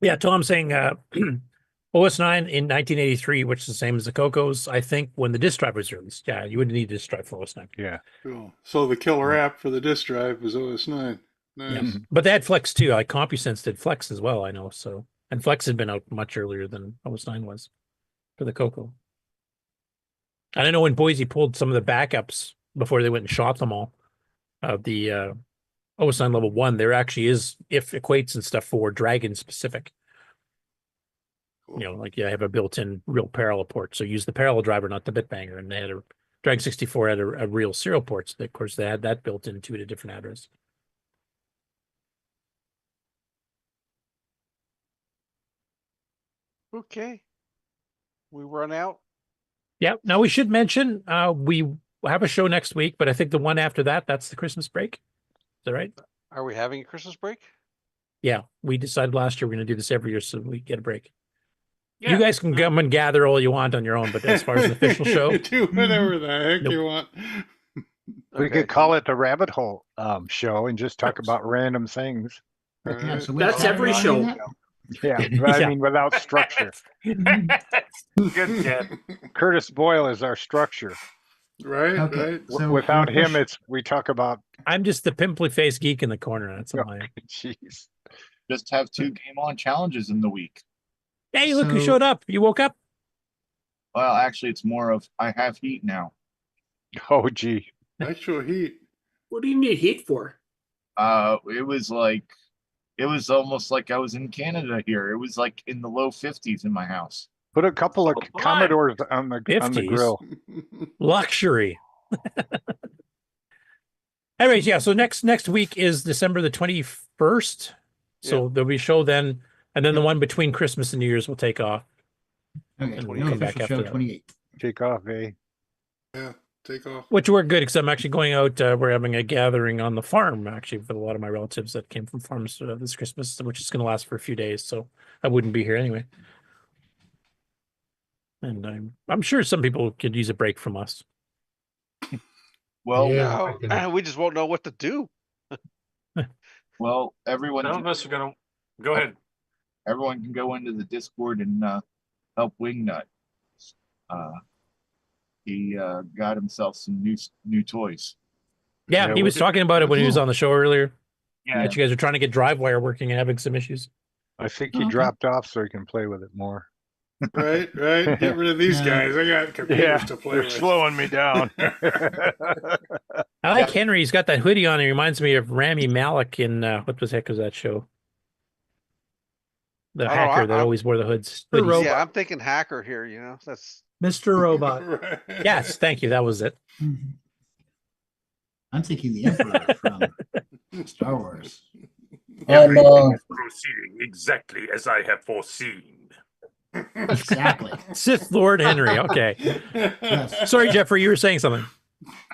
Speaker 12: Yeah, Tom's saying OS9 in 1983, which is the same as the CoCos. I think when the disk drive was released, you wouldn't need a disk drive for OS9.
Speaker 8: Yeah.
Speaker 11: Cool. So the killer app for the disk drive was OS9. Nice.
Speaker 12: Yeah. But they had Flex too. Like CompuSense did Flex as well, I know. So, and Flex had been out much earlier than OS9 was for the CoCo. And I know when Boise pulled some of the backups before they went and shot them all, the OS9 level 1, there actually is if equates and stuff for Dragon specific. Cool. I have a built-in real parallel port, so use the parallel driver, not the bitbanger. And they had Dragon 64 had a real serial port, so of course they had that built into it, a different address.
Speaker 5: Okay, we run out.
Speaker 12: Yeah. Now we should mention we have a show next week, but I think the one after that's the Christmas break. Is that right?
Speaker 5: Are we having a Christmas break?
Speaker 12: Yeah, we decided last year we're going to do this every year, so we get a break.
Speaker 19: Yeah.
Speaker 12: You guys can come and gather all you want on your own, but as far as an official show,
Speaker 11: do whatever the heck you want.
Speaker 8: We could call it the Rabbit Hole show and just talk about random things.
Speaker 9: Yeah, so that's every show.
Speaker 8: Yeah, but I mean without structure.
Speaker 19: Good kid.
Speaker 8: Curtis Boyle is our structure.
Speaker 11: Right,
Speaker 2: Okay,
Speaker 11: right.
Speaker 2: so
Speaker 8: Without him, we talk about.
Speaker 12: I'm just the pimply faced geek in the corner. That's all I am.
Speaker 8: Jeez.
Speaker 17: Just have 2 game on challenges in the week.
Speaker 12: Hey, look who showed up. You woke up?
Speaker 17: Well, actually, it's more of I have heat now.
Speaker 8: Oh, gee.
Speaker 11: Actual heat.
Speaker 9: What do you need heat for?
Speaker 17: It was almost like I was in Canada here. It was like in the low 50s in my house.
Speaker 8: Put a couple of Commodores on the
Speaker 12: 50s.
Speaker 8: grill.
Speaker 12: Luxury. Anyways, yeah. So next week is December the 21st. So there'll be a show then, and then the one between Christmas and New Year's will take off.
Speaker 2: Okay,
Speaker 12: And
Speaker 2: no
Speaker 12: we'll come back
Speaker 2: official
Speaker 12: after
Speaker 2: show
Speaker 12: that.
Speaker 2: 28.
Speaker 8: Take off, eh?
Speaker 11: Yeah, take off.
Speaker 12: Which we're good because I'm actually going out. We're having a gathering on the farm actually with a lot of my relatives that came from farms this Christmas, which is going to last for a few days. So I wouldn't be here anyway. And I'm sure some people could use a break from us.
Speaker 17: Well,
Speaker 5: no, we just won't know what to do.
Speaker 17: Well, everyone.
Speaker 19: Some of us are gonna go ahead.
Speaker 17: Everyone can go into the Discord and help Wingnut. He got himself some new toys.
Speaker 12: Yeah, he was talking about it when he was on the show earlier.
Speaker 19: Yeah,
Speaker 12: that you guys are trying to get Drywater working and having some issues.
Speaker 8: I think he dropped off so he can play with it more.
Speaker 11: Right. Get rid of these guys. I got computers to play
Speaker 8: they're
Speaker 11: with.
Speaker 8: slowing me down.
Speaker 12: I like Henry. He's got that hoodie on. He reminds me of Rami Malek in what the heck was that show? The hacker that always wore the hoods.
Speaker 5: Yeah, I'm thinking hacker here. You know, that's
Speaker 18: Mr. Robot.
Speaker 12: Yes, thank you. That was it.
Speaker 2: I'm thinking the Emperor from Star Wars.
Speaker 19: Everything is proceeding exactly as I have foreseen.
Speaker 2: Exactly.
Speaker 12: Sith Lord Henry. Okay.
Speaker 2: Yes.
Speaker 12: Sorry, Jeffrey, you were saying something.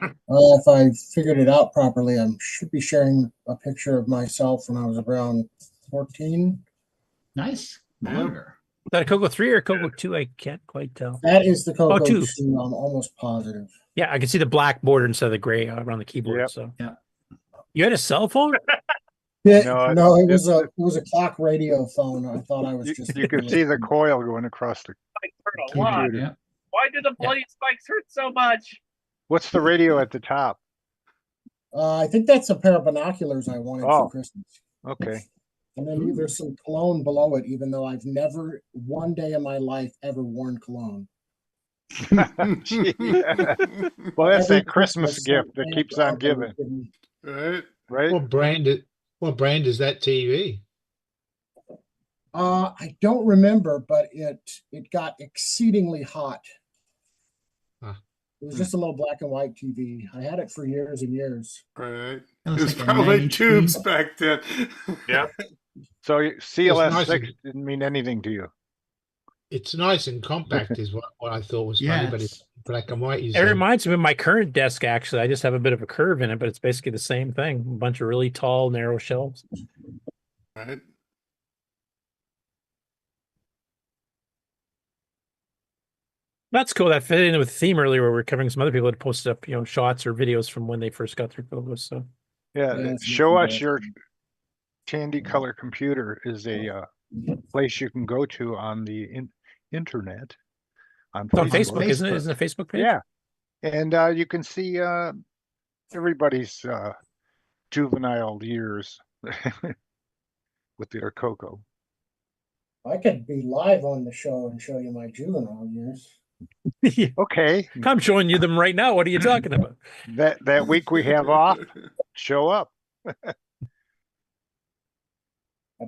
Speaker 10: If I figured it out properly, I should be sharing a picture of myself when I was around 14.
Speaker 2: Nice. Longer.
Speaker 12: Is that a CoCo 3 or CoCo 2? I can't quite tell.
Speaker 10: That is the CoCo
Speaker 12: 2.
Speaker 10: 2. I'm almost positive.
Speaker 12: Yeah, I can see the black border instead of the gray around the keyboard.
Speaker 8: Yep.
Speaker 12: So
Speaker 2: yeah.
Speaker 12: You had a cell phone?
Speaker 10: No, it was a clock radio phone. I thought I was just.
Speaker 8: You could see the coil going across the computer.
Speaker 2: Yeah.
Speaker 19: Why do the bloody spikes hurt so much?
Speaker 8: What's the radio at the top?
Speaker 10: I think that's a pair of binoculars I wanted for Christmas.
Speaker 8: Okay.
Speaker 10: And then there's some cologne below it, even though I've never, one day in my life, ever worn cologne.
Speaker 8: Well, that's that Christmas gift that keeps on giving. Right?
Speaker 24: What brand is that TV?
Speaker 10: I don't remember, but it got exceedingly hot. It was just a little black and white TV. I had it for years and years.
Speaker 11: Right.
Speaker 2: It
Speaker 11: It
Speaker 2: was
Speaker 11: was
Speaker 2: like a
Speaker 11: probably
Speaker 2: 90
Speaker 11: tubes back then.
Speaker 19: Yeah.
Speaker 8: So CLS6
Speaker 24: nice and-
Speaker 8: didn't mean anything to you.
Speaker 24: It's nice and compact is what I thought was funny, but it's black and white.
Speaker 12: It reminds me of my current desk, actually. I just have a bit of a curve in it, but it's basically the same thing. A bunch of really tall, narrow shelves.
Speaker 11: Right.
Speaker 12: That's cool. That fit in with the theme earlier where we were covering some other people that posted up, shots or videos from when they first got their CoCos. So
Speaker 8: Yeah, show us your candy color computer is a place you can go to on the internet. On
Speaker 12: Facebook, isn't it? Isn't it a Facebook page?
Speaker 8: Yeah, and you can see everybody's juvenile years with their CoCo.
Speaker 10: I could be live on the show and show you my juvenile years.
Speaker 8: Okay,
Speaker 12: I'm showing you them right now. What are you talking about?
Speaker 8: That week we have off, show up.
Speaker 10: I'd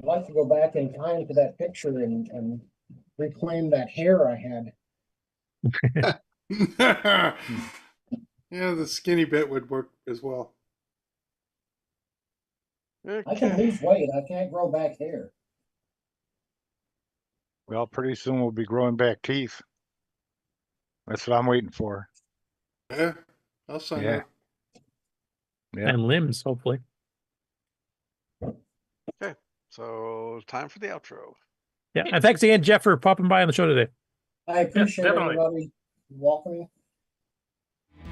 Speaker 10: like to go back in time to that picture and reclaim that hair I had.
Speaker 11: Yeah, the skinny bit would work as well.
Speaker 10: I can lose weight. I can't grow back hair.
Speaker 8: Well, pretty soon we'll be growing back teeth. That's what I'm waiting for.
Speaker 11: Yeah, I'll sign up.
Speaker 8: Yeah.
Speaker 12: And limbs, hopefully.
Speaker 5: Okay, so time for the outro.
Speaker 12: Yeah, and thanks again, Jeff, for popping by on the show today.
Speaker 10: I appreciate
Speaker 19: definitely.
Speaker 10: everybody welcoming.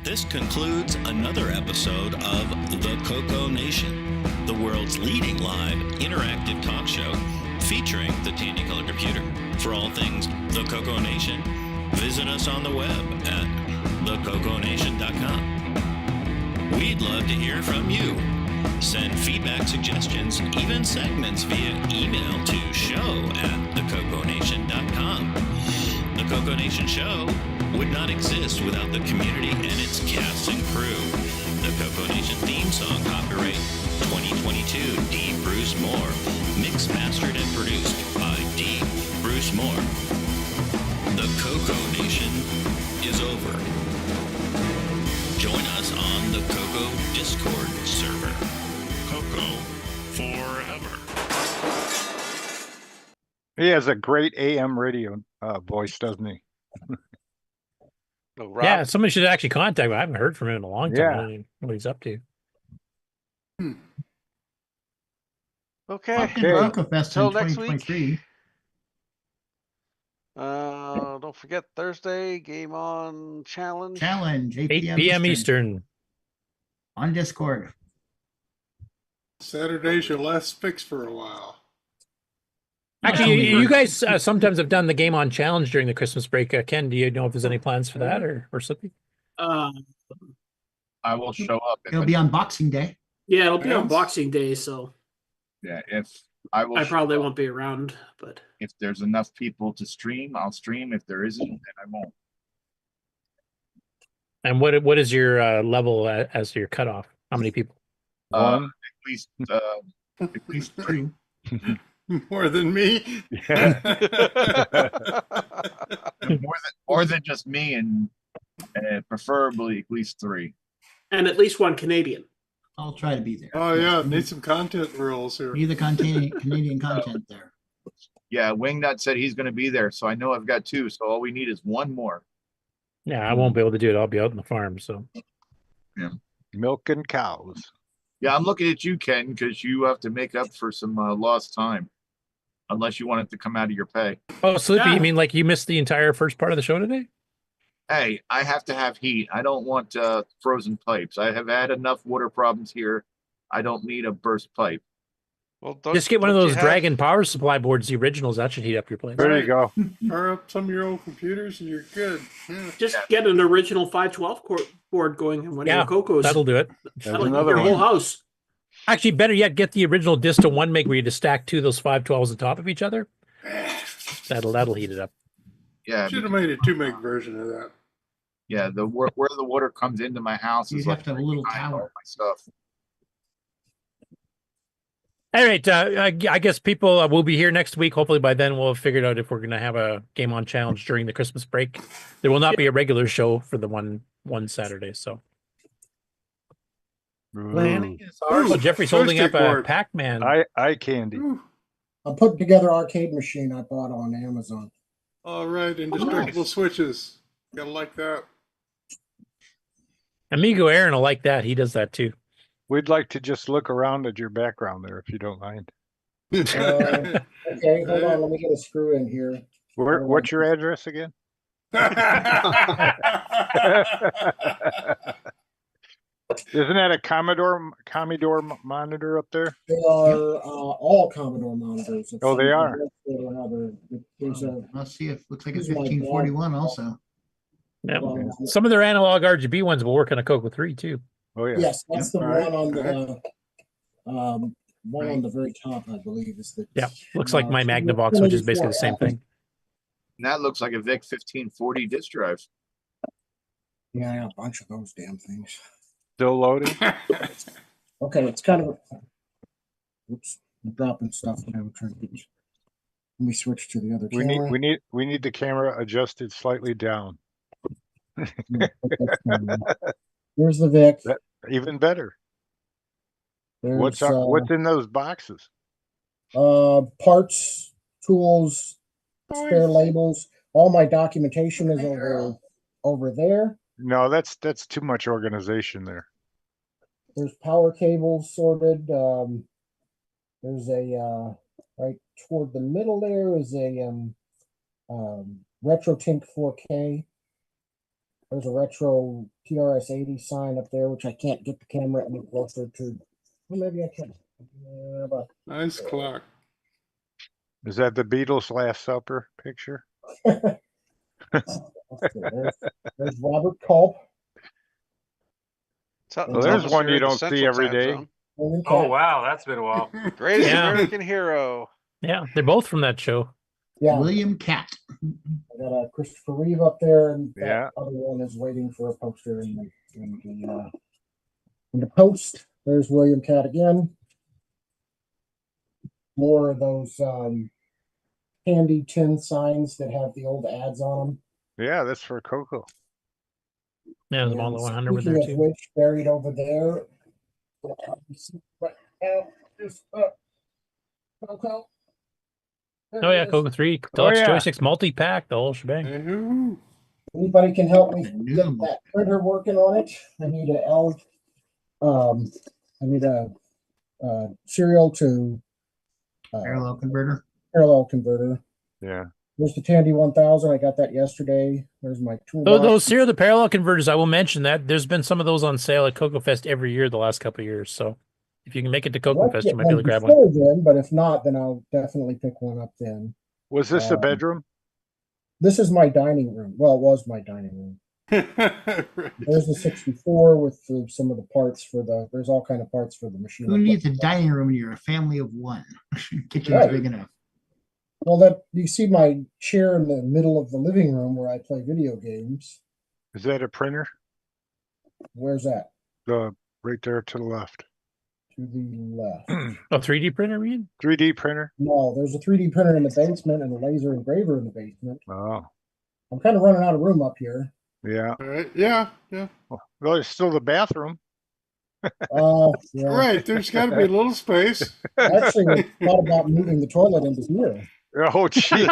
Speaker 4: This concludes another episode of the CoCoNation, the world's leading live interactive talk show featuring the Technicolor computer. For all things the CoCoNation, visit us on the web at thecoconation.com. We'd love to hear from you. Send feedback, suggestions, even segments via email to show@thecoconation.com. The CoCoNation show would not exist without the community and its cast and crew. The CoCoNation theme song, copyright 2022, D. Bruce Moore. Mixed, mastered, and produced by D. Bruce Moore. The CoCoNation is over. Join us on the CoCo Discord server. CoCo forever.
Speaker 8: He has a great AM radio voice, doesn't he?
Speaker 12: Yeah, somebody should actually contact him. I haven't heard from him in a long time.
Speaker 8: Yeah.
Speaker 12: I don't know what he's up to.
Speaker 20: Okay.
Speaker 2: CoCo Fest in
Speaker 20: Till next week.
Speaker 2: 2023.
Speaker 20: Don't forget Thursday Game On Challenge.
Speaker 2: Challenge 8
Speaker 12: 8 p.m. Eastern.
Speaker 2: On Discord.
Speaker 11: Saturday's your last fix for a while.
Speaker 12: Actually, you guys sometimes have done the Game On Challenge during the Christmas break. Ken, do you know if there's any plans for that or something?
Speaker 17: I will show up. if
Speaker 2: It'll be on Boxing Day.
Speaker 21: Yeah, it'll be on Boxing Day, so
Speaker 17: Yeah, if I will.
Speaker 21: I
Speaker 17: show
Speaker 21: probably
Speaker 17: up.
Speaker 21: won't be around, but
Speaker 17: If there's enough people to stream, I'll stream. If there isn't, then I won't.
Speaker 12: And what is your level as your cutoff? How many people?
Speaker 17: At least 3.
Speaker 11: More than me.
Speaker 17: more than just me, and preferably at least 3.
Speaker 21: and at least one Canadian.
Speaker 2: I'll try to be there.
Speaker 11: Oh yeah, need some content rules here.
Speaker 2: Need the Canadian content there.
Speaker 17: Yeah, Wingnut said he's going to be there, so I know I've got 2. So all we need is 1 more.
Speaker 12: Yeah, I won't be able to do it. I'll be out on the farm. So
Speaker 17: Yeah,
Speaker 8: milking cows.
Speaker 17: Yeah, I'm looking at you, Ken, because you have to make up for some lost time, unless you want it to come out of your pay.
Speaker 12: Oh, Sloopy, you mean like you missed the entire first part of the show today?
Speaker 17: Hey, I have to have heat. I don't want frozen pipes. I have had enough water problems here. I don't need a burst pipe.
Speaker 20: Well,
Speaker 12: Just get one of those Dragon power supply boards, the originals. That should heat up your place.
Speaker 8: There you go.
Speaker 11: Fire up some of your old computers and you're good. Yeah.
Speaker 21: Just get an original 512 board going in one of your CoCos.
Speaker 12: That'll do it.
Speaker 21: That'll heat your whole house.
Speaker 12: Actually, better yet, get the original Dista 1 meg where you just stack 2 of those 512s on top of each other. That'll heat it up.
Speaker 17: Yeah,
Speaker 11: Should have made a 2 meg version of that.
Speaker 17: Yeah, where the water comes into my house
Speaker 2: You
Speaker 17: is
Speaker 2: have
Speaker 17: like
Speaker 2: to have a little
Speaker 17: behind all
Speaker 2: tower.
Speaker 17: my stuff.
Speaker 12: All right. I guess people will be here next week. Hopefully by then we'll have figured out if we're going to have a Game On Challenge during the Christmas break. There will not be a regular show for the one Saturday. So
Speaker 10: Planning
Speaker 12: is hard. Oh, Jeffrey's holding up a Pac-Man.
Speaker 8: Eye candy.
Speaker 10: I'm putting together arcade machine I bought on Amazon.
Speaker 11: All right, indestructible switches. Gotta like that.
Speaker 12: Amigo Aaron will like that. He does that too.
Speaker 8: We'd like to just look around at your background there, if you don't mind.
Speaker 10: Okay, hold on. Let me get a screw in here.
Speaker 8: What's your address again? Isn't that a Commodore monitor up there?
Speaker 10: They are all Commodore monitors. It's
Speaker 8: Oh, they are.
Speaker 2: Let's see if looks like it's 1541 also.
Speaker 12: Yeah. Some of their analog RGB ones will work on a CoCo 3 too.
Speaker 8: Oh yeah.
Speaker 10: Yes, that's the
Speaker 8: All
Speaker 10: one
Speaker 8: right.
Speaker 10: on the one on the very top, I believe, is the
Speaker 12: Yeah, looks like my Magnavox, which is basically the same thing.
Speaker 17: And that looks like a VIC 1540 disk drive.
Speaker 10: Yeah, I got a bunch of those damn things.
Speaker 8: Still loading?
Speaker 10: Okay, it's kind of. Oops, I'm dropping stuff. Now. Let me switch to the other camera.
Speaker 8: We need the camera adjusted slightly down.
Speaker 10: Here's the VIC.
Speaker 8: Even better.
Speaker 10: There's,
Speaker 8: What's in those boxes?
Speaker 10: Parts, tools, spare labels. All my documentation is over there.
Speaker 8: No, that's too much organization there.
Speaker 10: There's power cables sorted. There's a right toward the middle there is a RetroTink 4K. There's a retro TRS-80 sign up there, which I can't get the camera any closer to. Well, maybe I can.
Speaker 11: Nice clock.
Speaker 8: Is that the Beatles' Last Supper picture?
Speaker 10: There's Robert Culp.
Speaker 8: Well, there's one you don't see every day.
Speaker 19: Oh wow, that's been a while.
Speaker 20: Greatest
Speaker 12: Yeah.
Speaker 20: American hero.
Speaker 12: Yeah, they're both from that show.
Speaker 10: Yeah.
Speaker 2: William Cat.
Speaker 10: I got a Christopher Reeve up there, and that
Speaker 8: Yeah.
Speaker 10: other one is waiting for a poster in the post. There's William Cat again. More of those handy tin signs that have the old ads on them.
Speaker 8: Yeah, that's for CoCo.
Speaker 12: Yeah, the Model 100 were there
Speaker 10: Speaking of
Speaker 12: too.
Speaker 10: which, buried over there. Right now, is CoCo.
Speaker 12: Oh yeah, CoCo 3, Deluxe joysticks, multi-pack, the whole shebang.
Speaker 10: Anybody can help me get that printer working on it. I need a serial to
Speaker 2: Parallel converter.
Speaker 10: Parallel converter.
Speaker 8: Yeah.
Speaker 10: There's the Tandy 1000. I got that yesterday. There's my tool.
Speaker 12: Those here, the parallel converters, I will mention that there's been some of those on sale at CoCo Fest every year the last couple of years. So if you can make it to CoCo Fest, you might be able to grab one.
Speaker 10: Then, but if not, then I'll definitely pick one up then.
Speaker 8: Was this a bedroom?
Speaker 10: This is my dining room. Well, it was my dining room. There's the 64 with some of the parts for the. There's all kind of parts for the machine.
Speaker 2: Who needs a dining room when you're a family of one? Kitchen's big enough.
Speaker 10: Well, that you see my chair in the middle of the living room where I play video games.
Speaker 8: Is that a printer?
Speaker 10: Where's that?
Speaker 8: Right there to the left.
Speaker 10: To the left.
Speaker 12: A 3D printer, Reed?
Speaker 8: 3D printer?
Speaker 10: No, there's a 3D printer in the basement and a laser engraver in the basement.
Speaker 8: Oh.
Speaker 10: I'm kind of running out of room up here.
Speaker 8: Yeah.
Speaker 11: All right. Yeah.
Speaker 8: Well, there's still the bathroom.
Speaker 10: Yeah.
Speaker 11: Right. There's got to be a little space.
Speaker 10: Actually, we thought about moving the toilet into here.
Speaker 8: Oh, gee.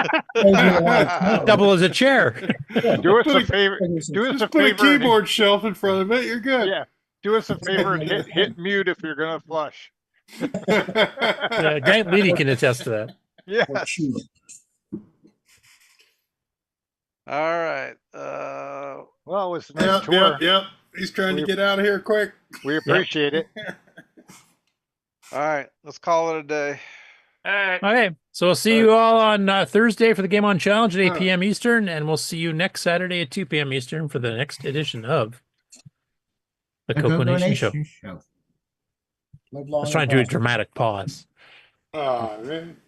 Speaker 12: Double as a chair.
Speaker 8: Do us a favor.
Speaker 11: Just put a keyboard shelf in front of it. You're good.
Speaker 8: Yeah. Do us a favor and hit mute if you're going to flush.
Speaker 12: Grant Leedy can attest to that.
Speaker 8: Yeah.
Speaker 20: All right.
Speaker 8: Well, it was a nice tour.
Speaker 11: Yep. He's trying to get out of here quick.
Speaker 8: We appreciate it.
Speaker 20: All right. Let's call it a day.
Speaker 12: Okay, so we'll see you all on Thursday for the Game On Challenge at 8 p.m. Eastern, and we'll see you next Saturday at 2 p.m. Eastern for the next edition of the CoCoNation Show. I was trying to do a dramatic pause.
Speaker 11: Oh, man.